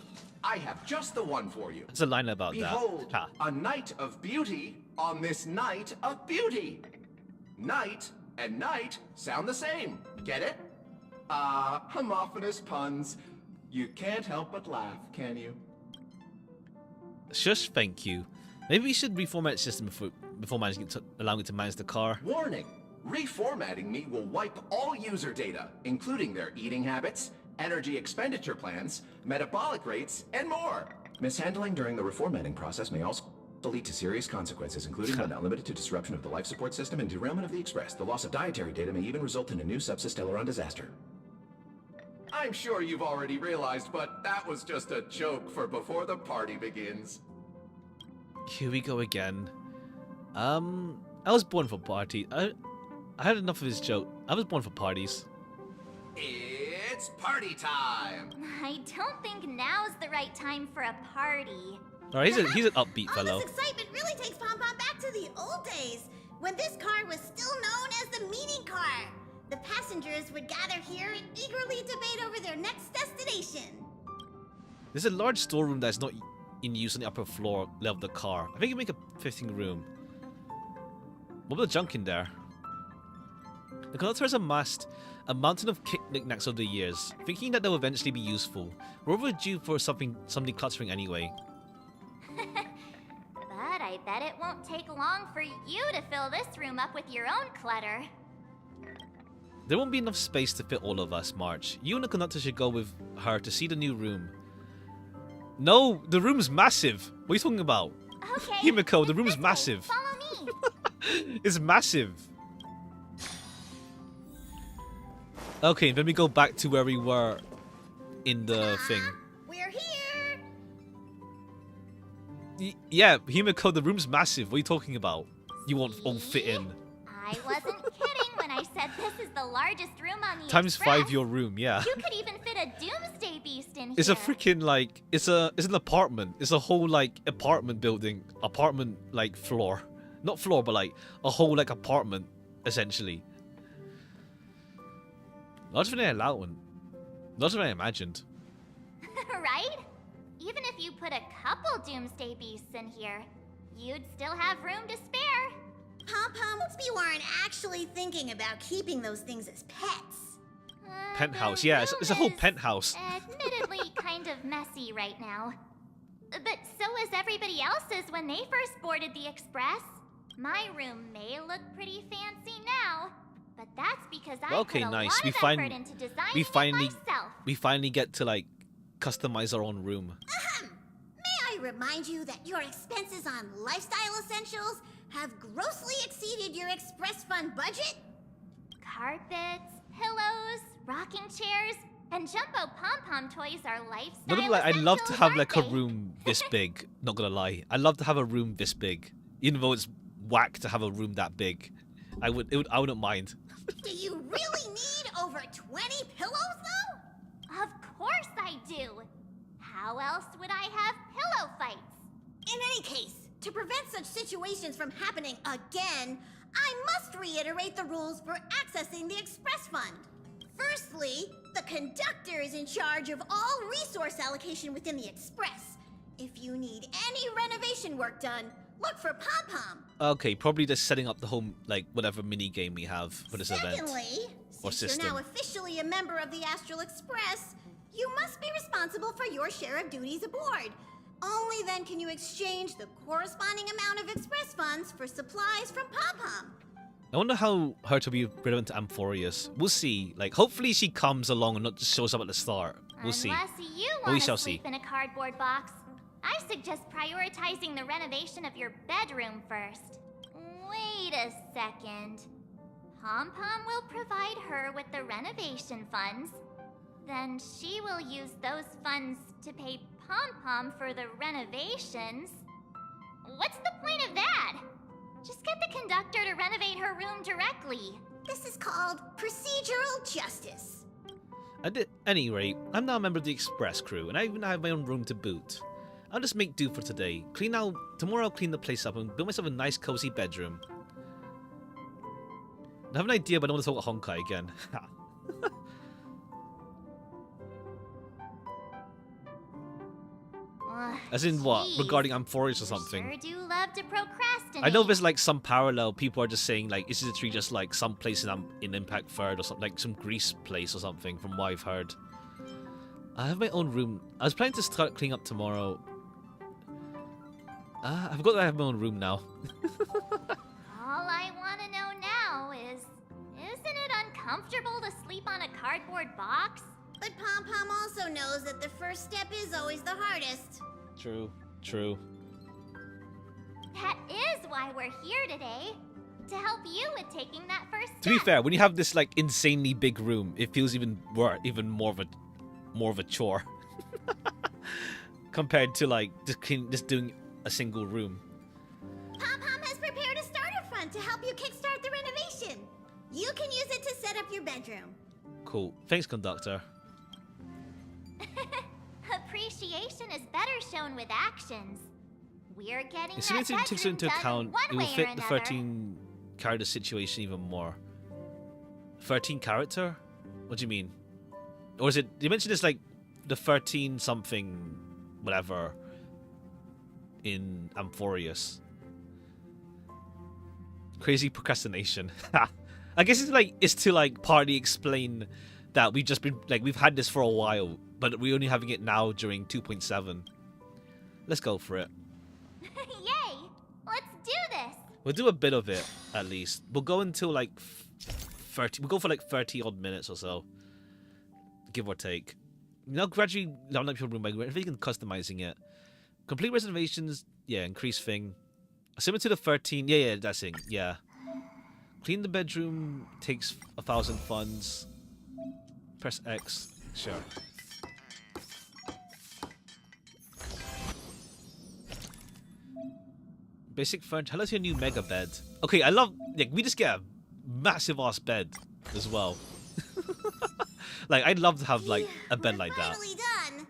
I have just the one for you. There's a line about Behold, that. a night of beauty on this night of beauty. Night and night sound the same. Get it? Homophonous puns. You can't help but laugh, can you? Shush, thank you. Maybe we should reformat the system before managing to allowing it to manage the car. Warning! Reformatting me will wipe all user data, including their eating habits, energy expenditure plans, metabolic rates, and more. Mishandling during the reformatting process may also lead to serious consequences, including but not limited to disruption of the life support system and derailment of the Express. The loss of dietary data may even result in a new subsystelleron disaster. I'm sure you've already realized, but that was just a joke for before the party begins. Here we go again. I was born for party. I had enough of his joke. I was born for parties. It's party time! I don't think now's the right time for a party. Alright, he's an upbeat All fellow. this excitement really takes Pom Pom back to the old days, when this car was still known as the meeting car. The passengers would gather here and eagerly debate over their next destination. There's a large storeroom that's not in use on the upper floor level of the car. I think you make a fitting room. What about the junk in there? The conductor has amassed a mountain of knickknacks over the years, thinking that they'll eventually be useful. We're overdue for something cluttering anyway. But I bet it won't take long for you to fill this room up with your own clutter. There won't be enough space to fit all of us, March. You and the conductor should go with her to see the new room. No, the room's massive. What are you talking about? Okay. Himiko, the room's massive. Follow me. It's massive. Okay, let me go back to where we were in the thing. We're here! Yeah, Himiko, the room's massive. What are you talking about? You won't all fit in. I wasn't kidding when I said this is the largest room on the Times Express. 5 your room, yeah. You could even fit a doomsday beast in here. It's a freaking like it's an apartment. It's a whole like apartment building, apartment like floor. Not floor, but like a whole like apartment essentially. Larger than I allowed. Larger than I imagined. Right? Even if you put a couple doomsday beasts in here, you'd still have room to spare. Pom Pom, you aren't actually thinking about keeping those things as pets. Penthouse, yeah, it's a whole penthouse. Admittedly kind of messy right now. But so is everybody else's when they first boarded the Express. My room may look pretty fancy now, but that's because I Okay, put a nice. lot of effort into designing it myself. We finally get to like customize our own room. May I remind you that your expenses on lifestyle essentials have grossly exceeded your Express Fund budget? Carpets, pillows, rocking chairs, and jumbo pom-pom toys are lifestyle Not gonna lie, I'd love to have like a birthday. room this big. Not gonna lie, I'd love to have a room this big. Even though it's whack to have a room that big, I wouldn't mind. Do you really need over 20 pillows, though? Of course I do. How else would I have pillow fights? In any case, to prevent such situations from happening again, I must reiterate the rules for accessing the Express Fund. Firstly, the conductor is in charge of all resource allocation within the Express. If you need any renovation work done, look for Pom Pom. Okay, probably just setting up the whole like whatever mini game we have for this event Secondly, or since system. you're now officially a member of the Astral Express, you must be responsible for your share of duties aboard. Only then can you exchange the corresponding amount of express funds for supplies from Pom-Pom. I wonder how her to be relevant to Amphorius. We'll see. Like, hopefully she comes along and not just shows up at the start. We'll see. Unless you But we want shall to sleep see. in a cardboard box, I suggest prioritizing the renovation of your bedroom first. Wait a second. Pom-Pom will provide her with the renovation funds. Then she will use those funds to pay Pom-Pom for the renovations. What's the point of that? Just get the conductor to renovate her room directly. This is called procedural justice. At any rate, I'm now a member of the Express crew, and I even have my own room to boot. I'll just make do for today. Tomorrow I'll clean the place up and build myself a nice cozy bedroom. I have an idea, but I don't want to talk about Honkai again. As in what? Jeez. Regarding Amphorius or something? Sure do love to procrastinate. I know there's like some parallel. People are just saying like, is it tree just like some place in Impact Third or something, like some Greece place or something, from what I've heard. I have my own room. I was planning to start cleaning up tomorrow. I forgot that I have my own room now. All I want to know now is, isn't it uncomfortable to sleep on a cardboard box? But Pom-Pom also knows that the first step is always the hardest. True, true. That is why we're here today. To help you with taking that first step. To be fair, when you have this like insanely big room, it feels even more of a chore compared to like just doing a single room. Pom-Pom has prepared a starter fund to help you kickstart the renovation. You can use it to set up your bedroom. Cool. Thanks, conductor. Appreciation is better shown with actions. We're getting As that soon as it takes bedroom into done account, one it will way fit or the another. 13 character situation even more. 13 character? What do you mean? Or is it? You mentioned it's like the 13 something, whatever, in Amphorius. Crazy procrastination. I guess it's to like partly explain that we've had this for a while, but we're only having it now during 2.7. Let's go for it. Yay! Let's do this! We'll do a bit of it, at least. We'll go until like 30. We'll go for like 30 odd minutes or so, give or take. Now gradually level up your room by everything and customizing it. Complete reservations, yeah, increase thing. Similar to the 13, yeah, that's it, yeah. Clean the bedroom takes 1,000 funds. Press X, sure. Basic furniture. Hello to your new mega bed. Okay, I love. Like, we just get a massive ass bed as well. Like, I'd love to have like a bed like that. Finally done.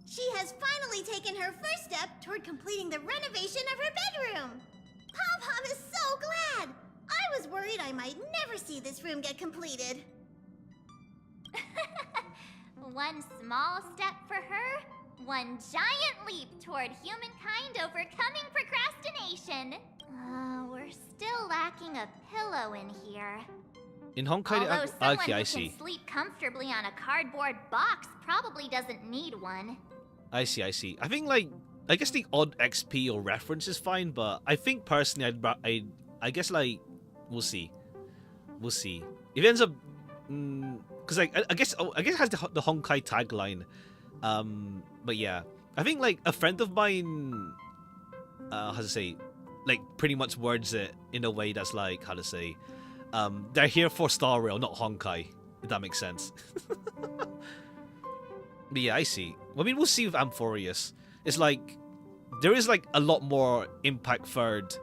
She has finally taken her first step toward completing the renovation of her bedroom. Pom-Pom is so glad. I was worried I might never see this room get completed. One small step for her, one giant leap toward humankind overcoming procrastination. We're still lacking a pillow in here. In Honkai, Although someone okay, I who see. can sleep comfortably on a cardboard box probably doesn't need one. I see. I think like I guess the odd XP or reference is fine, but I think personally I guess like we'll see. If it ends up because like I guess it has the Honkai tagline. But yeah, I think like a friend of mine how to say, like pretty much words it in a way that's like how to say, they're here for Star Rail, not Honkai, if that makes sense. But yeah, I see. I mean, we'll see with Amphorius. It's like there is like a lot more Impact Third,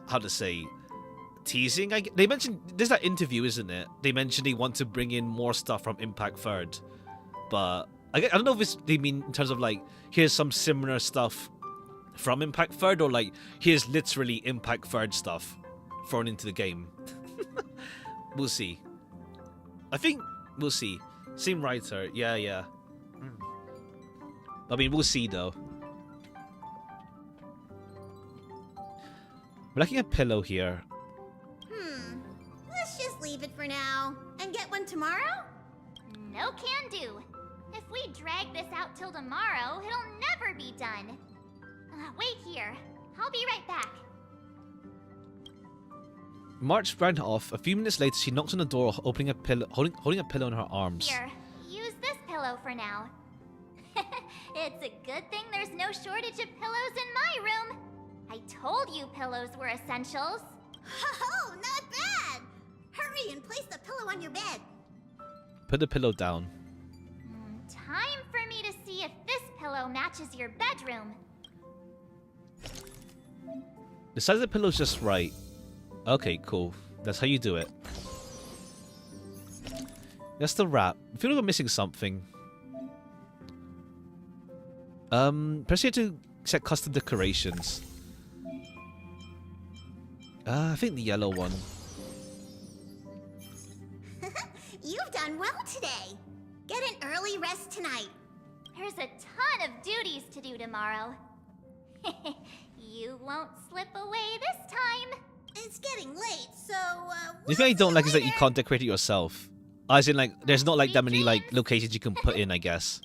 how to say, teasing. They mentioned there's that interview, isn't it? They mentioned they want to bring in more stuff from Impact Third, but I don't know if they mean in terms of like here's some similar stuff from Impact Third, or like here's literally Impact Third stuff thrown into the game. We'll see. I think we'll see. Same writer, yeah. I mean, we'll see though. We're lacking a pillow here. Let's just leave it for now and get one tomorrow. No can do. If we drag this out till tomorrow, it'll never never be done. Wait here. I'll be right back. March ran off. A few minutes later, she knocked on the door, opening a pillow, holding a pillow in her arms. Here, use this pillow for now. It's a good thing there's no shortage of pillows in my room. I told you pillows were essentials. Oh, not bad! Hurry and place the pillow on your bed. Put the pillow down. Time for me to see if this pillow matches your bedroom. The size of the pillow's just right. Okay, cool. That's how you do it. That's the wrap. I feel like I'm missing something. Press here to set custom decorations. I think the yellow one. You've done well today. Get an early rest tonight. There's a ton of duties to do tomorrow. You won't slip away this time. It's getting late, so, The thing I don't like is that you can't decorate it yourself. As in, like, there's not like that many like locations you can put in, I guess.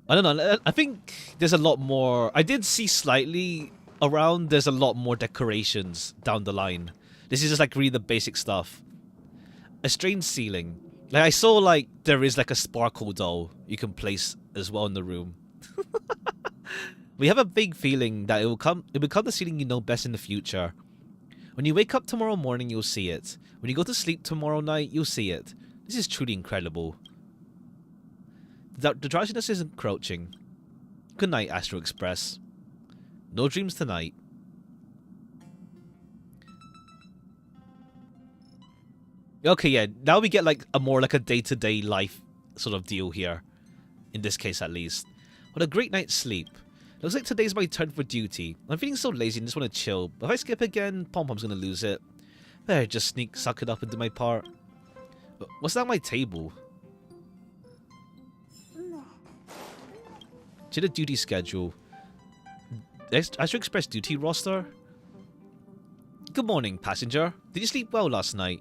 I don't know. I think there's a lot more. I did see slightly around. There's a lot more decorations down the line. This is just like really the basic stuff. A strange ceiling. Like I saw, like there is like a sparkle doll you can place as well in the room. We have a big feeling that it will become the ceiling you know best in the future. When you wake up tomorrow morning, you'll see it. When you go to sleep tomorrow night, you'll see it. This is truly incredible. The drowsiness is encroaching. Good night, Astro Express. No dreams tonight. Okay, yeah. Now we get like a day-to-day life sort of deal here. In this case, at least. What a great night's sleep. Looks like today's my turn for duty. I'm feeling so lazy and just want to chill. But if I skip again, Pom-Pom's gonna lose it. There, just suck it up into my part. What's that on my table? To the duty schedule. Astro Express duty roster? Good morning, passenger. Did you sleep well last night?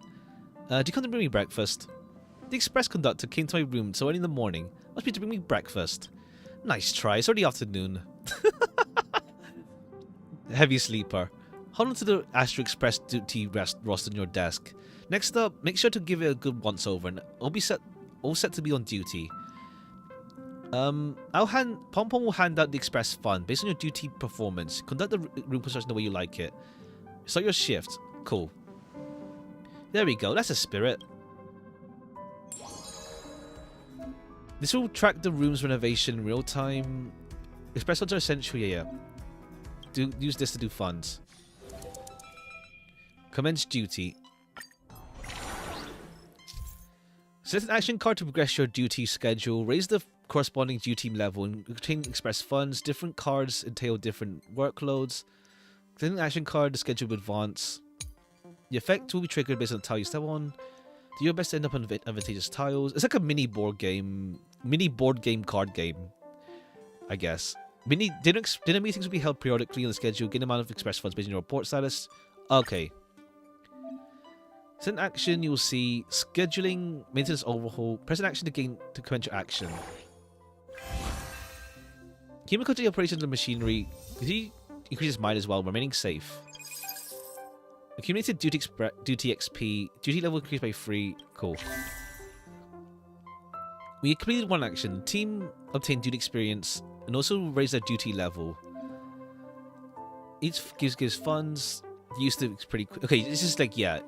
Do you come to bring me breakfast? The express conductor came to my room so early in the morning. Must be to bring me breakfast. Nice try. It's already afternoon. Heavy sleeper. Hold on to the Astro Express duty roster on your desk. Next up, make sure to give it a good once-over and all set to be on duty. Pom-Pom will hand out the express fund based on your duty performance. Conduct the room construction the way you like it. Start your shift. Cool. There we go. That's a spirit. This will track the room's renovation in real time. Express funds are essential. Yeah. Use this to do funds. Commence duty. Set an action card to progress your duty schedule. Raise the corresponding duty level and contain express funds. Different cards entail different workloads. Set an action card to schedule in advance. The effect will be triggered based on the tile you step on. Do your best to end up on advantageous tiles. It's like a mini board game card game, I guess. Dinner meetings will be held periodically on the schedule. Gain amount of express funds based on your report status. Okay. Set an action, you will see scheduling, maintenance overhaul. Press an action to commence your action. Human control operations of the machinery. Increases mine as well, remaining safe. Accumulated duty XP. Duty level increased by 3. Cool. We completed one action. The team obtained duty experience and also raised their duty level. Each gives funds. The use to it's pretty quick. Okay, this is like, yeah.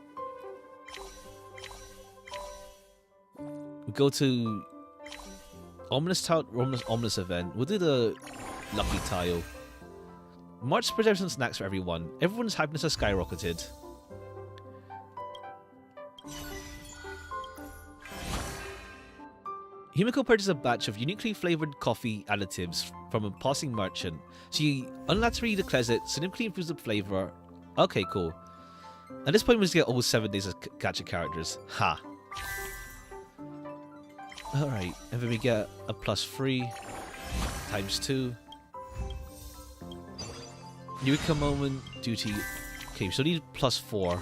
We go to ominous event. We'll do the lucky tile. March preserves some snacks for everyone. Everyone's happiness has skyrocketed. Himiko purchased a batch of uniquely flavored coffee additives from a passing merchant. She unilaterally declares it significantly improves the flavor. Okay, cool. At this point, we just get all 7 days of gacha characters. Ha! Alright, and then we get a +3 times 2. Eureka moment, duty. Okay, so we need +4.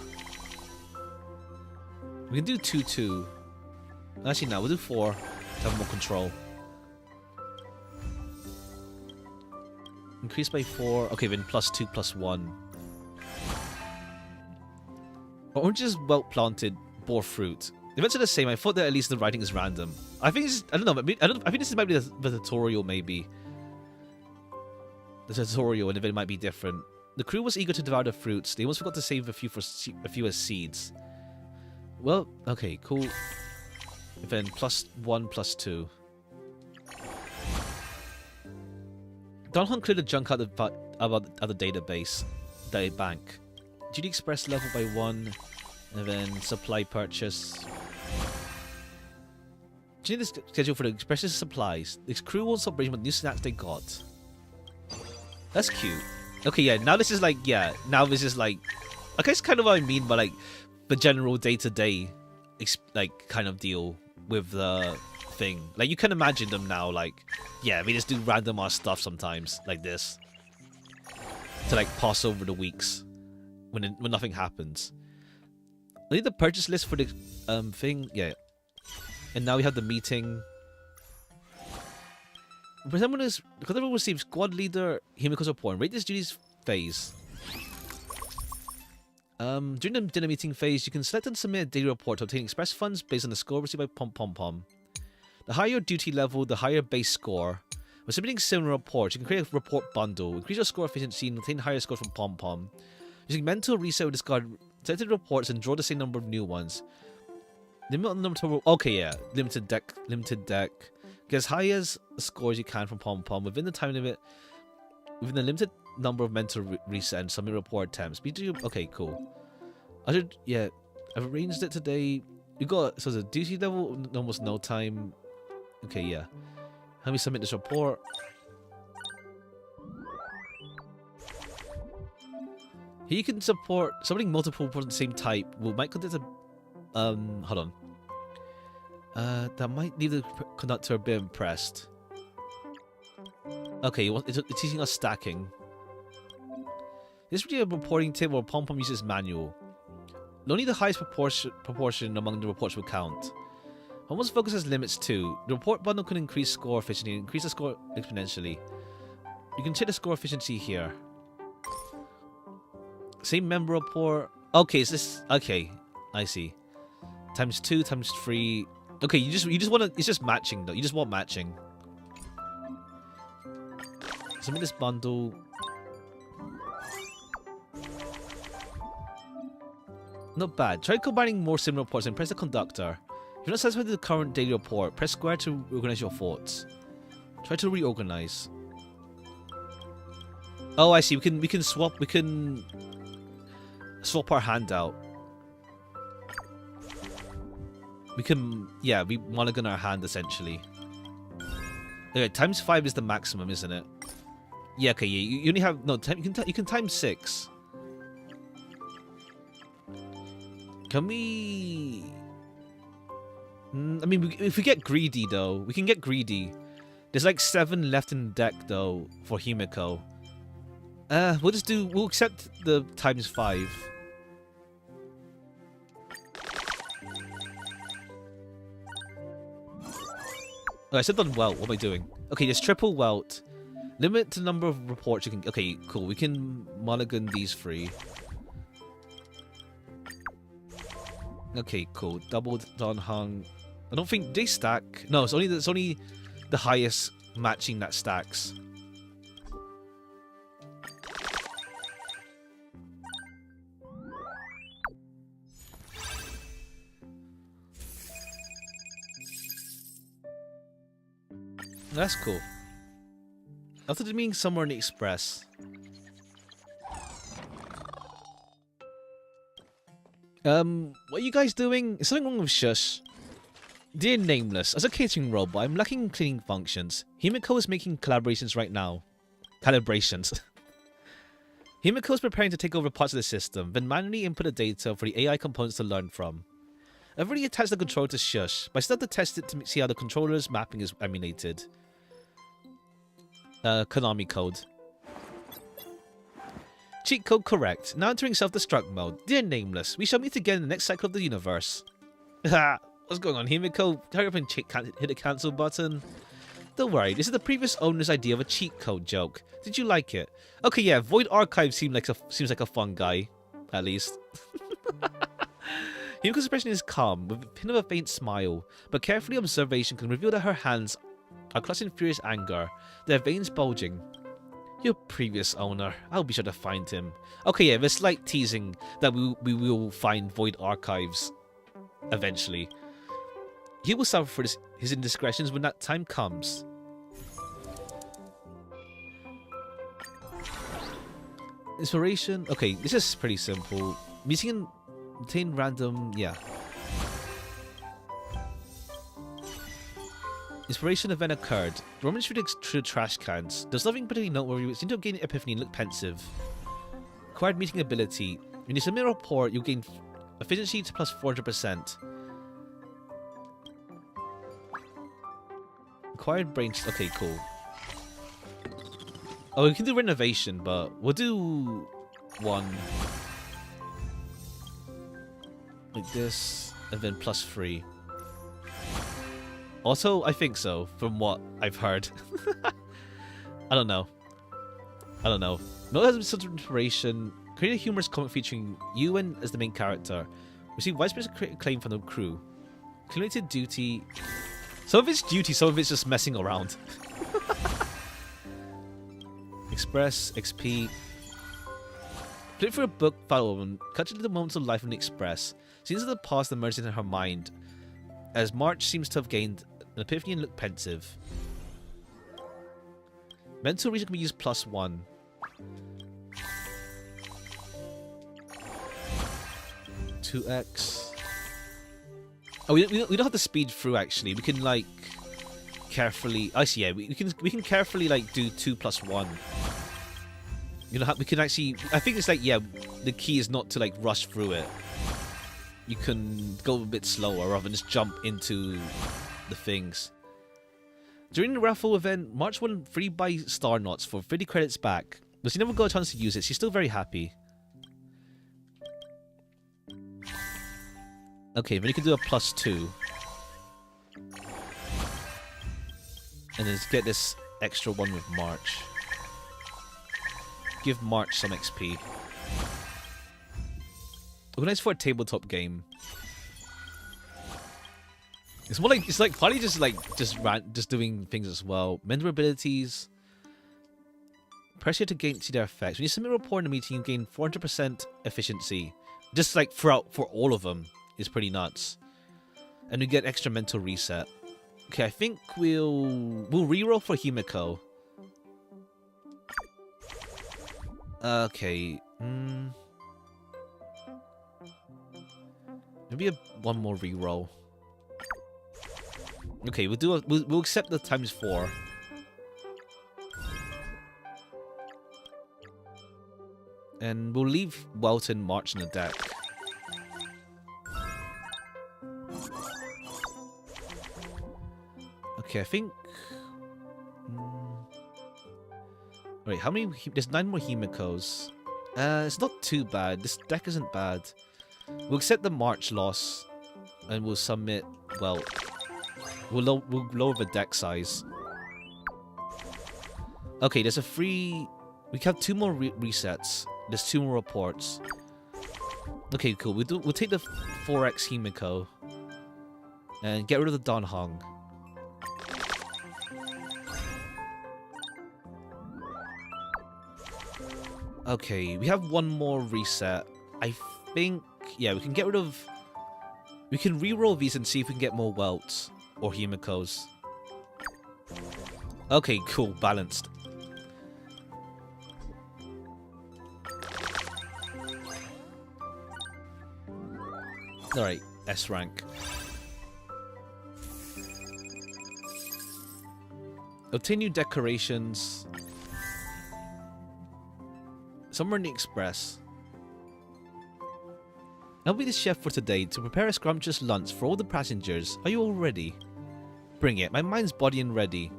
We can do 2-2. Actually, no, we'll do 4 to have more control. Increased by 4. Okay, then +2, +1. Oranges well planted bore fruit. If it's the same, I thought that at least the writing is random. I think it's, I don't know. I think this might be the tutorial, maybe. The tutorial, and if it might be different. The crew was eager to devour the fruits. They almost forgot to save a few as seeds. Well, okay, cool. Then +1, +2. Donhan cleared the junk out of the database, data bank. GD Express level by 1, and then supply purchase. Do you need the schedule for the Express's supplies? This crew won't stop bringing what new snacks they got. That's cute. Okay, yeah, now this is like, yeah, now this is like, I guess kind of what I mean by like the general day-to-day, like, kind of deal with the thing. Like, you can imagine them now, like, yeah, we just do random ass stuff sometimes, like this. To like pass over the weeks when nothing happens. I need the purchase list for the thing, yeah. And now we have the meeting. Everyone receives squad leader Himiko's report. Rate this duty's phase. During the dinner meeting phase, you can select and submit a daily report to obtain express funds based on the score received by Pom Pom Pom. The higher your duty level, the higher base score. When submitting similar reports, you can create a report bundle, increase your score efficiency, and obtain higher scores from Pom Pom. Using mental reset or discard selected reports and draw the same number of new ones. Limit on the number to... Okay, yeah. Limited deck. Get as high as scores you can from Pom Pom within the time limit, within the limited number of mental reset and submit report attempts. Okay, cool. Yeah, I've arranged it today. We got, so the duty level, almost no time. Okay, yeah. Let me submit this report. Here you can support submitting multiple reports of the same type. Might conduct a, hold on. That might leave the conductor a bit impressed. Okay, it's teaching us stacking. This is really a reporting table where Pom Pom uses manual. Only the highest proportion among the reports will count. Almost focuses limits too. The report bundle can increase score efficiency and increase the score exponentially. You can check the score efficiency here. Same member report. Okay, is this okay? I see. ×2, ×3. Okay, you just want to. It's just matching though. You just want matching. Submit this bundle. Not bad. Try combining more similar reports and press the conductor. If you're not satisfied with the current daily report, press square to organize your thoughts. Try to reorganize. Oh, I see. We can swap our handout. We can, yeah, we mulligan our hand essentially. Okay, ×5 is the maximum, isn't it? Yeah, okay, yeah, you only have, no, you can ×6. Can we... I mean, if we get greedy though, we can get greedy. There's like 7 left in deck though for Himiko. We'll accept the ×5. Oh, I said done welt. What am I doing? Okay, there's triple welt. Limit the number of reports you can... Okay, cool. We can mulligan these 3. Okay, cool. Double Don Hung. I don't think they stack. No, it's only the highest matching that stacks. That's cool. After the meeting somewhere in the Express. What are you guys doing? Is something wrong with Shush? Dear Nameless, as a catering robot, I'm lacking in cleaning functions. Himiko is making collaborations right now. Calibrations. Himiko is preparing to take over parts of the system, then manually input the data for the AI components to learn from. I've already attached the controller to Shush, but I still have to test it to see how the controller's mapping is emulated. Konami code. Cheat code correct. Now entering self-destruct mode. Dear Nameless, we shall meet again in the next cycle of the universe. What's going on, Himiko? Hurry up and hit the cancel button. Don't worry, this is the previous owner's idea of a cheat code joke. Did you like it? Okay, yeah, Void Archive seems like a fun guy, at least. Himiko's expression is calm, with a pin of a faint smile, but carefully observation can reveal that her hands are clutched in furious anger, their veins bulging. Your previous owner, I'll be sure to find him. Okay, yeah, there's slight teasing that we will find Void Archives eventually. He will suffer for his indiscretions when that time comes. Inspiration. Okay, this is pretty simple. Meeting and obtain random. Yeah. Inspiration event occurred. Rummage through the trash cans. There's nothing particularly noteworthy, but seem to have gained epiphany and look pensive. Acquired meeting ability. When you submit a report, you'll gain efficiency to plus 400%. Acquired brains. Okay, cool. Oh, we can do renovation, but we'll do one like this, and then plus 3. Also, I think so, from what I've heard. I don't know. Note has some sort of inspiration. Create a humorous comic featuring Ewan as the main character. Receive widespread acclaim from the crew. Accumulated duty. Some of it's duty, some of it's just messing around. Express, XP. Flip through a book, follow them, cut into the moments of life in the Express. Scenes of the past emerged in her mind, as March seems to have gained an epiphany and looked pensive. Mental reason can be used plus 1. $2x. Oh, we don't have to speed through actually. We can like carefully. I see. Yeah, we can carefully like do 2 plus 1. You know, we can actually. I think it's like, yeah, the key is not to like rush through it. You can go a bit slower rather than just jump into the things. During the raffle event, March won 3 by Star Knots for 50 credits back. But she never got a chance to use it. She's still very happy. Okay, then you can do a plus 2. And then get this extra one with March. Give March some XP. Organize for a tabletop game. It's more like probably just doing things as well. Mental abilities. Pressure to gain see their effects. When you submit a report in a meeting, you gain 400% efficiency. Just like for all of them is pretty nuts. And we get extra mental reset. Okay, I think we'll reroll for Himiko. Okay. Maybe one more reroll. Okay, we'll accept the times 4. And we'll leave Welton March on the deck. Okay, I think. Wait, how many? There's 9 more Himikos. It's not too bad. This deck isn't bad. We'll accept the March loss, and we'll submit. Well, we'll lower the deck size. Okay, there's a free. We have 2 more resets. There's 2 more reports. Okay, cool. We'll take the 4x Himiko and get rid of the Don Hong. Okay, we have 1 more reset. I think, yeah, we can get rid of. We can reroll these and see if we can get more Welts or Himikos. Okay, cool, balanced. Alright, S rank. Obtain new decorations. Somewhere in the Express. I'll be the chef for today to prepare a scrumptious lunch for all the passengers. Are you all ready? Bring it. My mind's body and ready.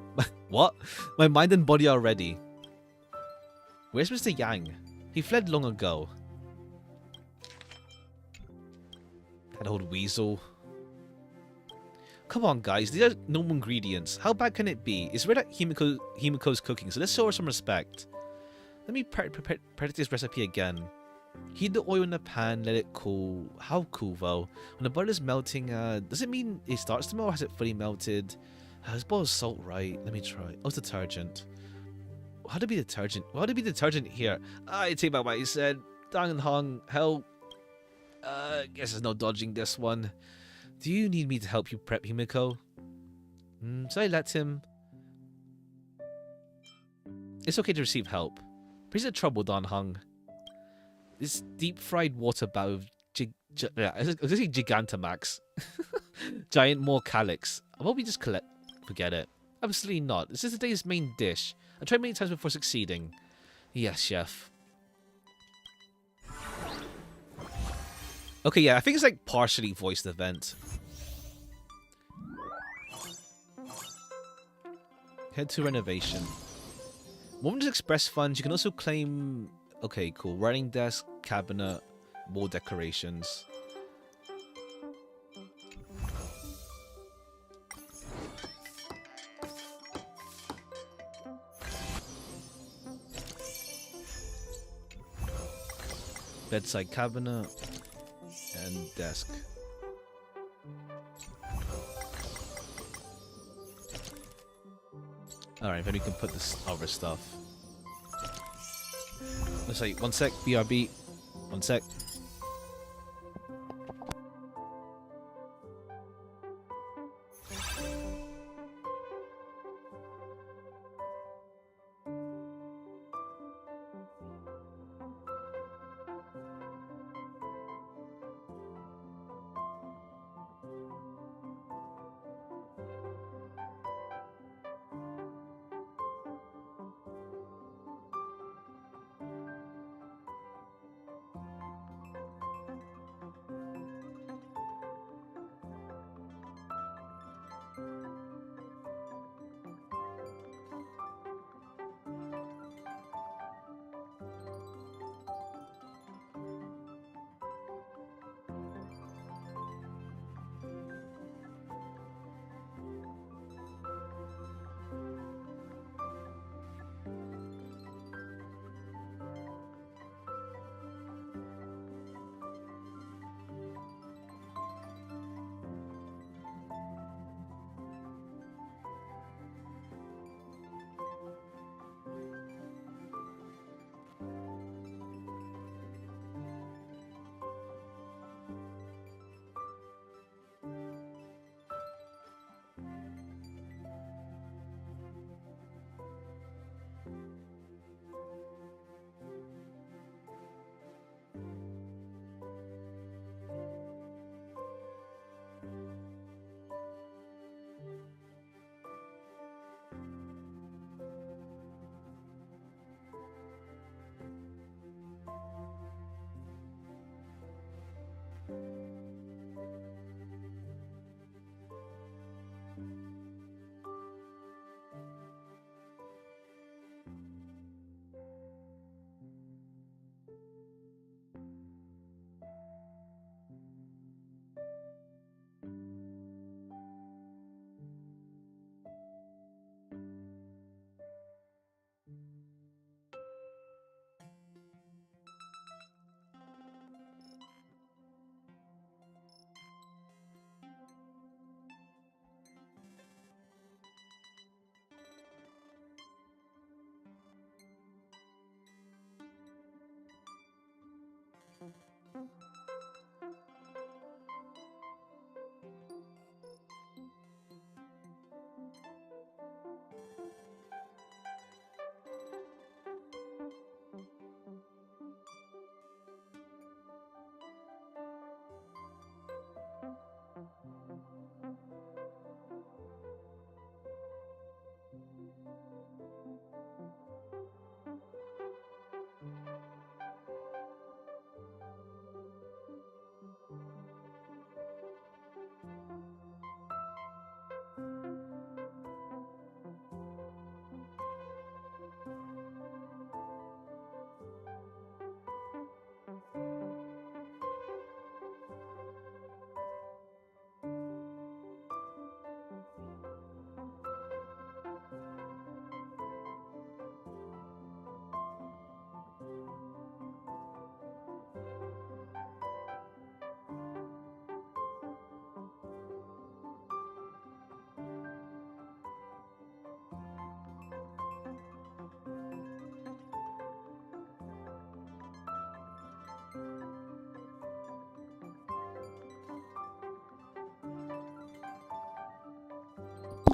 What? My mind and body are ready. Where's Mr. Yang? He fled long ago. That old weasel. Come on, guys. These are normal ingredients. How bad can it be? It's rare that Himiko's cooking, so let's show her some respect. Let me practice this recipe again. Heat the oil in the pan, let it cool. How cool, though? When the butter is melting, does it mean it starts to melt or has it fully melted? This bowl is salt, right? Let me try. Oh, it's detergent. How to be detergent? How to be detergent here? I take back what he said. Dang Hong, help. Guess there's no dodging this one. Do you need me to help you prep Himiko? So I let him. It's okay to receive help. Here's the trouble, Don Hung. This deep-fried water bout of I was gonna say Gigantamax. Giant more calyx. I hope we just forget it. Absolutely not. This is today's main dish. I tried many times before succeeding. Yes, chef. Okay, yeah, I think it's like partially voiced event. Head to renovation. Women's Express funds. You can also claim. Okay, cool. Writing desk, cabinet, wall decorations. Bedside cabinet and desk. Alright, then we can put this other stuff. Let's say, one sec, BRB. One sec.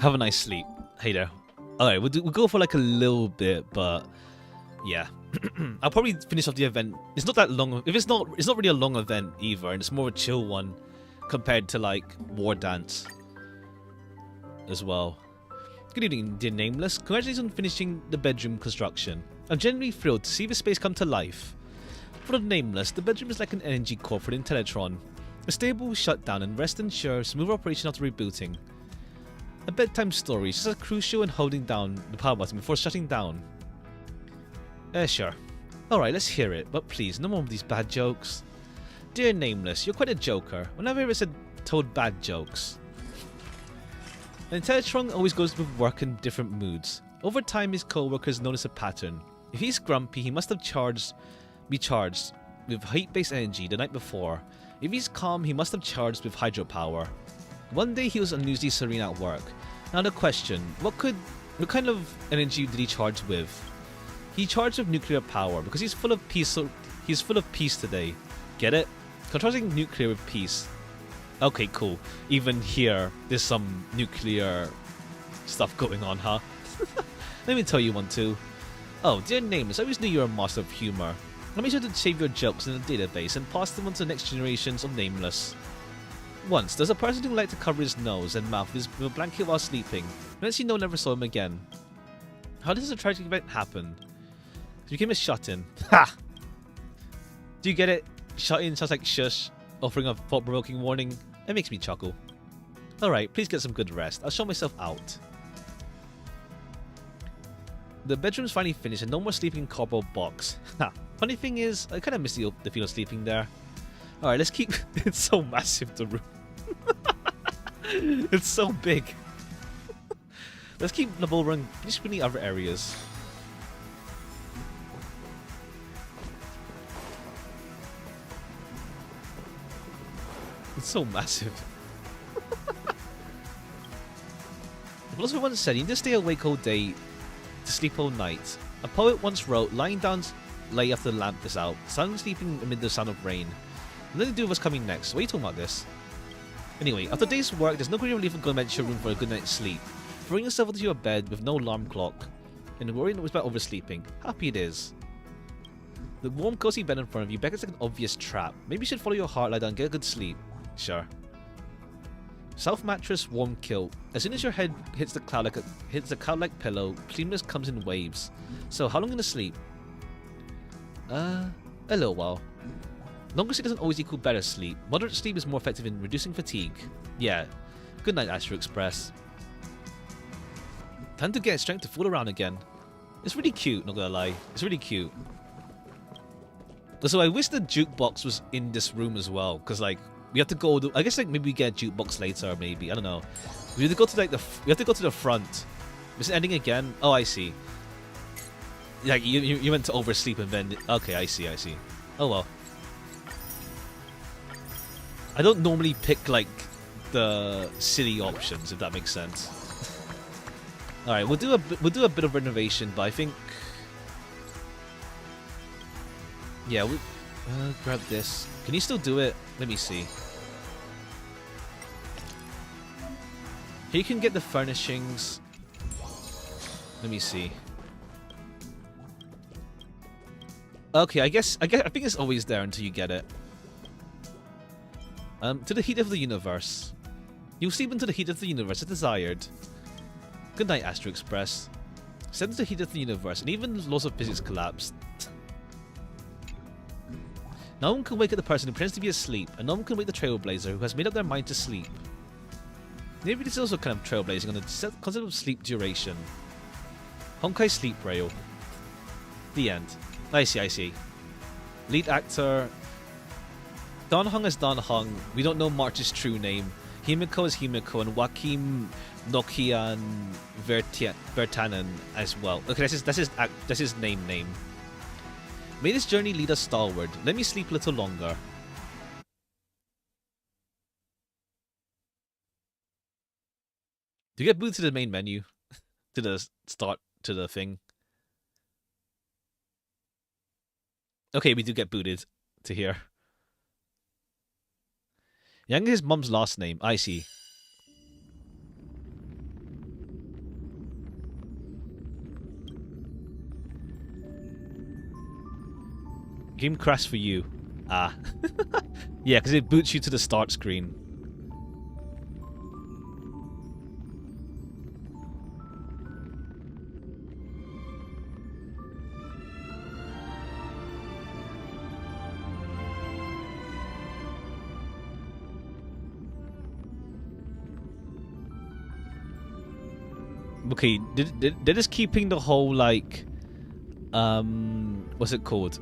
Have a nice sleep. Hey there. Alright, we'll go for like a little bit, but yeah. I'll probably finish off the event. It's not that long. If it's not really a long event either, and it's more a chill one compared to like War Dance as well. Good evening, dear Nameless. Congratulations on finishing the bedroom construction. I'm genuinely thrilled to see the space come to life. For the Nameless, the bedroom is like an energy core for the Intellatron. A stable shut down and rest ensure smooth operation after rebooting. A bedtime story is just as crucial in holding down the power button before shutting down. Sure. Alright, let's hear it, but please, no more of these bad jokes. Dear Nameless, you're quite a joker. Whenever I said told bad jokes. An Intellatron always goes with work in different moods. Over time, his co-workers notice a pattern. If he's grumpy, he must have be charged with heat-based energy the night before. If he's calm, he must have charged with hydropower. One day he was unusually serene at work. Now the question, what kind of energy did he charge with? He charged with nuclear power because he's full of peace. So he's full of peace today. Get it? Contrasting nuclear with peace. Okay, cool. Even here, there's some nuclear stuff going on, huh? Let me tell you one too. Oh, dear Nameless, I always knew you were a master of humor. I'll make sure to save your jokes in a database and pass them on to the next generations of Nameless. Once, there's a person who liked to cover his nose and mouth with a blanket while sleeping. Unless you know, never saw him again. How does a tragic event happen? He became a shut-in. Ha! Do you get it? Shut-in sounds like shush, offering a thought-provoking warning. It makes me chuckle. Alright, please get some good rest. I'll show myself out. The bedroom's finally finished and no more sleeping in cardboard box. Ha! Funny thing is, I kind of miss the feel of sleeping there. Alright, let's keep... It's so massive, the room. It's so big. Let's keep the ball run just in the other areas. It's so massive. Philosopher once said, you need to stay awake all day to sleep all night. A poet once wrote, lying down lay after the lamp is out, silently sleeping amid the sound of rain. And then the do what's coming next. What are you talking about this? Anyway, after a day's work, there's no great relief in going to your room for a good night's sleep. Throwing yourself into your bed with no alarm clock, and worrying about oversleeping. Happy it is. The warm, cozy bed in front of you beckons like an obvious trap. Maybe you should follow your heart, lie down, and get a good sleep. Sure. Soft mattress, warm kilt. As soon as your head hits the cloud-like pillow, sleepiness comes in waves. So, how long in the sleep? A little while. Longer sleep doesn't always equal better sleep. Moderate sleep is more effective in reducing fatigue. Yeah. Good night, Astro Express. Time to get strength to fool around again. It's really cute, not gonna lie. It's really cute. So I wish the jukebox was in this room as well, because like we have to go. I guess like maybe we get a jukebox later. Maybe I don't know. We have to go to like we have to go to the front. Is it ending again? Oh, I see. Like you meant to oversleep and then okay, I see. Oh well. I don't normally pick like the silly options, if that makes sense. All right, we'll do a bit of renovation, but I think yeah, we grab this. Can you still do it? Let me see. Here you can get the furnishings. Let me see. Okay, I think it's always there until you get it. To the heat of the universe. You'll sleep into the heat of the universe as desired. Good night, Astro Express. Send to the heat of the universe, and even laws of physics collapse. No one can wake up the person who pretends to be asleep, and no one can wake the trailblazer who has made up their mind to sleep. Maybe this is also kind of trailblazing on the concept of sleep duration. Honkai Sleep Rail. The end. I see. Lead actor Don Hung as Don Hung. We don't know March's true name. Himiko is Himiko, and Joachim Nokian Vertanen as well. Okay, that's his name. May this journey lead us stalwart. Let me sleep a little longer. Do you get booted to the main menu? To the start, to the thing? Okay, we do get booted to here. Yang is his mum's last name. I see. Game crashed for you. Ah. Yeah, because it boots you to the start screen. Okay, they're just keeping the whole like, what's it called?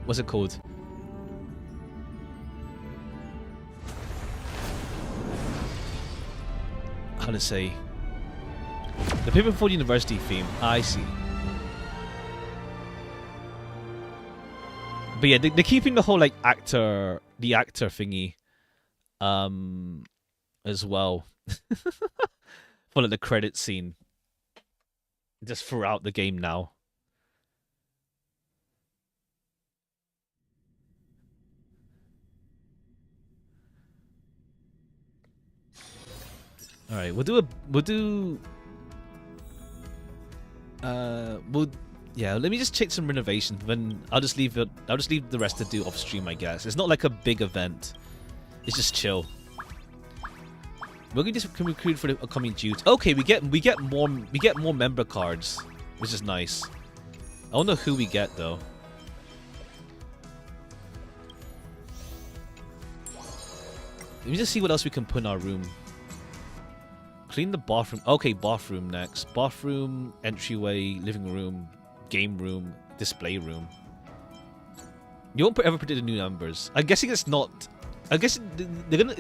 What's it called? How to say? The Paperford University theme. I see. But yeah, they're keeping the whole like the actor thingy, as well. For like the credit scene. Just throughout the game now. All right, yeah, let me just check some renovations. Then I'll just leave the rest to do off stream, I guess. It's not like a big event. It's just chill. We're gonna just recruit for the upcoming dudes. Okay, we get more member cards, which is nice. I don't know who we get though. Let me just see what else we can put in our room. Clean the bathroom. Okay, bathroom next. Bathroom, entryway, living room, game room, display room. You won't ever predict the new numbers. I'm guessing it's not. I guess they're gonna.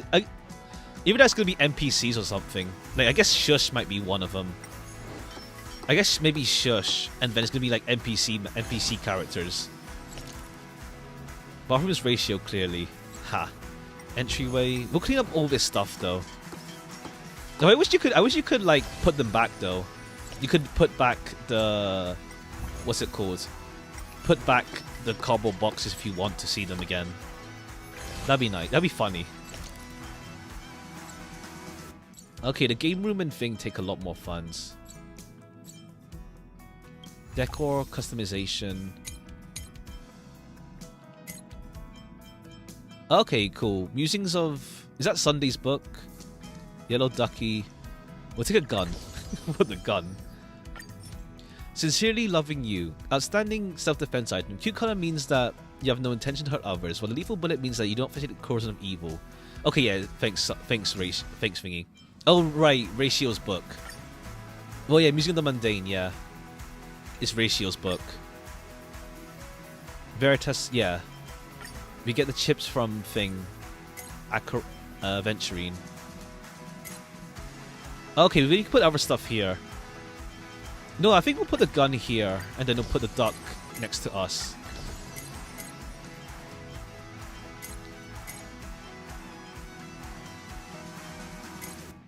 Even that's gonna be NPCs or something. Like I guess Shush might be one of them. I guess maybe Shush, and then it's gonna be like NPC characters. Bathroom's ratio clearly. Ha. Entryway. We'll clean up all this stuff though. No, I wish you could like put them back though. You could put back the, what's it called? Put back the cardboard boxes if you want to see them again. That'd be nice. That'd be funny. Okay, the game room and thing take a lot more funds. Decor, customization. Okay, cool. Musings of... Is that Sunday's book? Yellow Ducky. We'll take a gun. What the gun? Sincerely loving you. Outstanding self-defense item. Cute color means that you have no intention to hurt others, while the lethal bullet means that you don't face the corrosion of evil. Okay, yeah, thanks, Thingy. Oh, right, Ratio's book. Well, yeah, Music of the Mundane, yeah. It's Ratio's book. Veritas, yeah. We get the chips from Venturine. Okay, we can put other stuff here. No, I think we'll put the gun here, and then we'll put the duck next to us.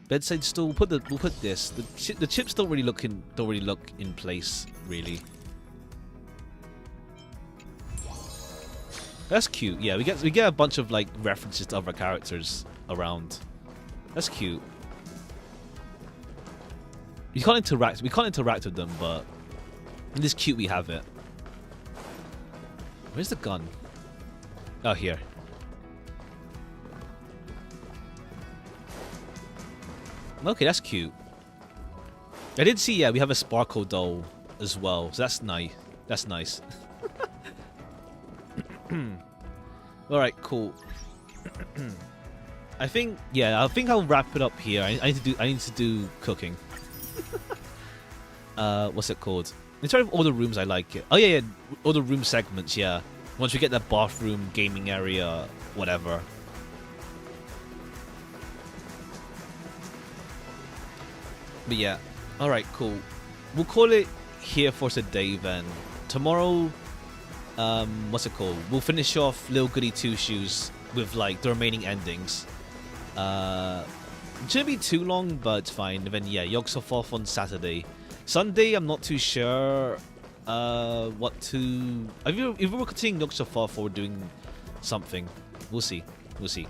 Bedside stool. We'll put this. The chips don't really look in place, really. That's cute. Yeah, we get a bunch of like references to other characters around. That's cute. We can't interact with them, but in this cute we have it. Where's the gun? Oh, here. Okay, that's cute. I did see, yeah, we have a Sparkle doll as well, so that's nice. That's nice. Alright, cool. I think I'll wrap it up here. I need to do cooking. What's it called? In terms of all the rooms, I like it. Oh yeah, all the room segments, yeah. Once we get that bathroom, gaming area, whatever. But yeah, alright, cool. We'll call it here for today then. Tomorrow, what's it called? We'll finish off Little Goody Two Shoes with like the remaining endings. It shouldn't be too long, but it's fine. And then yeah, Yogg-Sothoth on Saturday. Sunday, I'm not too sure what to... If we're continuing Yogg-Sothoth or doing something. We'll see. We'll see.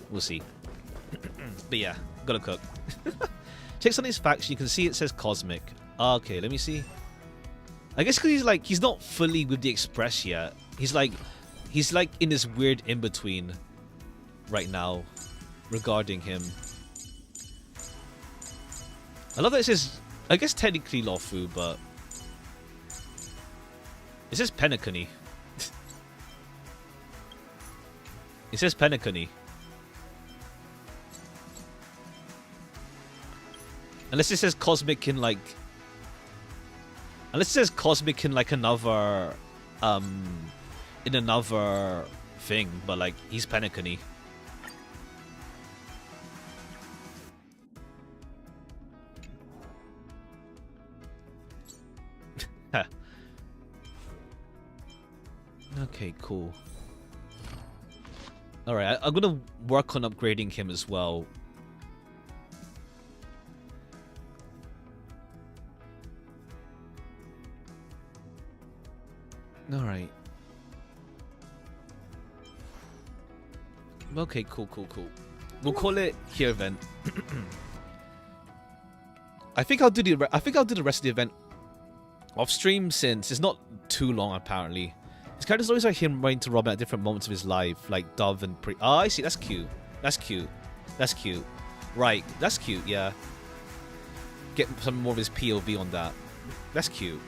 We'll see. But yeah, gotta cook. Check Sunday's facts. You can see it says Cosmic. Okay, let me see. I guess because he's not fully with the Express yet. He's like in this weird in between right now regarding him. I love that it says, I guess technically Lawfu, but it says Penacony. It says Penacony. Unless it says Cosmic in like... Unless it says Cosmic in like another... in another thing, but like, he's Penacony. Okay, cool. Alright, I'm gonna work on upgrading him as well. Alright. Okay, cool. We'll call it here then. I think I'll do the rest of the event off stream since it's not too long apparently. It's kind of always like him running to Robin at different moments of his life, like Dove and Pre. Oh, I see. That's cute. Right, that's cute. Yeah. Get some more of his POV on that. That's cute.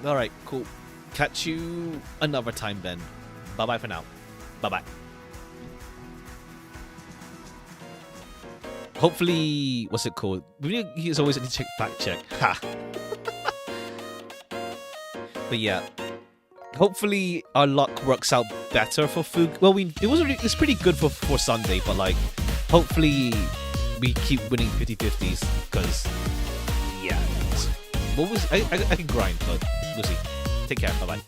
All right, cool. Catch you another time then. Bye bye for now. Bye bye. Hopefully, what's it called? He's always a fact check. Ha. But yeah. Hopefully our luck works out better for Fug. Well, it's pretty good for Sunday, but like, hopefully we keep winning 50-50s because, yeah. I can grind, but we'll see. Take care. Bye bye.